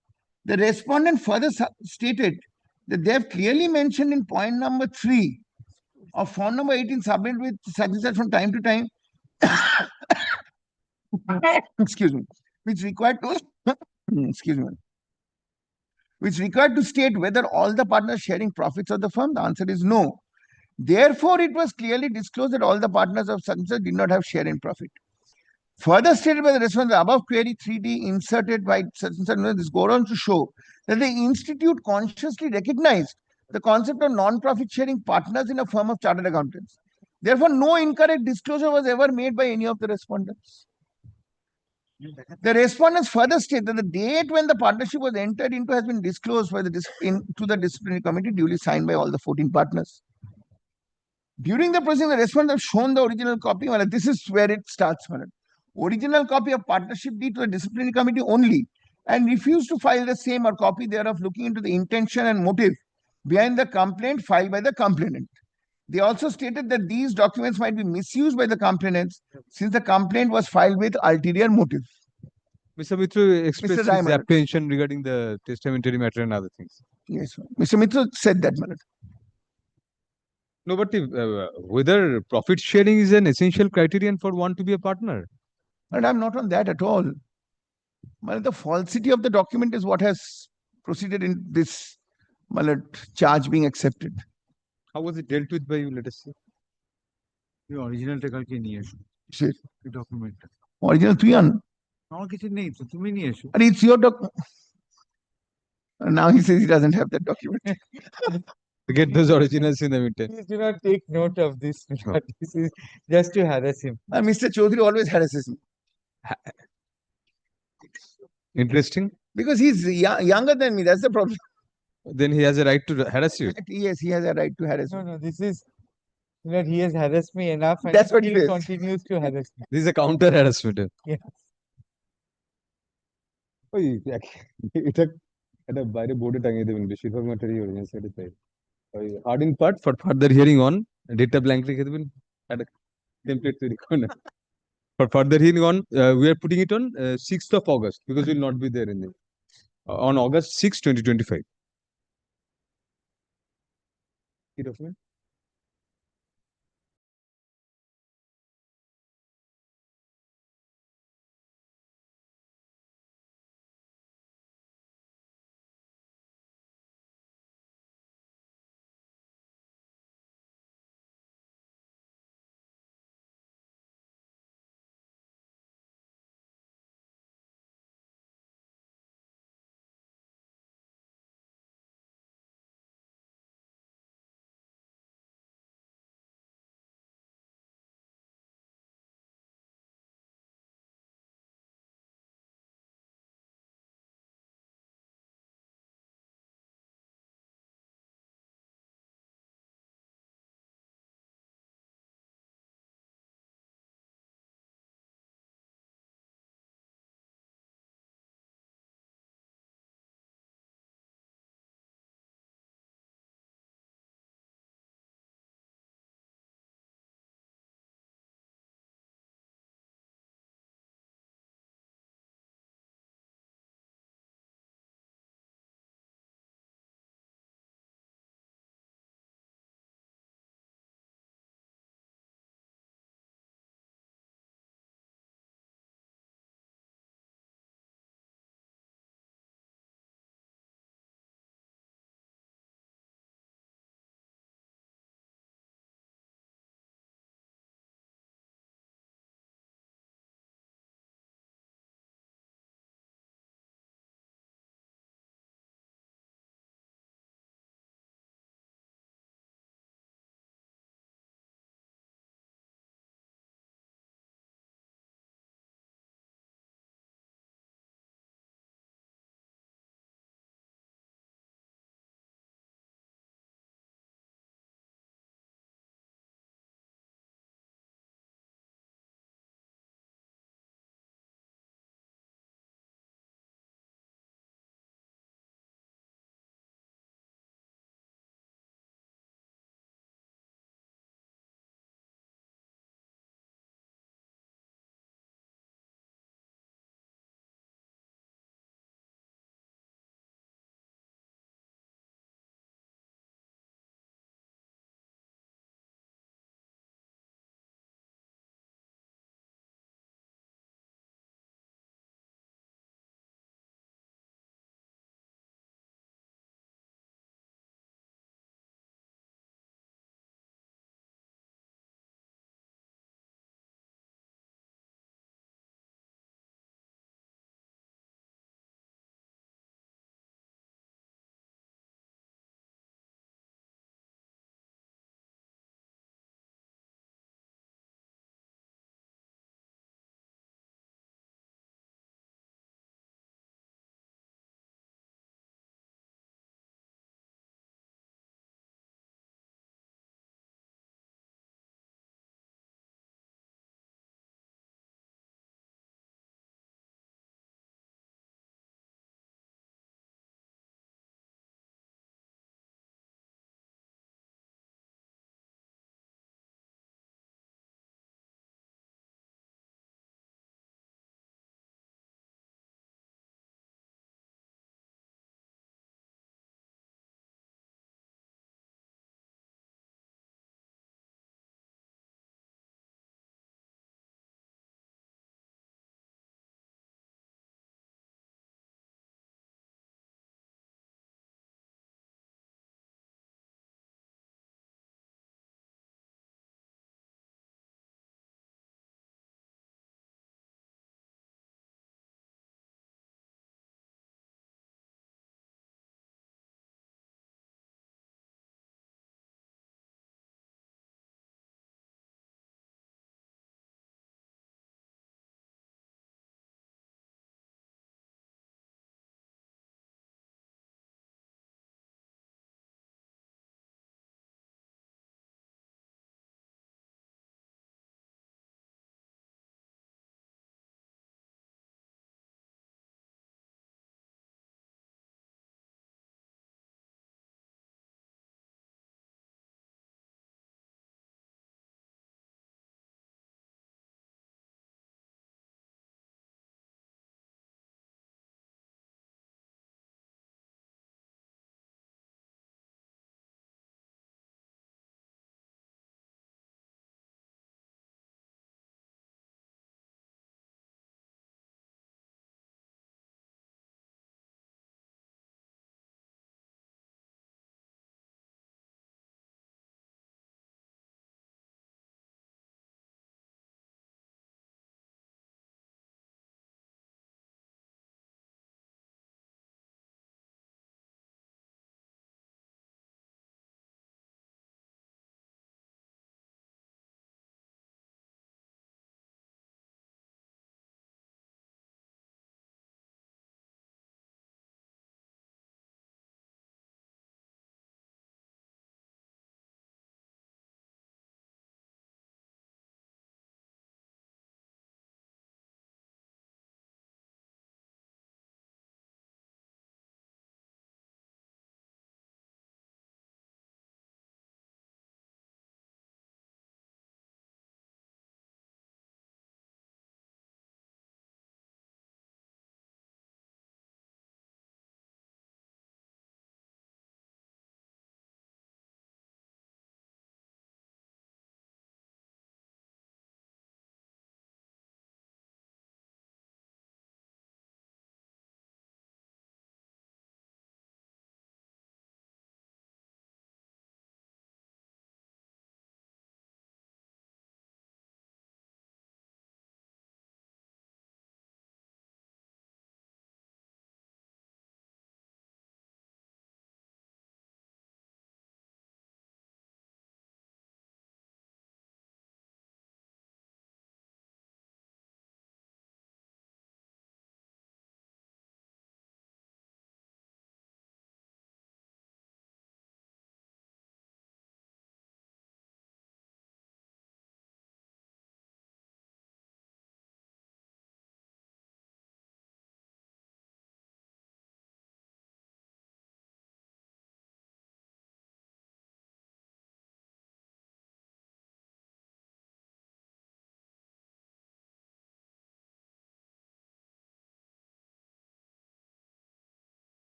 Speaker 5: the respondent further stated that they have clearly mentioned in point number 3 of form number 18 submitted with such from time to time, excuse me, which required to, excuse me, which required to state whether all the partners sharing profits of the firm? The answer is no. Therefore, it was clearly disclosed that all the partners of such did not have share in profit. Further stated by the respondent, the above query 3D inserted by such and such, this goes on to show that the institute consciously recognized the concept of non-profit sharing partners in a firm of chartered accountants. Therefore, no incorrect disclosure was ever made by any of the respondents. The respondents further state that the date when the partnership was entered into has been disclosed by the to the disciplinary committee, duly signed by all the 14 partners. During the proceeding, the respondents have shown the original copy. Well, this is where it starts. Original copy of partnership deed to the disciplinary committee only, and refused to file the same or copy thereof, looking into the intention and motive behind the complaint filed by the complainant. They also stated that these documents might be misused by the complainants since the complaint was filed with ulterior motive.
Speaker 1: Mr. Mitra expressed his
Speaker 5: Diamond.
Speaker 1: apprehension regarding the testamentary matter and other things.
Speaker 5: Yes, Mr. Mitra said that, Malad.
Speaker 1: No, but whether profit sharing is an essential criterion for one to be a partner.
Speaker 5: And I'm not on that at all. Malad, the falsity of the document is what has proceeded in this Malad charge being accepted.
Speaker 1: How was it dealt with by you, let us see?
Speaker 4: The original কালকে নিয়ে এসো
Speaker 5: Sure.
Speaker 4: এই document টা
Speaker 5: Original তুই আন।
Speaker 4: আমার কাছে নেই তো তুমি নিয়ে এসো
Speaker 5: And it's your document. Now he says he doesn't have that document.
Speaker 1: Get those originals in the meantime.
Speaker 3: Please do not take note of this. This is just to harass him.
Speaker 5: And Mr. Chaudhary always harasses me
Speaker 1: Interesting.
Speaker 5: because he's younger than me. That's the problem.
Speaker 1: Then he has a right to harass you.
Speaker 5: Yes, he has a right to harass me.
Speaker 3: No, this is that he has harassed me enough and
Speaker 5: That's what
Speaker 3: he
Speaker 5: it is.
Speaker 3: continues to harass me.
Speaker 1: This is a counter harassment.
Speaker 3: Yeah.
Speaker 1: ওই এটা একটা বাইরে বোর্ডে টাঙিয়ে দেবেন বেশিরভাগ ম্যাটারই original সাইডে তাই ওই hard in part for further hearing on ডেটটা ব্ল্যাঙ্ক লিখে দেবেন একটা টেমপ্লেট তৈরি করে না for further hearing on we are putting it on 6th of August because we will not be there in the on August 6 2025 কি document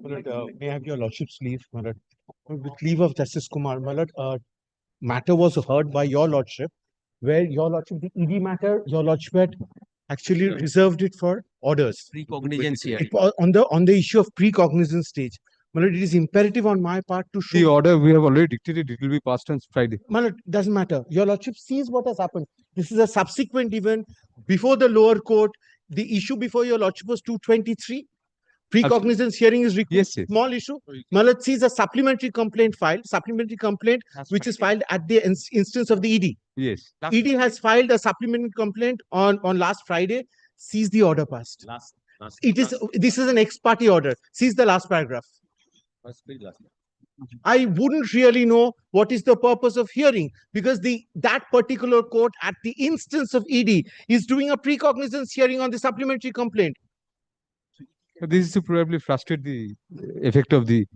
Speaker 7: May I have your lordship's leave, my lord? With leave of Justice Kumar, my lord, matter was heard by your lordship, where your lordship, the ED matter, your lordship had actually reserved it for orders.
Speaker 3: Precognizance here.
Speaker 7: On the issue of precognizance stage. My lord, it is imperative on my part to
Speaker 1: The
Speaker 7: show.
Speaker 1: order we have already dictated, it will be passed on Friday.
Speaker 7: My lord, doesn't matter. Your lordship sees what has happened. This is a subsequent event before the lower court. The issue before your lordship was 223. Precognizance hearing is required.
Speaker 1: Yes, yes.
Speaker 7: Small issue. My lord sees a supplementary complaint filed, which is filed at the instance of the ED.
Speaker 1: Yes.
Speaker 7: ED has filed a supplementary complaint on last Friday, sees the order passed. This is an ex parte order. Sees the last paragraph. I wouldn't really know what is the purpose of hearing, because that particular court at the instance of ED is doing a precognizance hearing on the supplementary complaint.
Speaker 1: This is to probably frustrate the effect of the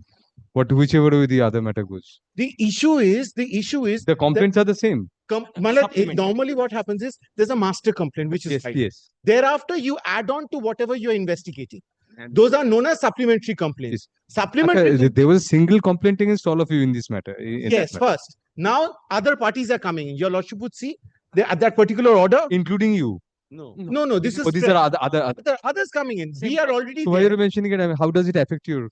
Speaker 1: whichever way the other matter goes.
Speaker 7: The issue is
Speaker 1: The complaints are the same.
Speaker 7: My lord, normally what happens is there's a master complaint which is
Speaker 1: Yes,
Speaker 7: filed.
Speaker 1: yes.
Speaker 7: Thereafter, you add on to whatever you're investigating. Those are known as supplementary complaints.
Speaker 1: There was a single complaint against all of you in this matter.
Speaker 7: Yes, first. Now other parties are coming in. Your lordship would see at that particular order.
Speaker 1: Including you.
Speaker 7: No. This is
Speaker 1: These are other.
Speaker 7: others coming in. We are already
Speaker 1: So why
Speaker 7: there.
Speaker 1: are you mentioning it? I mean, how does it affect your?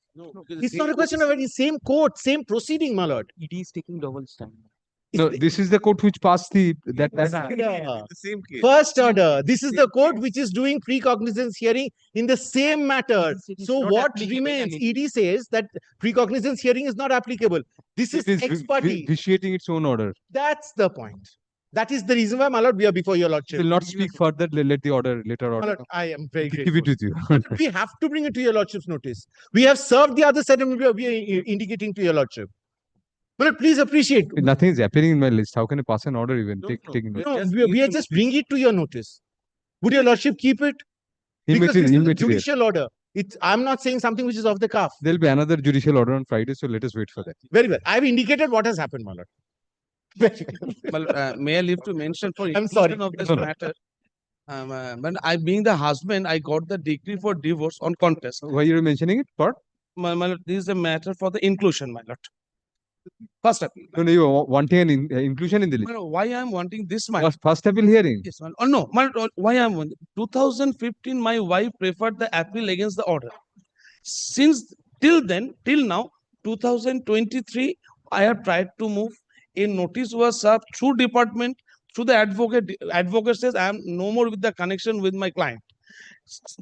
Speaker 7: It's not a question of any same court, same proceeding, my lord.
Speaker 3: It is taking double stand.
Speaker 1: No, this is the court which passed that.
Speaker 7: Yeah.
Speaker 2: Same case.
Speaker 7: First order. This is the court which is doing precognizance hearing in the same matter.
Speaker 3: It is
Speaker 7: So
Speaker 3: not
Speaker 7: what
Speaker 3: applicable
Speaker 7: remains?
Speaker 3: and
Speaker 7: ED says that precognizance hearing is not applicable. This is
Speaker 1: It is
Speaker 7: ex parte.
Speaker 1: vitiating its own order.
Speaker 7: That's the point. That is the reason why, my lord, we are before your lordship.
Speaker 1: Will not speak further. Let the later
Speaker 7: My
Speaker 1: order.
Speaker 7: lord, I am very
Speaker 1: Keep
Speaker 7: grateful.
Speaker 1: it with you.
Speaker 7: We have to bring it to your lordship's notice. We have served the other side and we are indicating to your lordship. But please appreciate.
Speaker 1: Nothing is appearing in my list. How can I pass an order even? Taking note.
Speaker 7: No, we are just bringing it to your notice. Would your lordship keep it? Because this is a
Speaker 1: Immaterial.
Speaker 7: judicial order. I'm not saying something which is off the cuff.
Speaker 1: There'll be another judicial order on Friday, so let us wait for that.
Speaker 7: Very well. I've indicated what has happened, my lord.
Speaker 8: Well, may I leave to mention for
Speaker 7: I'm sorry.
Speaker 8: inclusion of this
Speaker 1: No, no.
Speaker 8: matter? When I being the husband, I got the decree for divorce on contest.
Speaker 1: Why are you mentioning it? For?
Speaker 8: My lord, this is a matter for the inclusion, my lord. First appeal.
Speaker 1: No, you are wanting an inclusion in the list.
Speaker 8: My lord, why I am wanting this matter?
Speaker 1: First appeal hearing.
Speaker 8: Yes, my lord. Oh no, my lord, why I am wanting? 2015, my wife preferred the appeal against the order. Since till now, 2023, I have tried to move. A notice was served through department, through the advocate. Advocate says I am no more with the connection with my client.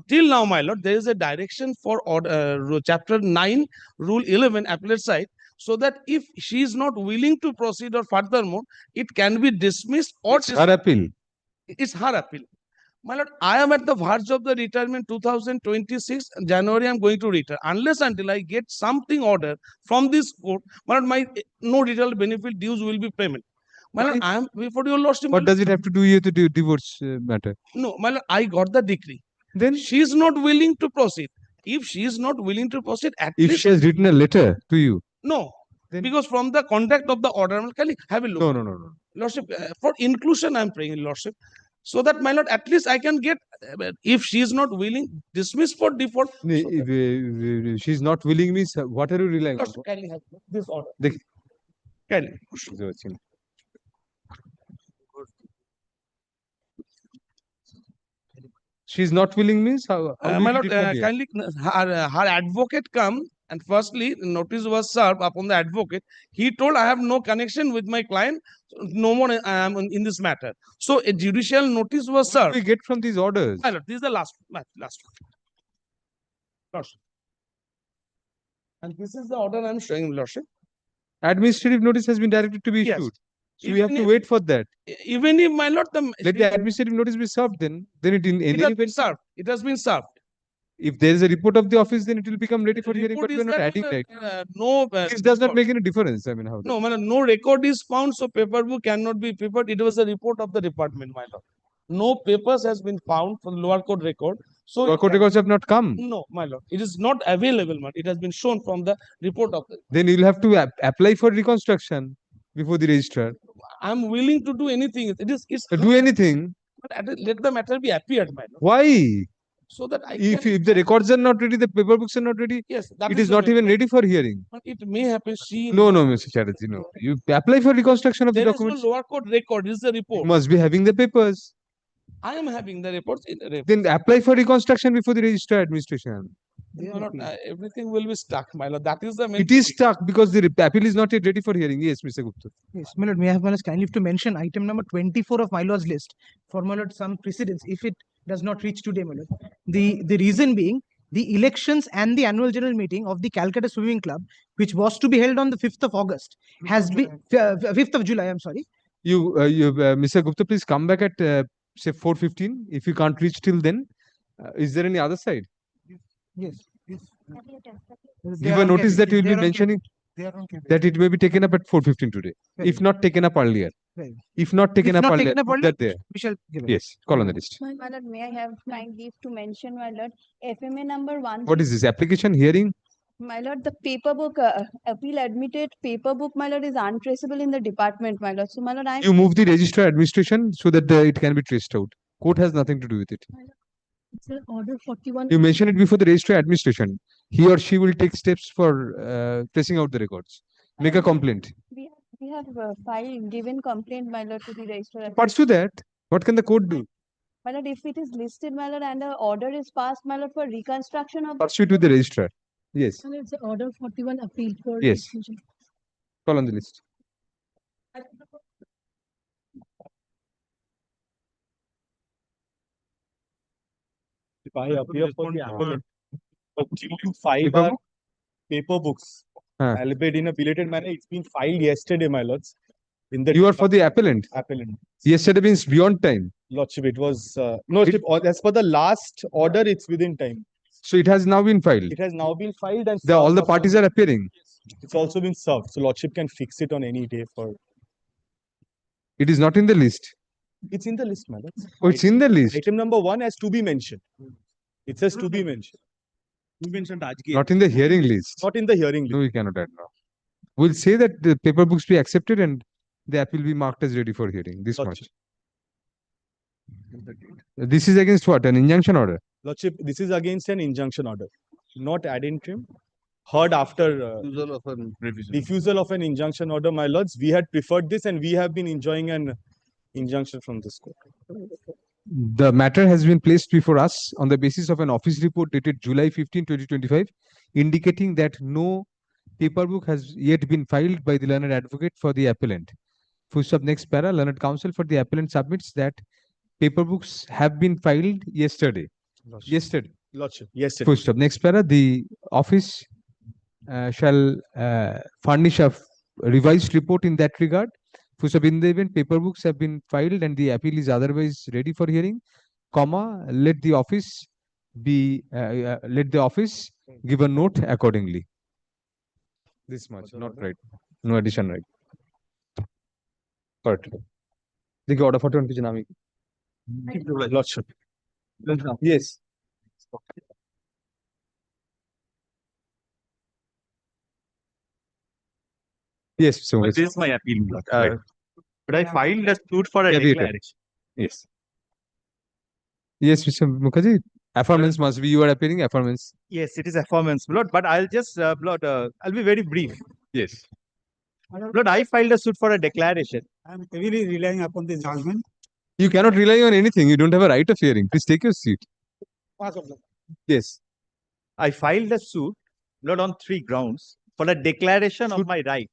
Speaker 8: Till now, my lord, there is a direction for order, chapter 9, rule 11, appellate side, so that if she is not willing to proceed or furthermore, it can be dismissed or
Speaker 1: Her appeal.
Speaker 8: it's her appeal. My lord, I am at the verge of the retirement 2026, January I am going to retire. Unless until I get something order from this court, my lord, no retail benefit dues will be payment. My lord, I am before your lordship.
Speaker 1: What does it have to do here to do divorce matter?
Speaker 8: No, my lord, I got the decree.
Speaker 1: Then
Speaker 8: She is not willing to proceed. If she is not willing to proceed, at
Speaker 1: if
Speaker 8: least
Speaker 1: she has written a letter to you,
Speaker 8: no.
Speaker 1: Then-
Speaker 8: Because from the contact of the order, can you have a look?
Speaker 1: no.
Speaker 8: Lordship, for inclusion, I am praying, Lordship, so that my lord, at least I can get, if she is not willing, dismiss for default.
Speaker 1: If she's not willing means what are you relying on?
Speaker 8: Lordship, kindly have this order.
Speaker 1: The-
Speaker 8: Kindly.
Speaker 1: She's not willing means how
Speaker 8: My
Speaker 1: did
Speaker 8: lord,
Speaker 1: it come here?
Speaker 8: kindly, her advocate come and firstly, notice was served upon the advocate. He told, I have no connection with my client, no more I am in this matter. So a judicial notice was
Speaker 1: What do
Speaker 8: served.
Speaker 1: we get from these orders?
Speaker 8: My lord, this is the last one. Lordship. And this is the order I am showing, Lordship.
Speaker 1: Administrative notice has been directed to be
Speaker 8: Yes.
Speaker 1: issued. So we have
Speaker 8: Even
Speaker 1: to
Speaker 8: if-
Speaker 1: wait for that.
Speaker 8: Even if, my lord,
Speaker 1: Let the administrative notice be served then. Then it in
Speaker 8: it
Speaker 1: any
Speaker 8: has been
Speaker 1: event,
Speaker 8: served. It has been served.
Speaker 1: if there is a report of the office, then it will become ready for hearing,
Speaker 8: Report
Speaker 1: but we
Speaker 8: is
Speaker 1: are not
Speaker 8: that,
Speaker 1: adding that.
Speaker 8: no.
Speaker 1: This does not make any difference. I mean, how?
Speaker 8: No, my lord, no record is found, so paper book cannot be prepared. It was a report of the department, my lord. No papers has been found for the lower court record. So
Speaker 1: Work records have not come.
Speaker 8: no, my lord, it is not available, man. It has been shown from the report of the.
Speaker 1: Then you'll have to apply for reconstruction before the registrar.
Speaker 8: I'm willing to do anything. It is. It's
Speaker 1: Do anything.
Speaker 8: let the matter be appeared, my lord.
Speaker 1: Why?
Speaker 8: so that I
Speaker 1: If,
Speaker 8: can.
Speaker 1: if the records are not ready, the paper books are not ready,
Speaker 8: Yes, that
Speaker 1: it is
Speaker 8: the
Speaker 1: not even
Speaker 8: matter.
Speaker 1: ready for hearing.
Speaker 8: But it may happen. She.
Speaker 1: No, no, Mr. Chatterjee, no. You apply for reconstruction of the
Speaker 8: There is no
Speaker 1: documents.
Speaker 8: lower court record. It is the
Speaker 1: You
Speaker 8: report.
Speaker 1: must be having the papers.
Speaker 8: I am having the reports in the report.
Speaker 1: Then apply for reconstruction before the registrar administration.
Speaker 8: My lord, everything will be stuck, my lord. That is the main.
Speaker 1: It is stuck because the appeal is not yet ready for hearing. Yes, Mr. Gupta.
Speaker 6: Yes, my lord, may I have my lord's kindly to mention item number 24 of my lord's list for my lord some precedence if it does not reach today, my lord. The reason being the elections and the annual general meeting of the Calcutta Swimming Club, which was to be held on the 5th of August, has been 5th of July, I'm sorry.
Speaker 1: Mr. Gupta, please come back at say 4:15. If you can't reach till then, is there any other side?
Speaker 6: Yes.
Speaker 1: Give a notice that you will be mentioning that it may be taken up at 4:15 today. If not taken up earlier.
Speaker 6: Right.
Speaker 1: If not taken
Speaker 6: If
Speaker 1: up
Speaker 6: not
Speaker 1: earlier,
Speaker 6: taken up
Speaker 1: put
Speaker 6: earlier,
Speaker 1: that there.
Speaker 6: we shall give it.
Speaker 1: Yes, call on the list.
Speaker 9: My lord, may I have kind leave to mention, my lord, FMA number 1.
Speaker 1: What is this? Application hearing?
Speaker 9: My lord, the paper book, appeal admitted paper book, my lord, is untraceable in the department, my lord. So, my lord,
Speaker 1: You move the registrar administration so that it can be traced out. Court has nothing to do with it.
Speaker 9: It's order 41.
Speaker 1: You mention it before the registrar administration. He or she will take steps for tracing out the records. Make a complaint.
Speaker 9: We have filed, given complaint, my lord, to the registrar.
Speaker 1: Pursue that. What can the court do?
Speaker 9: My lord, if it is listed, my lord, and the order is passed, my lord, for reconstruction of.
Speaker 1: Pursue it with the registrar. Yes.
Speaker 9: And it's order 41 appeal for.
Speaker 1: Yes.
Speaker 9: decision.
Speaker 1: Call on the list.
Speaker 10: If I appear for the appellate, but due to file
Speaker 1: Paper
Speaker 10: our
Speaker 1: book?
Speaker 10: paper books,
Speaker 1: Huh.
Speaker 10: albeit in a belated manner, it's been filed yesterday, my lords. In the
Speaker 1: You are for the appellant.
Speaker 10: appellant.
Speaker 1: Yesterday means beyond time.
Speaker 10: Lordship, it was no, Lordship, as per the last order, it's within time.
Speaker 1: So it has now been filed.
Speaker 10: It has now been filed and
Speaker 1: All the
Speaker 10: served
Speaker 1: parties
Speaker 10: upon-
Speaker 1: are appearing.
Speaker 10: It's also been served, so Lordship can fix it on any day for.
Speaker 1: It is not in the list.
Speaker 10: It's in the list, my lords.
Speaker 1: Oh, it's in the list.
Speaker 10: Item number 1 has to be mentioned. It says to be mentioned.
Speaker 1: Not in the hearing list.
Speaker 10: Not in the hearing
Speaker 1: No,
Speaker 10: list.
Speaker 1: we cannot add now. We'll say that the paper books be accepted and the appeal be marked as ready for hearing. This much.
Speaker 10: Lordship.
Speaker 1: This is against what? An injunction order?
Speaker 10: Lordship, this is against an injunction order, not ad interim. Heard after refusal of an injunction order, my lords. We had preferred this and we have been enjoying an injunction from this court.
Speaker 1: The matter has been placed before us on the basis of an office report dated July 15, 2025, indicating that no paper book has yet been filed by the learned advocate for the appellant. Full stop, next para, learned counsel for the appellant submits that paper books have been filed yesterday. Yesterday.
Speaker 10: Lordship, yesterday.
Speaker 1: Full stop. Next para, the office shall furnish a revised report in that regard. Full stop. In the event paper books have been filed and the appeal is otherwise ready for hearing, comma, let the office give a note accordingly. This much, not right. No addition, right? Correct. The order 41 ki janami.
Speaker 10: Lordship.
Speaker 1: Yes. Yes, so
Speaker 11: But this is my appeal. But I filed a suit for a
Speaker 1: Yeah, wait,
Speaker 11: declaration.
Speaker 1: yes. Yes, Mr. Mukherjee. Affirmance must be, you are appearing affirmance.
Speaker 11: Yes, it is affirmance, Lord. But I'll just, Lord, I'll be very brief.
Speaker 1: Yes.
Speaker 11: Lord, I filed a suit for a declaration.
Speaker 6: I'm heavily relying upon the judgment.
Speaker 1: You cannot rely on anything. You don't have a right of hearing. Please take your seat. Yes.
Speaker 11: I filed a suit, Lord, on 3 grounds for a declaration of my right.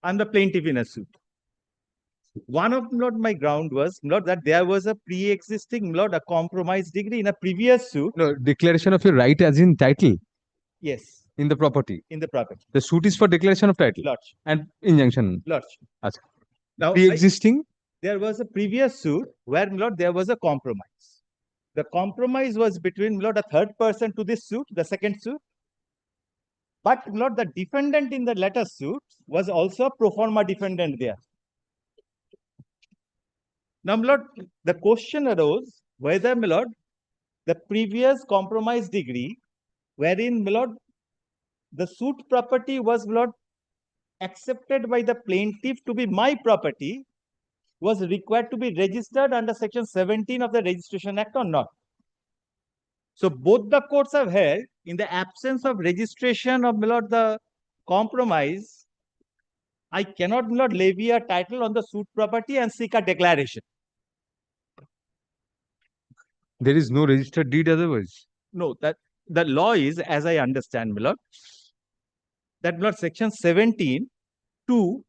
Speaker 11: I'm the plaintiff in a suit. One of Lord, my ground was, Lord, that there was a pre-existing, Lord, a compromise degree in a previous suit.
Speaker 1: No, declaration of your right as in title
Speaker 11: Yes,
Speaker 1: in the property.
Speaker 11: in the property.
Speaker 1: The suit is for declaration of title
Speaker 11: Lord,
Speaker 1: and injunction.
Speaker 11: Lord.
Speaker 1: Acha.
Speaker 11: Now,
Speaker 1: Pre-existing.
Speaker 11: there was a previous suit where, Lord, there was a compromise. The compromise was between, Lord, a third person to this suit, the second suit. But, Lord, the defendant in the latter suit was also a pro forma defendant there. Now, my lord, the question arose whether, my lord, the previous compromise degree, wherein, my lord, the suit property was, my lord, accepted by the plaintiff to be my property, was required to be registered under Section 17 of the Registration Act or not. So both the courts have held, in the absence of registration of, my lord, the compromise, I cannot, my lord, levy a title on the suit property and seek a declaration.
Speaker 1: There is no registered deed otherwise.
Speaker 11: No, that the law is, as I understand, my lord, that, my lord, section 17 to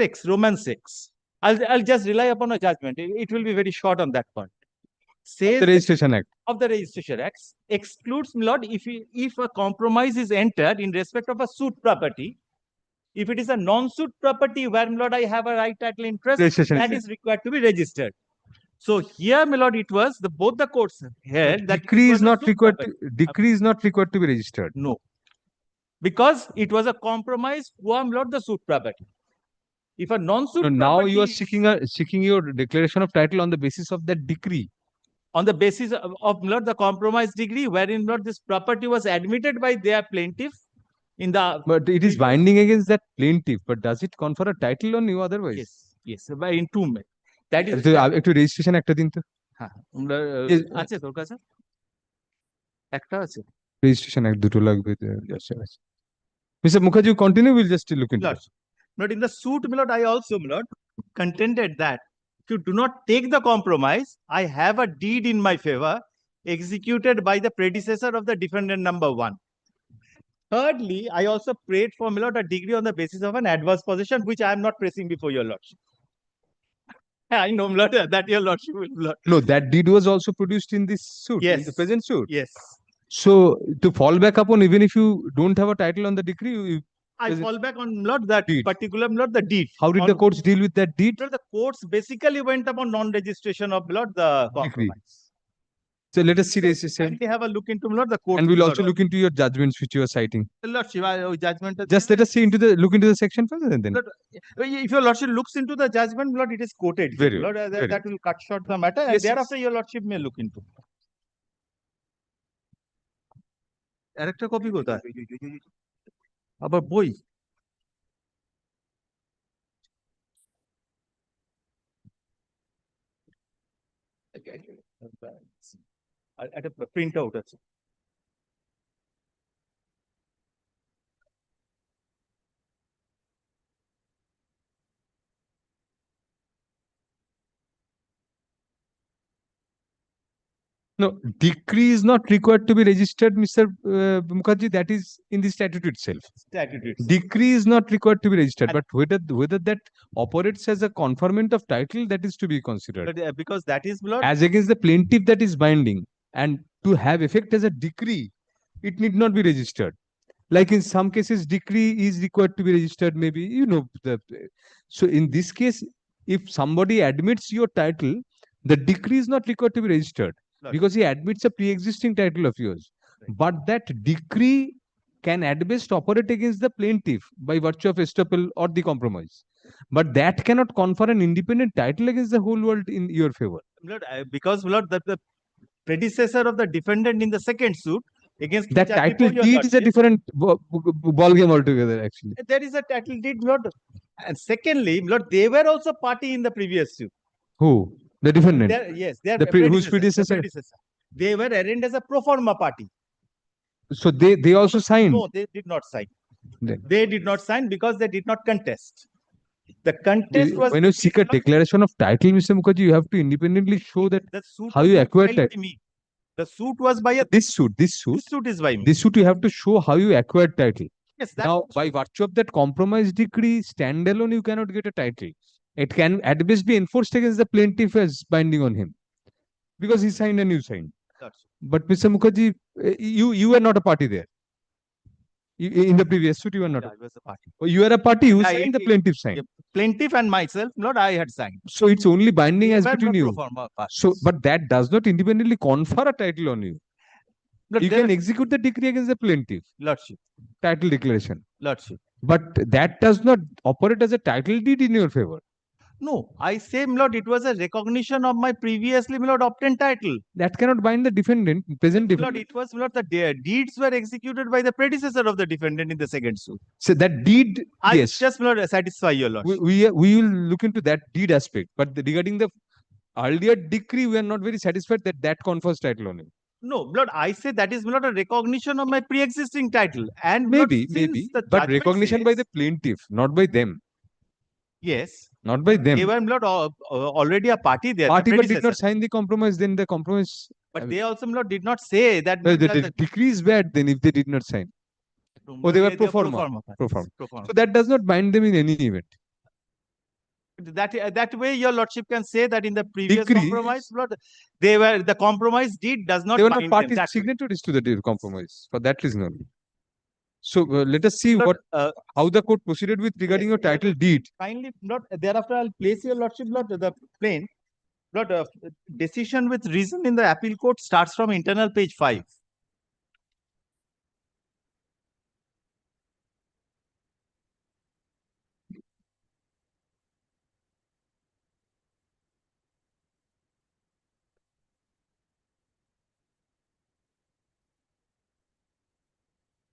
Speaker 11: 6, Roman 6. I'll just rely upon a judgment. It will be very short on that point. Says
Speaker 1: The Registration Act.
Speaker 11: of the Registration Acts excludes, my lord, if a compromise is entered in respect of a suit property, if it is a non-suit property where, my lord, I have a right title interest,
Speaker 1: Registration
Speaker 11: that
Speaker 1: Act.
Speaker 11: is required to be registered. So here, my lord, it was both the courts held that
Speaker 1: Decree
Speaker 11: it
Speaker 1: is
Speaker 11: was a
Speaker 1: not
Speaker 11: suit
Speaker 1: required.
Speaker 11: property.
Speaker 1: Decree is not required to be registered.
Speaker 11: No, because it was a compromise qua, my lord, the suit property. If a non-suit
Speaker 1: No,
Speaker 11: property
Speaker 1: now you are
Speaker 11: is
Speaker 1: seeking your declaration of title on the basis of that decree.
Speaker 11: on the basis of, my lord, the compromise degree, wherein, my lord, this property was admitted by their plaintiff in the
Speaker 1: But it is
Speaker 11: previous-
Speaker 1: binding against that plaintiff. But does it confer a title on you otherwise?
Speaker 11: yes, by in two men. That is
Speaker 1: একটু registration একটা দিন তো
Speaker 11: হ্যাঁ,
Speaker 1: Yes,
Speaker 11: আছে তোর কাছে একটা আছে
Speaker 1: রেজিস্ট্রেশন এক দুটো লাগবে mister Mukherjee continue will just look into
Speaker 11: Lord, But in the suit, my lord, I also, my lord, contended that if you do not take the compromise, I have a deed in my favor executed by the predecessor of the defendant number 1. Thirdly, I also prayed for, my lord, a degree on the basis of an adverse possession, which I am not pressing before your lordship. I know, my lord, that your lordship will, my lord.
Speaker 1: No, that deed was also produced in this suit, in
Speaker 11: Yes.
Speaker 1: the present suit.
Speaker 11: Yes.
Speaker 1: So to fall back upon, even if you don't have a title on the decree,
Speaker 11: I
Speaker 1: Is it-
Speaker 11: fall back on, my lord, that
Speaker 1: Deed.
Speaker 11: particular, my lord, the deed.
Speaker 1: how did the
Speaker 11: On-
Speaker 1: courts deal with that deed?
Speaker 11: My lord, the courts basically went upon non-registration of, my lord, the compromise.
Speaker 1: So let us see registration,
Speaker 11: Kindly have a look into, my lord, the court.
Speaker 1: and we'll also look into your judgments which you are citing.
Speaker 11: Lordship, judgment.
Speaker 1: Just let us see look into the section first, and then
Speaker 11: Lord, if your lordship looks into the judgment, my lord, it is quoted. here,
Speaker 1: Very
Speaker 11: my lord,
Speaker 1: very
Speaker 11: that will cut short the matter, and
Speaker 1: Yes, yes.
Speaker 11: thereafter your lordship may look into. আরেকটা copy কোথায় আবার বই আর একটা print out আছে
Speaker 1: no, decree is not required to be registered, Mr. Mukherjee. That is in the statute itself.
Speaker 11: statute itself.
Speaker 1: Decree is not required to be registered,
Speaker 11: And-
Speaker 1: but whether that operates as a conferment of title, that is to be considered.
Speaker 11: But, because that is, my lord,
Speaker 1: As against the plaintiff, that is binding, and to have effect as a decree, it need not be registered. Like in some cases, decree is required to be registered. Maybe so in this case, if somebody admits your title, the decree is not required to be registered
Speaker 11: Right.
Speaker 1: because he admits a pre-existing title of yours.
Speaker 11: Right.
Speaker 1: But that decree can at best operate against the plaintiff by virtue of estoppel or the compromise. But that cannot confer an independent title against the whole world in your favor.
Speaker 11: my lord, because, my lord, that the predecessor of the defendant in the second suit against
Speaker 1: That
Speaker 11: which I
Speaker 1: title
Speaker 11: before your
Speaker 1: deed is a
Speaker 11: lordship,
Speaker 1: different ball game altogether, actually.
Speaker 11: there is a title deed, my lord. And secondly, my lord, they were also party in the previous suit.
Speaker 1: Who? The defendant.
Speaker 11: Yes, they are
Speaker 1: Whose
Speaker 11: the
Speaker 1: predecessor?
Speaker 11: predecessor. They were arraigned as a pro forma party.
Speaker 1: So they also signed.
Speaker 11: No, they did not sign.
Speaker 1: Then-
Speaker 11: They did not sign because they did not contest. The contest was
Speaker 1: When you seek a declaration of title, Mr. Mukherjee, you have to independently show that
Speaker 11: the suit
Speaker 1: how
Speaker 11: was
Speaker 1: you
Speaker 11: not
Speaker 1: acquired
Speaker 11: filed
Speaker 1: that.
Speaker 11: by me. The suit was by a
Speaker 1: This suit
Speaker 11: this suit is by me.
Speaker 1: you have to show how you acquired title.
Speaker 11: Yes, that
Speaker 1: Now, by virtue of that compromise decree, standalone, you cannot get a title. It can at best be enforced against the plaintiff as binding on him because he signed and you signed.
Speaker 11: that's-
Speaker 1: But Mr. Mukherjee, you were not a party there. In the previous suit, you were not.
Speaker 11: I was a party.
Speaker 1: You are a party. You
Speaker 11: I-
Speaker 1: signed. The plaintiff signed.
Speaker 11: Yeah, plaintiff and myself, not I had signed.
Speaker 1: So it's only binding
Speaker 11: They
Speaker 1: as
Speaker 11: were
Speaker 1: between
Speaker 11: not pro
Speaker 1: you.
Speaker 11: forma parties.
Speaker 1: So, but that does not independently confer a title on you.
Speaker 11: But
Speaker 1: You
Speaker 11: there
Speaker 1: can
Speaker 11: was-
Speaker 1: execute the decree against the plaintiff,
Speaker 11: lordship,
Speaker 1: title declaration.
Speaker 11: lordship.
Speaker 1: But that does not operate as a title deed in your favor.
Speaker 11: No, I say, my lord, it was a recognition of my previously, my lord, obtained title.
Speaker 1: That cannot bind the defendant, present
Speaker 11: My lord,
Speaker 1: defendant.
Speaker 11: it was, my lord, the deeds were executed by the predecessor of the defendant in the second suit.
Speaker 1: So that deed,
Speaker 11: I
Speaker 1: yes,
Speaker 11: just, my lord, satisfy your lordship.
Speaker 1: we will look into that deed aspect. But regarding the earlier decree, we are not very satisfied that confers title on you.
Speaker 11: No, Lord, I say that is not a recognition of my pre-existing title. And Lord,
Speaker 1: Maybe,
Speaker 11: since
Speaker 1: maybe,
Speaker 11: the
Speaker 1: but
Speaker 11: judgment
Speaker 1: recognition by the
Speaker 11: says-
Speaker 1: plaintiff, not by them,
Speaker 11: Yes,
Speaker 1: not by
Speaker 11: they
Speaker 1: them.
Speaker 11: were not already a party there. the
Speaker 1: Party but did
Speaker 11: predecessor.
Speaker 1: not sign the compromise, then the compromise.
Speaker 11: But they also Lord, did not say that.
Speaker 1: Well,
Speaker 11: Lord,
Speaker 1: the decree is bad then if they did not sign. Oh, they were pro forma.
Speaker 11: parties,
Speaker 1: Pro forma.
Speaker 11: pro forma.
Speaker 1: So that does not bind them in any event.
Speaker 11: That way, your lordship can say that in the previous
Speaker 1: Decree-
Speaker 11: compromise, Lord, they were the compromise deed does not
Speaker 1: They were
Speaker 11: bind
Speaker 1: not
Speaker 11: them.
Speaker 1: parties
Speaker 11: That way.
Speaker 1: signatories to the deal compromise for that reason only. So let us see
Speaker 11: Lord,
Speaker 1: what how the court proceeded with regarding your
Speaker 11: Lord,
Speaker 1: title deed.
Speaker 11: Kindly, Lord, thereafter I'll place your lordship, Lord, the plain. Lord, decision with reason in the appeal court starts from internal page 5.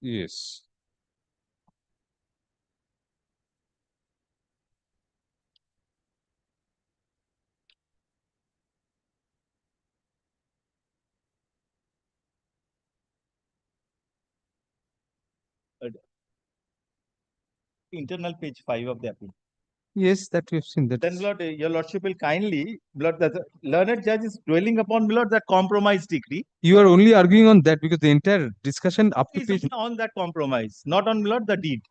Speaker 1: Yes.
Speaker 11: Internal page 5 of the appeal.
Speaker 1: Yes, that we have seen that.
Speaker 11: Then, Lord, your lordship will kindly, Lord, the learned judge is dwelling upon, Lord, that compromise decree.
Speaker 1: You are only arguing on that because the entire discussion up to
Speaker 11: Is
Speaker 1: page.
Speaker 11: on that compromise, not on, Lord, the deed.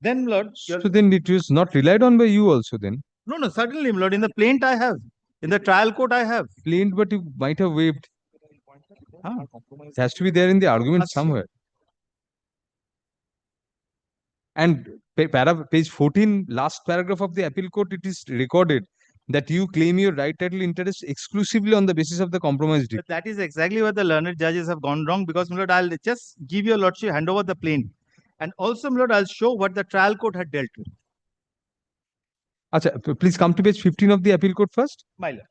Speaker 11: Then, Lord,
Speaker 1: So then it was not relied on by you also then.
Speaker 11: no, certainly, Lord, in the plaint I have, in the trial court I have.
Speaker 1: Plain, but you might have waived.
Speaker 11: Ah.
Speaker 1: It has to be there in the argument
Speaker 11: Achha.
Speaker 1: somewhere. And page 14, last paragraph of the appeal court, it is recorded that you claim your right title interest exclusively on the basis of the compromise deed.
Speaker 11: But that is exactly where the learned judges have gone wrong because, my Lord, I'll just give your lordship, hand over the plaint. And also, my Lord, I'll show what the trial court had dealt with.
Speaker 1: Acha, please come to page 15 of the appeal court first.
Speaker 11: My Lord.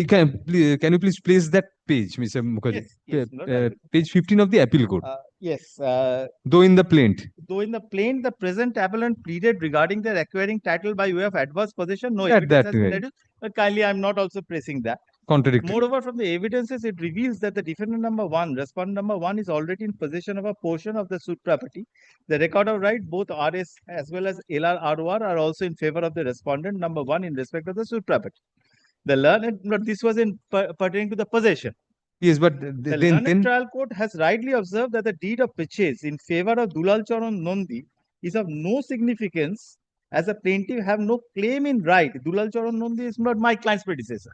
Speaker 1: Can you please place that page, Mr. Mukherjee?
Speaker 11: Yes, my Lord, I will.
Speaker 1: Page 15 of the appeal court.
Speaker 11: Yes.
Speaker 1: Though in the plaint.
Speaker 11: Though in the plaint, the present appellant pleaded regarding their acquiring title by way of adverse possession, no
Speaker 1: That-
Speaker 11: evidence
Speaker 1: that
Speaker 11: has been
Speaker 1: way.
Speaker 11: deduced. But kindly, I'm not also pressing that.
Speaker 1: Contradictory.
Speaker 11: Moreover, from the evidences, it reveals that the defendant number 1, respondent number 1 is already in possession of a portion of the suit property. The record of right, both RS as well as LR are also in favor of the respondent number 1 in respect of the suit property. The learned, but this was in pertaining to the possession.
Speaker 1: Yes, but
Speaker 11: The
Speaker 1: then
Speaker 11: learned trial court has rightly observed that the deed of purchase in favor of Dulal Charan Nondi is of no significance as the plaintiff have no claim in right. Dulal Charan Nondi is not my client's predecessor.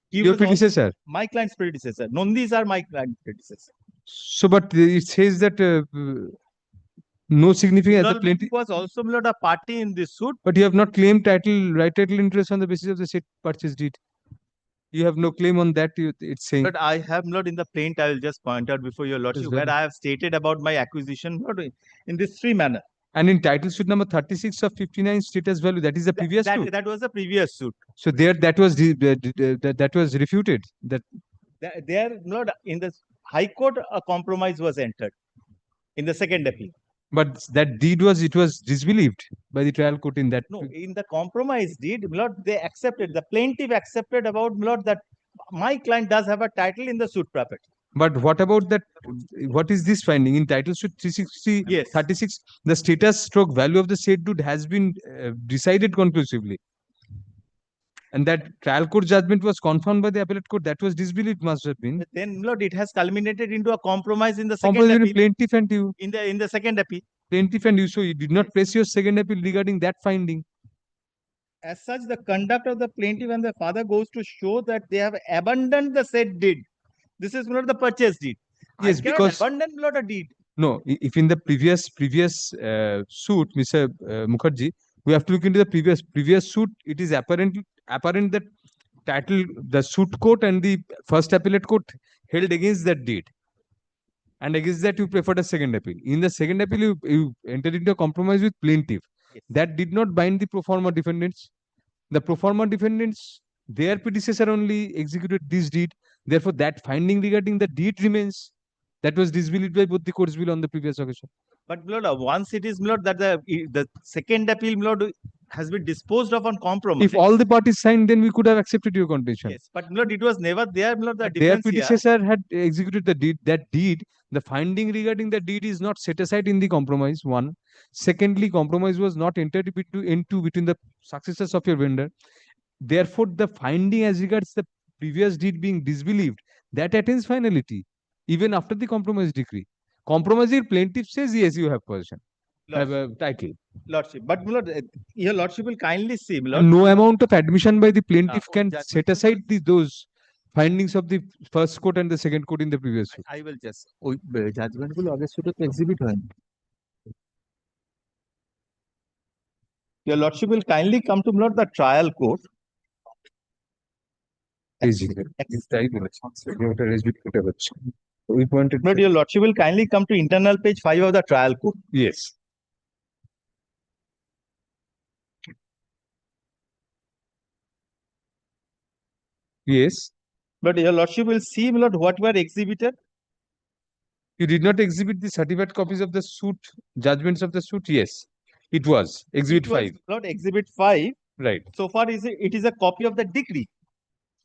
Speaker 11: He
Speaker 1: your
Speaker 11: was also
Speaker 1: predecessor.
Speaker 11: my client's predecessor. Nondis are my client's predecessor.
Speaker 1: So, but it says that no significance as the
Speaker 11: Dulal
Speaker 1: plaintiff.
Speaker 11: was also not a party in this suit.
Speaker 1: But you have not claimed right title interest on the basis of the said purchase deed. You have no claim on that. It's saying.
Speaker 11: But I have not in the plaint. I will just point out before your lordship where I have stated about my acquisition in this three manner.
Speaker 1: And in title suit number 36 of 59 status value, that is the previous suit.
Speaker 11: That was the previous suit.
Speaker 1: So there, that was refuted.
Speaker 11: There, not in the High Court, a compromise was entered in the second appeal.
Speaker 1: But that deed was disbelieved by the trial court in that.
Speaker 11: No, in the compromise deed, Lord, they accepted. The plaintiff accepted about Lord that my client does have a title in the suit property.
Speaker 1: But what about that? What is this finding in title suit 360?
Speaker 11: Yes.
Speaker 1: 36? The status stroke value of the said deed has been decided conclusively. And that trial court judgment was confirmed by the appellate court. That was disbelieved, must have been.
Speaker 11: But then, Lord, it has culminated into a compromise in the second
Speaker 1: Compromise
Speaker 11: appeal.
Speaker 1: Plaintiff and you.
Speaker 11: In the second appeal.
Speaker 1: Plaintiff and you. So you did not press your second appeal regarding that finding.
Speaker 11: As such, the conduct of the plaintiff and the father goes to show that they have abandoned the said deed. This is not the purchase deed.
Speaker 1: Yes, because
Speaker 11: abandon not a deed.
Speaker 1: No, if in the previous suit, Mr. Mukherjee, we have to look into the previous suit. It is apparent that title, the suit court and the first appellate court held against that deed, and against that you preferred a second appeal. In the second appeal, you entered into a compromise with plaintiff.
Speaker 11: Yes.
Speaker 1: That did not bind the pro forma defendants. The pro forma defendants, their predecessor only executed this deed. Therefore, that finding regarding the deed remains. That was disbelieved by both the courts below on the previous occasion.
Speaker 11: But Lord, once it is Lord that the second appeal Lord has been disposed of on compromise.
Speaker 1: If all the parties signed, then we could have accepted your condition.
Speaker 11: Yes, but my lord, it was never there, my lord, the
Speaker 1: But their
Speaker 11: difference here.
Speaker 1: predecessor had executed the deed. That deed, the finding regarding the deed is not set aside in the compromise. One. Secondly, compromise was not entered into between the successors of your vendor. Therefore, the finding as regards the previous deed being disbelieved, that attains finality, even after the compromise decree. Compromising plaintiff says, yes, you have possession, have a title.
Speaker 11: Lordship, but my lord, your lordship will kindly see, my lord.
Speaker 1: And no amount of admission by the plaintiff can
Speaker 11: judgment.
Speaker 1: set aside those findings of the first court and the second court in the previous suit.
Speaker 11: I will just.
Speaker 3: ওই judgement গুলো আগের সুটে তো exhibit হয়
Speaker 11: Your lordship will kindly come to, my lord, the trial court.
Speaker 1: We pointed.
Speaker 11: But your lordship will kindly come to internal page 5 of the trial court.
Speaker 1: Yes. Yes.
Speaker 11: But your lordship will see, my lord, what were exhibited.
Speaker 1: You did not exhibit the certified copies of the suit, judgments of the suit? Yes. It was. Exhibit
Speaker 11: It was,
Speaker 1: 5.
Speaker 11: Lord, exhibit 5.
Speaker 1: Right.
Speaker 11: So far, it is a copy of the decree.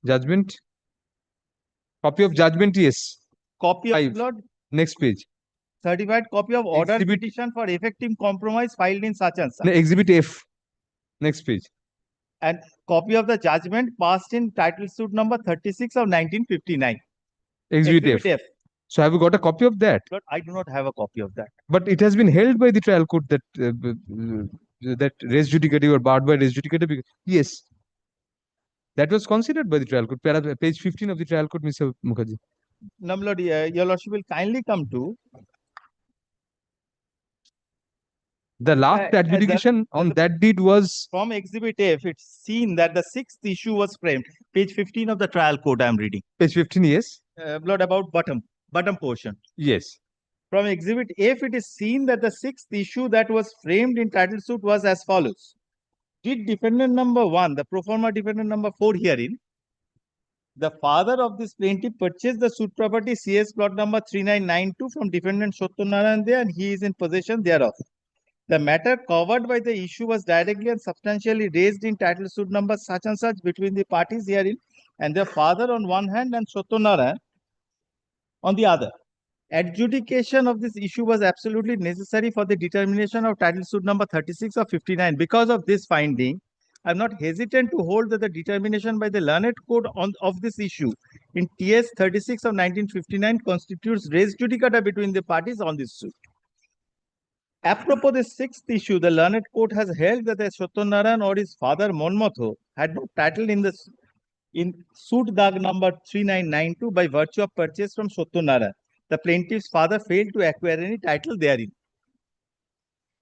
Speaker 1: Judgment. Copy of judgment, yes.
Speaker 11: Copy
Speaker 1: 5.
Speaker 11: of, Lord,
Speaker 1: Next page.
Speaker 11: certified copy of order
Speaker 1: Exhibit-
Speaker 11: petition for effective compromise filed in such and such.
Speaker 1: No, exhibit F. Next page.
Speaker 11: And copy of the judgment passed in title suit number 36 of 1959.
Speaker 1: Exhibit F. So have you got a copy of that?
Speaker 11: Lord, I do not have a copy of that.
Speaker 1: But it has been held by the trial court that that res judicata or barred by res judicata. Yes. That was considered by the trial court. Page 15 of the trial court, Mr. Mukherjee.
Speaker 11: Now, my lord, your lordship will kindly come to
Speaker 1: The last adjudication on that deed was
Speaker 11: from exhibit F. It's seen that the 6th issue was framed. Page 15 of the trial court I am reading.
Speaker 1: page 15, yes?
Speaker 11: Lord, about bottom portion.
Speaker 1: Yes.
Speaker 11: From exhibit F, it is seen that the 6th issue that was framed in title suit was as follows. Did defendant number 1, the pro forma defendant number 4 herein, the father of this plaintiff purchased the suit property CS plot number 3992 from defendant Satyanaran Dey and he is in possession thereof. The matter covered by the issue was directly and substantially raised in title suit number such and such between the parties herein and their father on one hand and Satyanaran on the other. Adjudication of this issue was absolutely necessary for the determination of title suit number 36 of 59. Because of this finding, I am not hesitant to hold that the determination by the learned court of this issue in TS 36 of 1959 constitutes res judicata between the parties on this suit. Apropos the 6th issue, the learned court has held that the Satyanaran or his father Monmotho had no title in suit dag number 3992 by virtue of purchase from Satyanaran. The plaintiff's father failed to acquire any title therein.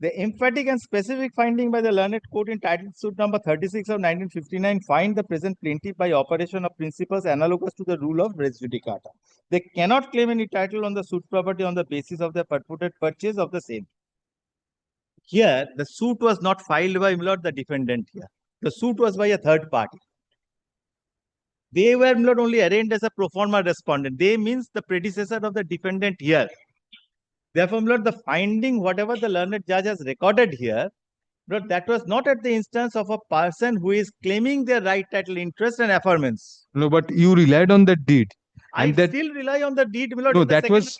Speaker 11: The emphatic and specific finding by the learned court in title suit number 36 of 1959 find the present plaintiff by operation of principles analogous to the rule of res judicata. They cannot claim any title on the suit property on the basis of the purported purchase of the same. Here, the suit was not filed by the defendant here. The suit was by a third party. They were not only arraigned as a pro forma respondent. They means the predecessor of the defendant here. Therefore, the finding, whatever the learned judge has recorded here, that was not at the instance of a person who is claiming their right title interest and affirmance.
Speaker 1: No, but you relied on that deed.
Speaker 11: I still rely on the deed.
Speaker 1: No, that was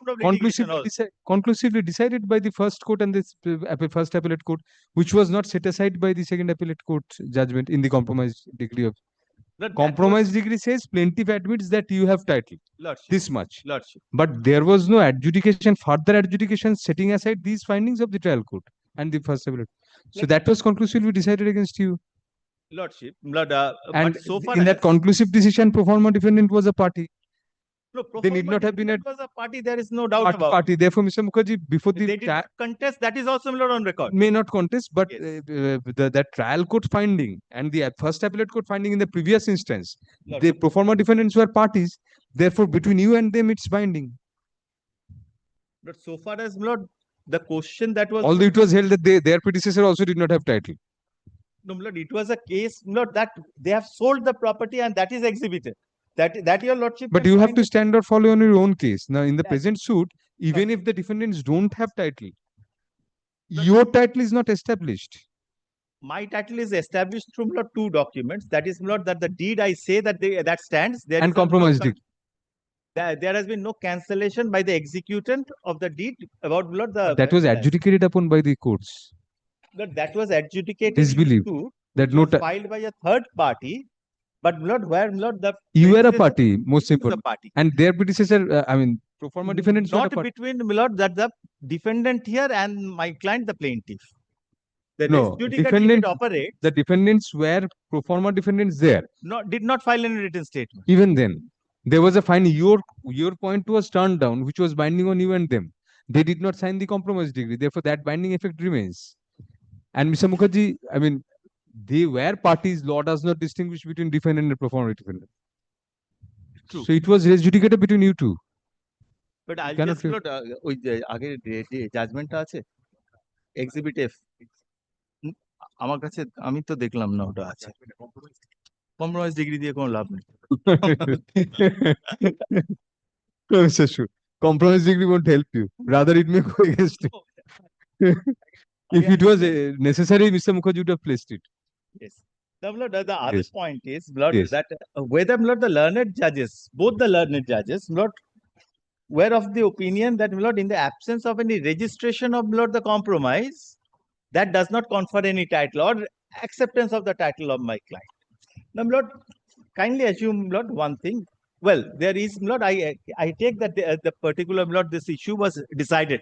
Speaker 1: conclusively decided by the first court and the first appellate court, which was not set aside by the second appellate court judgment in the compromise degree of. Compromise degree says plaintiff admits that you have title.
Speaker 11: Lordship.
Speaker 1: This much.
Speaker 11: Lordship.
Speaker 1: But there was no adjudication, further adjudication setting aside these findings of the trial court and the first appellate. So that was conclusively decided against you.
Speaker 11: Lordship.
Speaker 1: And
Speaker 11: but so far
Speaker 1: in that conclusive decision, pro forma defendant was a party.
Speaker 11: No, pro
Speaker 1: They need
Speaker 11: forma
Speaker 1: not have been a
Speaker 11: was a party. There is no doubt about.
Speaker 1: Party. Therefore, Mr. Mukherjee, before
Speaker 11: They did not contest. That is also on record.
Speaker 1: May not contest, but
Speaker 11: Yes.
Speaker 1: that trial court finding and the first appellate court finding in the previous instance,
Speaker 11: Lord.
Speaker 1: the pro forma defendants were parties. Therefore, between you and them, it's binding.
Speaker 11: But so far as the question that was
Speaker 1: Although it was held that their predecessor also did not have title.
Speaker 11: no, it was a case that they have sold the property and that is exhibited. That your lordship.
Speaker 1: But
Speaker 11: can
Speaker 1: you have
Speaker 11: find
Speaker 1: to
Speaker 11: it.
Speaker 1: stand or follow on your own case. Now, in the
Speaker 11: That-
Speaker 1: present suit, even if the defendants don't have title, your title is not established.
Speaker 11: my title is established through my lord, two documents. That is, my lord, that the deed I say that that stands. There
Speaker 1: And
Speaker 11: is a
Speaker 1: compromise deed.
Speaker 11: There has been no cancellation by the executant of the deed about my lord, the.
Speaker 1: That was adjudicated upon by the courts.
Speaker 11: That was adjudicated
Speaker 1: Disbelief.
Speaker 11: to
Speaker 1: That
Speaker 11: was
Speaker 1: no
Speaker 11: filed by a third party, but my lord, where my lord, the
Speaker 1: you were a
Speaker 11: predecessor
Speaker 1: party, most
Speaker 11: was a
Speaker 1: important.
Speaker 11: party.
Speaker 1: And their predecessor, I mean, pro forma defendants were a
Speaker 11: Not
Speaker 1: party.
Speaker 11: between my lord, that the defendant here and my client, the plaintiff. The
Speaker 1: No,
Speaker 11: res judicata
Speaker 1: defendant,
Speaker 11: did operate,
Speaker 1: the defendants were pro forma defendants there.
Speaker 11: did not file any written statement.
Speaker 1: Even then, there was a fine. Your point was turned down, which was binding on you and them. They did not sign the compromise degree. Therefore, that binding effect remains. And Mr. Mukherjee, I mean, they were parties. Law does not distinguish between defendant and pro forma defendant.
Speaker 11: True.
Speaker 1: So it was adjudicated between you two.
Speaker 11: But I
Speaker 1: cannot
Speaker 11: just not ওই যে আগের জাজমেন্টটা আছে exhibit F আমার কাছে আমি তো দেখলাম না ওটা আছে কম্প্রোমাইজ ডিগ্রি দিয়ে কোনো লাভ নেই
Speaker 1: No, Mr. Shu, compromise degree won't help you. Rather, it may go against you. If it was necessary, Mr. Mukherjee would have placed it.
Speaker 11: Yes. The other
Speaker 1: Yes.
Speaker 11: point is, Lord,
Speaker 1: Yes.
Speaker 11: that whether Lord, the learned judges, both the learned judges, Lord, were of the opinion that, Lord, in the absence of any registration of, Lord, the compromise, that does not confer any title or acceptance of the title of my client. Now, Lord, kindly assume, Lord, one thing. Well, there is, Lord, I take that the particular, Lord, this issue was decided.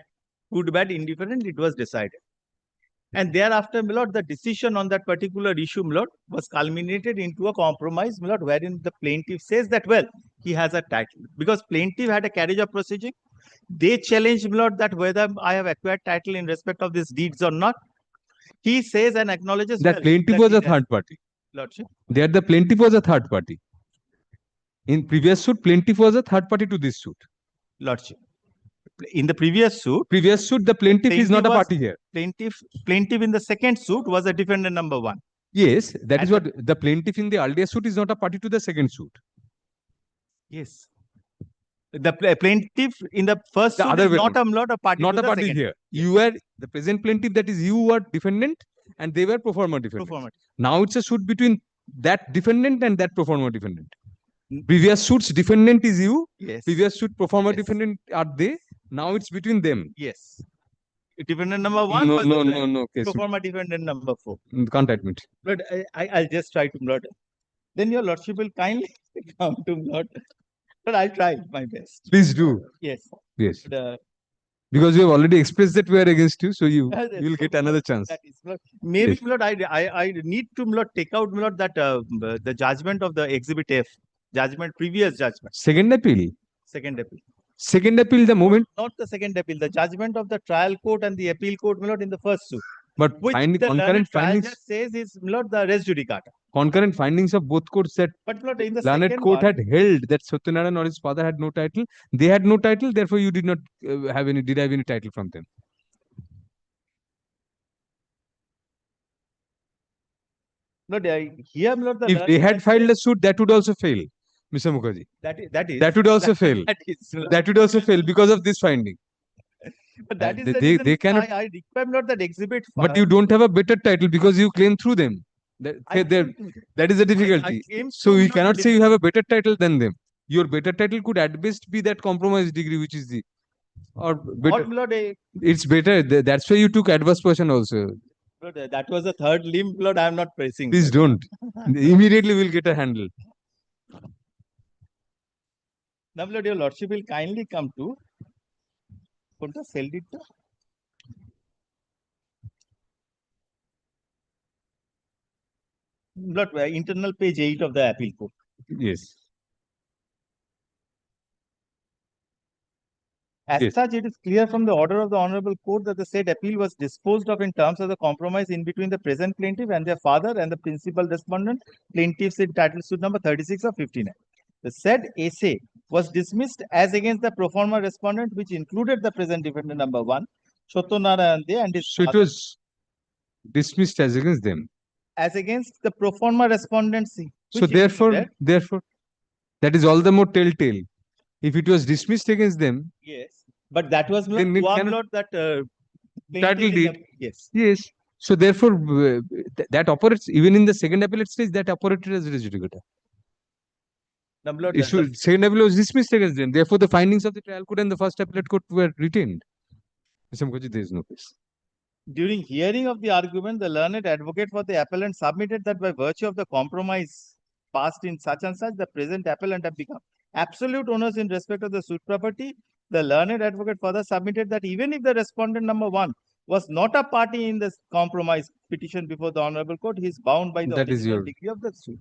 Speaker 11: Good, bad, indifferent, it was decided. And thereafter, my lord, the decision on that particular issue, my lord, was culminated into a compromise, my lord, wherein the plaintiff says that, well, he has a title. Because plaintiff had a carriage of proceeding. They challenged, my lord, that whether I have acquired title in respect of these deeds or not. He says and acknowledges
Speaker 1: That plaintiff was a third party.
Speaker 11: Lordship.
Speaker 1: There, the plaintiff was a third party. In previous suit, plaintiff was a third party to this suit.
Speaker 11: Lordship. In the previous suit,
Speaker 1: the plaintiff is not a
Speaker 11: was-
Speaker 1: party here.
Speaker 11: Plaintiff in the second suit was a defendant number one.
Speaker 1: Yes, that is
Speaker 11: And
Speaker 1: what the plaintiff in the earlier suit is not a party to the second suit.
Speaker 11: Yes. The plaintiff in the first
Speaker 1: The
Speaker 11: suit
Speaker 1: other
Speaker 11: is
Speaker 1: way
Speaker 11: not a party
Speaker 1: Not
Speaker 11: to
Speaker 1: a
Speaker 11: the
Speaker 1: party
Speaker 11: second.
Speaker 1: here. You were the present plaintiff, that is you were defendant and they were pro forma defendant.
Speaker 11: Pro forma.
Speaker 1: Now it's a suit between that defendant and that pro forma defendant. Previous suits defendant is you.
Speaker 11: Yes.
Speaker 1: Previous suit pro forma
Speaker 11: Yes.
Speaker 1: defendant are they. Now it's between them.
Speaker 11: Yes. Defendant number one.
Speaker 1: No,
Speaker 11: was
Speaker 1: no,
Speaker 11: the
Speaker 1: no, no.
Speaker 11: Pro
Speaker 1: Case.
Speaker 11: forma defendant number four.
Speaker 1: Can't admit.
Speaker 11: But I'll just try to, Lord. Then your lordship will kindly come to, Lord. But I'll try my best.
Speaker 1: Please do.
Speaker 11: Yes.
Speaker 1: Yes.
Speaker 11: But,
Speaker 1: Because you have already expressed that we are against you, so you
Speaker 11: that's
Speaker 1: will get
Speaker 11: so,
Speaker 1: another chance.
Speaker 11: that is, Lord. Maybe,
Speaker 1: Yes.
Speaker 11: Lord, I need to, Lord, take out, Lord, that the judgment of the exhibit F, previous judgment,
Speaker 1: Second appeal.
Speaker 11: second appeal.
Speaker 1: Second appeal, the moment,
Speaker 11: Not the second appeal, the judgment of the trial court and the appeal court, my lord, in the first suit.
Speaker 1: but
Speaker 11: Which
Speaker 1: finding
Speaker 11: the
Speaker 1: concurrent
Speaker 11: learned trial
Speaker 1: findings,
Speaker 11: judge says is, my lord, the res judicata.
Speaker 1: concurrent findings of both courts that
Speaker 11: But my lord, in the
Speaker 1: Learned
Speaker 11: second
Speaker 1: court
Speaker 11: one,
Speaker 1: had held that Satyanarayan or his father had no title. They had no title, therefore you did not derive any title from them.
Speaker 11: Lord, here, my lord, the
Speaker 1: If they
Speaker 11: learned
Speaker 1: had
Speaker 11: judge
Speaker 1: filed a
Speaker 11: says
Speaker 1: suit, that would also fail, Mr. Mukherjee.
Speaker 11: that
Speaker 1: Would also fail.
Speaker 11: That is, my lord.
Speaker 1: That would also fail because of this finding.
Speaker 11: But that is
Speaker 1: they-
Speaker 11: the
Speaker 1: they-
Speaker 11: reason
Speaker 1: they cannot-
Speaker 11: I require, my lord, that exhibit.
Speaker 1: But you don't have a better title because you claim through them. That,
Speaker 11: I
Speaker 1: there-
Speaker 11: claim to-
Speaker 1: that is the difficulty.
Speaker 11: claim
Speaker 1: So
Speaker 11: to
Speaker 1: we
Speaker 11: not
Speaker 1: cannot
Speaker 11: be
Speaker 1: say you have a better title than them. Your better title could at best be that compromise degree, which is the or
Speaker 11: Or,
Speaker 1: better.
Speaker 11: my lord,
Speaker 1: It's better. That's why you took adverse person also.
Speaker 11: Lord, that was the third limb, Lord, I am not pressing.
Speaker 1: Please
Speaker 11: that.
Speaker 1: don't. Immediately we'll get a handle.
Speaker 11: Now, Lord, your lordship will kindly come to কোনটা sell ডিডটা Lord, internal page 8 of the appeal court.
Speaker 1: Yes.
Speaker 11: As
Speaker 1: Yes.
Speaker 11: such, it is clear from the order of the Honorable Court that the said appeal was disposed of in terms of the compromise in between the present plaintiff and their father and the principal respondent, plaintiffs in title suit number 36 of 59. The said essay was dismissed as against the pro forma respondent, which included the present defendant number 1, Shotonarayan De, and his
Speaker 1: So it
Speaker 11: father,
Speaker 1: was dismissed as against them.
Speaker 11: as against the pro forma respondent.
Speaker 1: So therefore, that is all the more telltale. If it was dismissed against them,
Speaker 11: yes, but that was
Speaker 1: Then it
Speaker 11: not
Speaker 1: cannot-
Speaker 11: Lord, that
Speaker 1: Title
Speaker 11: plaintiff in the-
Speaker 1: deed.
Speaker 11: yes.
Speaker 1: yes. So therefore, that operates even in the second appellate stage. That operated as res judicata.
Speaker 11: Now, my lord,
Speaker 1: Second appellate was dismissed against them. Therefore, the findings of the trial court and the first appellate court were retained. Mr. Mukherjee, there is no case.
Speaker 11: during hearing of the argument, the learned advocate for the appellant submitted that by virtue of the compromise passed in such and such, the present appellant have become absolute owners in respect of the suit property. The learned advocate further submitted that even if the respondent number one was not a party in this compromise petition before the honorable court, he is bound by the
Speaker 1: That is
Speaker 11: original
Speaker 1: your-
Speaker 11: degree of the suit.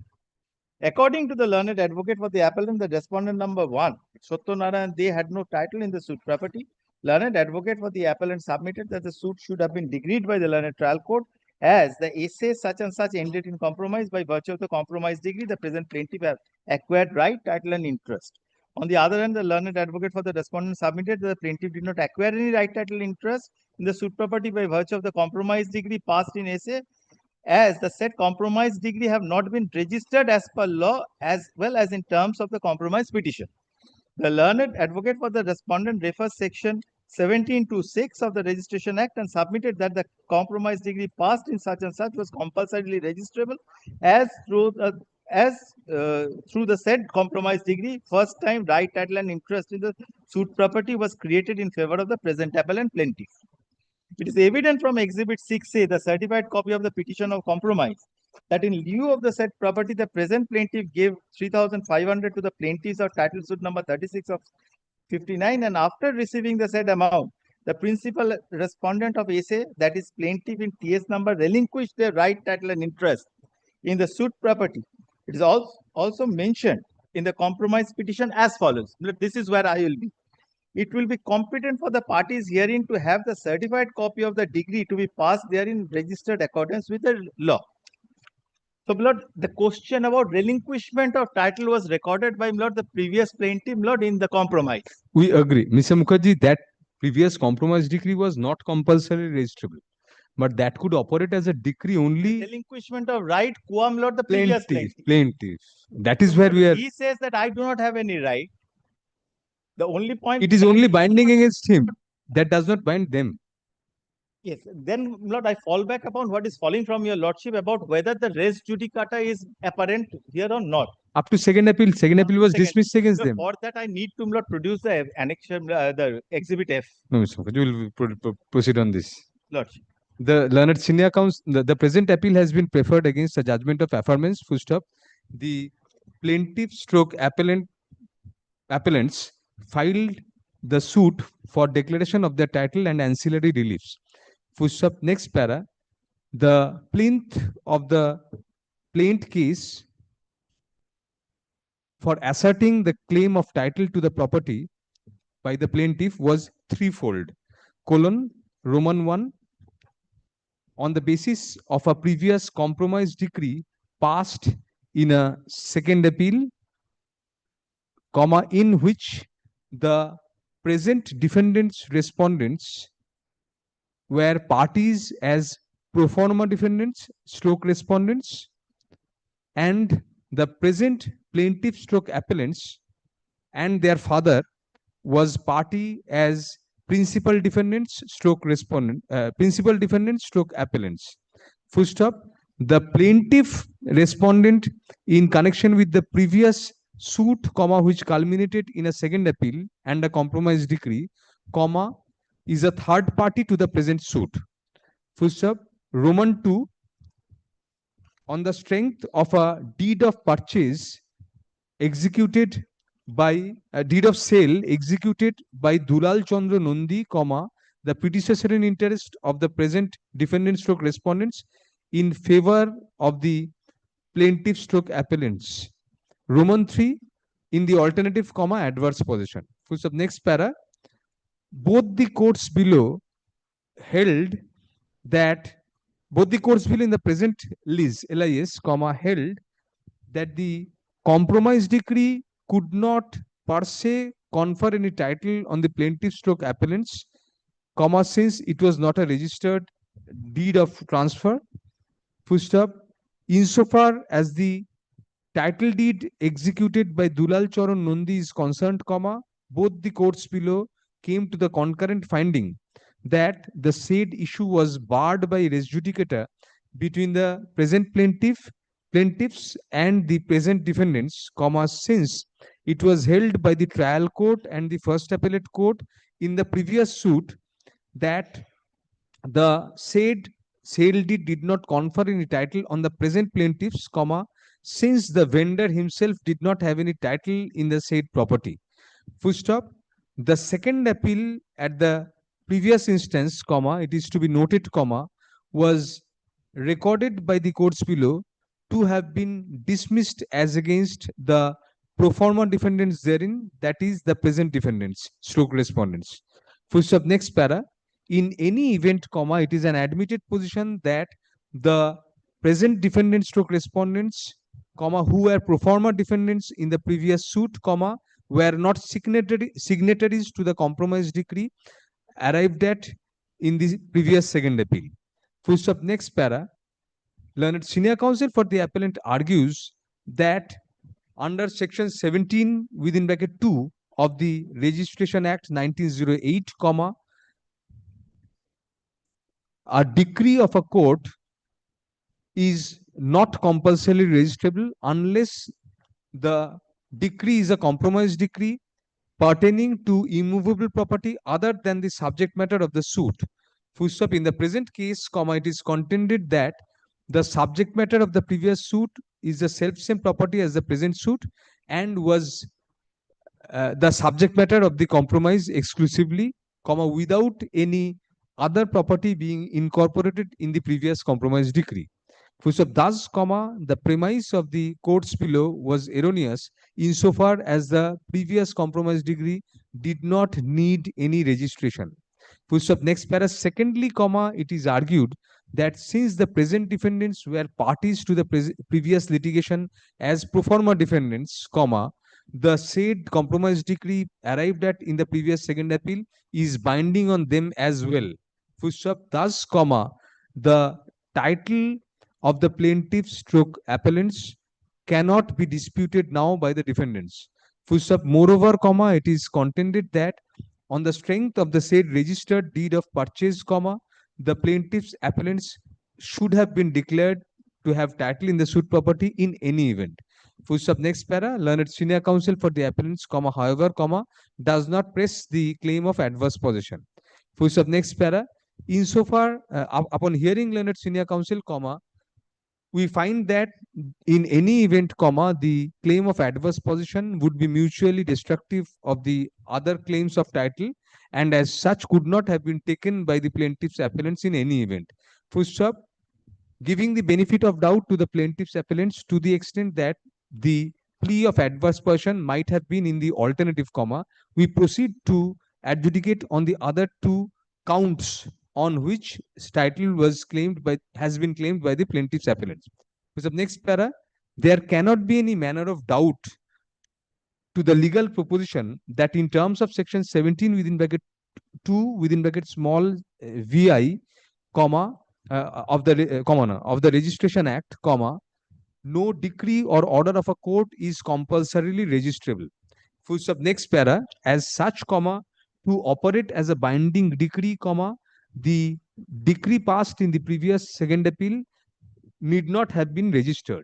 Speaker 11: According to the learned advocate for the appellant, the respondent number one, Satyanarayan, they had no title in the suit property. Learned advocate for the appellant submitted that the suit should have been decreed by the learned trial court as the essay such and such ended in compromise. By virtue of the compromise degree, the present plaintiff have acquired right, title, and interest. On the other hand, the learned advocate for the respondent submitted that the plaintiff did not acquire any right, title, interest in the suit property by virtue of the compromise degree passed in essay, as the said compromise degree have not been registered as per law as well as in terms of the compromise petition. The learned advocate for the respondent refers section 17(2)(6) of the Registration Act and submitted that the compromise degree passed in such and such was compulsorily registrable as through the said compromise degree, first time right, title, and interest in the suit property was created in favor of the present appellant plaintiff. It is evident from Exhibit 6A, the certified copy of the petition of compromise, that in lieu of the said property, the present plaintiff gave 3,500 to the plaintiffs of title suit number 36 of 59, and after receiving the said amount, the principal respondent of essay, that is plaintiff in TS number, relinquished their right, title, and interest in the suit property. It is also mentioned in the compromise petition as follows. This is where I will be. It will be competent for the parties herein to have the certified copy of the degree to be passed therein registered accordance with the law. So, my lord, the question about relinquishment of title was recorded by, my lord, the previous plaintiff, my lord, in the compromise.
Speaker 1: We agree. Mr. Mukherjee, that previous compromise decree was not compulsory registrable. But that could operate as a decree only.
Speaker 11: Relinquishment of right, quam, my lord, the previous
Speaker 1: Plaintiff. That is where we are.
Speaker 11: He says that I do not have any right. The only point.
Speaker 1: It is only binding against him. That does not bind them.
Speaker 11: Yes, then, Lord, I fall back upon what is falling from your lordship about whether the res judicata is apparent here or not.
Speaker 1: Up to second appeal was dismissed against them.
Speaker 11: For that, I need to, Lord, produce the annexation, the exhibit F.
Speaker 1: No, Mr. Mukherjee, we will proceed on this.
Speaker 11: Lordship.
Speaker 1: The learned senior counsel, the present appeal has been preferred against the judgment of affirmance. Full stop. The plaintiff stroke appellants filed the suit for declaration of their title and ancillary reliefs. Full stop. Next para. The plinth of the plaint case for asserting the claim of title to the property by the plaintiff was threefold. Roman 1. On the basis of a previous compromise decree passed in a second appeal, in which the present defendants respondents were parties as pro forma defendants stroke respondents, and the present plaintiff stroke appellants and their father was party as principal defendants stroke appellants. Full stop. The plaintiff respondent in connection with the previous suit, which culminated in a second appeal and a compromise decree, is a third party to the present suit. Full stop. Roman 2. On the strength of a deed of purchase executed by a deed of sale executed by Dulal Chandra Nandi, the predecessor in interest of the present defendant stroke respondents in favor of the plaintiff stroke appellants. Roman 3. In the alternative, adverse possession. Full stop. Next para. Both the courts below held that in the present LIS, held that the compromise decree could not per se confer any title on the plaintiff stroke appellants, since it was not a registered deed of transfer. Full stop. Insofar as the title deed executed by Dulal Charan Nandi is concerned, both the courts below came to the concurrent finding that the said issue was barred by res judicata between the present plaintiffs and the present defendants, comma, since it was held by the trial court and the first appellate court in the previous suit that the said sale deed did not confer any title on the present plaintiffs, comma, since the vendor himself did not have any title in the said property. Full stop. The second appeal at the previous instance, comma, it is to be noted, comma, was recorded by the courts below to have been dismissed as against the pro forma defendants therein, that is the present defendants, stroke respondents. Full stop. Next para. In any event, comma, it is an admitted position that the present defendant stroke respondents, comma, who were pro forma defendants in the previous suit, comma, were not signatories to the compromise decree arrived at in the previous second appeal. Full stop. Next para. Learned senior counsel for the appellant argues that under section 17 within bracket 2 of the Registration Act 1908, comma, a decree of a court is not compulsorily registrable unless the decree is a compromise decree pertaining to immovable property other than the subject matter of the suit. Full stop. In the present case, comma, it is contended that the subject matter of the previous suit is the self-same property as the present suit and was the subject matter of the compromise exclusively, comma, without any other property being incorporated in the previous compromise decree. Full stop. Thus, comma, the premise of the courts below was erroneous insofar as the previous compromise decree did not need any registration. Full stop. Next para. Secondly, comma, it is argued that since the present defendants were parties to the previous litigation as pro forma defendants, comma, the said compromise decree arrived at in the previous second appeal is binding on them as well. Full stop. Thus, comma, the title of the plaintiff stroke appellants cannot be disputed now by the defendants. Full stop. Moreover, comma, it is contended that on the strength of the said registered deed of purchase, comma, the plaintiff's appellants should have been declared to have title in the suit property in any event. Full stop. Next para. Learned senior counsel for the appellants, comma, however, comma, does not press the claim of adverse possession. Full stop. Next para. Insofar upon hearing learned senior counsel, comma, we find that in any event, comma, the claim of adverse possession would be mutually destructive of the other claims of title and as such could not have been taken by the plaintiff's appellants in any event. Full stop. Giving the benefit of doubt to the plaintiff's appellants to the extent that the plea of adverse possession might have been in the alternative, comma, we proceed to adjudicate on the other two counts on which title has been claimed by the plaintiff's appellants. So next para, there cannot be any manner of doubt to the legal proposition that in terms of section 17 within bracket 2 within bracket small vi, comma, of the Registration Act, comma, no decree or order of a court is compulsorily registrable. Full stop. Next para, as such, comma, to operate as a binding decree, comma, the decree passed in the previous second appeal need not have been registered.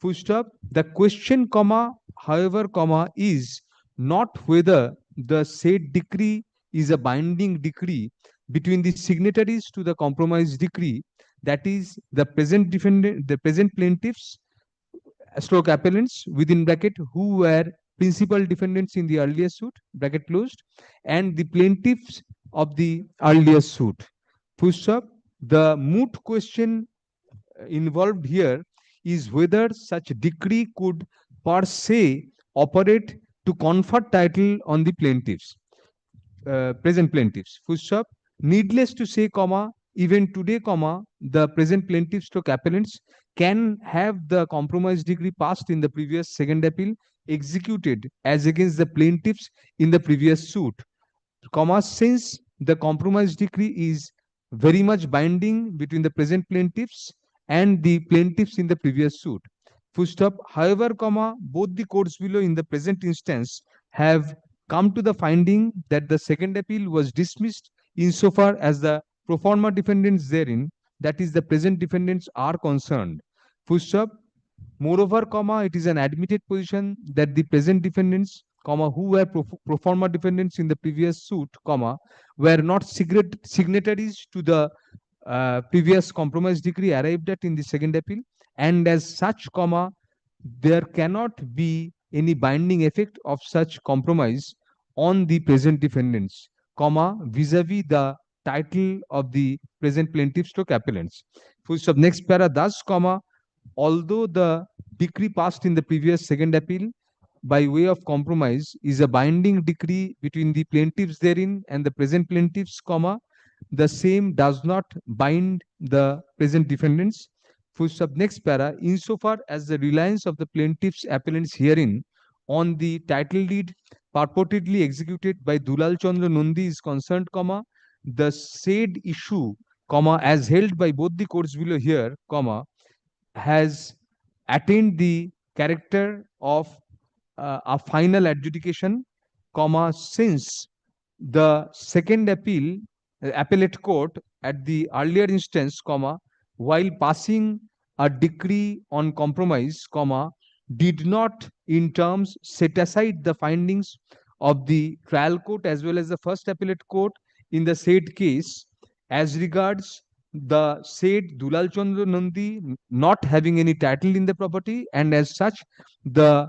Speaker 1: Full stop. The question, comma, however, comma, is not whether the said decree is a binding decree between the signatories to the compromise decree, that is the present defendant, the present plaintiffs stroke appellants within bracket who were principal defendants in the earlier suit, bracket closed, and the plaintiffs of the earlier suit. Full stop. The moot question involved here is whether such decree could per se operate to confer title on the plaintiffs, present plaintiffs. Full stop. Needless to say, comma, even today, comma, the present plaintiffs stroke appellants can have the compromise decree passed in the previous second appeal executed as against the plaintiffs in the previous suit, comma, since the compromise decree is very much binding between the present plaintiffs and the plaintiffs in the previous suit. Full stop. However, comma, both the courts below in the present instance have come to the finding that the second appeal was dismissed insofar as the pro forma defendants therein, that is the present defendants, are concerned. Full stop. Moreover, comma, it is an admitted position that the present defendants, comma, who were pro forma defendants in the previous suit, comma, were not signatories to the previous compromise decree arrived at in the second appeal, and as such, comma, there cannot be any binding effect of such compromise on the present defendants, comma, vis-a-vis the title of the present plaintiffs stroke appellants. Full stop. Next para, thus, comma, although the decree passed in the previous second appeal by way of compromise is a binding decree between the plaintiffs therein and the present plaintiffs, comma, the same does not bind the present defendants. Full stop. Next para, insofar as the reliance of the plaintiffs appellants herein on the title deed purportedly executed by Dulal Chandra Nandi is concerned, comma, the said issue, comma, as held by both the courts below here, comma, has attained the character of a final adjudication, comma, since the second appeal, appellate court at the earlier instance, comma, while passing a decree on compromise, comma, did not in terms set aside the findings of the trial court as well as the first appellate court in the said case as regards the said Dulal Chandra Nandi not having any title in the property, and as such the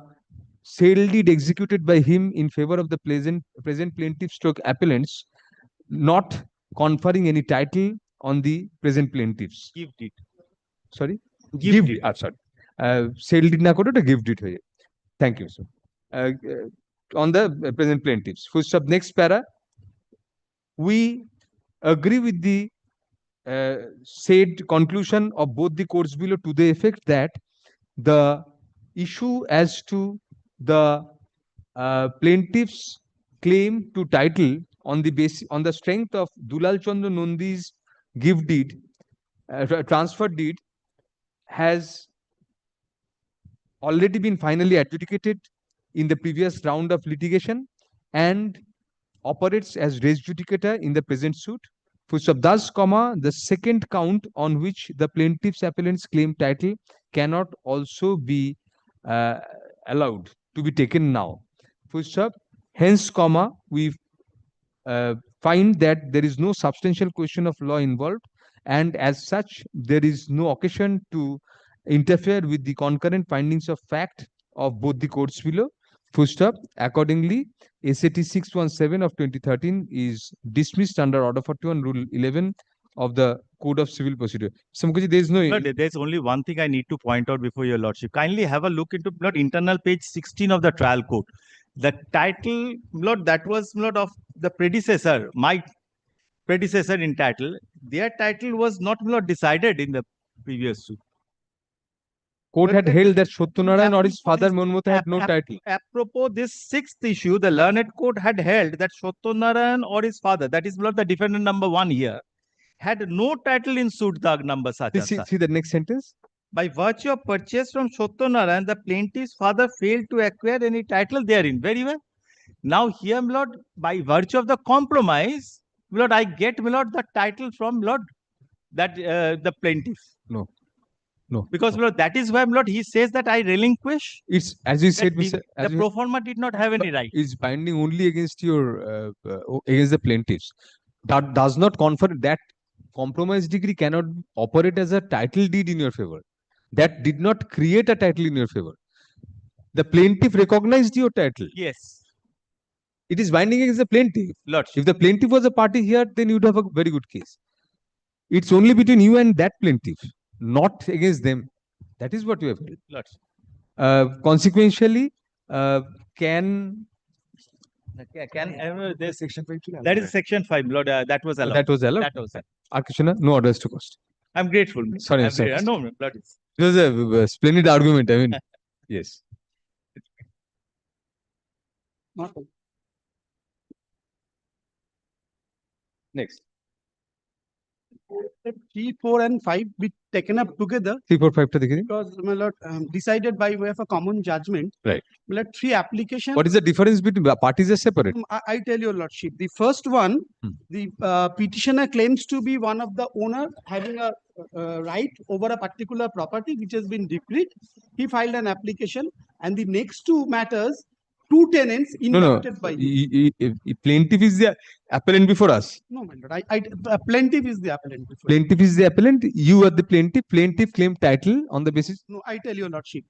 Speaker 1: sale deed executed by him in favor of the present plaintiff stroke appellants not conferring any title on the present plaintiffs.
Speaker 11: Give deed.
Speaker 1: Sorry?
Speaker 11: Give deed.
Speaker 1: Sorry. Sale deed na kore to give deed hoye. Thank you, sir. On the present plaintiffs. Full stop. Next para. We agree with the said conclusion of both the courts below to the effect that the issue as to the plaintiff's claim to title on the strength of Dulal Chandra Nandi's give deed, transfer deed, has already been finally adjudicated in the previous round of litigation and operates as res judicata in the present suit. Full stop. Thus, comma, the second count on which the plaintiff's appellants claim title cannot also be allowed to be taken now. Full stop. Hence, comma, we find that there is no substantial question of law involved, and as such, there is no occasion to interfere with the concurrent findings of fact of both the courts below. Full stop. Accordingly, SAT 617 of 2013 is dismissed under Order 41, Rule 11 of the Code of Civil Procedure. Samukji, there is no.
Speaker 11: But there's only one thing I need to point out before your lordship. Kindly have a look into internal page 16 of the trial court. The title, Lord, that was Lord of the predecessor, my predecessor in title. Their title was not Lord decided in the previous suit.
Speaker 1: Court had held that Satyanaran or his father Monmota had no title.
Speaker 11: Apropos this sixth issue, the learned court had held that Satyanaran or his father, that is Lord the defendant number 1 here, had no title in suit tag number such and such.
Speaker 1: See the next sentence.
Speaker 11: By virtue of purchase from Satyanaran, the plaintiff's father failed to acquire any title therein. Very well. Now here, my lord, by virtue of the compromise, my lord, I get, my lord, the title from Lord that the plaintiff.
Speaker 1: No. No.
Speaker 11: Because my lord, that is why, my lord, he says that I relinquish.
Speaker 1: It's as you said,
Speaker 11: the pro forma did not have any right.
Speaker 1: It's binding only against your against the plaintiffs. That does not confer that compromise degree cannot operate as a title deed in your favor. That did not create a title in your favor. The plaintiff recognized your title.
Speaker 11: Yes.
Speaker 1: It is binding against the plaintiff.
Speaker 11: Lordship.
Speaker 1: If the plaintiff was a party here, then you'd have a very good case. It's only between you and that plaintiff, not against them. That is what you have held.
Speaker 11: Lordship.
Speaker 1: Consequentially,
Speaker 11: there's section 5. That is section 5, Lord. That was allowed.
Speaker 1: That was allowed.
Speaker 11: That was allowed.
Speaker 1: Krishna, no orders to cost.
Speaker 11: I'm grateful.
Speaker 1: Sorry,
Speaker 11: I'm
Speaker 1: sir.
Speaker 11: No, Lord.
Speaker 1: It was a splendid argument. I mean, yes. Next.
Speaker 12: 3, 4, and 5 be taken up together
Speaker 1: 3, 4, 5 টা দেখে দিন।
Speaker 12: because, my lord, decided by way of a common judgment.
Speaker 1: Right.
Speaker 12: My lord, 3 applications.
Speaker 1: What is the difference between parties are separate?
Speaker 12: I tell your lordship, the first one, the petitioner claims to be one of the owner having a right over a particular property which has been decreed. He filed an application, and the next 2 matters, 2 tenants
Speaker 1: No, no.
Speaker 12: inducted by him.
Speaker 1: Plaintiff is the appellant before us.
Speaker 12: No, my lord, plaintiff is the appellant.
Speaker 1: Plaintiff is the appellant. You are the plaintiff. Plaintiff claimed title on the basis.
Speaker 12: No, I tell your lordship,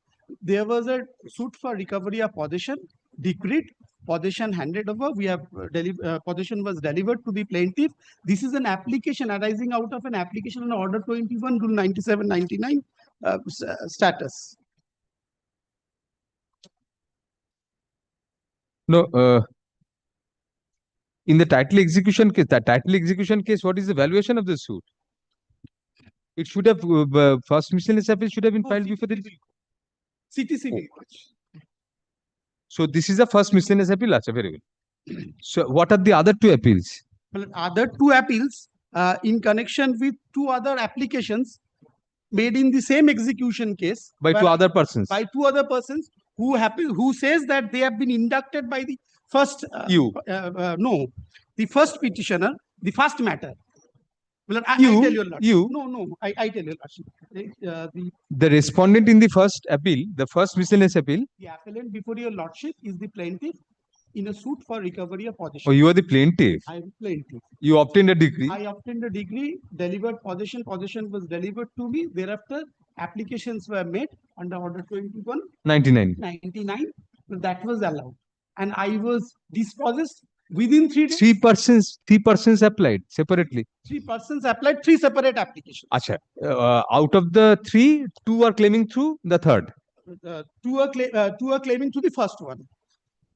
Speaker 12: there was a suit for recovery of possession, decreed, possession handed over. We have possession was delivered to the plaintiff. This is an application arising out of an application on order 21 rule 97/99 status.
Speaker 1: No, in the title execution case, what is the valuation of the suit? It should have, first miscellaneous appeal should have been filed before the.
Speaker 12: CTC.
Speaker 1: So this is the first miscellaneous appeal, very well. So what are the other 2 appeals?
Speaker 12: Well, other 2 appeals in connection with 2 other applications made in the same execution case
Speaker 1: By 2 other persons.
Speaker 12: by 2 other persons who says that they have been inducted by the first no, the first petitioner, the first matter. Well, I tell your lordship.
Speaker 1: You.
Speaker 12: No, I tell your lordship.
Speaker 1: The respondent in the first appeal, the first miscellaneous appeal.
Speaker 12: The appellant before your lordship is the plaintiff in a suit for recovery of possession.
Speaker 1: Oh, you are the plaintiff.
Speaker 12: I am plaintiff.
Speaker 1: You obtained a degree.
Speaker 12: I obtained a degree, delivered possession. Possession was delivered to me. Thereafter, applications were made under order 21
Speaker 1: 99.
Speaker 12: That was allowed, and I was dispossessed within 3 days.
Speaker 1: 3 persons applied separately.
Speaker 12: 3 persons applied 3 separate applications.
Speaker 1: Acha, out of the 3, 2 are claiming through the third.
Speaker 12: 2 are claiming to the first one.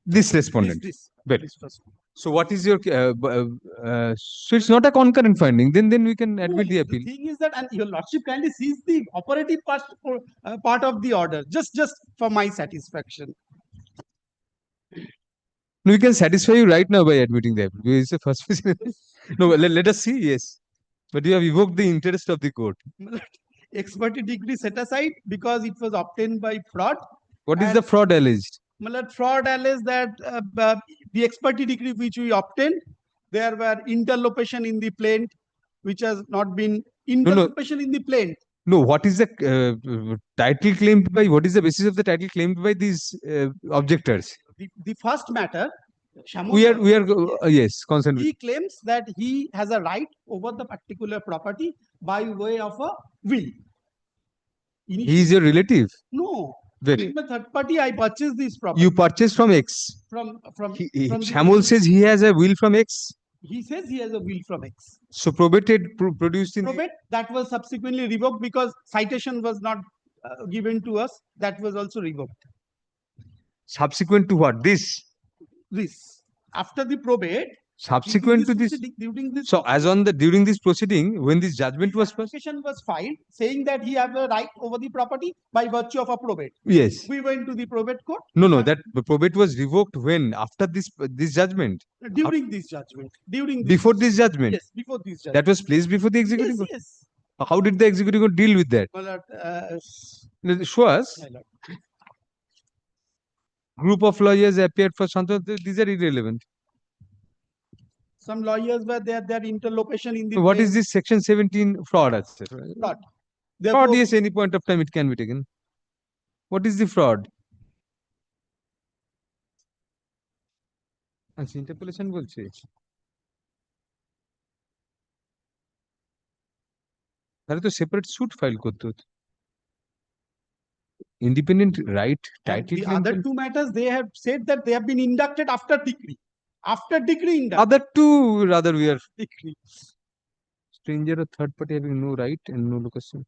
Speaker 1: This respondent.
Speaker 12: This first one.
Speaker 1: So what is your, so it's not a concurrent finding, then we can admit the appeal.
Speaker 12: The thing is that, and your lordship kindly sees the operative part of the order, just for my satisfaction.
Speaker 1: No, we can satisfy you right now by admitting the appeal. It's the first. No, let us see, yes. But you have evoked the interest of the court.
Speaker 12: Expertise degree set aside because it was obtained by fraud.
Speaker 1: What is the fraud alleged?
Speaker 12: Fraud alleged that the expertise degree which we obtained, there were interlopation in the plaint, which has not been interlopation in the plaint.
Speaker 1: No, what is the title claimed by? What is the basis of the title claimed by these objectors?
Speaker 12: The first matter,
Speaker 1: we are yes, concerned.
Speaker 12: He claims that he has a right over the particular property by way of a will.
Speaker 1: He is your relative?
Speaker 12: No.
Speaker 1: Very.
Speaker 12: In the third party, I purchased this property.
Speaker 1: You purchased from X.
Speaker 12: From
Speaker 1: Shamul says he has a will from X.
Speaker 12: He says he has a will from X.
Speaker 1: So probate produced in.
Speaker 12: Probate that was subsequently revoked because citation was not given to us. That was also revoked.
Speaker 1: Subsequent to what? This.
Speaker 12: After the probate.
Speaker 1: Subsequent to this. So as on during this proceeding, when this judgment was passed,
Speaker 12: application was filed saying that he has a right over the property by virtue of a probate.
Speaker 1: Yes.
Speaker 12: We went to the probate court.
Speaker 1: No, that probate was revoked when? After this judgment?
Speaker 12: During this judgment.
Speaker 1: Before this judgment?
Speaker 12: Yes, before this judgment.
Speaker 1: That was placed before the executive court?
Speaker 12: Yes.
Speaker 1: How did the executive court deal with that? Show us. Group of lawyers appeared for Shantanu. These are irrelevant.
Speaker 12: Some lawyers were there, their interlopation in the.
Speaker 1: So what is this section 17 fraud?
Speaker 12: Fraud.
Speaker 1: Fraud, yes, any point of time it can be taken. What is the fraud? Interpolation বলছে। তাহলে তো separate suit file করতে হতো। Independent right title.
Speaker 12: The other 2 matters, they have said that they have been inducted after decree. After decree inducted.
Speaker 1: Other 2 rather we are.
Speaker 12: Decree.
Speaker 1: Stranger or third party having no right and no location.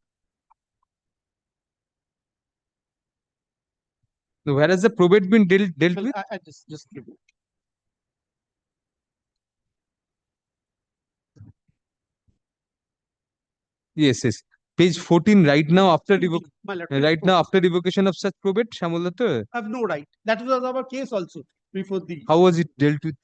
Speaker 1: So where has the probate been dealt with?
Speaker 12: I just give it.
Speaker 1: Yes. Page 14, right now after revocation of such probate, Shamul Datta
Speaker 12: have no right. That was our case also before the.
Speaker 1: How was it dealt with?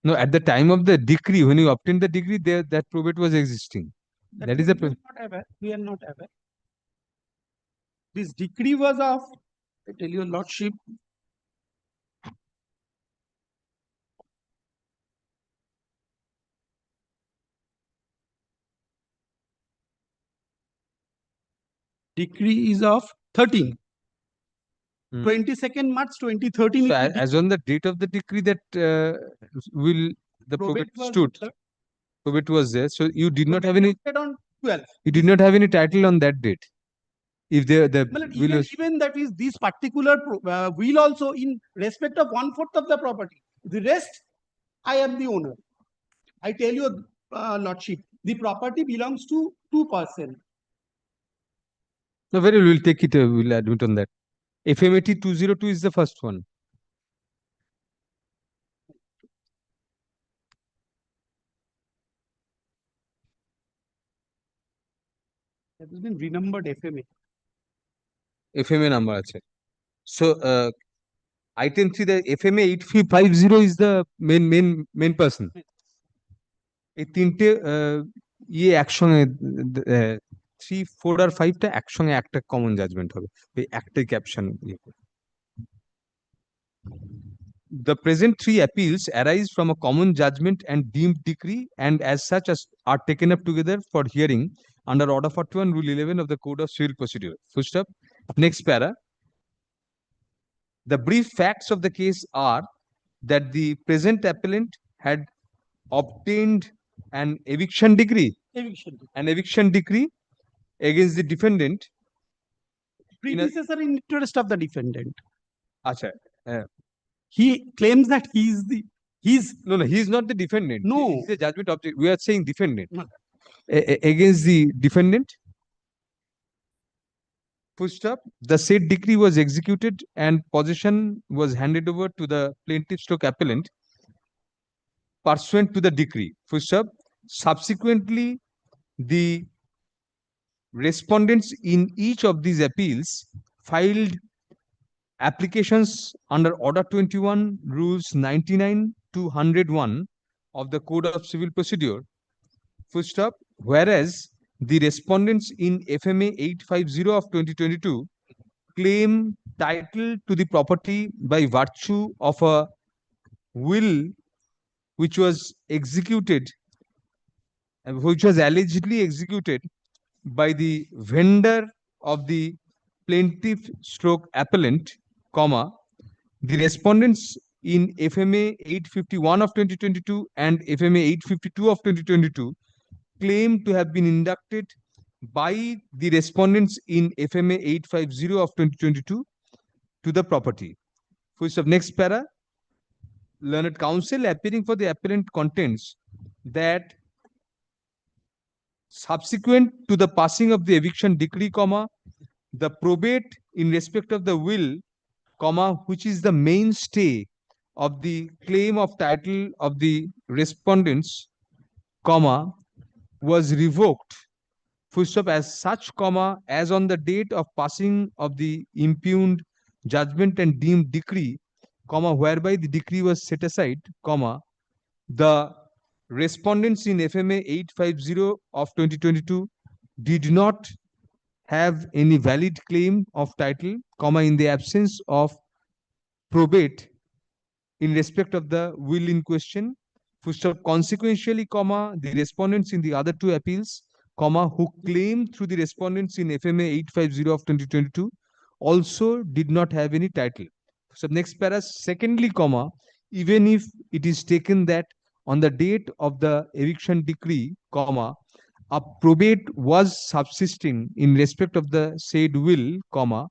Speaker 1: No, at the time of the decree, when you obtained the degree, there that probate was existing. That is
Speaker 12: we
Speaker 1: a
Speaker 12: are not aware. We are not aware. This decree was of, I tell your lordship, decree is of 13. 22nd March 2013.
Speaker 1: So
Speaker 12: is the
Speaker 1: as on the date of the decree that will the probate
Speaker 12: was
Speaker 1: stood,
Speaker 12: the-
Speaker 1: probate was there. So you did not have any.
Speaker 12: on 12.
Speaker 1: You did not have any title on that date. If the
Speaker 12: Well,
Speaker 1: will
Speaker 12: even,
Speaker 1: was,
Speaker 12: even that is this particular will also in respect of 1/4 of the property. The rest, I am the owner. I tell you, lordship, the property belongs to 2%.
Speaker 1: no, very well, we'll take it. We'll admit on that. FMAT 202 is the first one.
Speaker 12: That has been renumbered FMA.
Speaker 1: FMA number আছে. So item 3, the FMA 8350 is the main person. এই তিনটে ইয়ে একসঙ্গে 3, 4 আর 5 টা একসঙ্গে একটা common judgement হবে, এই একটাই caption. The present 3 appeals arise from a common judgment and deemed decree, and as such are taken up together for hearing under Order 41, Rule 11 of the Code of Civil Procedure. Full stop. Next para. The brief facts of the case are that the present appellant had obtained an eviction decree against the defendant,
Speaker 12: predecessor in interest of the defendant.
Speaker 1: Acha,
Speaker 12: he claims that
Speaker 1: no, he is not the defendant.
Speaker 12: No,
Speaker 1: he is the judgment object. We are saying defendant.
Speaker 12: No.
Speaker 1: Against the defendant. Full stop. The said decree was executed and possession was handed over to the plaintiff/appellant pursuant to the decree. Full stop. Subsequently, the respondents in each of these appeals filed applications under Order 21, Rules 99 to 101 of the Code of Civil Procedure. Full stop. Whereas the respondents in FMA 850 of 2022 claim title to the property by virtue of a will which was executed, which was allegedly executed by the vendor of the plaintiff/appellant, comma, the respondents in FMA 851 of 2022 and FMA 852 of 2022 claim to have been inducted by the respondents in FMA 850 of 2022 to the property. Full stop. Next para. Learned counsel appearing for the appellant contends that subsequent to the passing of the eviction decree, comma, the probate in respect of the will, comma, which is the mainstay of the claim of title of the respondents, comma, was revoked, full stop, as such, comma, as on the date of passing of the impugned judgment and deemed decree, comma, whereby the decree was set aside, comma, the respondents in FMA 850 of 2022 did not have any valid claim of title, comma, in the absence of probate in respect of the will in question. Full stop. Consequentially, comma, the respondents in the other 2 appeals, comma, who claim through the respondents in FMA 850 of 2022 also did not have any title. So next para. Secondly, comma, even if it is taken that on the date of the eviction decree, comma, a probate was subsisting in respect of the said will, comma,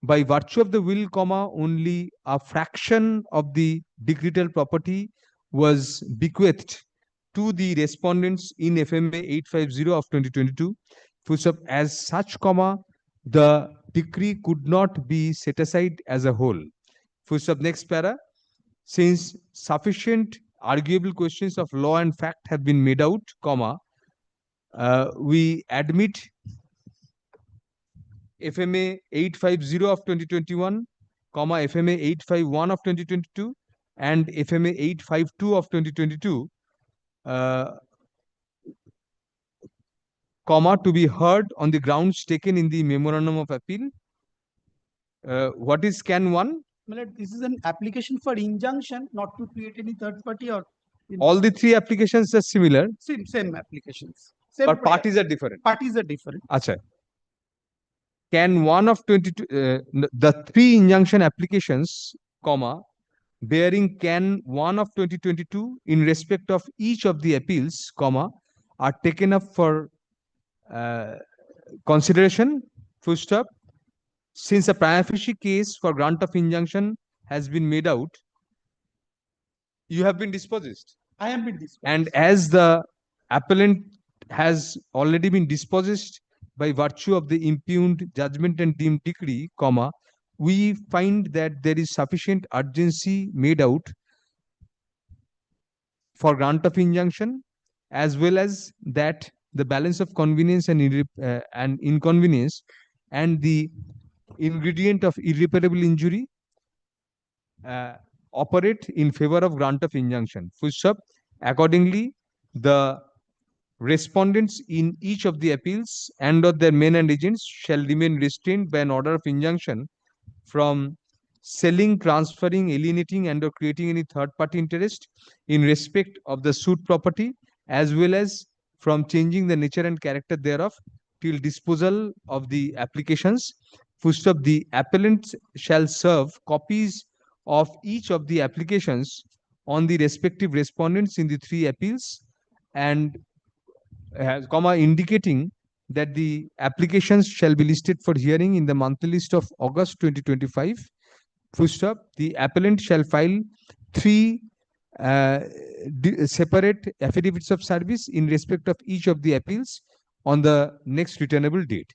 Speaker 1: by virtue of the will, comma, only a fraction of the decretal property was bequeathed to the respondents in FMA 850 of 2022. Full stop. As such, comma, the decree could not be set aside as a whole. Full stop. Next para. Since sufficient arguable questions of law and fact have been made out, comma, we admit FMA 850 of 2021, comma, FMA 851 of 2022, and FMA 852 of 2022, comma, to be heard on the grounds taken in the memorandum of appeal. What is CAN 1?
Speaker 12: This is an application for injunction, not to create any third party or.
Speaker 1: All the three applications are similar,
Speaker 12: Same applications. Same
Speaker 1: but parties are different.
Speaker 12: Parties are different.
Speaker 1: Acha. CAN 1 of 22, the three injunction applications, comma, bearing CAN 1 of 2022 in respect of each of the appeals, comma, are taken up for consideration, full stop. Since a prima facie case for grant of injunction has been made out, you have been dispossessed.
Speaker 12: I have been dispossessed.
Speaker 1: And as the appellant has already been dispossessed by virtue of the impugned judgment and deemed decree, comma, we find that there is sufficient urgency made out for grant of injunction, as well as that the balance of convenience and inconvenience and the ingredient of irreparable injury operate in favor of grant of injunction. Full stop. Accordingly, the respondents in each of the appeals and or their men and agents shall remain restrained by an order of injunction from selling, transferring, alienating, and or creating any third party interest in respect of the suit property, as well as from changing the nature and character thereof till disposal of the applications. Full stop. The appellant shall serve copies of each of the applications on the respective respondents in the three appeals, and comma, indicating that the applications shall be listed for hearing in the monthly list of August 2025. Full stop. The appellant shall file 3 separate affidavits of service in respect of each of the appeals on the next returnable date.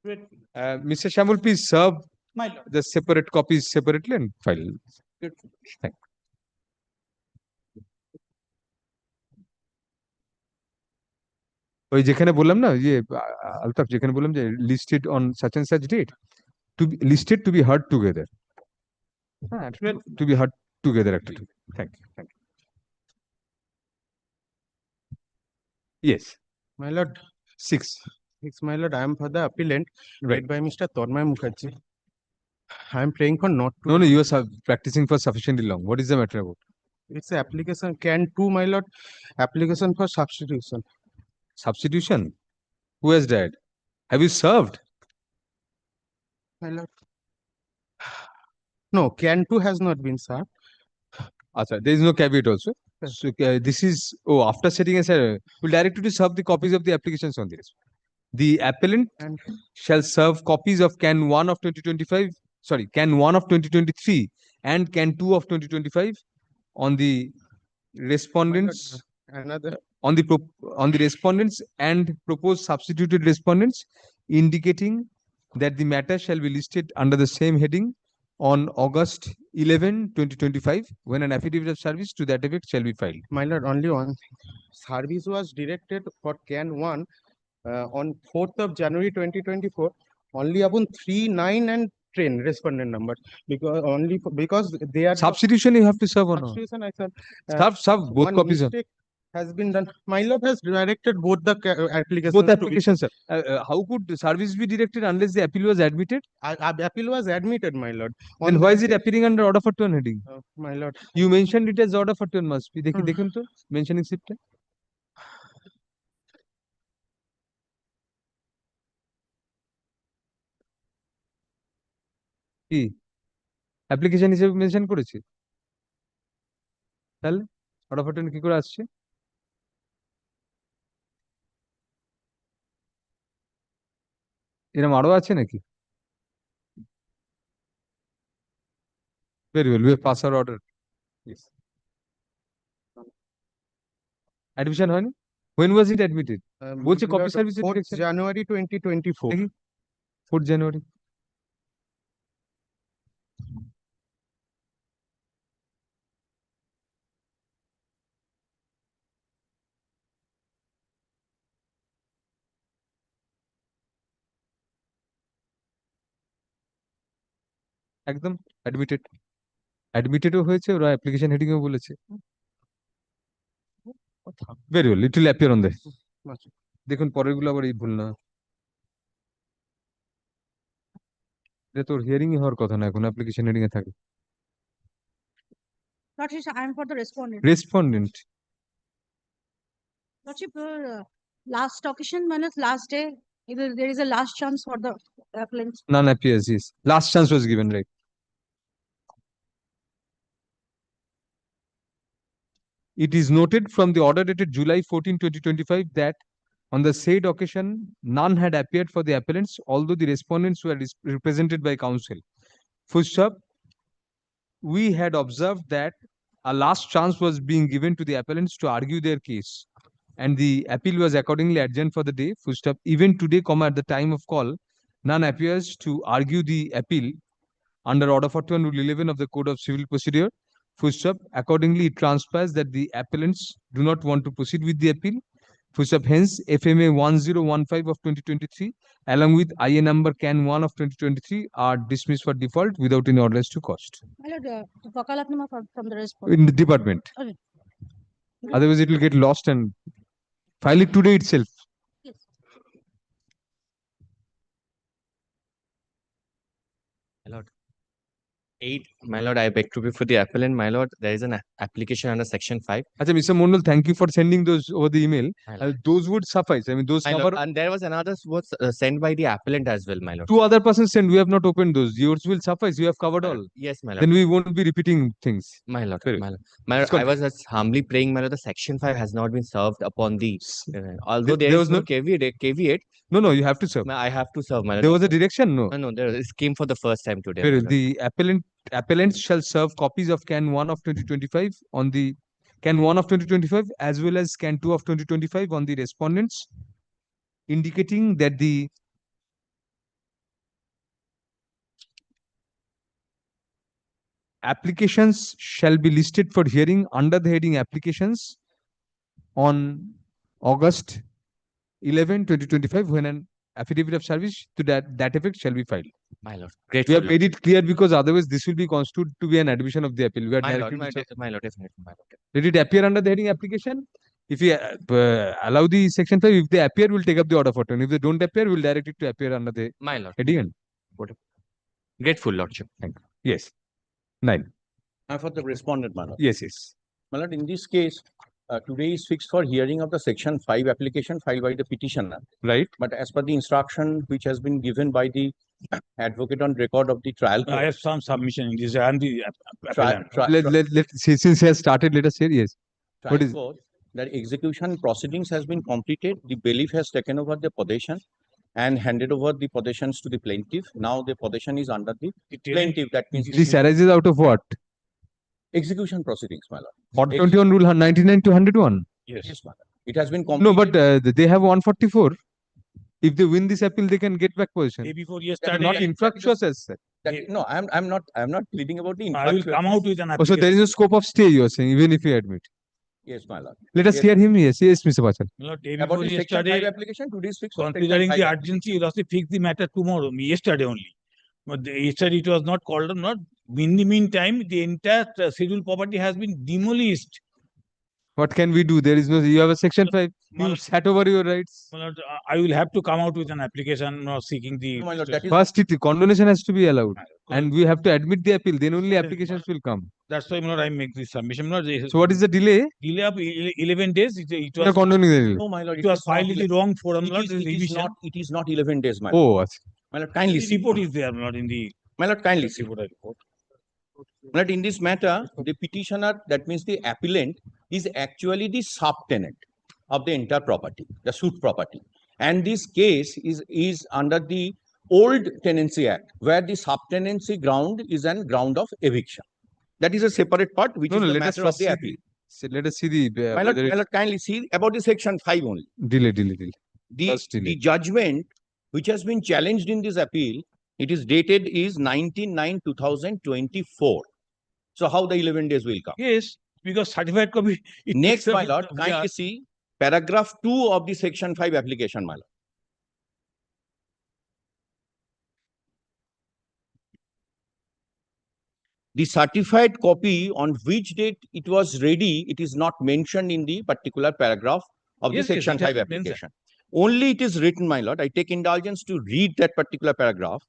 Speaker 1: Mr. Shamul, please serve the separate copies separately and file. Thank you. ওই যেখানে বললাম না যে আলতাফ যেখানে বললাম যে listed on such and such date, to be listed to be heard together. To be heard together actually. Thank you. Thank you. Yes.
Speaker 7: My lord,
Speaker 1: 6.
Speaker 7: my lord, I am for the appellant,
Speaker 1: Right.
Speaker 7: led by Mr. Tormay Mukherjee. I am praying for not to.
Speaker 1: No, you are practicing for sufficiently long. What is the matter about?
Speaker 7: It's an application, CAN 2, my lord, application for substitution.
Speaker 1: Substitution? Who has died? Have you served?
Speaker 7: My lord. No, CAN 2 has not been served.
Speaker 1: Achha, there is no caveat also. So this is, after setting aside, we'll direct you to serve the copies of the applications on this. The appellant shall serve copies of CAN 1 of 2025, sorry, CAN 1 of 2023 and CAN 2 of 2025 on the respondents, on the respondents and proposed substituted respondents, indicating that the matter shall be listed under the same heading on August 11, 2025, when an affidavit of service to that effect shall be filed.
Speaker 7: My lord, only one thing. Service was directed for CAN 1 on 4th of January 2024, only upon 3, 9 and 10 respondent numbers, because they are
Speaker 1: substitution you have to serve or not?
Speaker 7: Substitution, I said.
Speaker 1: Serve both
Speaker 7: one
Speaker 1: copies.
Speaker 7: Mistake has been done. My lord has directed both the applications.
Speaker 1: Both applications, sir. How could service be directed unless the appeal was admitted?
Speaker 7: Appeal was admitted, my lord.
Speaker 1: Then why is it appearing under order for turn heading?
Speaker 7: My lord.
Speaker 1: You mentioned it as order for turn must be. Dekhin to mentioning script. কি application হিসেবে mention করেছি, তাহলে order for turn কি করে আসছে? এরকম আরো আছে নাকি? Very well, we pass our order. Yes. Admission হয়নি? When was it admitted? বলছে copy service
Speaker 7: 4th January 2024.
Speaker 1: 4th January. একদম admitted. অ্যাডমিটেডও হয়েছে, ওরা অ্যাপ্লিকেশন হেডিংও বলেছে। Very well, it will appear on the. দেখুন পরেরগুলো আবার এই ভুল না, এটা তোর হিয়ারিং এ হওয়ার কথা না, এখন অ্যাপ্লিকেশন হেডিং এ থাকে।
Speaker 13: Lordship, I am for the respondent.
Speaker 1: Respondent,
Speaker 13: Lordship, last occasion, minus last day, there is a last chance for the applicant.
Speaker 1: none appears, yes. Last chance was given, right? It is noted from the order dated July 14, 2025 that on the said occasion, none had appeared for the appellants, although the respondents were represented by counsel. Full stop. We had observed that a last chance was being given to the appellants to argue their case, and the appeal was accordingly adjourned for the day. Full stop. Even today, at the time of call, none appears to argue the appeal under Order 41 Rule 11 of the Code of Civil Procedure. Full stop. Accordingly, it transpires that the appellants do not want to proceed with the appeal. Full stop. Hence, FMA 1015 of 2023, along with IA number CAN 1 of 2023, are dismissed for default without any orders to cost.
Speaker 13: My lord, the Vakalatnama from the respondent.
Speaker 1: In the department.
Speaker 13: Okay.
Speaker 1: Otherwise, it will get lost and file it today itself.
Speaker 13: Yes.
Speaker 14: My lord. 8, my lord, I beg to be for the appellant. My lord, there is an application under section 5.
Speaker 1: Achha, Mr. Mondal, thank you for sending those over the email.
Speaker 14: My lord.
Speaker 1: Those would suffice. I mean, those
Speaker 14: My
Speaker 1: cover.
Speaker 14: lord, and there was another was sent by the appellant as well, my lord.
Speaker 1: 2 other persons sent. We have not opened those. Yours will suffice. You have covered all.
Speaker 14: Yes, my lord.
Speaker 1: Then we won't be repeating things.
Speaker 14: My lord,
Speaker 1: Very
Speaker 14: my lord. My lord, I was just humbly praying, my lord, the section 5 has not been served upon the, although there was no caveat.
Speaker 1: No, you have to serve.
Speaker 14: I have to serve, my lord.
Speaker 1: There was a direction, no.
Speaker 14: No, it came for the first time today.
Speaker 1: Very well. The appellants shall serve copies of CAN 1 of 2025 on the CAN 1 of 2025 as well as CAN 2 of 2025 on the respondents, indicating that the applications shall be listed for hearing under the heading applications on August 11, 2025, when an affidavit of service to that effect shall be filed.
Speaker 14: My lord, grateful.
Speaker 1: We have made it clear because otherwise this will be construed to be an admission of the appeal. We are
Speaker 14: my lord,
Speaker 1: directed
Speaker 14: my lord, definitely, my lord.
Speaker 1: Let it appear under the heading application. If we allow the section 5, if they appear, we'll take up the order for 10. If they don't appear, we'll direct it to appear under the
Speaker 14: My lord.
Speaker 1: heading.
Speaker 14: Grateful, lordship.
Speaker 1: Thank you. Yes. 9.
Speaker 15: And for the respondent, my lord.
Speaker 1: Yes.
Speaker 15: My lord, in this case, today is fixed for hearing of the section 5 application filed by the petitioner.
Speaker 1: Right.
Speaker 15: But as per the instruction which has been given by the advocate on record of the trial court.
Speaker 10: I have some submission in this. I am the
Speaker 1: Since he has started, let us hear. Yes.
Speaker 15: What is that execution proceedings has been completed. The bailiff has taken over the possession and handed over the possessions to the plaintiff. Now the possession is under the plaintiff. That means
Speaker 1: This arises out of what?
Speaker 15: Execution proceedings, my lord.
Speaker 1: Order 21 Rule 99 to 101.
Speaker 15: Yes, my lord. It has been completed.
Speaker 1: No, but they have 144. If they win this appeal, they can get back position.
Speaker 10: Day before yesterday.
Speaker 1: Not infructuous as such.
Speaker 15: No, I'm not pleading about the
Speaker 10: I will come out with an application.
Speaker 1: Oh, so there is no scope of stay, you are saying, even if you admit.
Speaker 15: Yes, my lord.
Speaker 1: Let us hear him. Yes, Mr. Bachal.
Speaker 10: Day
Speaker 15: About
Speaker 10: before
Speaker 15: the section 5
Speaker 10: yesterday,
Speaker 15: application, today is fixed.
Speaker 10: considering the urgency, you have to fix the matter tomorrow, yesterday only. But yesterday it was not called on. Not in the meantime, the entire scheduled property has been demolished.
Speaker 1: What can we do? There is no. You have a section 5. You sat over your rights.
Speaker 10: I will have to come out with an application seeking the.
Speaker 15: No, my lord, that is
Speaker 1: First, condonation has to be allowed, and we have to admit the appeal. Then only applications will come.
Speaker 10: That's why, my lord, I make this submission. My lord,
Speaker 1: So, what is the delay?
Speaker 10: delay of 11 days. It
Speaker 1: You are
Speaker 10: was.
Speaker 1: condoning the delay.
Speaker 15: No, my lord.
Speaker 10: It was filed in the wrong forum. My lord,
Speaker 15: It is not 11 days, my lord.
Speaker 1: Oh, that's.
Speaker 15: My lord, kindly
Speaker 10: The
Speaker 15: see.
Speaker 10: report is there, my lord, in the.
Speaker 15: My lord, kindly see. My lord, in this matter, the petitioner, that means the appellant, is actually the subtenant of the entire property, the suit property. And this case is under the old Tenancy Act, where the subtenancy ground is an ground of eviction. That is a separate part, which is the matter of the appeal.
Speaker 1: Let us see the.
Speaker 15: My lord, kindly see about the section 5 only.
Speaker 1: Delay.
Speaker 15: The judgment which has been challenged in this appeal, it is dated is 19/9/2024. So how the 11 days will come?
Speaker 10: Yes, because certified copy.
Speaker 15: Next, my lord, kindly see paragraph 2 of the section 5 application, my lord. The certified copy on which date it was ready, it is not mentioned in the particular paragraph of the Section 5 application. Only it is written, my lord, I take indulgence to read that particular paragraph,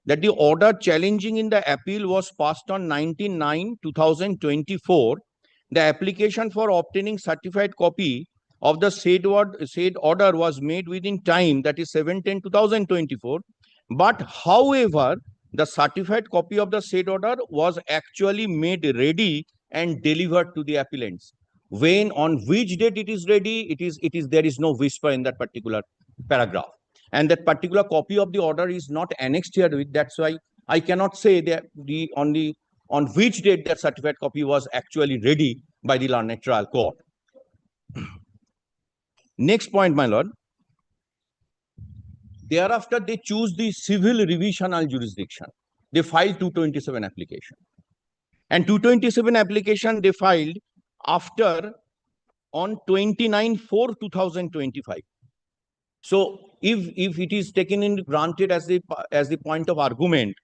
Speaker 15: that the order challenging in the appeal was passed on 19/9/2024. The application for obtaining certified copy of the said order was made within time, that is 7/10/2024. But however, the certified copy of the said order was actually made ready and delivered to the appellants. When, on which date it is ready, there is no whisper in that particular paragraph. And that particular copy of the order is not annexed here with. That's why I cannot say that on which date that certified copy was actually ready by the learned trial court. Next point, my lord. Thereafter, they choose the civil revisional jurisdiction. They filed 227 application. And 227 application they filed after on 29/4/2025. So if it is taken in granted as the point of argument,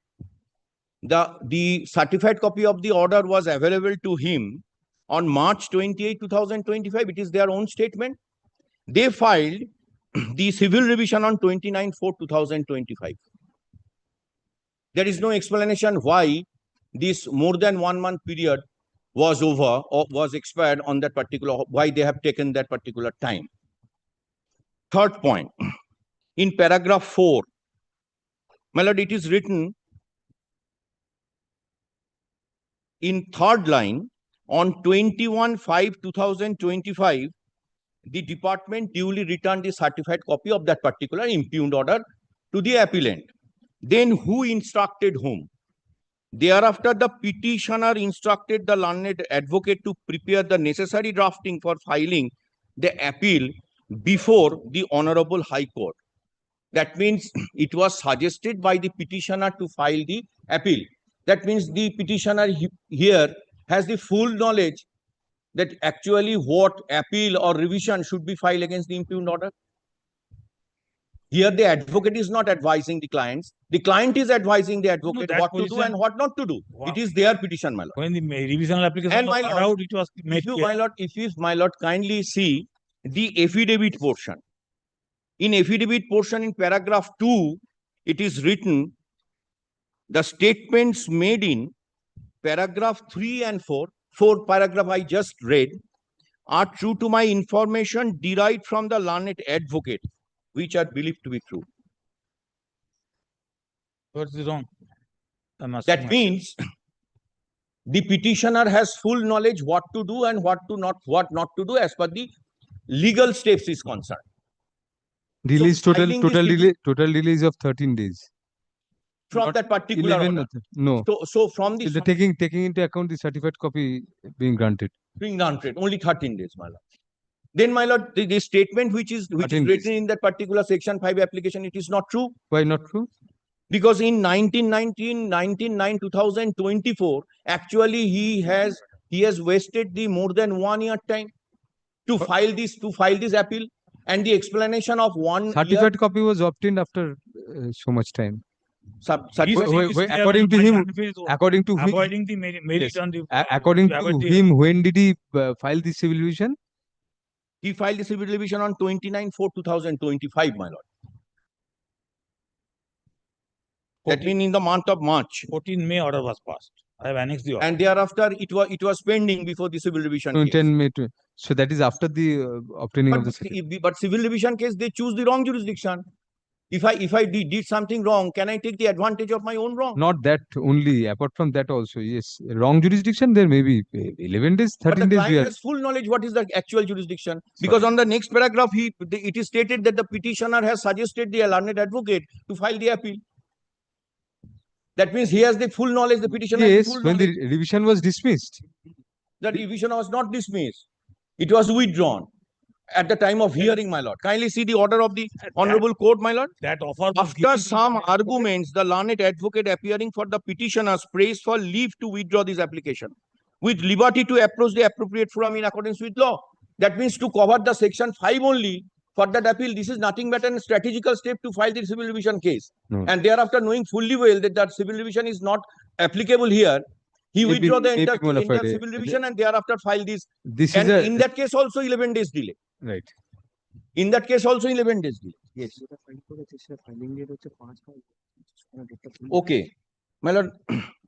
Speaker 15: the certified copy of the order was available to him on March 28, 2025. It is their own statement. They filed the civil revision on 29/4/2025. There is no explanation why this more than 1 month period was over or was expired on that particular, why they have taken that particular time. Third point, in paragraph 4, my lord, it is written in third line, on 21/5/2025, the department duly returned the certified copy of that particular impugned order to the appellant. Then who instructed whom? Thereafter, the petitioner instructed the learned advocate to prepare the necessary drafting for filing the appeal before the Honorable High Court. That means it was suggested by the petitioner to file the appeal. That means the petitioner here has the full knowledge that actually what appeal or revision should be filed against the impugned order. Here the advocate is not advising the clients. The client is advising the advocate what to do and what not to do. Wow. It is their petition, my lord.
Speaker 16: When the revisional application was allowed, it was made
Speaker 15: my lord, if you, my lord, kindly see the affidavit portion. In affidavit portion in paragraph 2, it is written, the statements made in paragraph 3 and 4 paragraph I just read, are true to my information derived from the learned advocate, which are believed to be true.
Speaker 16: What is wrong?
Speaker 15: That means the petitioner has full knowledge what to do and what not to do as per the legal steps is concerned.
Speaker 1: Release so total release of 13 days.
Speaker 15: From
Speaker 1: Not
Speaker 15: that particular
Speaker 1: 11,
Speaker 15: order.
Speaker 1: no.
Speaker 15: So from the
Speaker 1: taking into account the certified copy being granted.
Speaker 15: Being granted only 13 days, my lord. Then, my lord, the statement which is written in that particular Section 5 application, it is not true.
Speaker 1: Why not true?
Speaker 15: Because in 19/9/2024, actually he has wasted the more than 1 year time to file this appeal, and the explanation of 1
Speaker 1: certified
Speaker 15: year,
Speaker 1: copy was obtained after so much time.
Speaker 16: According
Speaker 1: to him,
Speaker 16: avoiding the merit on the
Speaker 1: according to him, when did he file the civil revision?
Speaker 15: He filed the civil revision on 29/4/2025, my lord. That means in the month of March.
Speaker 16: 14 May order was passed. I have annexed the order.
Speaker 15: And thereafter, it was pending before the civil revision case.
Speaker 1: 10 May. So that is after the obtaining of the
Speaker 15: certificate. But civil revision case, they choose the wrong jurisdiction. If I did something wrong, can I take the advantage of my own wrong?
Speaker 1: Not that only. Apart from that also, yes. Wrong jurisdiction, there may be 11 days, 13
Speaker 15: but the
Speaker 1: days.
Speaker 15: client has full knowledge what is the actual jurisdiction. Because on the next paragraph, it is stated that the petitioner has suggested the learned advocate to file the appeal. That means he has the full knowledge, the petitioner has the full
Speaker 1: when
Speaker 15: knowledge.
Speaker 1: the revision was dismissed.
Speaker 15: The revision was not dismissed. It was withdrawn at the time of hearing, my lord. Kindly see the order of the Honorable Court, my lord.
Speaker 16: That offer
Speaker 15: After some arguments, the learned advocate appearing for the petitioners prays for leave to withdraw this application with liberty to approach the appropriate forum in accordance with law. That means to cover the Section 5 only for that appeal. This is nothing but a strategical step to file the civil revision case. And thereafter, knowing fully well that civil revision is not applicable here, He withdraw the
Speaker 1: maybe
Speaker 15: entire
Speaker 1: Malafide.
Speaker 15: civil revision and thereafter file this.
Speaker 1: This
Speaker 15: And
Speaker 1: is a
Speaker 15: in that case also 11 days delay.
Speaker 1: right.
Speaker 15: In that case also 11 days delay. Yes. Okay. My lord,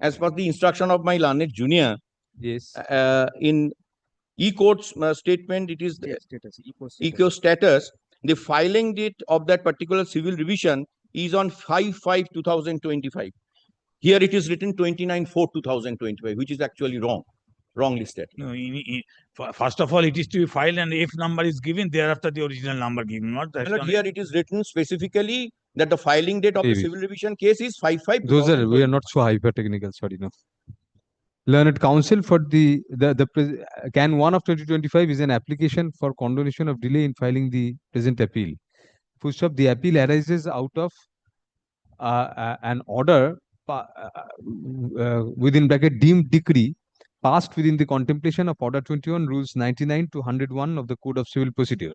Speaker 15: as per the instruction of my learned junior,
Speaker 1: Yes.
Speaker 15: In e-court's statement, it is the eco status. The filing date of that particular civil revision is on 5/5/2025. Here it is written 29/4/2025, which is actually wrongly stated.
Speaker 16: No, first of all, it is to be filed and if number is given, thereafter the original number given. Not that.
Speaker 15: But here it is written specifically that the filing date of the
Speaker 1: Maybe.
Speaker 15: civil revision case is 5/5.
Speaker 1: Those are, we are not so hyper technical, sorry, no. Learned counsel for can 1 of 2025 is an application for condonation of delay in filing the present appeal. First of the appeal arises out of an order within bracket deemed decree passed within the contemplation of Order 21 Rules 99 to 101 of the Code of Civil Procedure.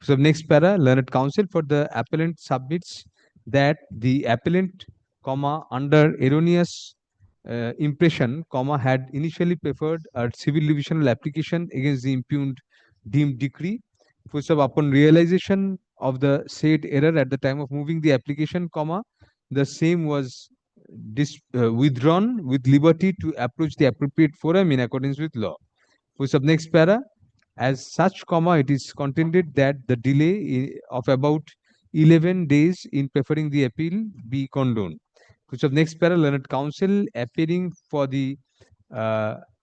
Speaker 1: So next para, learned counsel for the appellant submits that the appellant, under erroneous impression, had initially preferred a civil revisional application against the impugned deemed decree. First of upon realization of the said error at the time of moving the application, the same was withdrawn with liberty to approach the appropriate forum in accordance with law. First of next para, as such, it is contended that the delay of about 11 days in preferring the appeal be condoned. Which of next para, learned counsel appearing for the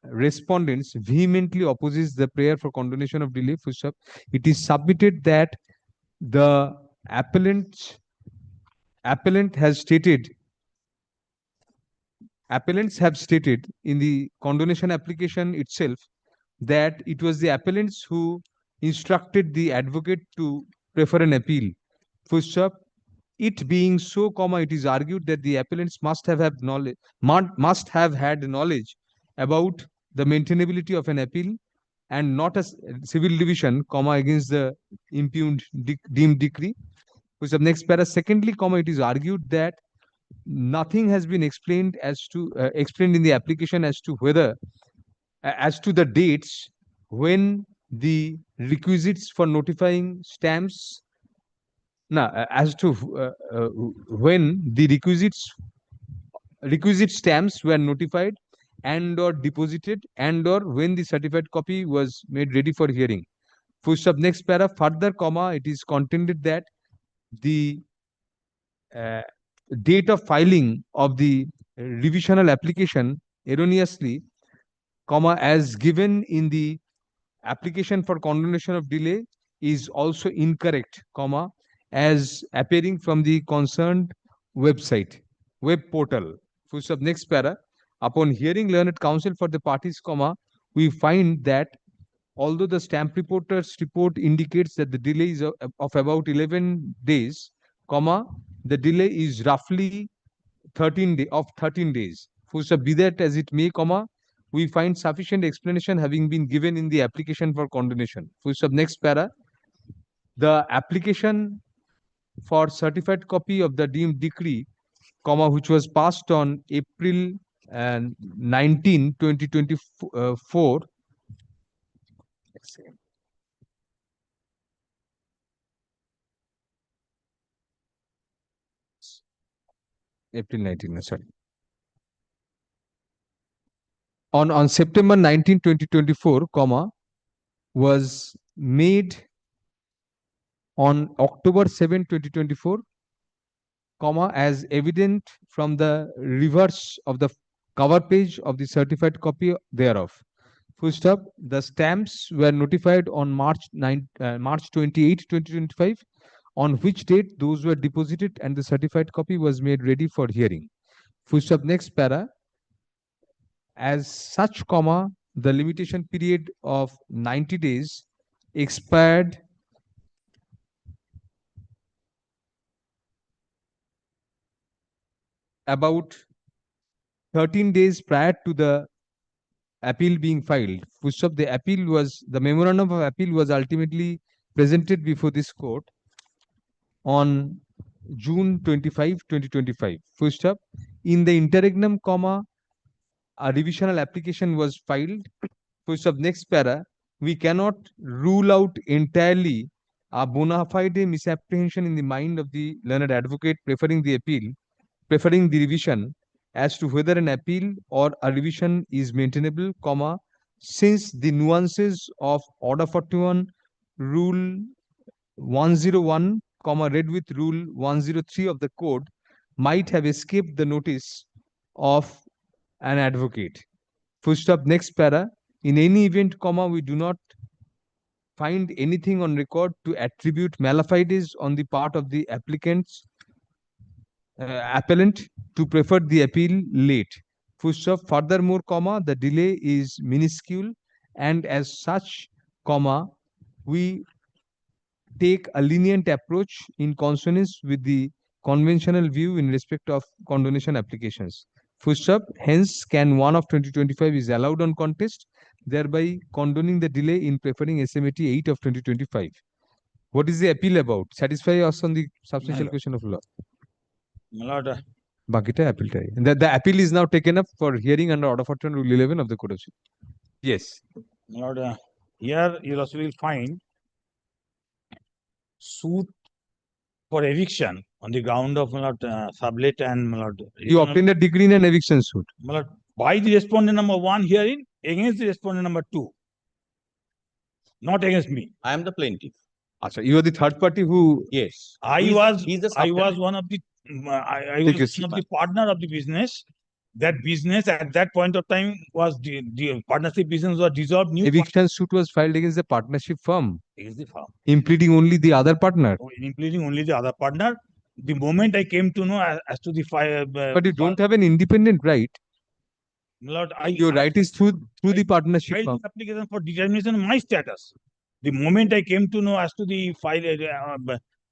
Speaker 1: respondents vehemently opposes the prayer for condonation of delay. First of, it is submitted that the appellants have stated in the condonation application itself that it was the appellants who instructed the advocate to prefer an appeal. First up, it being so, it is argued that the appellants must have had knowledge about the maintainability of an appeal and not a civil division, against the impugned deemed decree. Which of next para, secondly, it is argued that nothing has been explained in the application as to whether as to the dates when the requisites for notifying stamps as to when the requisite stamps were notified and or deposited and or when the certified copy was made ready for hearing. First of next para, further, it is contended that the date of filing of the revisional application erroneously, as given in the application for condonation of delay is also incorrect, as appearing from the concerned web portal. First of next para, upon hearing learned counsel for the parties, we find that although the stamp reporter's report indicates that the delay is of about 11 days, the delay is roughly 13 days. First of be that as it may, we find sufficient explanation having been given in the application for condonation. First of next para, the application for certified copy of the deemed decree, which was passed on April 19, 2024. April 19, sorry. On September 19, 2024, was made on October 7, 2024, as evident from the reverse of the cover page of the certified copy thereof. First up, the stamps were notified on March 28, 2025, on which date those were deposited and the certified copy was made ready for hearing. First up, next para, as such, the limitation period of 90 days expired about 13 days prior to the appeal being filed. First of the memorandum of appeal was ultimately presented before this court on June 25, 2025. First up, in the interregnum, a revisional application was filed. First of next para, we cannot rule out entirely a bona fide misapprehension in the mind of the learned advocate preferring the revision as to whether an appeal or a revision is maintainable, comma, since the nuances of Order 41, Rule 101, comma, read with Rule 103 of the Code might have escaped the notice of an advocate. Full stop, next para. In any event, comma, we do not find anything on record to attribute Malafides on the part of the applicants, appellant to prefer the appeal late. Full stop. Furthermore, comma, the delay is minuscule and as such, comma, we take a lenient approach in consonance with the conventional view in respect of condonation applications. Full stop. Hence, can 1 of 2025 is allowed on contest, thereby condoning the delay in preferring SMAT 8 of 2025. What is the appeal about? Satisfy us on the substantial question of law. Bakita appeal. The appeal is now taken up for hearing under Order 41 Rule 11 of the Code of Civil. Yes.
Speaker 16: Lord, here you also will find suit for eviction on the ground of sublet and
Speaker 1: You obtained a degree in an eviction suit.
Speaker 16: By the respondent number 1 herein against the respondent number 2, not against me.
Speaker 15: I am the plaintiff.
Speaker 1: Achha, you are the third party who.
Speaker 15: Yes.
Speaker 16: I was one of the I was one of the partner of the business. That business at that point of time was the partnership business was dissolved. New
Speaker 1: eviction suit was filed against the partnership firm.
Speaker 16: Against the firm.
Speaker 1: Impleading only the other partner.
Speaker 16: Impleading only the other partner. The moment I came to know as to the fire.
Speaker 1: But you don't have an independent right.
Speaker 16: Lord,
Speaker 1: your right is through the partnership
Speaker 16: filed
Speaker 1: firm.
Speaker 16: the application for determination of my status. The moment I came to know as to the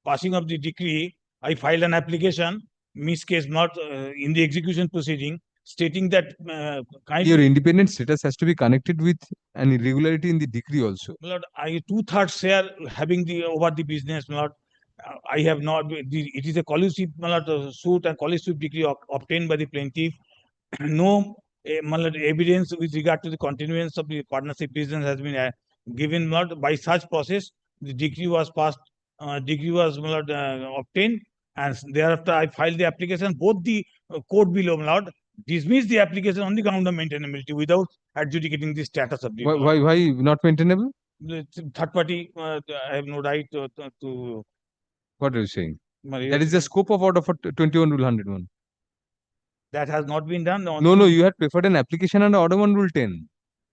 Speaker 16: passing of the decree, I filed an application, miss case not in the execution proceeding, stating that
Speaker 1: your independent status has to be connected with an irregularity in the decree also.
Speaker 16: Lord, I 2/3 share having the over the business, Lord. I have not. It is a collusive suit and collusive decree obtained by the plaintiff. No evidence with regard to the continuance of the partnership business has been given. Not by such process, the decree was passed. Decree was obtained, and thereafter I filed the application. Both the court below, Lord, dismissed the application on the ground of maintainability without adjudicating the status of the.
Speaker 1: Why not maintainable?
Speaker 16: The third party, I have no right to.
Speaker 1: What are you saying? That is the scope of Order for 21 Rule 101.
Speaker 16: That has not been done.
Speaker 1: No, you had preferred an application under Order 1 Rule 10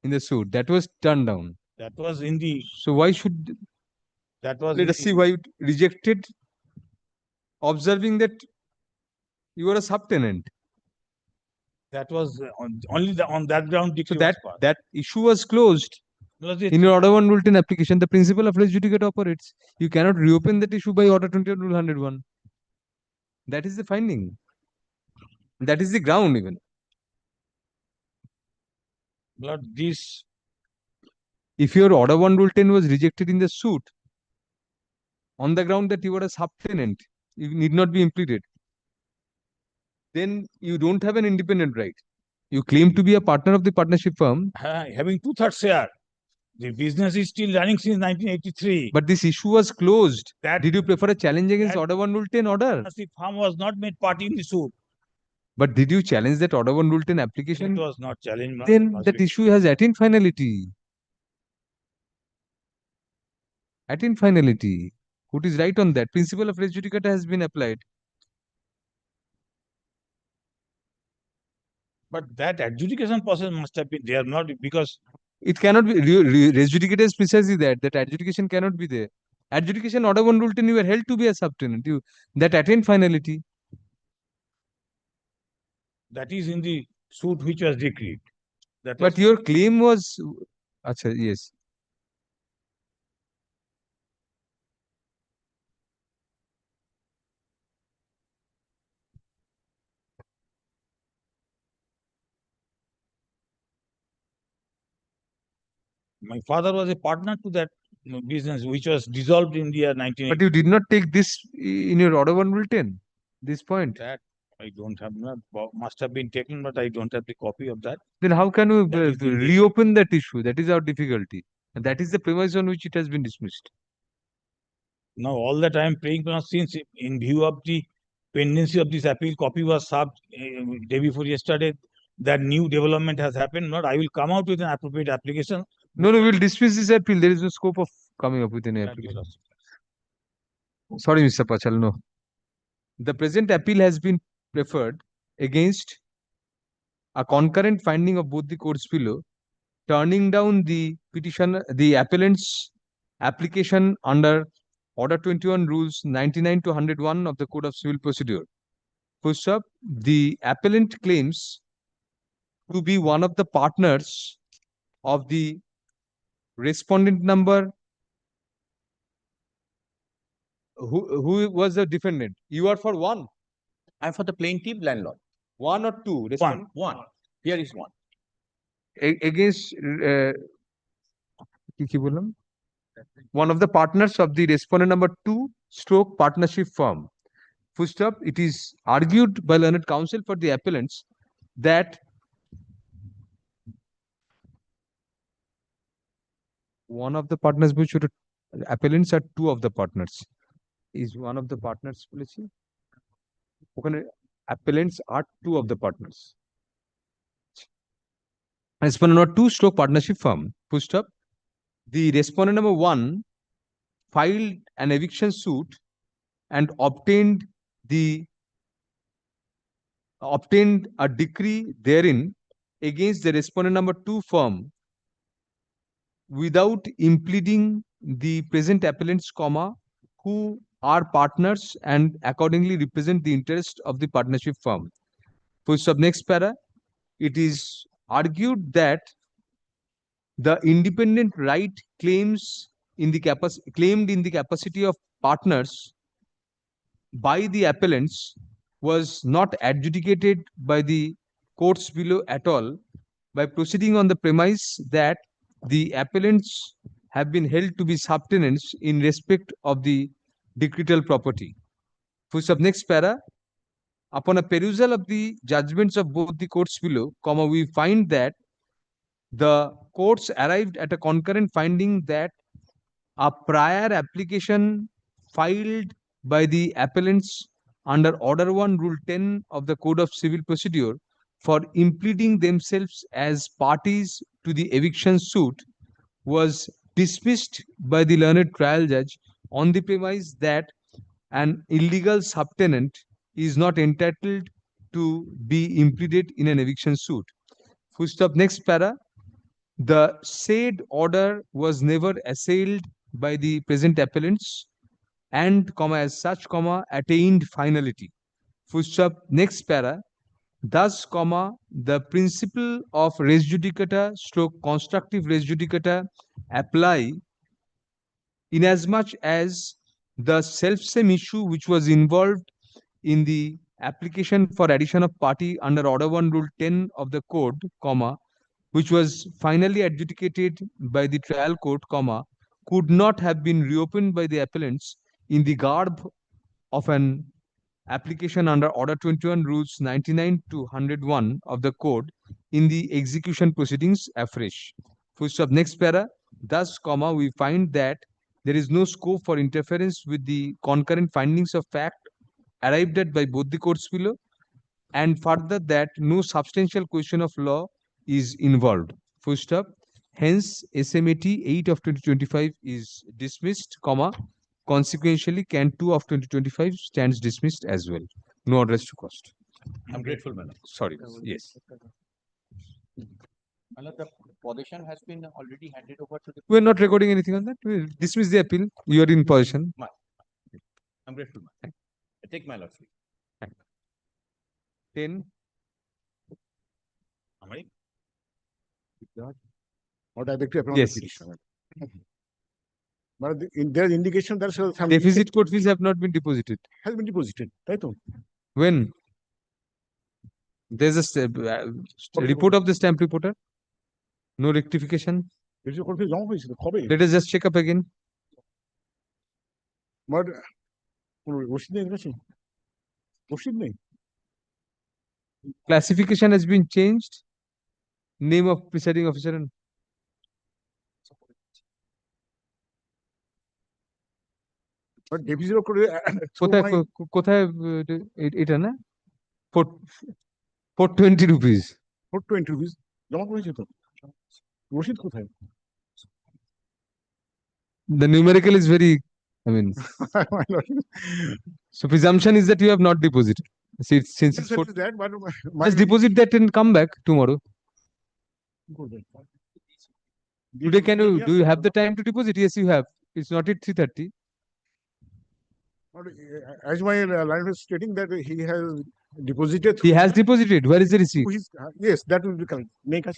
Speaker 1: in the suit. That was turned down.
Speaker 16: That was in the.
Speaker 1: So why should.
Speaker 16: That was.
Speaker 1: Let us see why you rejected, observing that you are a subtenant.
Speaker 16: That was only on that ground.
Speaker 1: So that issue was closed. In your Order 1 Rule 10 application, the principle of res judicata operates. You cannot reopen that issue by Order 21 Rule 101. That is the finding. That is the ground even.
Speaker 16: Lord, this.
Speaker 1: If your Order 1 Rule 10 was rejected in the suit, on the ground that you were a subtenant, you need not be impleaded, then you don't have an independent right. You claim to be a partner of the partnership firm.
Speaker 16: Having 2/3 share. The business is still running since 1983.
Speaker 1: But this issue was closed. Did you prefer a challenge against Order 1 Rule 10 order?
Speaker 16: The firm was not made party in the suit.
Speaker 1: But did you challenge that Order 1 Rule 10 application?
Speaker 16: It was not challenged.
Speaker 1: Then that issue has attained finality. Attained finality. Who is right on that? Principle of res judicata has been applied.
Speaker 16: But that adjudication process must have been there, not because.
Speaker 1: It cannot be. Res judicata is precisely that. That adjudication cannot be there. Adjudication Order 1 Rule 10, you were held to be a subtenant. That attained finality.
Speaker 16: That is in the suit which was decreed.
Speaker 1: But your claim was. Achha, yes.
Speaker 16: My father was a partner to that business, which was dissolved in the year 1980.
Speaker 1: But you did not take this in your Order 1 Rule 10, this point.
Speaker 16: That I don't have, must have been taken, but I don't have the copy of that.
Speaker 1: Then how can we
Speaker 16: That is the issue.
Speaker 1: reopen that issue? That is our difficulty. And that is the premise on which it has been dismissed.
Speaker 16: Now, all that I am praying for, since in view of the pendency of this appeal, copy was served day before yesterday, that new development has happened, not, I will come out with an appropriate application.
Speaker 1: No, we will dismiss this appeal. There is no scope of coming up with any application. Sorry, Mr. Pachal, no. The present appeal has been preferred against a concurrent finding of both the courts below, turning down the the appellant's application under Order 21 Rules 99 to 101 of the Code of Civil Procedure. First up, the appellant claims to be one of the partners of the respondent number. Who was the defendant? You are for one.
Speaker 15: I am for the plaintiff landlord.
Speaker 1: One or two?
Speaker 15: One. Here is one.
Speaker 1: Against one of the partners of the respondent number 2 stroke partnership firm. First up, it is argued by learned counsel for the appellants that one of the partners, which appellants are two of the partners. Is one of the partners policy? Appellants are two of the partners. Respondent number 2 stroke partnership firm. First up, the respondent number 1 filed an eviction suit and obtained a decree therein against the respondent number 2 firm without impleading the present appellants, who are partners and accordingly represent the interest of the partnership firm. First up, next para, it is argued that the independent right claimed in the capacity of partners by the appellants was not adjudicated by the courts below at all, by proceeding on the premise that the appellants have been held to be subtenants in respect of the decretal property. First up, next para, upon a perusal of the judgments of both the courts below, we find that the courts arrived at a concurrent finding that a prior application filed by the appellants under Order 1, Rule 10 of the Code of Civil Procedure for impleading themselves as parties to the eviction suit was dismissed by the learned trial judge on the premise that an illegal subtenant is not entitled to be impleaded in an eviction suit. First up, next para, the said order was never assailed by the present appellants and, as such, attained finality. First up, next para, thus, the principle of res judicata stroke constructive res judicata apply inasmuch as the self-same issue which was involved in the application for addition of party under Order 1, Rule 10 of the Code, which was finally adjudicated by the trial court, could not have been reopened by the appellants in the garb of an application under Order 21 Rules 99 to 101 of the Code in the execution proceedings afresh. First up, next para, thus, we find that there is no scope for interference with the concurrent findings of fact arrived at by both the courts below, and further that no substantial question of law is involved. First up, hence SMAT 8 of 2025 is dismissed, consequentially Can 2 of 2025 stands dismissed as well. No address to cost.
Speaker 15: I'm grateful, madam.
Speaker 1: Sorry, yes.
Speaker 15: The position has been already handed over to the...
Speaker 1: We are not recording anything on that. We dismiss the appeal. You are in position.
Speaker 15: I'm grateful, madam. I take my lord's leave.
Speaker 1: 10.
Speaker 15: Amari?
Speaker 17: What I beg to appeal on
Speaker 1: Yes.
Speaker 17: the petition. But there is indication that some
Speaker 1: Deficit court fees have not been deposited.
Speaker 17: has been deposited, right?
Speaker 1: When? There's a report of the stamp reporter. No rectification.
Speaker 17: Deficit court fees জমা হয়েছিল কবে?
Speaker 1: Let us just check up again.
Speaker 17: But কোনো রসিদ নেই কাছে? রসিদ নেই?
Speaker 1: Classification has been changed. Name of presiding officer and
Speaker 17: But deficit of
Speaker 1: কোথায় কোথায় এটা না 420 rupees
Speaker 17: 420 rupees জমা করেছে তো রসিদ কোথায়?
Speaker 1: The numerical is very, I mean, so presumption is that you have not deposited. Since it's
Speaker 17: that, but
Speaker 1: just deposit that and come back tomorrow. Today, do you have the time to deposit? Yes, you have. It's not at 3:30.
Speaker 17: As my line is stating that he has deposited.
Speaker 1: He has deposited. Where is the receipt?
Speaker 17: Yes, that will be correct. Make us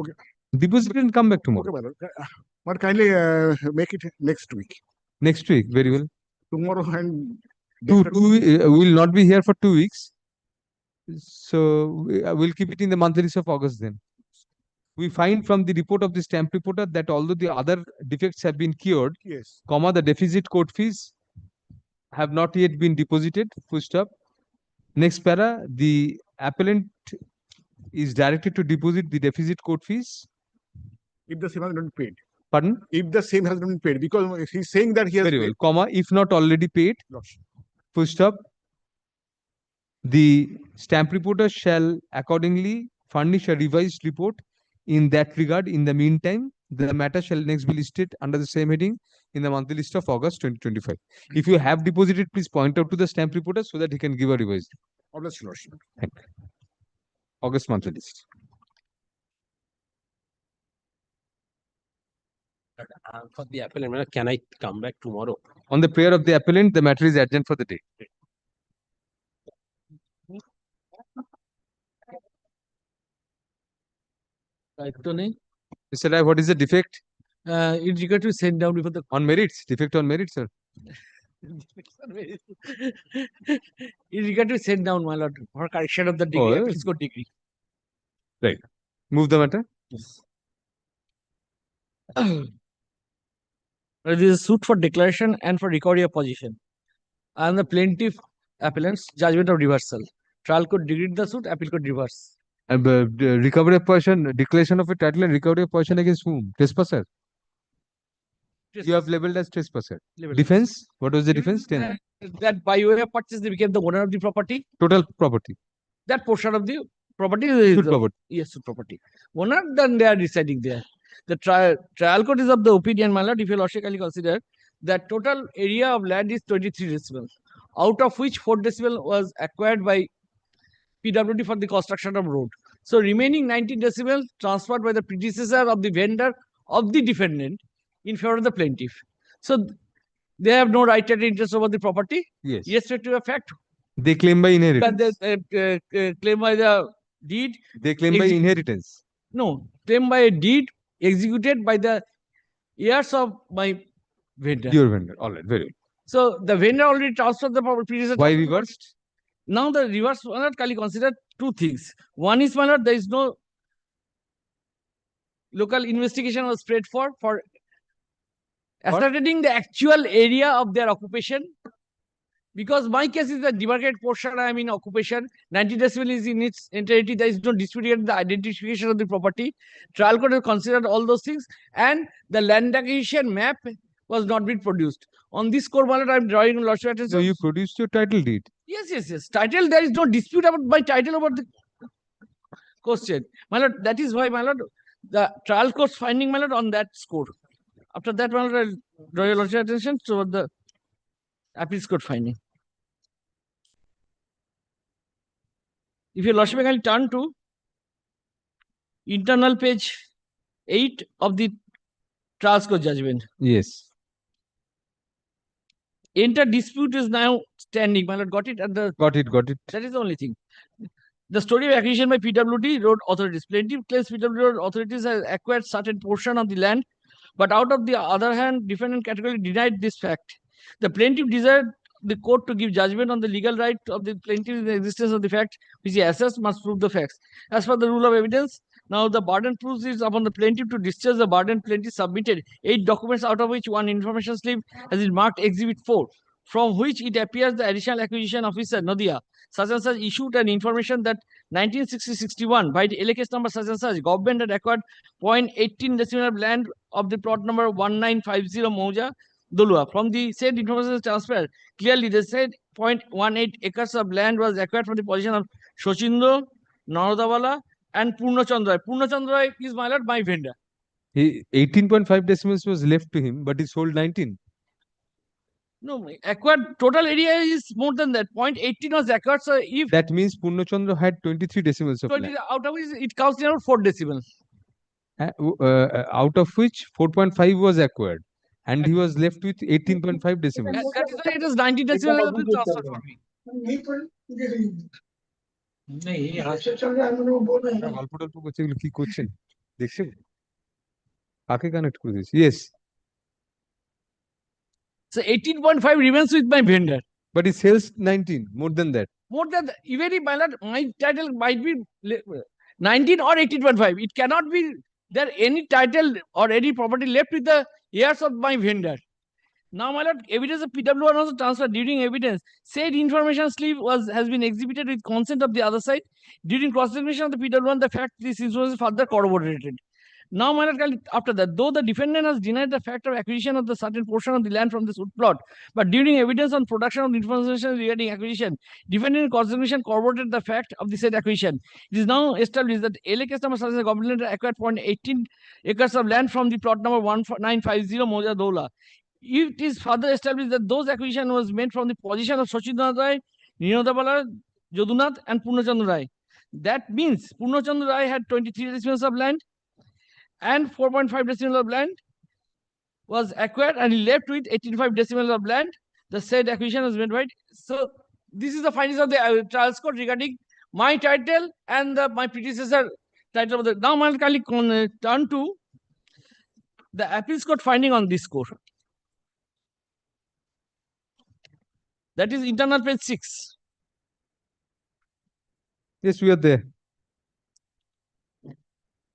Speaker 17: okay.
Speaker 1: Deposit and come back tomorrow.
Speaker 17: Okay, but kindly make it next week.
Speaker 1: Next week, very well.
Speaker 17: Tomorrow and
Speaker 1: we will not be here for 2 weeks. So we'll keep it in the monthly list of August then. We find from the report of the stamp reporter that although the other defects have been cured,
Speaker 17: yes,
Speaker 1: comma, the deficit court fees have not yet been deposited, full stop. Next para, the appellant is directed to deposit the deficit court fees.
Speaker 17: If the same has not been paid.
Speaker 1: Pardon?
Speaker 17: If the same has not been paid, because he's saying that he has
Speaker 1: very
Speaker 17: paid.
Speaker 1: well, comma, if not already paid, full stop. The stamp reporter shall accordingly furnish a revised report in that regard. In the meantime, the matter shall next be listed under the same heading in the monthly list of August 2025. If you have deposited, please point out to the stamp reporter so that he can give a revised. Thank you. August monthly list.
Speaker 18: For the appellant, can I come back tomorrow?
Speaker 1: On the prayer of the appellant, the matter is adjourned for the day. Mr. Rai, what is the defect?
Speaker 18: It's regard to send down before the
Speaker 1: on merits. Defect on merits, sir.
Speaker 18: It's regard to send down, my lord, for correction of the degree. Please go degree.
Speaker 1: Right. Move the matter.
Speaker 18: Yes. There is a suit for declaration and for recovery of position. And the plaintiff appellant's judgment of reversal. Trial court decreed the suit, appeal court reverse.
Speaker 1: And recovery of possession, declaration of a title and recovery of possession against whom? Trespasser. You have labeled as trespasser. Defense? What was the defense?
Speaker 18: That by way of purchase, they became the owner of the property.
Speaker 1: Total property.
Speaker 18: That portion of the property is
Speaker 1: property.
Speaker 18: Yes, property. Owner, then they are residing there. The trial court is of the opinion, my lord, if you logically consider that total area of land is 23 decibels, out of which 4 decibel was acquired by PWD for the construction of road. So remaining 19 decibel transferred by the predecessor of the vendor of the defendant in favor of the plaintiff. So they have no right and interest over the property.
Speaker 1: Yes.
Speaker 18: Irrespective of fact.
Speaker 1: They claim by inheritance.
Speaker 18: But they claim by the deed.
Speaker 1: They claim by inheritance.
Speaker 18: No, claim by a deed executed by the heirs of my vendor.
Speaker 1: Your vendor. All right. Very well.
Speaker 18: So the vendor already transferred the property.
Speaker 1: Why reversed?
Speaker 18: Now the reverse, my lord, can consider two things. One is, my lord, there is no local investigation was spread for ascertaining the actual area of their occupation. Because my case is the demarcated portion, I am in occupation. 90 decibel is in its entirety. There is no dispute in the identification of the property. Trial court has considered all those things, and the land acquisition map was not been produced. On this core, my lord, I am drawing lordship attention.
Speaker 1: So you produced your title deed.
Speaker 18: Yes. Title, there is no dispute about my title over the question. My lord, that is why, my lord, the trial court's finding, my lord, on that score. After that, my lord, I'll draw your lordship attention to the appeals court finding. If your lordship can turn to internal page 8 of the trial court judgment.
Speaker 1: Yes.
Speaker 18: Enter dispute is now standing. My lord, got it?
Speaker 1: Got it.
Speaker 18: That is the only thing. The story of acquisition by PWD road authorities. Plaintiff claims PWD road authorities have acquired certain portion of the land, but out of the other hand, defendant categorically denied this fact. The plaintiff desired the court to give judgment on the legal right of the plaintiff in the existence of the fact which he assessed must prove the facts. As per the rule of evidence, now the burden proves is upon the plaintiff to discharge the burden. Plaintiff submitted 8 documents, out of which 1 information slip has been marked Exhibit 4. from which it appears the additional acquisition officer Nadia such and such issued an information that 1960-61 by the LA case number such and such government had acquired 0.18 decimal of land of the plot number 1950 Mauja Dolua. From the said information transfer, clearly the said 0.18 acres of land was acquired from the position of Shochindo, Narodawala, and Purnachandra. Purnachandra is my lord, my vendor.
Speaker 1: 18.5 decimals was left to him, but he sold 19.
Speaker 18: No, acquired total area is more than that. 0.18 was acquired. So if
Speaker 1: that means Purnachandra had 23 decimals of
Speaker 18: 20,
Speaker 1: land.
Speaker 18: out of which it counts around 4 decimals.
Speaker 1: Out of which 4.5 was acquired, and he was left with 18.5 decimals.
Speaker 18: That is why it is 90 decimals have been transferred for me.
Speaker 1: গল্প টল্প করছে এগুলো কি করছেন দেখছেন কাকে connect করে দিয়েছি yes
Speaker 18: so 18.5 remains with my vendor
Speaker 1: but he sells 19 more than that
Speaker 18: even if my title might be 19 or 18.5 it cannot be there any title or any property left with the heirs of my vendor. Now, my lord, evidence of PW1 was transferred during evidence. Said information slip has been exhibited with consent of the other side. During cross-examination of the PW1, the fact this was further corroborated. Now, my lord, after that, though the defendant has denied the fact of acquisition of the certain portion of the land from the suit plot, but during evidence on production of information regarding acquisition, defendant in cross-examination corroborated the fact of the said acquisition. It is now established that LA case number such as the government acquired 0.18 acres of land from the plot number 1950 Moja Dola. It is further established that those acquisition was made from the position of Sachindra Rai, Ninodabala, Jodunath, and Purnachandra Rai. That means Purnachandra Rai had 23 decimals of land and 4.5 decimals of land was acquired and he left with 18.5 decimals of land. The said acquisition was made right. So this is the findings of the trials court regarding my title and my predecessor title. Now I'll kindly turn to the appeals court finding on this court. That is internal page 6.
Speaker 1: Yes, we are there.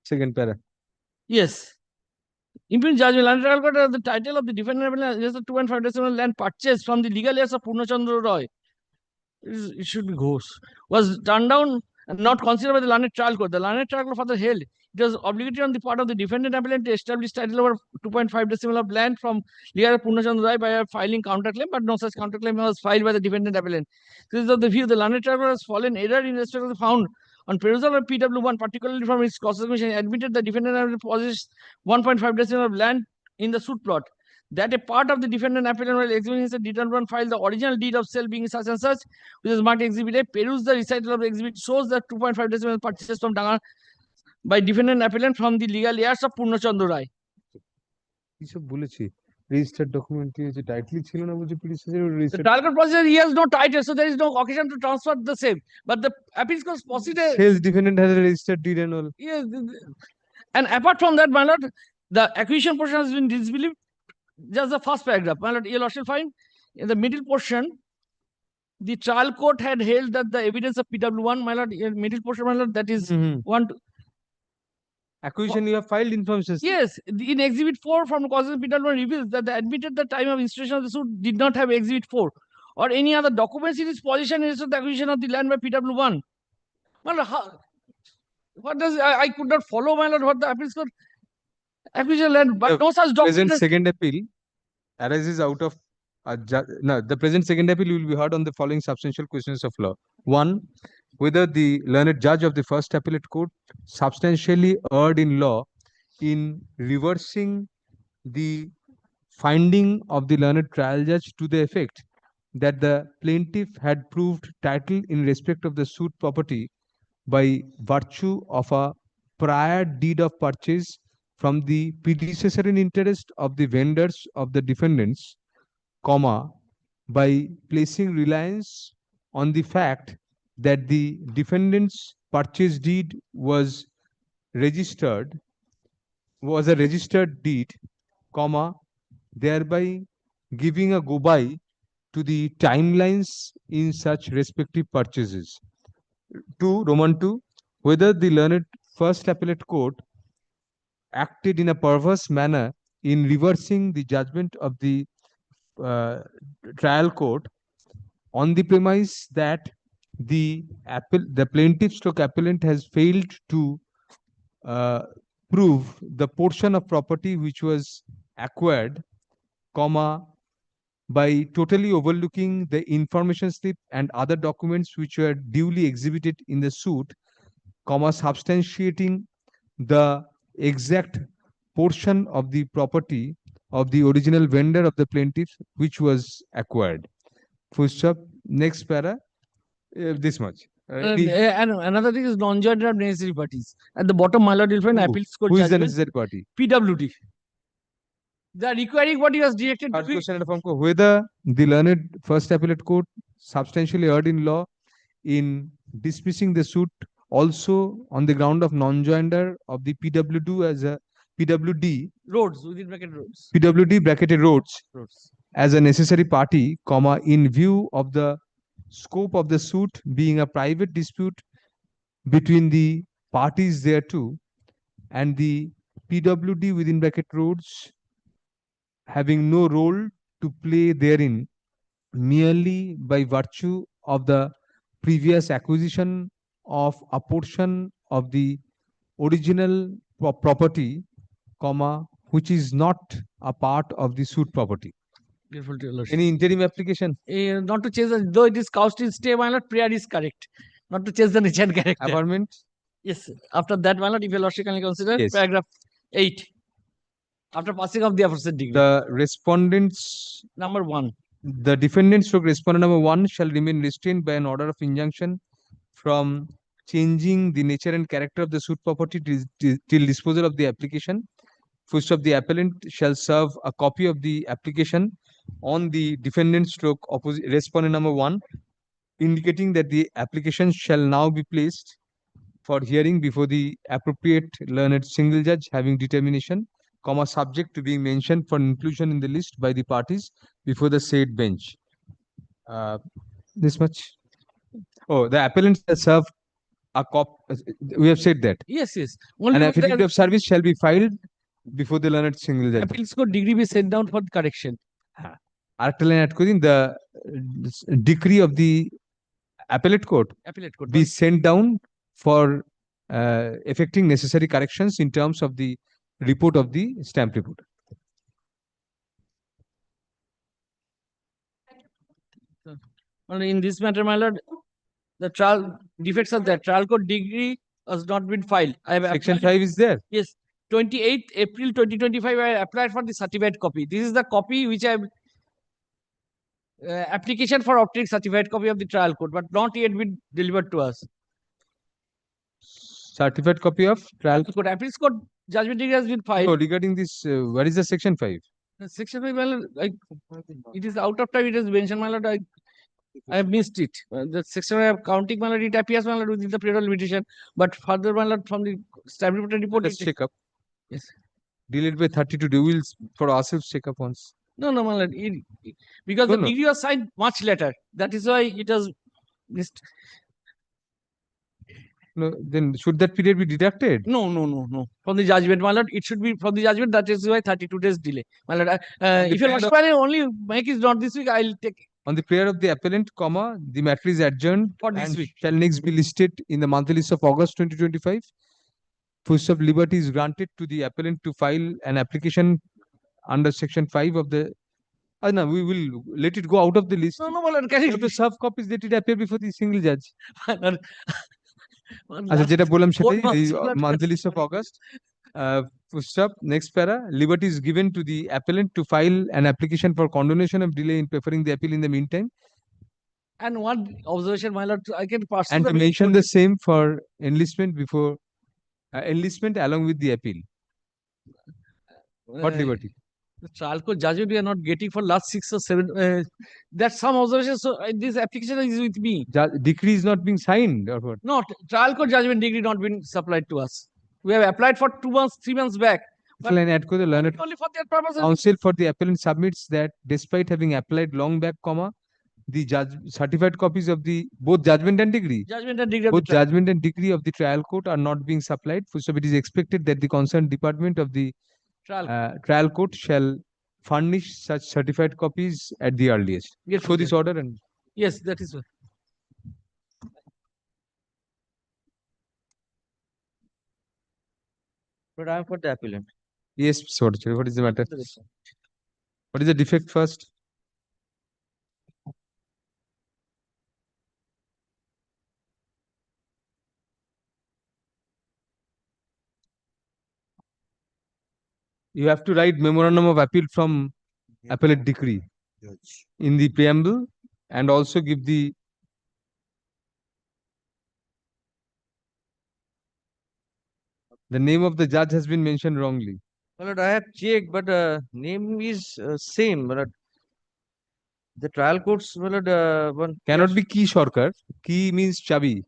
Speaker 1: Second para.
Speaker 18: Yes. Impugn judgment, land trial court, the title of the defendant is the 2.5 decimal land purchased from the legal heirs of Purnachandra Roy. It should be gross. Was turned down and not considered by the learned trial court. The learned trial court further held it was obligatory on the part of the defendant appellant to establish title over 2.5 decimal of land from legal Purnachandra Roy by filing counterclaim, but no such counterclaim was filed by the defendant appellant. This is of the view the learned trial court has fallen error in respect of the found on perusal of PW1, particularly from its cross-examination, admitted the defendant possessed 1.5 decimal of land in the suit plot. That a part of the defendant appellant while examining the detailed one filed the original deed of sale being such and such, which is marked exhibit A. Peruse the recital of the exhibit shows that 2.5 decimal purchased from Danga by defendant appellant from the legal heirs of Purnachandra Rai.
Speaker 1: কিসব বলেছি registered document যে title ছিল না বুঝে
Speaker 18: The trial court procedure he has no title, so there is no occasion to transfer the same. But the appeals court procedure.
Speaker 1: Sales defendant has a registered deed and all.
Speaker 18: Yes, and apart from that, my lord, the acquisition portion has been disbelieved. Just the first paragraph, my lord, you shall find in the middle portion. The trial court had held that the evidence of PW1, my lord, middle portion, my lord, that is one.
Speaker 1: Acquisition, you have filed information.
Speaker 18: Yes, in Exhibit 4 from Causes PW1 reveals that the admitted the time of institution of the suit did not have Exhibit 4 or any other documents in his possession in the acquisition of the land by PW1. Well, what does I could not follow, my lord, what the appeals court acquisition land, but no such document.
Speaker 1: Present second appeal arises out of the present second appeal will be heard on the following substantial questions of law. One, whether the learned judge of the first appellate court substantially erred in law in reversing the finding of the learned trial judge to the effect that the plaintiff had proved title in respect of the suit property by virtue of a prior deed of purchase from the predecessor in interest of the vendors of the defendants, comma, by placing reliance on the fact that the defendant's purchase deed was a registered deed, comma, thereby giving a go-by to the timelines in such respective purchases. 2, Roman 2, whether the learned first appellate court acted in a perverse manner in reversing the judgment of the trial court on the premise that the plaintiff stroke appellant has failed to prove the portion of property which was acquired, comma, by totally overlooking the information slip and other documents which were duly exhibited in the suit, comma, substantiating the exact portion of the property of the original vendor of the plaintiff which was acquired. Full stop. Next para. This much.
Speaker 18: And another thing is non-joint of necessary parties. At the bottom, my lord, you'll find appeals court
Speaker 1: Who is the
Speaker 18: judgment,
Speaker 1: necessary party?
Speaker 18: PWD. The requiring body was directed
Speaker 1: Third
Speaker 18: to be
Speaker 1: question at form ko, whether the learned first appellate court substantially erred in law in dismissing the suit also on the ground of non-joinder of the PWD as a PWD
Speaker 18: roads within bracket roads.
Speaker 1: PWD bracketed roads as a necessary party, comma, in view of the scope of the suit being a private dispute between the parties thereto, and the PWD within bracket roads having no role to play therein merely by virtue of the previous acquisition of a portion of the original property, comma, which is not a part of the suit property.
Speaker 18: Beautiful to your lordship.
Speaker 1: Any interim application?
Speaker 18: Not to change, though it is couched in stay, my lord, prayer is correct. Not to change the nature and character.
Speaker 1: Affirmment?
Speaker 18: Yes. After that, my lord, if your lordship can consider
Speaker 1: Yes.
Speaker 18: paragraph 8. After passing of the aforesaid degree.
Speaker 1: The respondents
Speaker 18: Number 1.
Speaker 1: The defendant stroke respondent number 1 shall remain restrained by an order of injunction from changing the nature and character of the suit property till disposal of the application. First of the appellant shall serve a copy of the application on the defendant stroke respondent number 1, indicating that the application shall now be placed for hearing before the appropriate learned single judge having determination, comma, subject to being mentioned for inclusion in the list by the parties before the said bench. This much. Oh, the appellant shall serve a we have said that.
Speaker 18: Yes, yes.
Speaker 1: An affidavit of service shall be filed before the learned single judge.
Speaker 18: Appeals court degree be sent down for correction.
Speaker 1: Act line at the decree of the appellate court be sent down for effecting necessary corrections in terms of the report of the stamp report.
Speaker 18: Well, in this matter, my lord, the trial defects of that trial court degree has not been filed. I have
Speaker 1: Section
Speaker 18: applied,
Speaker 1: 5 is there.
Speaker 18: Yes, 28th April 2025. I applied for the certified copy. This is the copy which I have application for obtaining certified copy of the trial court, but not yet been delivered to us.
Speaker 1: Certified copy of trial
Speaker 18: court. Appeals court judgment degree has been filed.
Speaker 1: So regarding this, what is the section 5?
Speaker 18: Section 5, well, it is out of time. It is mentioned, my lord. I have missed it. The section I have counting, my lord, it appears, my lord, within the period of limitation. But further, my lord, from the stamp report.
Speaker 1: Let's check up.
Speaker 18: Yes.
Speaker 1: Delayed by 32 days. We will for ourselves check up once.
Speaker 18: No, my lord. Because the degree was signed much later. That is why it was missed.
Speaker 1: No, then should that period be deducted?
Speaker 18: No. From the judgment, my lord, it should be from the judgment. That is why 32 days delay. My lord, if your only make is not this week, I'll take it.
Speaker 1: On the prayer of the appellant, comma, the matter is adjourned
Speaker 18: for this
Speaker 1: and
Speaker 18: week.
Speaker 1: Shall next be listed in the monthly list of August 2025. First of liberty is granted to the appellant to file an application under section 5 of the. No, we will let it go out of the list.
Speaker 18: No, my lord, can
Speaker 1: it? To serve copies, let it appear before the single judge.
Speaker 18: আচ্ছা
Speaker 1: যেটা বললাম সেটাই monthly list of August. Stop. Next para. Liberty is given to the appellant to file an application for condonation of delay in preferring the appeal in the meantime.
Speaker 18: And one observation, my lord, I can pass.
Speaker 1: And to mention the same for enlistment before enlistment along with the appeal. What liberty?
Speaker 18: The trial court judgment we are not getting for last 6 or 7. That's some observation. So this application is with me.
Speaker 1: Decree is not being signed or what?
Speaker 18: No, trial court judgment degree not been supplied to us. We have applied for 2 months, 3 months back.
Speaker 1: But the learned
Speaker 18: only for that purpose.
Speaker 1: Counsel for the appellant submits that despite having applied long back, comma, the certified copies of the both judgment and degree. Both judgment and degree of the trial court are not being supplied. So it is expected that the concerned department of the trial court shall furnish such certified copies at the earliest.
Speaker 18: Yes,
Speaker 1: Show this order and
Speaker 18: yes, that is. But I am for the appellant.
Speaker 1: yes, sort of. What is the matter? What is the defect first? You have to write memorandum of appeal from appellate decree in the preamble and also give the name of the judge has been mentioned wrongly.
Speaker 18: My lord, I have checked, but name is same. My lord. The trial courts, my lord, one
Speaker 1: Cannot be key shortcut. Key means chabi.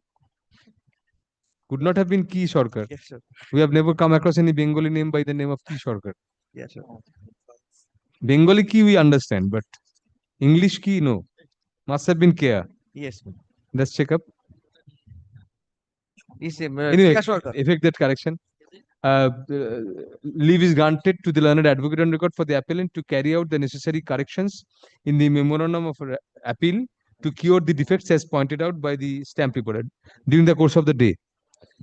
Speaker 1: Could not have been key shortcut.
Speaker 18: Yes, sir.
Speaker 1: We have never come across any Bengali name by the name of key shortcut.
Speaker 18: Yes, sir.
Speaker 1: Bengali key we understand, but English key no. Must have been Kia.
Speaker 18: Yes, ma'am.
Speaker 1: Let's check up.
Speaker 18: Is
Speaker 1: Anyway, effect that correction. Leave is granted to the learned advocate on record for the appellant to carry out the necessary corrections in the memorandum of appeal to cure the defects as pointed out by the stamp reporter during the course of the day.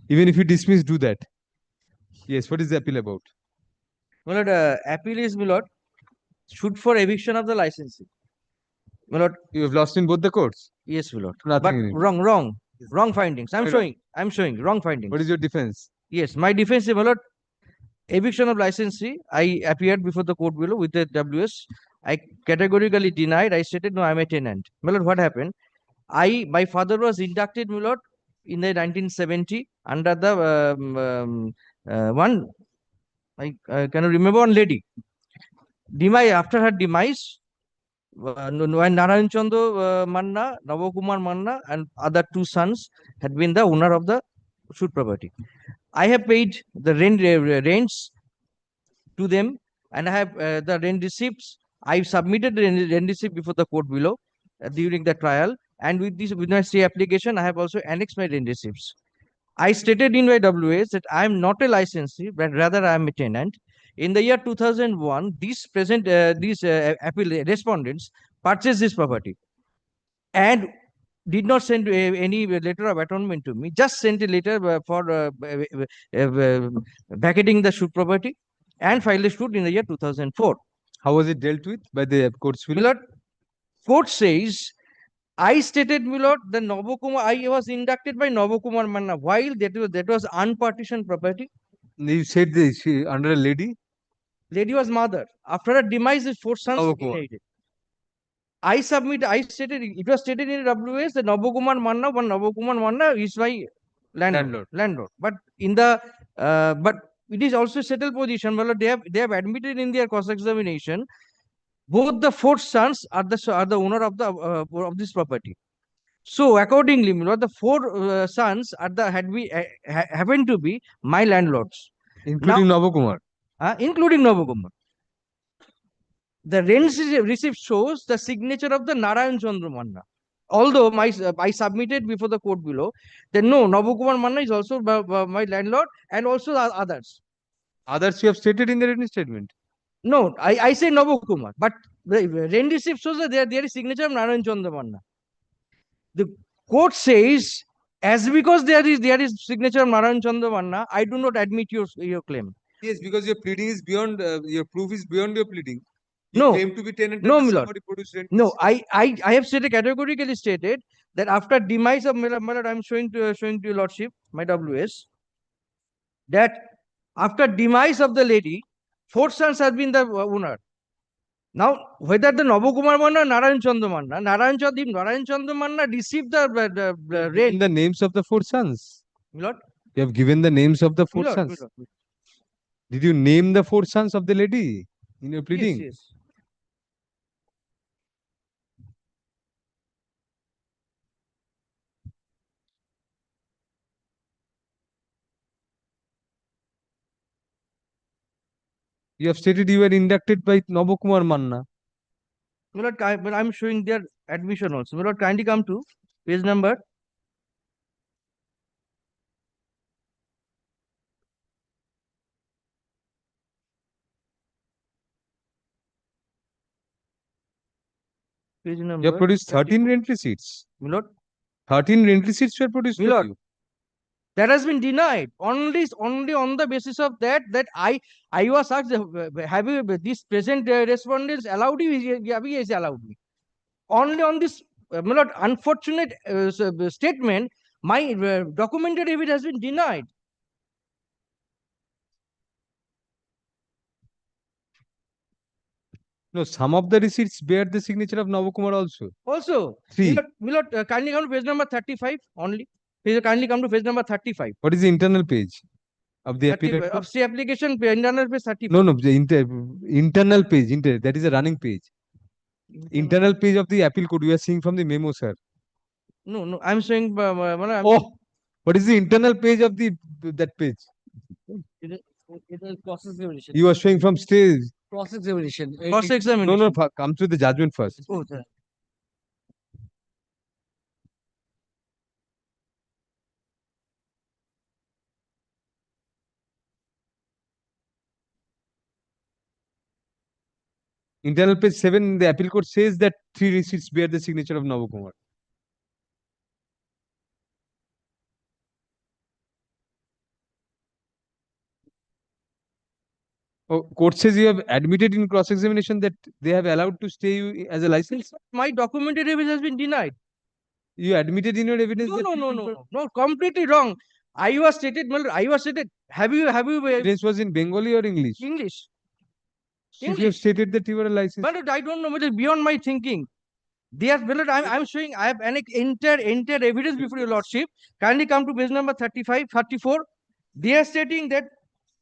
Speaker 1: Even if you dismiss, do that. Yes, what is the appeal about?
Speaker 18: My lord, appeal is, my lord, shoot for eviction of the licensee. My lord,
Speaker 1: you have lost in both the courts.
Speaker 18: Yes, my lord.
Speaker 1: Nothing
Speaker 18: But
Speaker 1: in it.
Speaker 18: wrong findings. I'm showing wrong findings.
Speaker 1: What is your defense?
Speaker 18: Yes, my defense is, my lord, eviction of licensee. I appeared before the court below with the WS. I categorically denied. I stated, no, I'm a tenant. My lord, what happened? My father was inducted, my lord, in the 1970 under the one. I cannot remember one lady. Demise after her demise, when Narayan Chandra Manna, Navakumar Manna, and other two sons had been the owner of the shoot property. I have paid the rents to them, and I have the rent receipts. I submitted the rent receipt before the court below during the trial, and with my stay application, I have also annexed my rent receipts. I stated in my WS that I am not a licensee, but rather I am a tenant. In the year 2001, these appeal respondents purchased this property and did not send any letter of atonement to me, just sent a letter for vacating the shoot property and filed a suit in the year 2004.
Speaker 1: How was it dealt with by the courts?
Speaker 18: Milord, court says, I stated, Milord, the Navakumar, I was inducted by Navakumar Manna, while that was unpartitioned property.
Speaker 1: You said this under a lady?
Speaker 18: Lady was mother. After her demise, his four sons inherited. I stated, it was stated in WS that Navakumar Manna is my landlord. But in the, but it is also settled position. Well, they have admitted in their cross-examination, both the four sons are the owner of this property. So accordingly, the four sons happen to be my landlords,
Speaker 1: including Navakumar.
Speaker 18: Including Navakumar. The rent receipt shows the signature of the Narayan Chandra Manna. Although I submitted before the court below, then no, Navakumar Manna is also my landlord and also the others.
Speaker 1: Others you have stated in the written statement.
Speaker 18: No, I say Navakumar, but the rent receipt shows that there is signature of Narayan Chandra Manna. The court says, as because there is signature of Narayan Chandra Manna, I do not admit your claim.
Speaker 1: Yes, because your pleading is beyond, your proof is beyond your pleading. You
Speaker 18: No,
Speaker 1: claim to be tenant.
Speaker 18: no, my lord. No, I have stated categorically stated that after demise of my lord, I am showing to your lordship my WS that after demise of the lady, four sons have been the owner. Now, whether the Navakumar Manna or Narayan Chandra Manna, Narayan Chandra Manna received the rent.
Speaker 1: In the names of the four sons.
Speaker 18: My lord.
Speaker 1: You have given the names of the four
Speaker 18: My lord,
Speaker 1: sons.
Speaker 18: my lord.
Speaker 1: Did you name the four sons of the lady in your pleading?
Speaker 18: Yes.
Speaker 1: You have stated you were inducted by Navakumar Manna.
Speaker 18: My lord, but I'm showing their admission also. My lord, kindly come to page number. Page number.
Speaker 1: You have produced 13 rent receipts.
Speaker 18: My lord.
Speaker 1: 13 rent receipts were produced
Speaker 18: My
Speaker 1: to
Speaker 18: lord.
Speaker 1: you.
Speaker 18: That has been denied only on the basis of that I was asked, have you this present respondents allowed you? Yes, allowed me. Only on this my lord, unfortunate statement, my documented evidence has been denied.
Speaker 1: No, some of the receipts bear the signature of Navakumar also.
Speaker 18: Also,
Speaker 1: Three.
Speaker 18: Kindly come to page number 35 only. Please kindly come to page number 35.
Speaker 1: What is the internal page of the appellate?
Speaker 18: Of the application, internal page 35.
Speaker 1: No, the internal page. That is a running page. Internal page of the appeal code. We are seeing from the memo, sir.
Speaker 18: No, I'm saying.
Speaker 1: What is the internal page of that page?
Speaker 18: It is cross-examination.
Speaker 1: You are showing from stage.
Speaker 18: Cross-examination.
Speaker 1: No, come to the judgment first.
Speaker 18: Oh, sir.
Speaker 1: Internal page 7, the appeal court says that 3 receipts bear the signature of Navakumar. Oh, court says you have admitted in cross-examination that they have allowed to stay you as a license?
Speaker 18: My documented evidence has been denied.
Speaker 1: You admitted in your evidence?
Speaker 18: No, completely wrong. I was stated, have you
Speaker 1: evidence was in Bengali or English?
Speaker 18: English.
Speaker 1: If you have stated that you were a license.
Speaker 18: But I don't know, it is beyond my thinking. I'm showing, I have an entire evidence before your lordship. Kindly come to page number 35, 34. They are stating that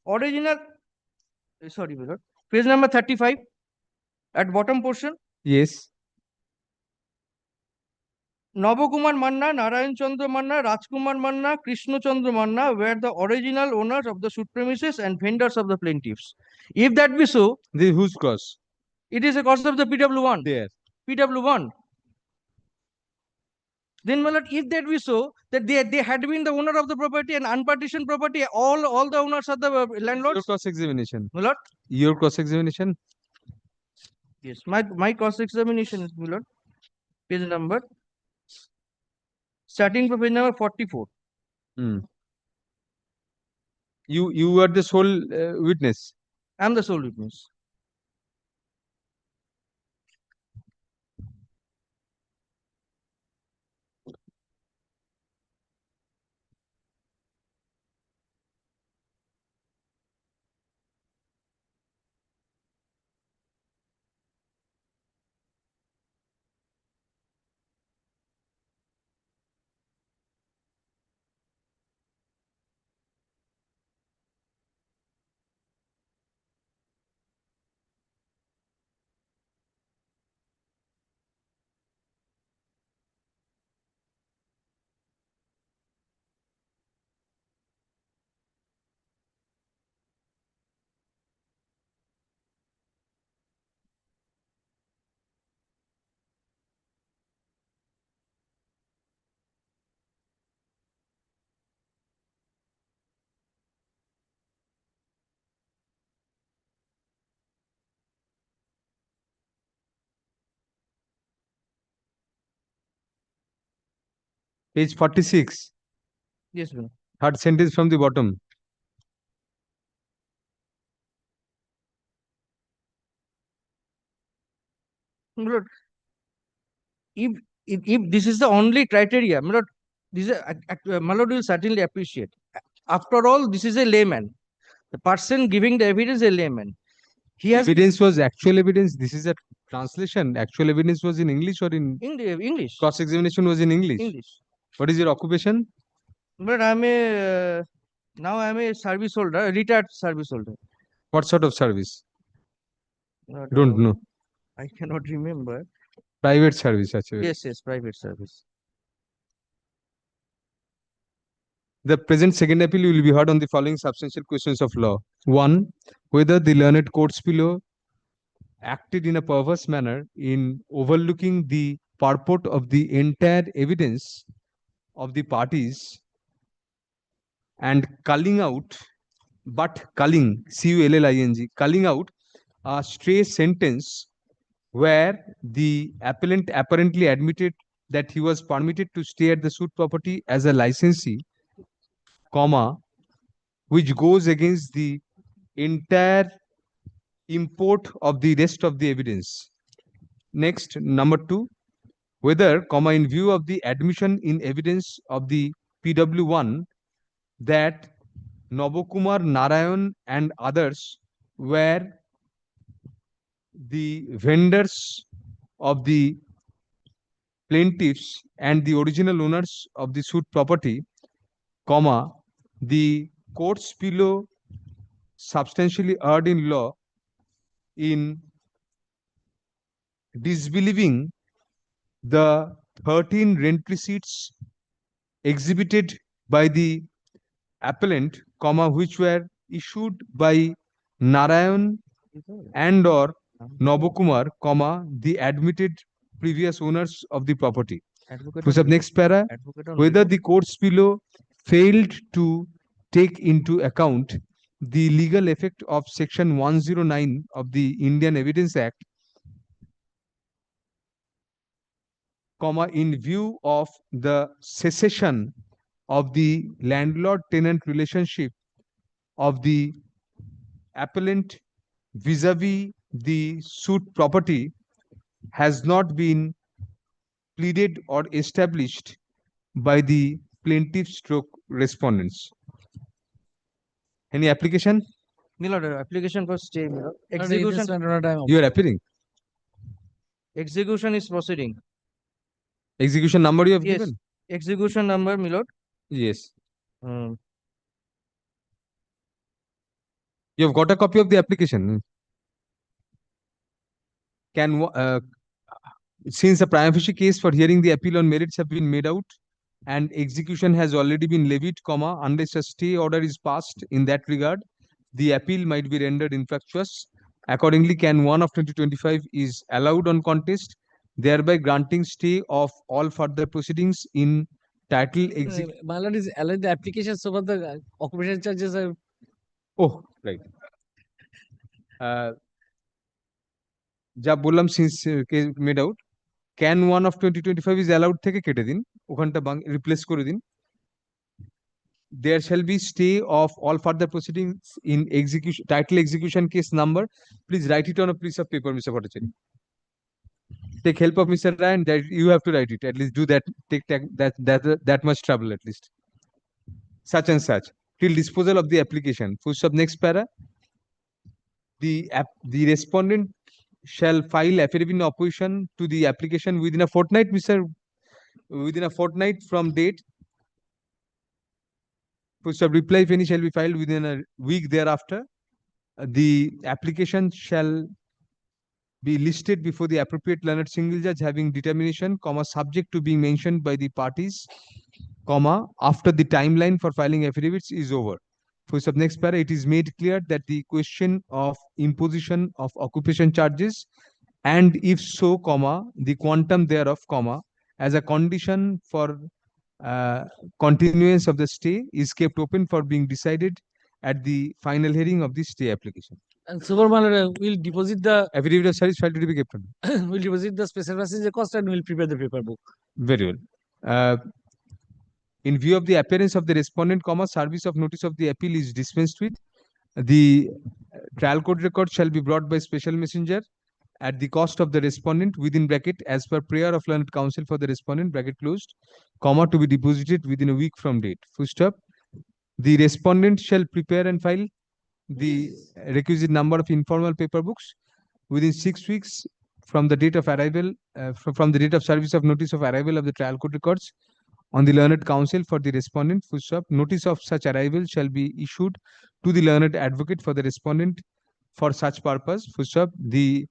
Speaker 18: original, sorry, my lord, page number 35 at bottom portion.
Speaker 1: Yes.
Speaker 18: Navakumar Manna, Narayan Chandra Manna, Rajkumar Manna, Krishna Chandra Manna were the original owners of the suit premises and vendors of the plaintiffs. If that be so,
Speaker 1: whose cause?
Speaker 18: It is a cause of the PW1.
Speaker 1: There.
Speaker 18: PW1. Then, my lord, if that be so, that they had been the owner of the property and unpartitioned property, all the owners are the landlords.
Speaker 1: Your cross-examination.
Speaker 18: My lord.
Speaker 1: Your cross-examination.
Speaker 18: Yes, my cross-examination is, my lord, page number. Starting from page number 44.
Speaker 1: You are the sole witness.
Speaker 18: I am the sole witness.
Speaker 1: Page 46.
Speaker 18: Yes, sir.
Speaker 1: Third sentence from the bottom.
Speaker 18: Lord, if this is the only criteria, my lord, this is my lord will certainly appreciate. After all, this is a layman. The person giving the evidence is a layman. He has
Speaker 1: evidence was actual evidence. This is a translation. Actual evidence was in English or in
Speaker 18: English.
Speaker 1: Cross-examination was in English.
Speaker 18: English.
Speaker 1: What is your occupation?
Speaker 18: But I'm a service holder, a retired service holder.
Speaker 1: What sort of service? Don't know.
Speaker 18: I cannot remember.
Speaker 1: Private service, actually.
Speaker 18: Yes, private service.
Speaker 1: The present second appeal will be heard on the following substantial questions of law. 1. Whether the learned courts below acted in a perverse manner in overlooking the purport of the entire evidence of the parties and culling out, culling out a stray sentence where the appellant apparently admitted that he was permitted to stay at the suit property as a licensee, comma, which goes against the entire import of the rest of the evidence. Next, number 2, whether, comma, in view of the admission in evidence of the PW1 that Navakumar, Narayan and others were the vendors of the plaintiffs and the original owners of the suit property, comma, the courts below substantially erred in law in disbelieving the 13 rent receipts exhibited by the appellant, comma, which were issued by Narayan and or Navakumar, comma, the admitted previous owners of the property. Next para, whether the courts below failed to take into account the legal effect of section 109 of the Indian Evidence Act, comma, in view of the cessation of the landlord-tenant relationship of the appellant vis-a-vis the suit property has not been pleaded or established by the plaintiff stroke respondents. Any application?
Speaker 3: Milord, application for stay, Milord.
Speaker 18: Execution.
Speaker 1: You are appealing.
Speaker 3: Execution is proceeding.
Speaker 1: Execution number you have
Speaker 3: Yes.
Speaker 1: given?
Speaker 3: Execution number, Milord.
Speaker 1: Yes. You have got a copy of the application. Since a prima facie case for hearing the appeal on merits have been made out and execution has already been levied, comma, unless a stay order is passed in that regard, the appeal might be rendered infructuous. Accordingly, can 1 of 2025 is allowed on contest, thereby granting stay of all further proceedings in title execution.
Speaker 18: My lord is allowed the application so far the occupation charges are.
Speaker 1: Oh, right. যা বললাম since made out, can 1 of 2025 is allowed থেকে কেটে দিন, ওখানটা replace করে দিন. There shall be stay of all further proceedings in execution, title execution case number. Please write it on a piece of paper, Mr. Bhattacharya. Take help of Mr. Ryan, that you have to write it. At least do that. Take that much trouble at least. Such and such till disposal of the application. Full stop. Next para. The respondent shall file affidavit in opposition to the application within a fortnight, within a fortnight from date. Full stop. Reply, if any, shall be filed within a week thereafter. The application shall be listed before the appropriate learned single judge having determination, comma, subject to being mentioned by the parties, comma, after the timeline for filing affidavits is over. For sub next para, it is made clear that the question of imposition of occupation charges, and if so, comma, the quantum thereof, comma, as a condition for continuance of the stay is kept open for being decided at the final hearing of the stay application.
Speaker 18: And Superman will deposit the
Speaker 1: affidavit of service filed to be kept on.
Speaker 18: Will deposit the special passenger cost and will prepare the paper book.
Speaker 1: Very well. In view of the appearance of the respondent, comma, service of notice of the appeal is dispensed with. The trial court record shall be brought by special messenger at the cost of the respondent within bracket as per prayer of learned counsel for the respondent, bracket closed, comma, to be deposited within a week from date. Full stop. The respondent shall prepare and file the requisite number of informal paper books within 6 weeks from the date of arrival, from the date of service of notice of arrival of the trial court records on the learned counsel for the respondent. Full stop. Notice of such arrival shall be issued to the learned advocate for the respondent for such purpose. Full stop. The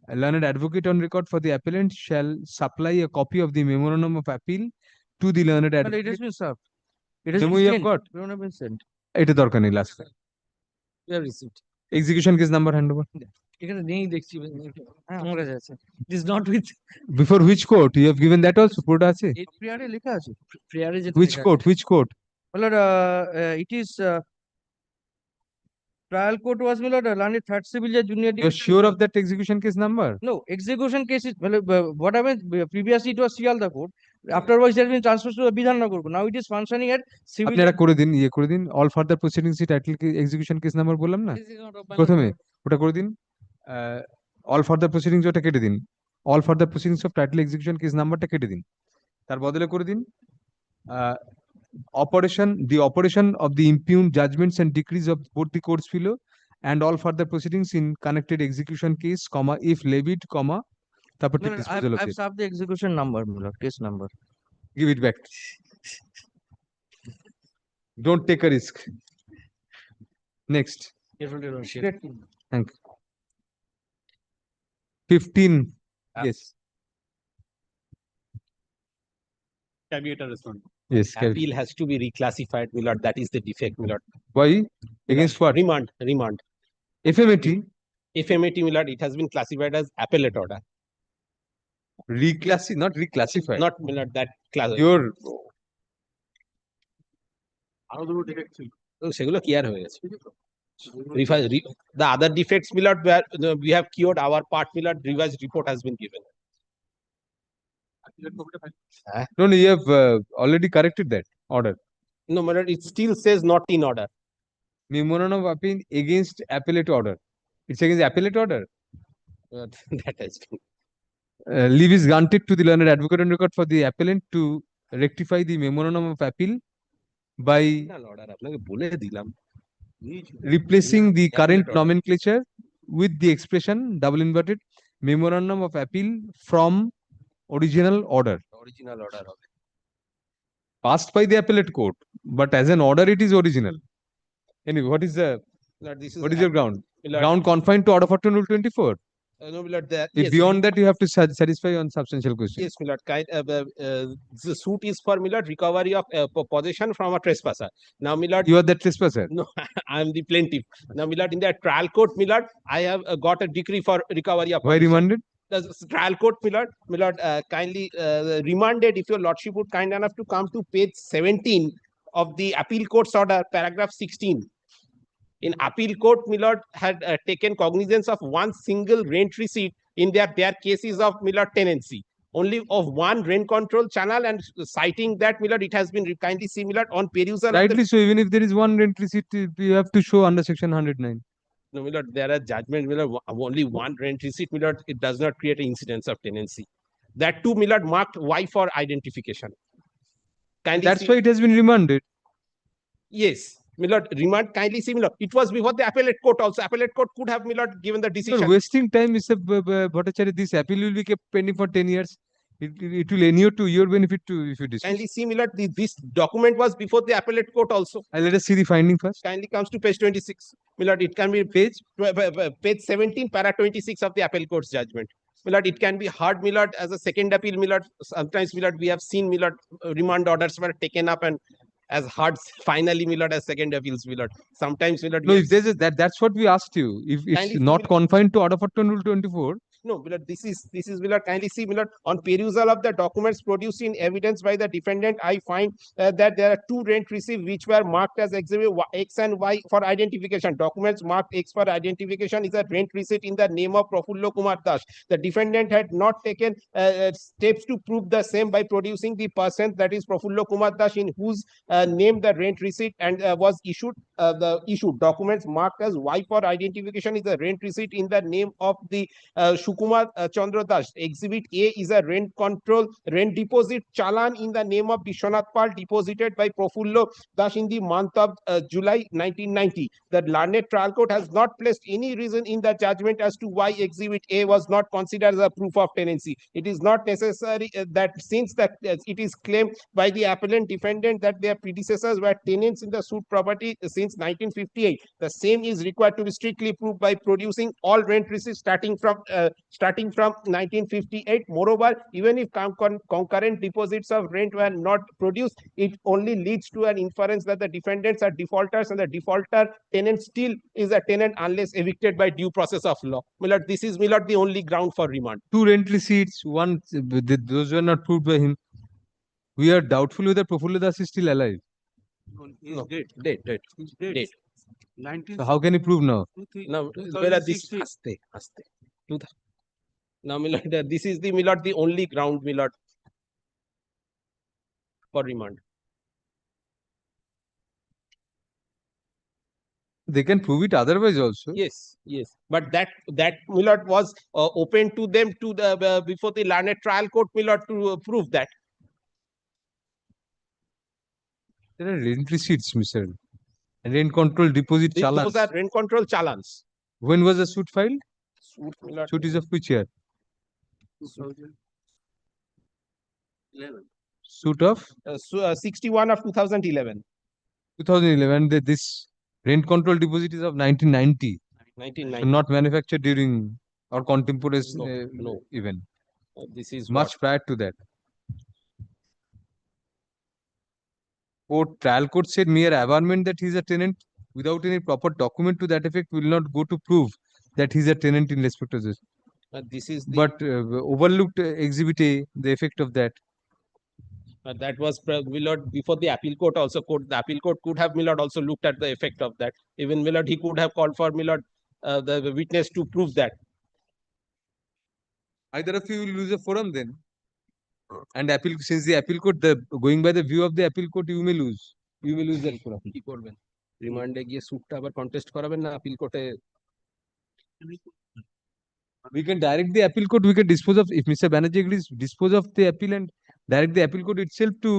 Speaker 1: learned advocate on record for the appellant shall supply a copy of the memorandum of appeal to the learned advocate.
Speaker 3: But it has been served. It has
Speaker 1: Memo
Speaker 3: been
Speaker 1: you have
Speaker 3: sent.
Speaker 1: got?
Speaker 3: We don't have been sent.
Speaker 1: এটা দরকার নেই last time.
Speaker 18: We have received.
Speaker 1: Execution case number handover.
Speaker 18: এখানে নেই দেখছি আমার কাছে আছে. It is not with
Speaker 1: Before which court? You have given that also? Court আছে?
Speaker 3: Prior লেখা আছে.
Speaker 18: prayer.
Speaker 1: Which court? Which court?
Speaker 3: Well, it is
Speaker 18: Trial court was my lord, learned third civil judge junior.
Speaker 1: You're sure of that execution case number?
Speaker 18: No, execution case is, what happened, previously it was Sialda court. Afterwards, it has been transferred to the Bidhannagar court. Now it is functioning at civil.
Speaker 1: আপনারা করে দিন করে দিন all further proceedings title execution case number বললাম না প্রথমে ওটা করে দিন all further proceedings ওটা কেটে দিন all further proceedings of title execution case নাম্বারটা কেটে দিন তার বদলে করে দিন the operation of the impugned judgments and decrees of both the courts below and all further proceedings in connected execution case comma if levied comma তারপর take disposal of
Speaker 18: I've
Speaker 1: it.
Speaker 18: served the execution number, my lord, case number.
Speaker 1: Give it back. Don't take a risk. Next. Thank you. 15. Yes.
Speaker 19: Caveator respond.
Speaker 1: Yes.
Speaker 19: Appeal has to be reclassified, my lord. That is the defect, my lord.
Speaker 1: Why? Against what?
Speaker 19: Remand.
Speaker 1: FMAT.
Speaker 19: FMAT, my lord, it has been classified as appellate order.
Speaker 1: Not reclassified.
Speaker 19: Not, my lord, that class.
Speaker 1: Your
Speaker 19: সেগুলো clear হয়ে গেছে। The other defects, my lord, where we have cured our part, my lord, revised report has been given.
Speaker 1: No, you have already corrected that order.
Speaker 19: No, my lord, it still says not in order.
Speaker 1: Memorandum of appeal against appellate order. It's against appellate order.
Speaker 19: That has been.
Speaker 1: Leave is granted to the learned advocate on record for the appellant to rectify the memorandum of appeal by replacing the current nomenclature with the expression double inverted memorandum of appeal from original order.
Speaker 19: Original order of it.
Speaker 1: Passed by the appellate court, but as an order it is original. Anyway, what is your ground? Ground confined to order 14 rule 24.
Speaker 19: No, my lord, that,
Speaker 1: If
Speaker 19: yes,
Speaker 1: beyond that you have to satisfy on substantial question.
Speaker 19: Yes, my lord. The suit is for, my lord, recovery of possession from a trespasser. Now, my lord,
Speaker 1: You are the trespasser.
Speaker 19: no, I am the plaintiff. Now, my lord, in the trial court, my lord, I have got a decree for recovery of
Speaker 1: Why
Speaker 19: possession.
Speaker 1: remanded?
Speaker 19: The trial court, my lord, kindly remanded, if your lordship would kind enough to come to page 17 of the appeal court's order, paragraph 16. In appeal court, my lord, had taken cognizance of one single rent receipt in their cases of, my lord, tenancy. Only of one rent control channel, and citing that, my lord, it has been kindly see, my lord, on perusal.
Speaker 1: Rightly so, even if there is one rent receipt, you have to show under section 109.
Speaker 19: No, my lord, there are judgments, my lord, only one rent receipt, my lord, it does not create an incidence of tenancy. That too, my lord, marked Y for identification. Kindly
Speaker 1: That's
Speaker 19: see,
Speaker 1: why it has been remanded.
Speaker 19: yes, my lord, remand, kindly see, my lord, it was before the appellate court also. Appellate court could have, my lord, given the decision.
Speaker 1: You're wasting time, Mr. Bhattacharya. This appeal will be kept pending for 10 years. It will inure to your benefit too if you dismiss.
Speaker 19: Kindly see, my lord, this document was before the appellate court also.
Speaker 1: Let us see the finding first.
Speaker 19: Kindly comes to page 26. My lord, it can be page 17, para 26 of the appellate court's judgment. My lord, it can be heard, my lord, as a second appeal, my lord. Sometimes, my lord, we have seen, my lord, remand orders were taken up and as hard finally, my lord, as second appeals, my lord. Sometimes, my lord.
Speaker 1: No, if there's that's what we asked you. If it's not confined to order 14 rule 24.
Speaker 19: No, my lord, this is, my lord, kindly see, my lord, on perusal of the documents produced in evidence by the defendant, I find that there are two rent receipts which were marked as exhibit X and Y for identification. Documents marked X for identification is a rent receipt in the name of Prafullo Kumar Das. The defendant had not taken steps to prove the same by producing the person, that is Prafullo Kumar Das, in whose name the rent receipt and was issued. The issued documents marked as Y for identification is a rent receipt in the name of the Sukumar Chandra Das. Exhibit A is a rent control rent deposit challan in the name of Vishwanath Pal, deposited by Prafullo Das in the month of July 1990. The learned trial court has not placed any reason in the judgment as to why Exhibit A was not considered as a proof of tenancy. It is not necessary that since that it is claimed by the appellant defendant that their predecessors were tenants in the suit property since 1958, the same is required to be strictly proved by producing all rent receipts starting from 1958. Moreover, even if concurrent deposits of rent were not produced, it only leads to an inference that the defendants are defaulters and the defaulter tenant still is a tenant unless evicted by due process of law. My lord, this is, my lord, the only ground for remand.
Speaker 1: Two rent receipts, one, those were not proved by him. We are doubtful whether Prafullo Das is still alive.
Speaker 19: No, dead.
Speaker 1: So how can you prove now?
Speaker 19: Now, where are this? Aste. Now, my lord, this is the, my lord, the only ground, my lord, for remand.
Speaker 1: They can prove it otherwise also.
Speaker 19: Yes, yes. But that my lord was open to them to the before the learned trial court, my lord, to prove that.
Speaker 1: There are rent receipts, Mr. Rent control deposit
Speaker 19: Those
Speaker 1: challans.
Speaker 19: are rent control challans.
Speaker 1: When was the suit filed?
Speaker 19: Suit, my lord,
Speaker 1: Suit is of which year?
Speaker 19: 2011.
Speaker 1: Suit of
Speaker 19: 61 of 2011.
Speaker 1: 2011. This rent control deposit is of 1990.
Speaker 19: 1990.
Speaker 1: So not manufactured during or contemporaneous
Speaker 19: No.
Speaker 1: event.
Speaker 19: This is
Speaker 1: Much prior to that. Trial court said mere averment that he is a tenant without any proper document to that effect will not go to prove that he is a tenant in respect of this.
Speaker 19: This is the,
Speaker 1: But overlooked exhibit A, the effect of that.
Speaker 19: that was Millard before the appeal court also. The appeal court could have Millard also looked at the effect of that. Even Millard, he could have called for Millard, the witness, to prove that.
Speaker 1: Either of you will lose a forum then. And appeal, since the appeal court, going by the view of the appeal court, you may lose. You may lose that forum.
Speaker 19: কি করবেন? রিমান্ডে গিয়ে সুটটা আবার contest করাবেন না appeal court A?
Speaker 1: We can direct the appeal court. We can dispose of, if Mr. Banerjee agrees, dispose of the appeal and direct the appeal court itself to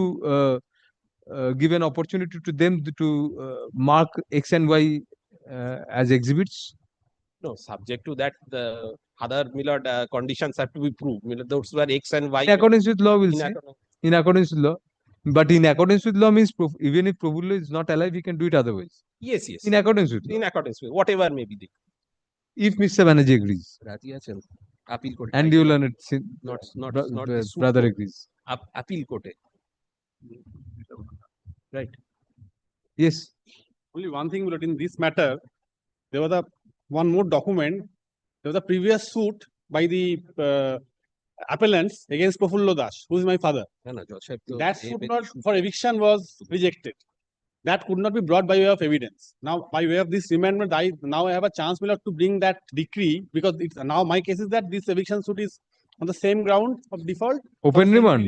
Speaker 1: give an opportunity to them to mark X and Y as exhibits.
Speaker 19: No, subject to that, the other Millard conditions have to be proved. Millard, those were X and Y.
Speaker 1: In accordance with law, we'll
Speaker 19: In
Speaker 1: say.
Speaker 19: accordance-
Speaker 1: In accordance with law. But in accordance with law means even if Prabhulo is not alive, we can do it otherwise.
Speaker 19: Yes, yes.
Speaker 1: In accordance with law.
Speaker 19: In accordance with whatever may be the.
Speaker 1: If Mr. Banerjee agrees.
Speaker 19: রাজি আছেন? Appeal court.
Speaker 1: And you learn it.
Speaker 19: Not the suit
Speaker 1: Brother
Speaker 19: court.
Speaker 1: agrees.
Speaker 19: Appeal court. Right.
Speaker 1: Yes.
Speaker 10: Only one thing, but in this matter, there was one more document. There was a previous suit by the appellants against Profullo Das, who is my father. That suit for eviction was rejected. That could not be brought by way of evidence. Now, by way of this remand, now I have a chance to bring that decree, because now my case is that this eviction suit is on the same ground of default.
Speaker 1: Open remand.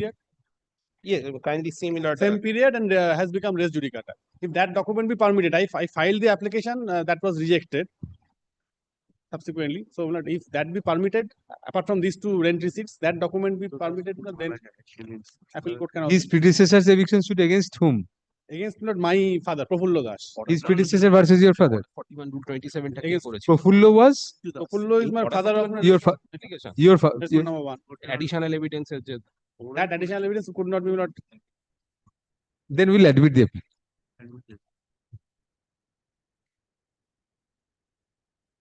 Speaker 19: Yes, kindly similar.
Speaker 10: Same period and has become res judicata. If that document be permitted, I filed the application that was rejected subsequently. So if that be permitted, apart from these two rent receipts, that document be permitted, then appeal court can also.
Speaker 1: His predecessor's eviction suit against whom?
Speaker 10: Against my father, Profullo Das.
Speaker 1: His predecessor versus your father.
Speaker 19: 41/27
Speaker 1: Profullo was?
Speaker 10: Profullo is my father of
Speaker 1: Your father.
Speaker 10: That's number one.
Speaker 19: Additional evidence.
Speaker 10: That additional evidence could not be
Speaker 1: Then we'll admit the appeal.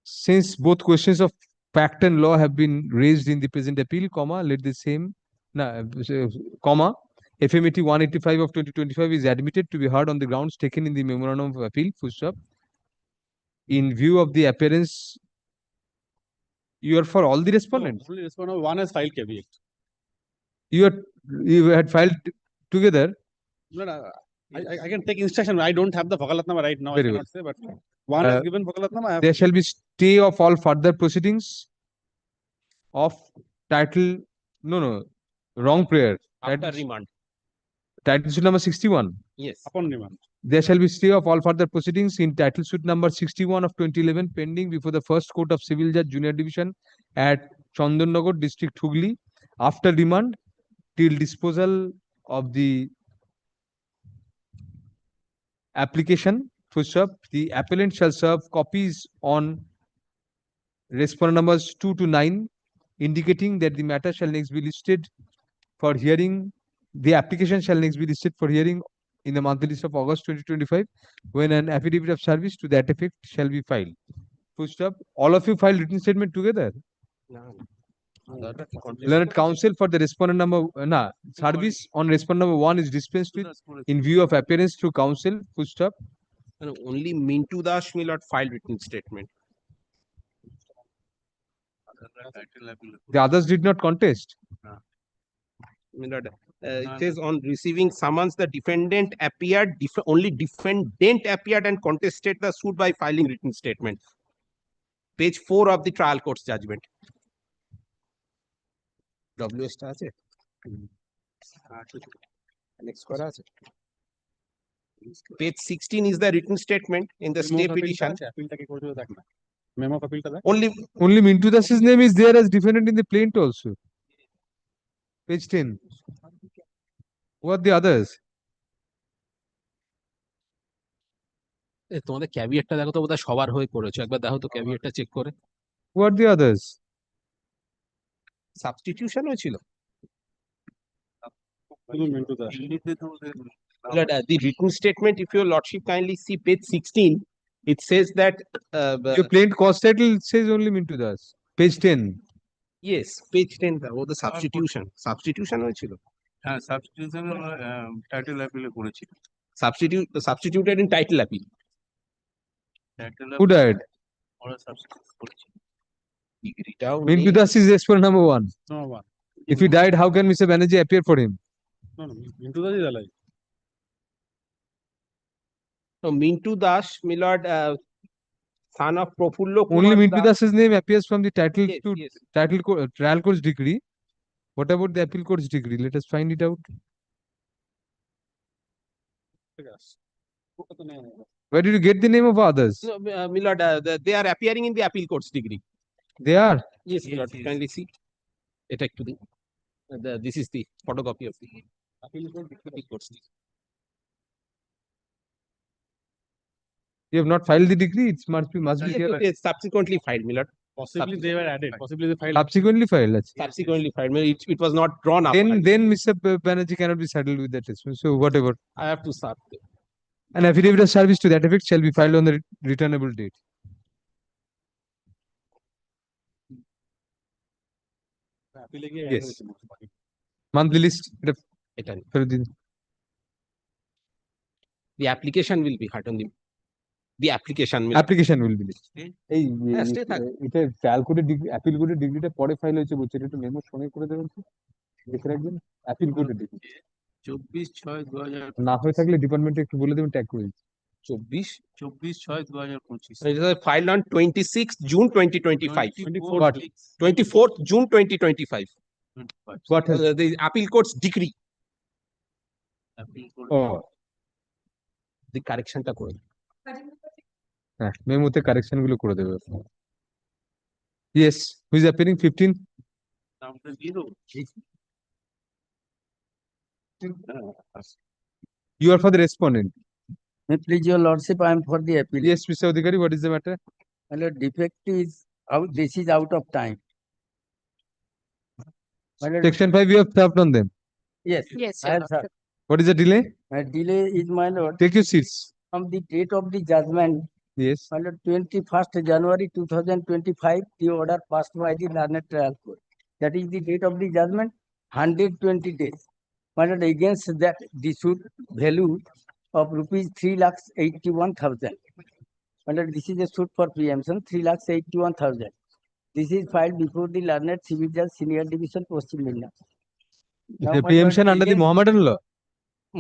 Speaker 1: Since both questions of fact and law have been raised in the present appeal, let the same, FMAT 185 of 2025 is admitted to be heard on the grounds taken in the memorandum of appeal, full stop. In view of the appearance, you are for all the respondents.
Speaker 10: Only respondent one has filed caveat.
Speaker 1: You had filed together.
Speaker 10: No, I can take instruction. I don't have the Bhagalatnama right now.
Speaker 1: Very
Speaker 10: I cannot say, but one has given Bhagalatnama.
Speaker 1: There shall be stay of all further proceedings of title. No, wrong prayer.
Speaker 19: After remand.
Speaker 1: Title suit number 61.
Speaker 19: Yes.
Speaker 10: Upon remand.
Speaker 1: There shall be stay of all further proceedings in title suit number 61 of 2011 pending before the first court of civil judge junior division at Chandannagar district Hooghly after remand till disposal of the application. Full stop. The appellant shall serve copies on respondent numbers 2 to 9 indicating that the matter shall next be listed for hearing. The application shall next be listed for hearing in the monthly list of August 2025 when an affidavit of service to that effect shall be filed. Full stop. All of you filed written statement together. Learned counsel for the respondent number service on respondent number 1 is dispensed with in view of appearance through counsel. Full stop.
Speaker 19: Only Mintu Das Millard filed written statement.
Speaker 1: The others did not contest.
Speaker 19: Millard, It says on receiving summons, the defendant appeared, only defendant appeared and contested the suit by filing written statement. Page 4 of the trial court's judgment. WS টা আছে? Annex করা আছে? Page 16 is the written statement in the stay petition.
Speaker 10: Memo of appeal টা দেখ।
Speaker 1: Only Mintu Das's name is there as defendant in the plaint also. Page 10. What are the others?
Speaker 20: তোমাদের ক্যাভিয়েটটা দেখো তো বোধহয় সবার হয়ে করেছো, একবার দেখো তো ক্যাভিয়েটটা চেক করে।
Speaker 1: What are the others?
Speaker 19: Substitution হয়েছিল। The written statement, if your lordship kindly see page 16, it says that
Speaker 1: Your plaint cause title says only Mintu Das. Page 10.
Speaker 19: yes, page 10 the substitution. Substitution হয়েছিল।
Speaker 21: হ্যাঁ, substitution title অ্যাপিলে করেছি।
Speaker 19: Substituted in title appeal.
Speaker 1: Who died?
Speaker 21: ওরা substitute করেছি।
Speaker 1: Mintu Das is expert number 1.
Speaker 10: No one.
Speaker 1: If he died, how can Mr. Banerjee appear for him?
Speaker 10: No, Mintu Das is alive.
Speaker 19: So Mintu Das, my lord, son of Profullo Kumar
Speaker 1: Only Mintu
Speaker 19: Das.
Speaker 1: Das's name appears from the title
Speaker 19: Yes,
Speaker 1: to
Speaker 19: yes.
Speaker 1: trial court's degree. What about the appeal court's degree? Let us find it out. Where did you get the name of others?
Speaker 19: No, my lord, they are appearing in the appeal court's degree.
Speaker 1: They are.
Speaker 19: Yes, my lord, kindly see. Attack to this is the photocopy of the appeal court's degree.
Speaker 1: You have not filed the degree. It must be here.
Speaker 19: It's subsequently filed, my lord.
Speaker 10: Possibly they were added. Possibly they filed.
Speaker 1: Subsequently filed.
Speaker 19: Subsequently filed. It was not drawn up.
Speaker 1: Then Mr. Banerjee cannot be saddled with that testimony. So whatever.
Speaker 19: I have to start.
Speaker 1: An affidavit of service to that effect shall be filed on the returnable date. Yes. Monthly list.
Speaker 19: The application will be heard on the application will
Speaker 1: be listed. এই এটা trial কোডের degree appeal কোডের ডিগ্রিটা পরে file হয়েছে বলছে একটু memo সঙ্গে করে দেবেন তো দেখে রাখবেন অ্যাপিল কোডের ডিগ্রি
Speaker 21: 24/6/2025
Speaker 1: না হয়ে থাকলে ডিপার্টমেন্টে একটু বলে দেবেন ট্যাগ করে দিচ্ছি
Speaker 21: 24/6/2025
Speaker 19: It was filed on 26th June 2025. 24th June 2025.
Speaker 1: What has
Speaker 19: the appeal court's decree?
Speaker 1: Oh,
Speaker 19: the correction টা করে
Speaker 1: হ্যাঁ মেমোতে কারেকশন গুলো করে দেবে Yes, who is appearing 15? You are for the respondent.
Speaker 22: May please your lordship, I am for the appeal.
Speaker 1: Yes, Mr. Adhikari, what is the matter?
Speaker 22: My lord, defect is out. This is out of time. My lord,
Speaker 1: Section 5, you have served on them.
Speaker 22: yes,
Speaker 9: Yes,
Speaker 22: I have served.
Speaker 1: What is the delay?
Speaker 22: My delay is, my lord,
Speaker 1: Take your seats.
Speaker 22: from the date of the judgment.
Speaker 1: Yes.
Speaker 22: My lord, 21st January 2025, the order passed by the learned trial court. That is the date of the judgment, 120 days. My lord, against that, the suit value of rupees 3,81,000. My lord, this is a suit for preemption, 3,81,000. This is filed before the learned civil judge senior division Paschim Bengals.
Speaker 1: The preemption under the Mohammedan law?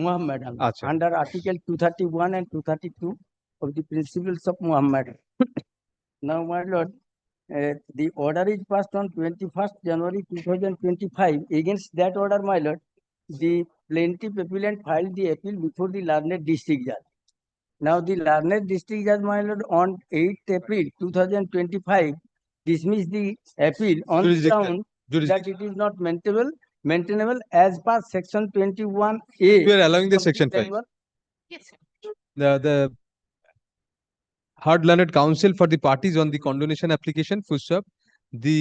Speaker 22: Mohammedan,
Speaker 1: Achha.
Speaker 22: under Article 231 and 232 of the principles of Mohammedan. Now, my lord, the order is passed on 21st January 2025. Against that order, my lord, the plaintiff appellant filed the appeal before the learned district judge. Now, the learned district judge, my lord, on 8th April 2025, dismissed the appeal on the ground that it is not maintainable as per section 21A.
Speaker 1: You are allowing the section 5.
Speaker 9: Yes, sir.
Speaker 1: The hard learned counsel for the parties on the condonation application, full stop. The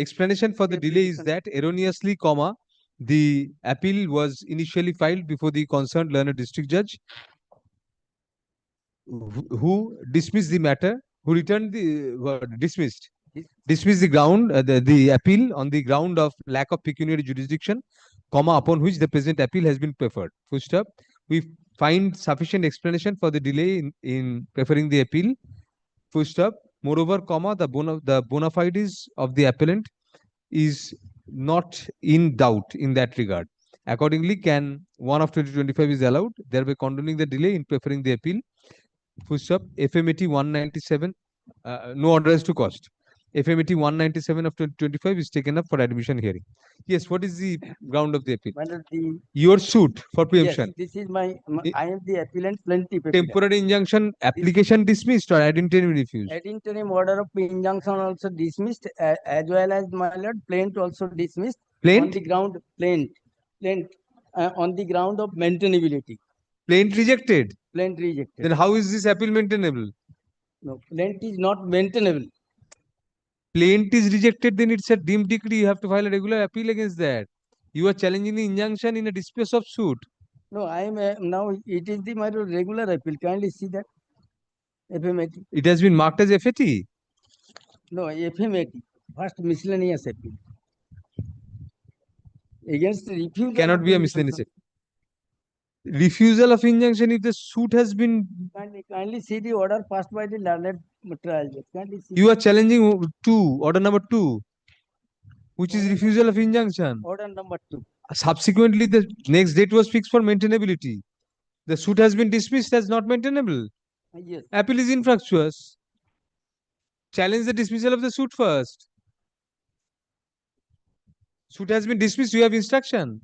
Speaker 1: explanation for the delay is that erroneously, the appeal was initially filed before the concerned learned district judge, who dismissed the matter, who returned the dismissed the ground, the appeal on the ground of lack of pecuniary jurisdiction, upon which the present appeal has been preferred. Full stop. We find sufficient explanation for the delay in preferring the appeal. Full stop. Moreover, the bona fides of the appellant is not in doubt in that regard. Accordingly, can 1 of 2025 is allowed, thereby condoning the delay in preferring the appeal. Full stop. FMAT 197, no order as to cost. FMAT 197 of 2025 is taken up for admission hearing. Yes, what is the ground of the appeal? Your suit for preemption.
Speaker 22: Yes, this is I am the appellant plaintiff.
Speaker 1: Temporary injunction application dismissed or ad interim refused?
Speaker 22: Ad interim order of injunction also dismissed, as well as my lord, plaint also dismissed.
Speaker 1: Plaint?
Speaker 22: On the ground, plaint, on the ground of maintainability.
Speaker 1: Plaint rejected?
Speaker 22: Plaint rejected.
Speaker 1: Then how is this appeal maintainable?
Speaker 22: No, plaint is not maintainable.
Speaker 1: Plaint is rejected, then it's a deemed decree. You have to file a regular appeal against that. You are challenging the injunction in a dispute of suit.
Speaker 22: No, I am now it is the my regular appeal. Kindly see that. FMAT.
Speaker 1: It has been marked as FAT.
Speaker 22: No, FMAT. First miscellaneous appeal. Against the refusal.
Speaker 1: Cannot be a miscellaneous appeal. Refusal of injunction if the suit has been.
Speaker 22: Kindly see the order passed by the learned trial judge. Kindly see.
Speaker 1: You are challenging order number 2, which is refusal of injunction.
Speaker 22: Order number 2.
Speaker 1: Subsequently, the next date was fixed for maintainability. The suit has been dismissed as not maintainable.
Speaker 22: Yes.
Speaker 1: Appeal is infructuous. Challenge the dismissal of the suit first. Suit has been dismissed. You have instruction.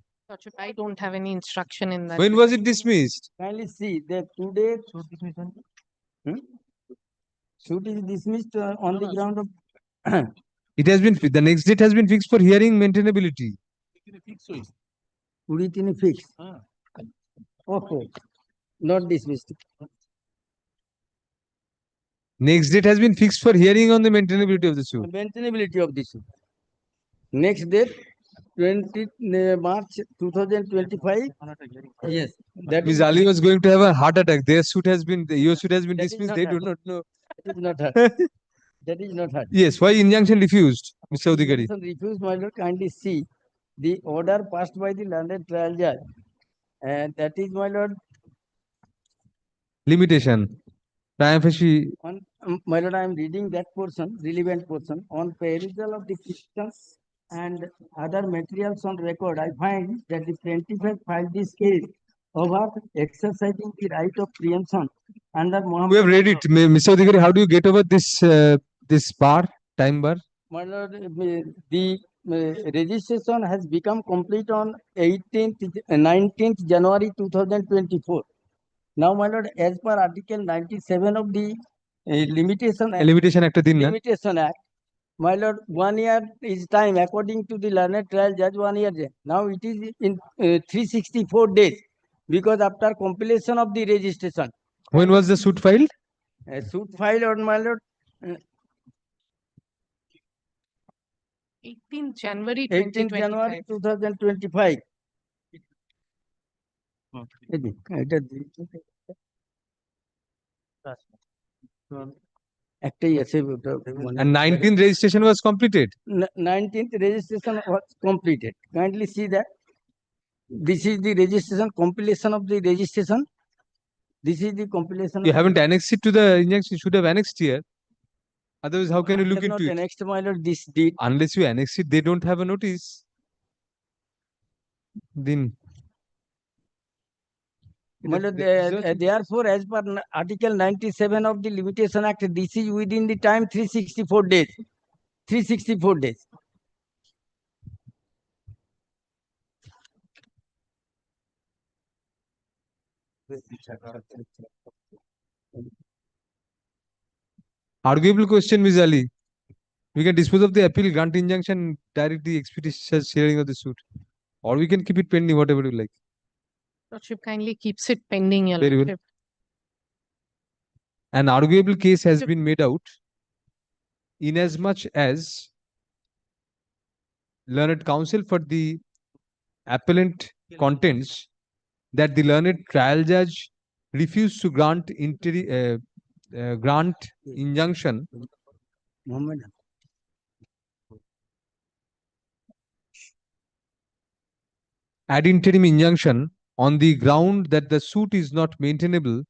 Speaker 4: I don't have any instruction in that.
Speaker 1: When was it dismissed?
Speaker 22: Kindly see that today suit is dismissed on the ground of.
Speaker 1: It has been the next date has been fixed for hearing maintainability.
Speaker 22: Fixed. Okay. Not dismissed.
Speaker 1: Next date has been fixed for hearing on the maintainability of the suit.
Speaker 22: Maintainability of the suit. Next date, 20 March 2025. Yes.
Speaker 1: Ms. Ali was going to have a heart attack. Your suit has been dismissed. They do not know.
Speaker 22: That is not her. That is not her.
Speaker 1: Yes. Why injunction refused, Mr. Udhikari?
Speaker 22: Injunction refused, my lord. Kindly see the order passed by the learned trial judge. And that is, my lord.
Speaker 1: Limitation.
Speaker 22: My lord, I am reading that portion, relevant portion. On perusal of the petitions and other materials on record, I find that the plaintiff has filed this case over exercising the right of preemption under Mohammed.
Speaker 1: We have read it. Mr. Udhikari, how do you get over this this bar, time bar?
Speaker 22: My lord, the registration has become complete on 19th January 2024. Now, my lord, as per Article 97 of the Limitation Act, my lord, 1 year is time according to the learned trial judge, 1 year. Now it is in 364 days because after completion of the registration.
Speaker 1: When was the suit filed?
Speaker 22: Suit filed on, my lord,
Speaker 4: 18th January
Speaker 22: 18th January 2025.
Speaker 1: And 19th registration was completed.
Speaker 22: 19th registration was completed. Kindly see that. This is the registration, compilation of the registration. This is the compilation.
Speaker 1: You haven't annexed it to the injunction. You should have annexed here. Otherwise, how can you look into it?
Speaker 22: Annexed, my lord, this date.
Speaker 1: Unless you annex it, they don't have a notice. Then.
Speaker 22: My lord, therefore, as per Article 97 of the Limitation Act, this is within the time 364 days. 364 days.
Speaker 1: Arguable question, Ms. Ali. We can dispose of the appeal, grant injunction, direct the expeditious hearing of the suit. Or we can keep it pending, whatever you like.
Speaker 4: Lordship kindly keeps it pending, your
Speaker 1: Very well.
Speaker 4: lordship.
Speaker 1: An arguable case has been made out inasmuch as learned counsel for the appellant contends that the learned trial judge refused to grant injunction ad interim injunction on the ground that the suit is not maintainable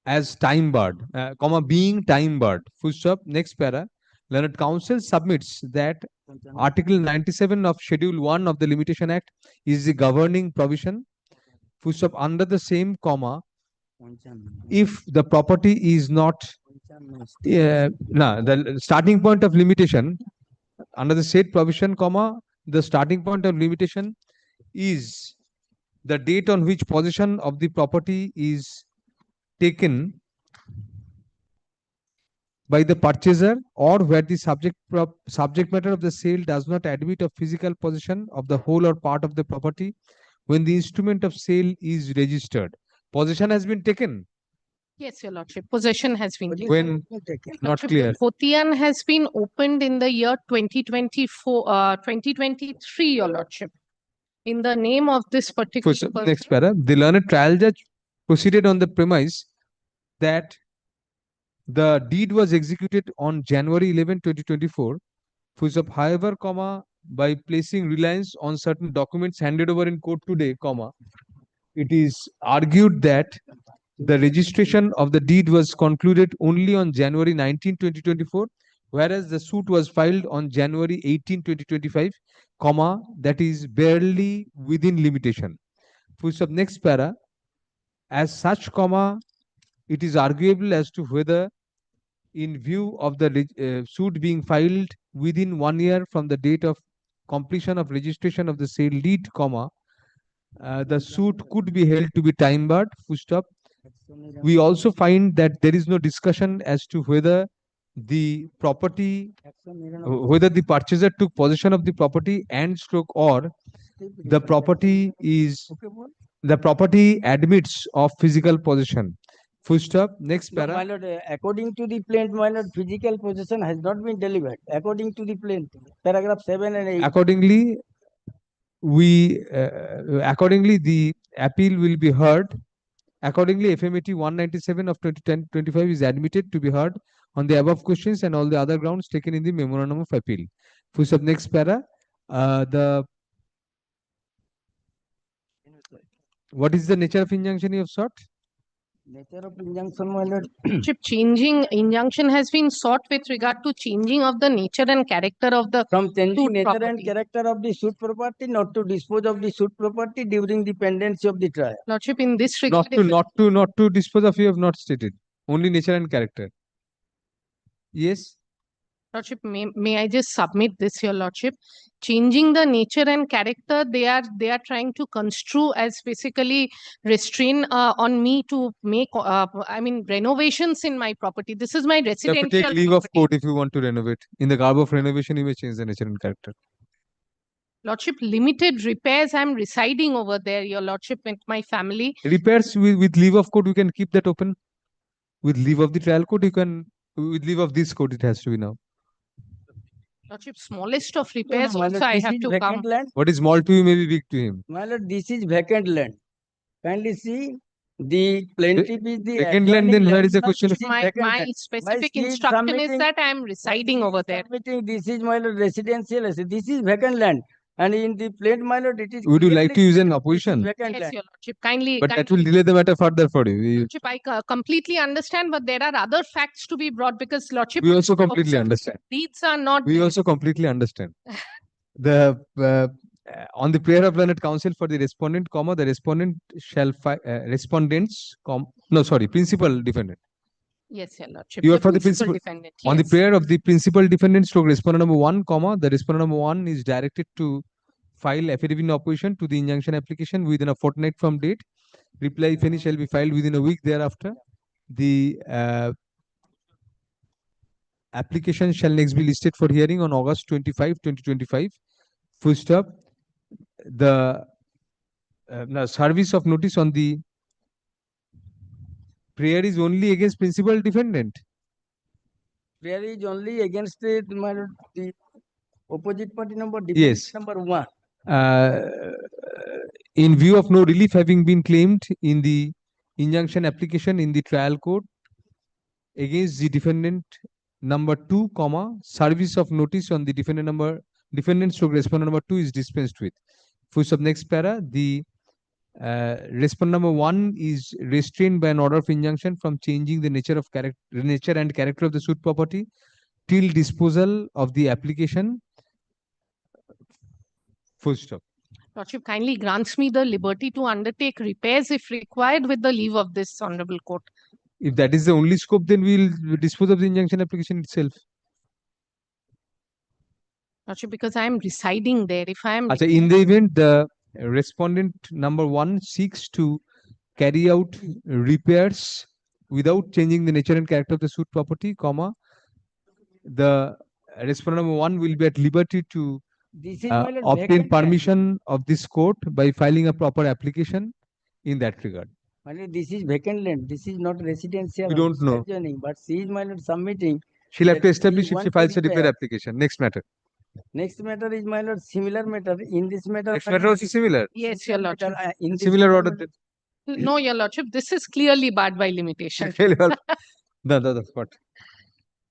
Speaker 1: as time barred, being time barred. Full stop. Next para. Learned Counsel submits that Article 97 of Schedule 1 of the Limitation Act is the governing provision. Full stop. Under the same comma, if the property is not the starting point of limitation under the said provision, comma, the starting point of limitation is the date on which possession of the property is taken by the purchaser, or where the subject matter of the sale does not admit of physical possession of the whole or part of the property when the instrument of sale is registered. Possession has been taken.
Speaker 4: Yes, Your Lordship. Possession has been taken.
Speaker 1: When not clear.
Speaker 4: Khotiyaan has been opened in the year 2023, Your Lordship. In the name of this particular person.
Speaker 1: Next para. The learned trial judge proceeded on the premise that the deed was executed on January 11, 2024. However, comma, by placing reliance on certain documents handed over in court today, comma, it is argued that the registration of the deed was concluded only on January 19, 2024, whereas the suit was filed on January 18, 2025, comma, that is barely within limitation. Next para. As such, comma, it is arguable as to whether, in view of the suit being filed within 1 year from the date of completion of registration of the sale deed, comma, the suit could be held to be time barred. Full stop. We also find that there is no discussion as to whether the property, whether the purchaser took possession of the property and stroke or the property admits of physical possession. Full stop. Next para.
Speaker 22: No, my lord, according to the plaintiff, my lord, physical possession has not been delivered. According to the plaintiff, paragraph 7 and 8.
Speaker 1: Accordingly, the appeal will be heard. Accordingly, FMAT 197 of 2010-25 is admitted to be heard on the above questions and all the other grounds taken in the memorandum of appeal. Full stop. Next para. What is the nature of injunction you have sought?
Speaker 22: Nature of injunction, my lord.
Speaker 4: Changing injunction has been sought with regard to changing of the nature and character of the
Speaker 22: from changing
Speaker 4: suit
Speaker 22: nature
Speaker 4: property.
Speaker 22: and character of the suit property, not to dispose of the suit property during the pendency of the trial.
Speaker 4: Lordship, in this regard,
Speaker 1: Not to dispose of, you have not stated. Only nature and character. Yes.
Speaker 4: Lordship, may I just submit this, Your Lordship? Changing the nature and character, they are trying to construe as basically restrain on me to make renovations in my property. This is my
Speaker 1: You have
Speaker 4: residential
Speaker 1: to take leave of
Speaker 4: property.
Speaker 1: court if you want to renovate. In the garb of renovation, you may change the nature and character.
Speaker 4: Lordship, limited repairs. I'm residing over there, Your Lordship, with my family.
Speaker 1: Repairs with leave of court, you can keep that open. With leave of the trial court, you can. With leave of this court, it has to be now.
Speaker 4: Lordship, smallest of repairs
Speaker 22: my
Speaker 4: also
Speaker 22: lord,
Speaker 4: I
Speaker 22: this
Speaker 4: have
Speaker 22: is
Speaker 4: to
Speaker 22: vacant
Speaker 4: come.
Speaker 22: land.
Speaker 1: What is small to you may be big to him.
Speaker 22: My lord, this is vacant land. Kindly see, the plaintiff is the
Speaker 1: Vacant land, then where is the question?
Speaker 4: My specific instruction is that I am residing over there.
Speaker 22: This is my lord residential. This is vacant land. And in the plaintiff, my lord, it is.
Speaker 1: Would you like to use an opposition?
Speaker 22: Vacant
Speaker 4: Yes,
Speaker 22: land.
Speaker 4: Your Lordship. Kindly.
Speaker 1: But that will delay the matter further for you.
Speaker 4: Lordship, I completely understand, but there are other facts to be brought because Lordship.
Speaker 1: We also completely understand.
Speaker 4: Deeds are not.
Speaker 1: We also completely understand. The on the prayer of learned counsel for the respondent, comma, the respondent shall principal defendant.
Speaker 4: Yes, Your Lordship.
Speaker 1: You are for the principal
Speaker 4: defendant.
Speaker 1: On the
Speaker 4: Yes.
Speaker 1: prayer of the principal defendant stroke respondent number 1, comma, the respondent number 1 is directed to file affidavit in opposition to the injunction application within a fortnight from date. Reply, if any, shall be filed within a week thereafter. The application shall next be listed for hearing on August 25, 2025. Full stop. The service of notice on the prayer is only against principal defendant.
Speaker 22: Prayer is only against the opposite party number.
Speaker 1: Yes.
Speaker 22: Number 1.
Speaker 1: In view of no relief having been claimed in the injunction application in the trial court against the defendant number 2, comma, service of notice on the defendant stroke respondent number 2 is dispensed with. Full stop. Next para. The respondent number 1 is restrained by an order of injunction from changing the nature and character of the suit property till disposal of the application. Full stop.
Speaker 4: Lordship kindly grants me the liberty to undertake repairs if required with the leave of this honorable court.
Speaker 1: If that is the only scope, then we'll dispose of the injunction application itself.
Speaker 4: Lordship, because I am residing there. If I am
Speaker 1: So in the event the respondent number 1 seeks to carry out repairs without changing the nature and character of the suit property, comma, the respondent number 1 will be at liberty to
Speaker 22: This is my lord
Speaker 1: obtain
Speaker 22: vacant land.
Speaker 1: permission of this court by filing a proper application in that regard.
Speaker 22: My lord, this is vacant land. This is not residential.
Speaker 1: We don't know.
Speaker 22: adjoining, but she is my lord submitting.
Speaker 1: She'll have
Speaker 22: that
Speaker 1: to
Speaker 22: she
Speaker 1: establish if
Speaker 22: want
Speaker 1: she
Speaker 22: to
Speaker 1: files a repair
Speaker 22: repair.
Speaker 1: application. Next matter.
Speaker 22: Next matter is my lord similar matter. In this matter,
Speaker 1: Next matter also similar.
Speaker 4: Yes, your lordship.
Speaker 22: in this
Speaker 1: Similar
Speaker 22: matter,
Speaker 1: order.
Speaker 22: my lord,
Speaker 4: No, your lordship, this is clearly barred by limitation.
Speaker 1: The what?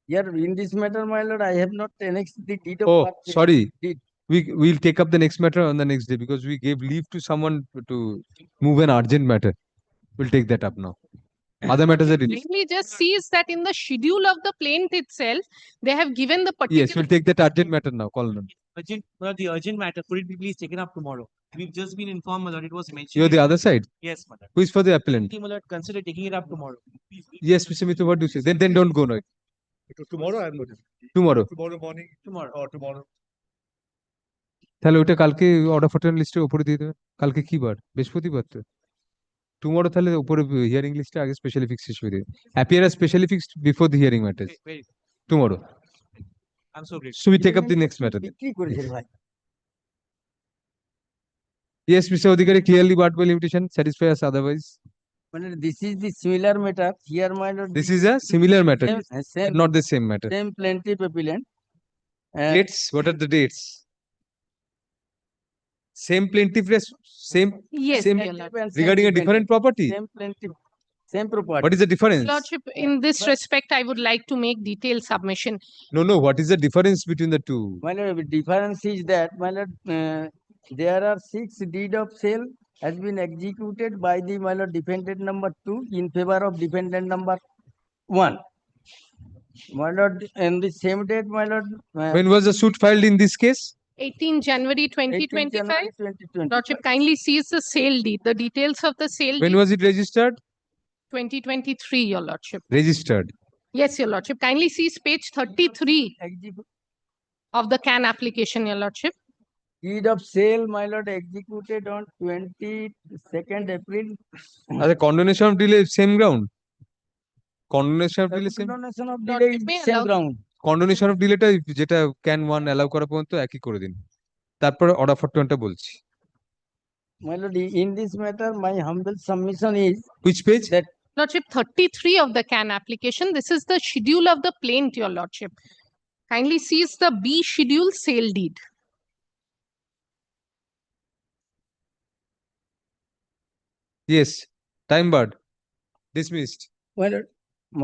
Speaker 22: here in this matter, my lord, I have not annexed the deed of
Speaker 1: Oh,
Speaker 22: purchase.
Speaker 1: sorry.
Speaker 22: Deed.
Speaker 1: We'll take up the next matter on the next day because we gave leave to someone to move an urgent matter. We'll take that up now. Other matters are released.
Speaker 4: Kindly just sees that in the schedule of the plaintiff itself, they have given the particular.
Speaker 1: Yes, we'll take that urgent matter now. Call on.
Speaker 3: Urgent, the urgent matter, could it be please taken up tomorrow? We've just been informed, my lord, it was mentioned.
Speaker 1: You're the other side.
Speaker 3: Yes, my lord.
Speaker 1: Who is for the appellant?
Speaker 3: My lord, consider taking it up tomorrow.
Speaker 1: Yes, Mr. Mithu, what do you say? Then don't go now.
Speaker 10: Tomorrow I'm noticing.
Speaker 1: Tomorrow.
Speaker 10: Tomorrow morning.
Speaker 3: Tomorrow.
Speaker 10: Or tomorrow.
Speaker 1: তাহলে ওটা কালকে order for লিস্টের উপরে দিয়ে দেবে কালকে কি বার বৃহস্পতিবার তো টুমরো তাহলে উপরে হিয়ারিং লিস্টে আগে স্পেশালি ফিক্স শেষ করে দিবে appear as specially fixed before the hearing matters tomorrow.
Speaker 3: I'm so grateful.
Speaker 1: So we take up the next matter then.
Speaker 22: বিক্রি করেছেন ভাই।
Speaker 1: Yes, Mr. Odhikari, clearly barred by limitation, satisfy us otherwise.
Speaker 22: My lord, this is the similar matter. Here, my lord.
Speaker 1: This is a similar matter,
Speaker 22: Same,
Speaker 1: not the same matter.
Speaker 22: same plaintiff appellant.
Speaker 1: Dates, what are the dates? Same plaintiff, same,
Speaker 4: Yes,
Speaker 1: same
Speaker 4: your lordship.
Speaker 1: regarding a different property.
Speaker 22: Same plaintiff, same property.
Speaker 1: What is the difference?
Speaker 4: Lordship, in this respect, I would like to make detailed submission.
Speaker 1: No, what is the difference between the two?
Speaker 22: My lord, the difference is that, my lord, there are 6 deed of sale has been executed by the, my lord, defendant number 2 in favor of defendant number 1. My lord, and the same date, my lord.
Speaker 1: When was the suit filed in this case?
Speaker 4: 18 January 2025.
Speaker 22: 2025.
Speaker 4: Lordship kindly sees the sale deed, the details of the sale
Speaker 1: When
Speaker 4: deed.
Speaker 1: was it registered?
Speaker 4: 2023, your lordship.
Speaker 1: Registered.
Speaker 4: Yes, your lordship. Kindly sees page 33 of the CAN application, your lordship.
Speaker 22: Deed of sale, my lord, executed on 22nd April.
Speaker 1: Are the condonation of delay same ground? Condonation of delay same?
Speaker 22: Condonation of delay is same ground.
Speaker 1: Condonation of delayটা যেটা CAN 1 allow করা পর্যন্ত একই করে দিন তারপরে order for টোনটা বলছি
Speaker 22: My lord, in this matter, my humble submission is
Speaker 1: which page?
Speaker 22: That
Speaker 4: Lordship, 33 of the CAN application. This is the schedule of the plaint, your lordship. Kindly sees the B schedule sale deed.
Speaker 1: Yes, time barred. Dismissed.
Speaker 22: my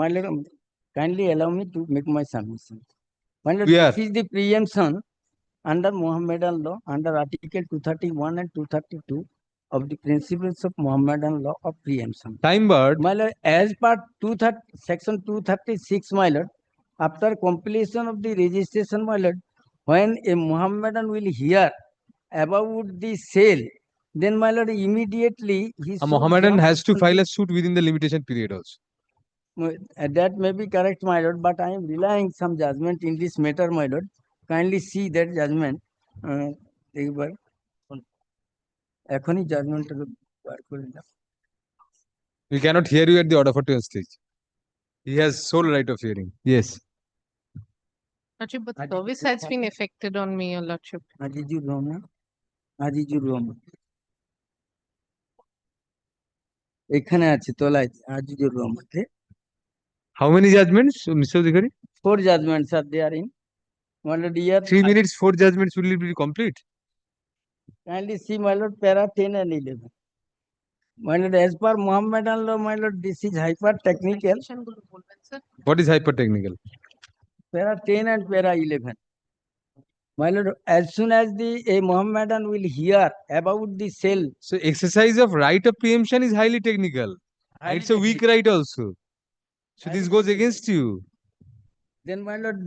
Speaker 22: lord, kindly allow me to make my submission. My lord,
Speaker 1: We are.
Speaker 22: this is the preemption under Mohammedan law, under Article 231 and 232 of the principles of Mohammedan law of preemption.
Speaker 1: Time barred.
Speaker 22: My lord, as per section 236, my lord, after completion of the registration, my lord, when a Mohammedan will hear about the sale, then my lord, immediately he
Speaker 1: A
Speaker 22: should
Speaker 1: Mohammedan
Speaker 22: jump
Speaker 1: has to
Speaker 22: on
Speaker 1: file
Speaker 22: the-
Speaker 1: a suit within the limitation period also.
Speaker 22: That may be correct, my lord, but I am relying some judgment in this matter, my lord. Kindly see that judgment. একবার এখনই judgment বার করে দাও।
Speaker 1: We cannot hear you at the order for turn stage. He has sole right of hearing. Yes.
Speaker 4: Lordship, but service has been affected on me, your lordship.
Speaker 22: Azizur Rahman Azizur Rahman এখানে আছে তোলায় Azizur Rahman
Speaker 1: How many judgments, Mr. Odhikari?
Speaker 22: 4 judgments are there in my lord. Here
Speaker 1: 3 minutes, 4 judgments will be complete.
Speaker 22: kindly see, my lord, para 10 and 11. My lord, as per Mohammedan law, my lord, this is hyper technical.
Speaker 1: What is hyper technical?
Speaker 22: Para 10 and para 11. My lord, as soon as a Mohammedan will hear about the sale,
Speaker 1: So exercise of right of preemption is highly technical. And it's a weak right also. So this goes against you.
Speaker 22: then my lord,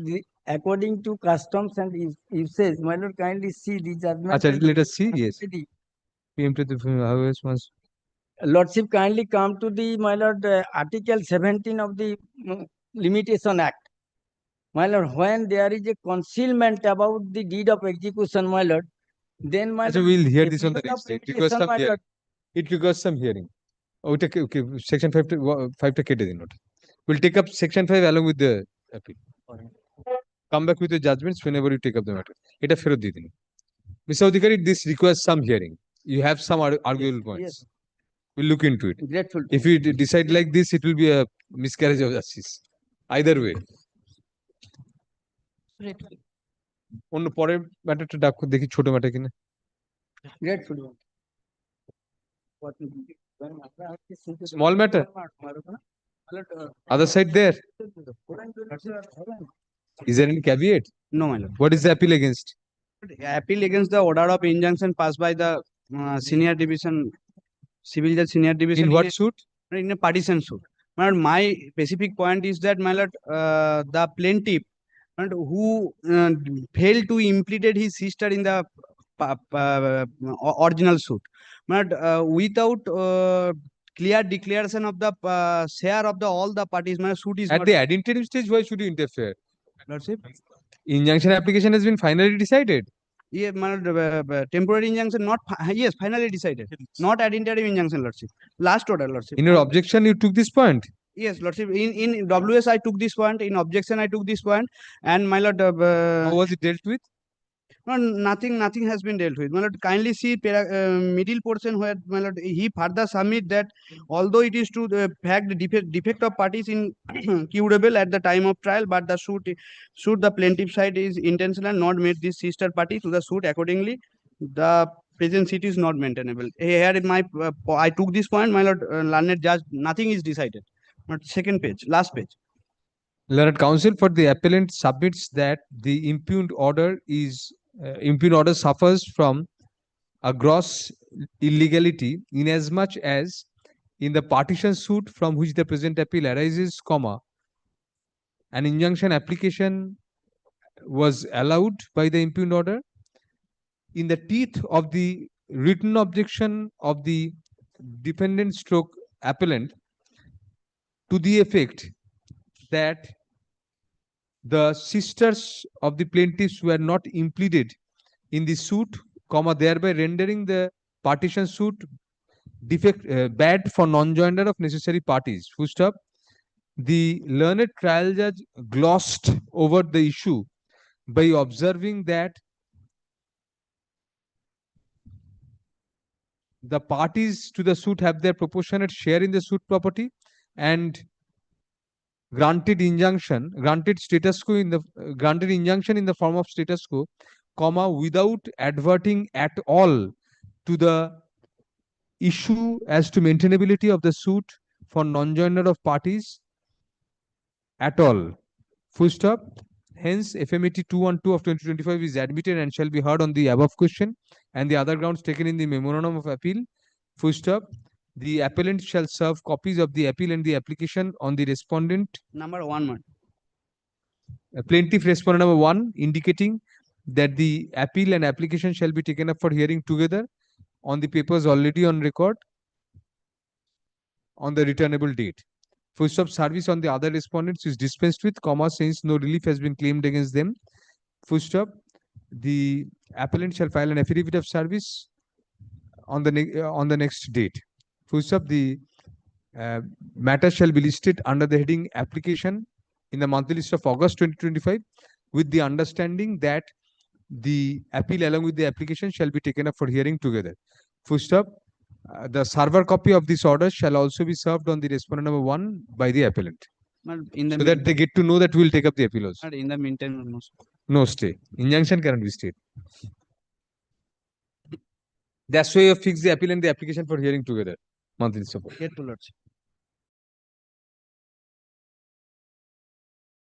Speaker 22: according to customs and usage, my lord, kindly see the judgment.
Speaker 1: Acha, let us see. Yes. Preempted the house was.
Speaker 22: Lordship, kindly come to the, my lord, Article 17 of the Limitation Act. My lord, when there is a concealment about the deed of execution, my lord, then my
Speaker 1: So
Speaker 22: lord,
Speaker 1: we'll hear
Speaker 22: the
Speaker 1: this on the
Speaker 22: period of
Speaker 1: next day. It requires
Speaker 22: litigation,
Speaker 1: some
Speaker 22: my
Speaker 1: hearing.
Speaker 22: lord,
Speaker 1: It requires some hearing. Oh, okay. Section 5 to 5 to KD note. We'll take up section 5 along with the appeal. Come back with your judgments whenever you take up the matter. It a fero di din. Mr. Adhikari, this requires some hearing. You have some arguable points.
Speaker 22: yes.
Speaker 1: We'll look into it.
Speaker 22: Grateful.
Speaker 1: If we decide like this, it will be a miscarriage of justice. Either way. অন্য পরের ম্যাটারটা ডাক দেখি ছোট matter কিনা
Speaker 22: Grateful.
Speaker 1: small matter other side there is there any caveat?
Speaker 2: No, my lord.
Speaker 1: What is the appeal against?
Speaker 2: Appeal against the order of injunction passed by the senior division, civil judge senior division.
Speaker 1: In what suit?
Speaker 2: In a partition suit. My lord, my specific point is that, my lord, the plaintiff and who failed to implicate his sister in the original suit. My lord, without clear declaration of the share of the all the parties, my suit is
Speaker 1: At
Speaker 2: not
Speaker 1: the administrative stage, why should you interfere?
Speaker 2: Lordship.
Speaker 1: Injunction application has been finally decided.
Speaker 2: Yeah, my lord, temporary injunction not yes, finally decided. Not administrative injunction, Lordship. Last order, Lordship.
Speaker 1: In your objection, you took this point.
Speaker 2: Yes, Lordship. In WS, I took this point. In objection, I took this point. And my lord,
Speaker 1: how was it dealt with?
Speaker 2: No, nothing has been dealt with. My lord, kindly see middle portion where, my lord, he further submit that although it is to the fact the defect of parties in curable at the time of trial, but the suit the plaintiff side is intentional, not made this sister party to the suit. Accordingly, the present seat is not maintainable. Here in my I took this point, my lord, learned judge, nothing is decided. But second page, last page.
Speaker 1: Learned counsel for the appellant submits that the impugned order suffers from a gross illegality inasmuch as in the partition suit from which the present appeal arises, an injunction application was allowed by the impugned order. In the teeth of the written objection of the defendant stroke appellant to the effect that the sisters of the plaintiffs were not impleaded in the suit, thereby rendering the partition suit bad for non-joinder of necessary parties. Full stop. The learned trial judge glossed over the issue by observing that the parties to the suit have their proportionate share in the suit property and granted injunction in the form of status quo, without adverting at all to the issue as to maintainability of the suit for non-joiner of parties at all. Full stop. Hence, FMAT 212 of 2025 is admitted and shall be heard on the above question and the other grounds taken in the memorandum of appeal. Full stop. The appellant shall serve copies of the appeal and the application on the respondent.
Speaker 2: Number 1.
Speaker 1: Plaintiff respondent number 1 indicating that the appeal and application shall be taken up for hearing together on the papers already on record on the returnable date. Full stop. Service on the other respondents is dispensed with, since no relief has been claimed against them. Full stop. The appellant shall file an affidavit of service on the next date. Full stop. The matter shall be listed under the heading application in the monthly list of August 2025 with the understanding that the appeal along with the application shall be taken up for hearing together. Full stop. The server copy of this order shall also be served on the respondent number 1 by the appellant. So that they get to know that we will take up the appeal also.
Speaker 2: In the meantime,
Speaker 1: no stay. Injunction cannot be stayed. That's why you fix the appeal and the application for hearing together. Monthly support.
Speaker 2: Get to Lordship.